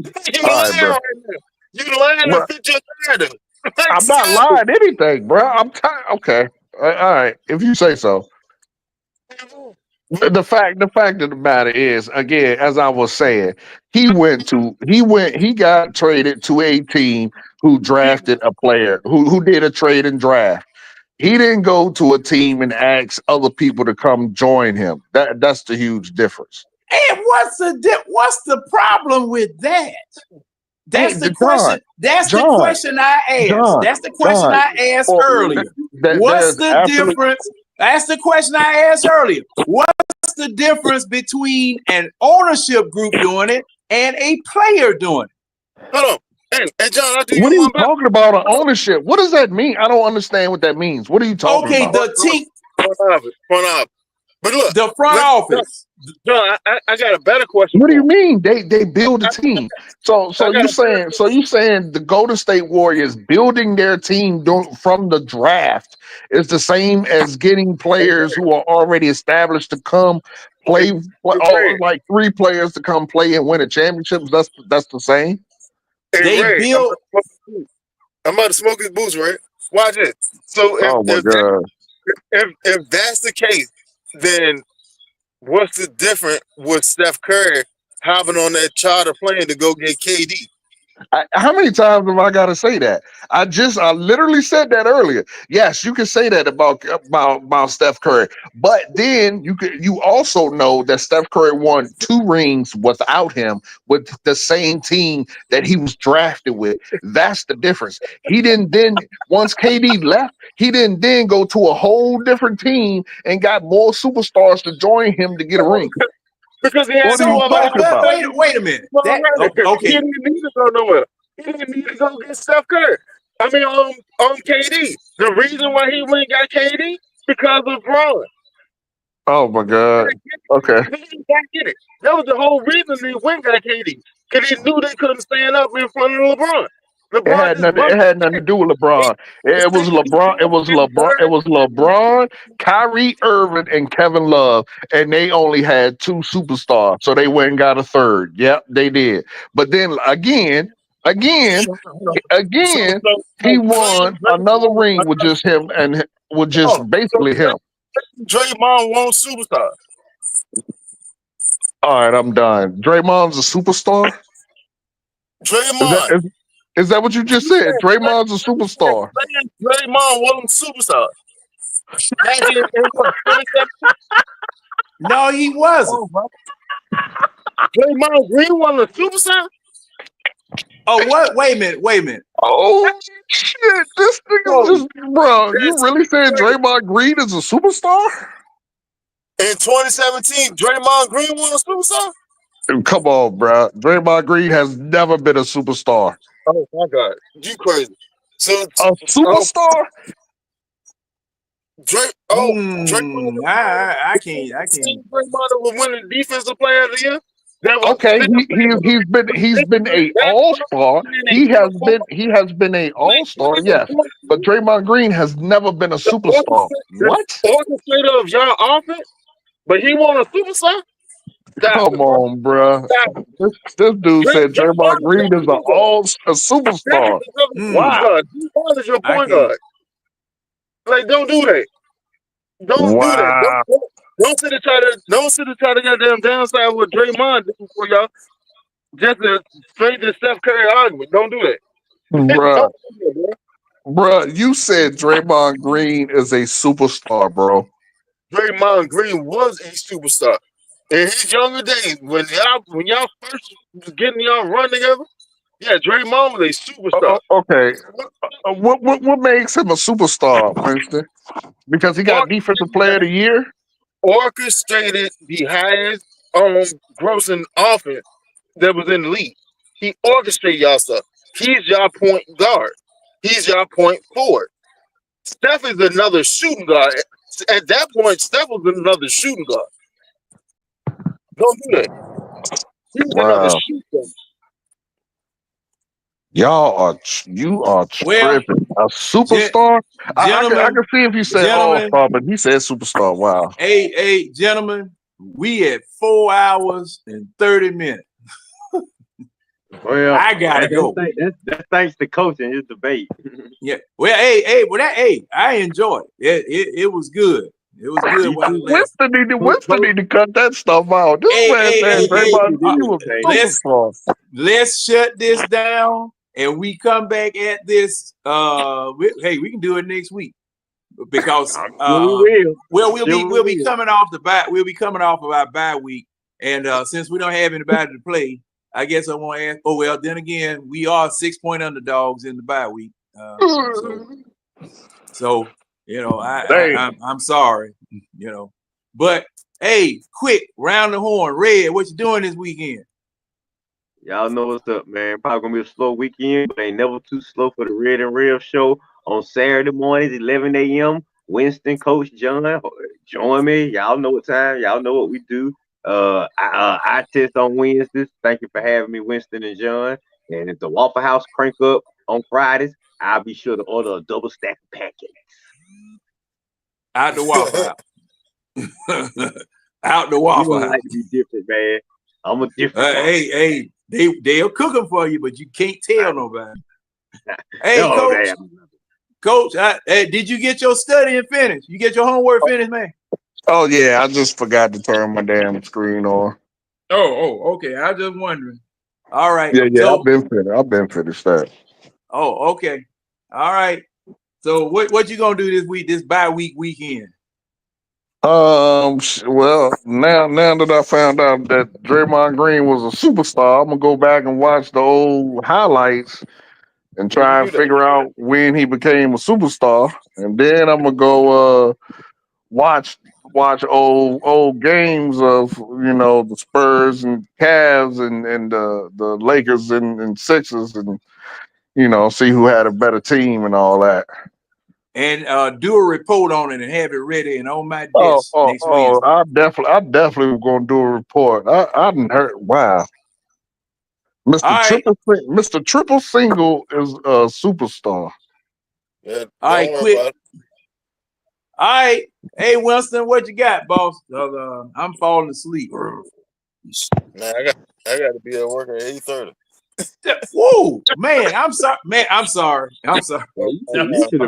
You All right, lying bro. right now. You lying Bro, to fit your narrative. Like, I'm not stop lying anything, bro. I'm tired. Okay, all right, if you say so. it. The fact of the matter is, again, as I was saying, he got traded to a team who drafted a player who did a trade and draft. He didn't go to a team and ask other people to come join him. That's the huge difference. And what's the problem with that? That's the question. John, That's the John, question I asked. John, That's the question John. I asked Well, earlier. What's there's the absolutely difference? That's the question I asked earlier. What's the difference between an ownership group doing it and a player doing it? Hold on. Hey, John, I'll do what you are you one better. talking about on ownership? What does that mean? I don't understand what that means. What are you talking Okay, about? the team, Front office. But look, the front office. John, I got a better question What do for you him. mean? They build a team. So I got you a better saying the Golden State Warriors building their team from the draft is the same as getting players who are already established to come play, Ray. like 3 players to come play and win a championship. That's the same. Hey, They Ray, built. I'm about to smoke his boots, right? Watch it. So Oh my God. if that's the case, then what's the difference with Steph Curry hopping on that charter plane to go get KD? How many times have I got to say that? I literally said that earlier. Yes, you can say that about Steph Curry, but then you also know that Steph Curry won 2 rings without him with the same team that he was drafted with. That's the difference. He didn't then once KD left, he didn't then go to a whole different team and got more superstars to join him to get a ring. Because he had What are no you other talking about? Wait a minute. He Okay. didn't need to go nowhere. He didn't need to go get Steph Curry. I mean, KD. The reason why he went and got KD because of Braun. Oh my God. Okay. He didn't get it. That was the whole reason he went and got KD. Because he knew they couldn't stand up in front of LeBron. LeBron just It had nothing to do with LeBron. It was LeBron. It was LeBron. It was LeBron, Kyrie Irving, and Kevin Love, and they only had 2 superstars, so they went and got a third. Yep, they did. But then again, he won another ring with just him and with just basically him. Draymond won superstar. All right, I'm done. Draymond's a superstar. Draymond. Is that what you just said? Draymond's a superstar. Draymond wasn't superstar. Back in 2017. No, he wasn't. Draymond Green wasn't a superstar. Oh, what? Wait a minute. Oh shit! This nigga just, bro. You really said Draymond Green is a superstar? In 2017, Draymond Green was a superstar. Come on, bro. Draymond Green has never been a superstar. Oh my God, you crazy? So a superstar? I can't. Draymond was winning defensive player of the year. Okay, he's been a all-star. He has been a all-star, yes. But Draymond Green has never been a superstar. What? Orchestrator of y'all offense, but he want a superstar. Come on, bruh. This dude said Draymond Green is a superstar. Wow. Draymond is your I point can't. guard. Like, don't do that. Don't do that. Wow. Don't sit and try to goddamn downside what Draymond did for y'all. Just to straight to Steph Curry argument. Don't do that. Bruh. Don't do that, Bruh, you said Draymond Green is a superstar, bro. Draymond Green was a superstar in his younger days when y'all first was getting y'all run together. Yeah, Draymond was a superstar. Okay. What makes him a superstar, Winston? Because he got defensive player of the year? Orchestrated the highest grossing offense that was in the league. He orchestrated y'all stuff. He's y'all point guard. He's y'all point forward. Steph is another shooting guard. At that point, Steph was another shooting guard. Don't do that. He was another Wow. shooting guard. You are Well, tripping. A superstar? I gentlemen, can see if you say all-star, but he said superstar. Wow. Hey, gentlemen, we at 4 hours and 30 minutes. Well, I gotta go. That's thanks to coaching his debate. Yeah. Well, I enjoyed it. It was good. It was good. Winston need to cut that stuff out. This man said Draymond Green was a superstar. Let's shut this down and we come back at this. We can do it next week because we'll be coming off the bye. We'll be coming off of our bye week, and since we don't have anybody to play, I guess I want to ask. Oh well, then again, we are 6-point underdogs in the bye week. So I'm sorry, but hey, quick round the horn, Red. What you doing this weekend? Y'all know what's up, man. Probably gonna be a slow weekend, but ain't never too slow for the Red and Rev show on Saturday mornings, 11 a.m. Winston, Coach John, join me. Y'all know what time. Y'all know what we do. I test on Wednesdays. Thank you for having me, Winston and John. And if the Waffle House crank up on Fridays, I'll be sure to order a double stack of pancakes. Out the Waffle House. Out the Waffle House. Like to be different, man. I'm a different. Hey, they'll cook them for you, but you can't tell nobody. Hey, Coach, did you get your studying finished? You get your homework finished, man? Oh yeah, I just forgot to turn my damn screen on. Oh, okay. I was just wondering. All right. Yeah, so, I've been finished that. Oh, okay. All right. So what you gonna do this week, this bye weekend? Well, now that I found out that Draymond Green was a superstar, I'm gonna go back and watch the old highlights and try and figure out when he became a superstar, and then I'm gonna go watch old games of the Spurs and Cavs and the Lakers and Sixers, and see who had a better team and all that. And do a report on it and have it ready and on my desk next Wednesday. I definitely going to do a report. I didn't heard. Wow, Mr. Triple Single is a superstar. Yeah, all right, quick. All right, hey Winston, what you got, boss? I'm falling asleep. Nah, I got to be at work at 8:30. Whoa, man! I'm sorry, man. I'm sorry. You should have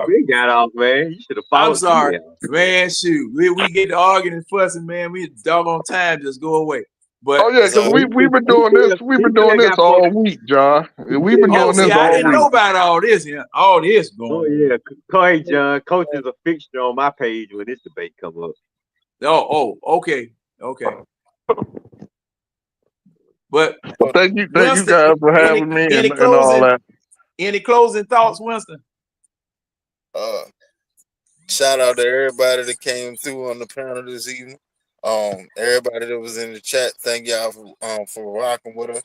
been got off, man. You should have followed. I'm sorry, man. Shoot, we get to arguing and fussing, man. We doggone time just go away. But because we've been doing this. We've been doing this all week, John. We've been doing this all I week. didn't know about all this. All this going. Oh yeah, hey John. Coach is a fixture on my page when this debate come up. Okay. But thank you guys for having me and all that. Any closing thoughts, Winston? Shout out to everybody that came through on the panel this evening. Everybody that was in the chat, thank y'all for rocking with us.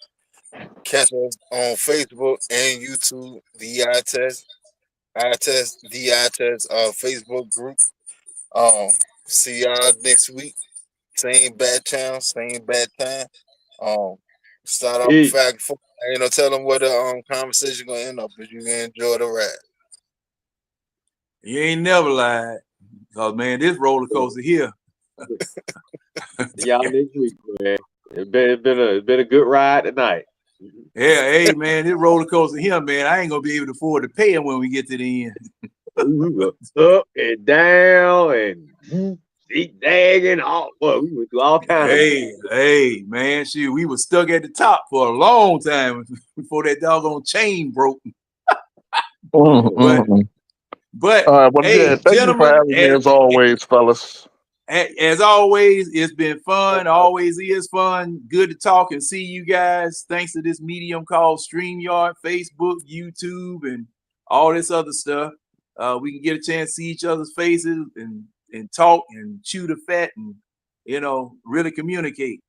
Catch us on Facebook and YouTube, the eye test Facebook group. See y'all next week. Same bad channel, same bad time. Start off Hey, fact four. Tell them where the conversation gonna end up. If you gonna enjoy the ride. You ain't never lied. Cause man, this roller coaster here. see y'all next week, man. It's been a good ride tonight. Yeah, hey man, this roller coaster here, man. I ain't gonna be able to afford to pay him when we get to the end. Up and down and dagging all. Well, we went through all kinds of. Hey, man, shoot, we were stuck at the top for a long time before that doggone chain broke. But Well, hey, yeah, thank you for gentlemen, having me as always, fellas. as always, it's been fun. Always is fun. Good to talk and see you guys. Thanks to this medium called StreamYard, Facebook, YouTube, and all this other stuff. We can get a chance to see each other's faces and talk and chew the fat and really communicate.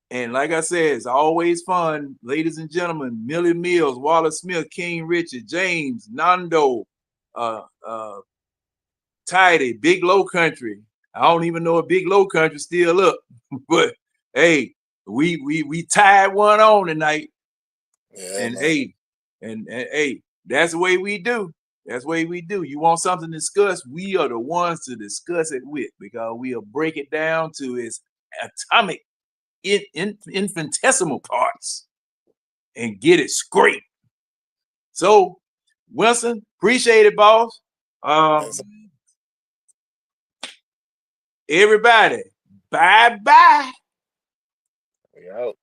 And like I said, it's always fun, ladies and gentlemen. Millie Mills, Wallace Smith, King Richard, James, Nando, Tidy, Big Low Country. I don't even know if Big Low Country still up, but hey, we tied one on tonight. Yeah, And man. hey, and hey, that's the way we do. That's the way we do. You want something to discuss? We are the ones to discuss it with, because we'll break it down to its atomic, infinitesimal parts and get it straight. So, Wilson, appreciate it, boss. Everybody, bye-bye. We out.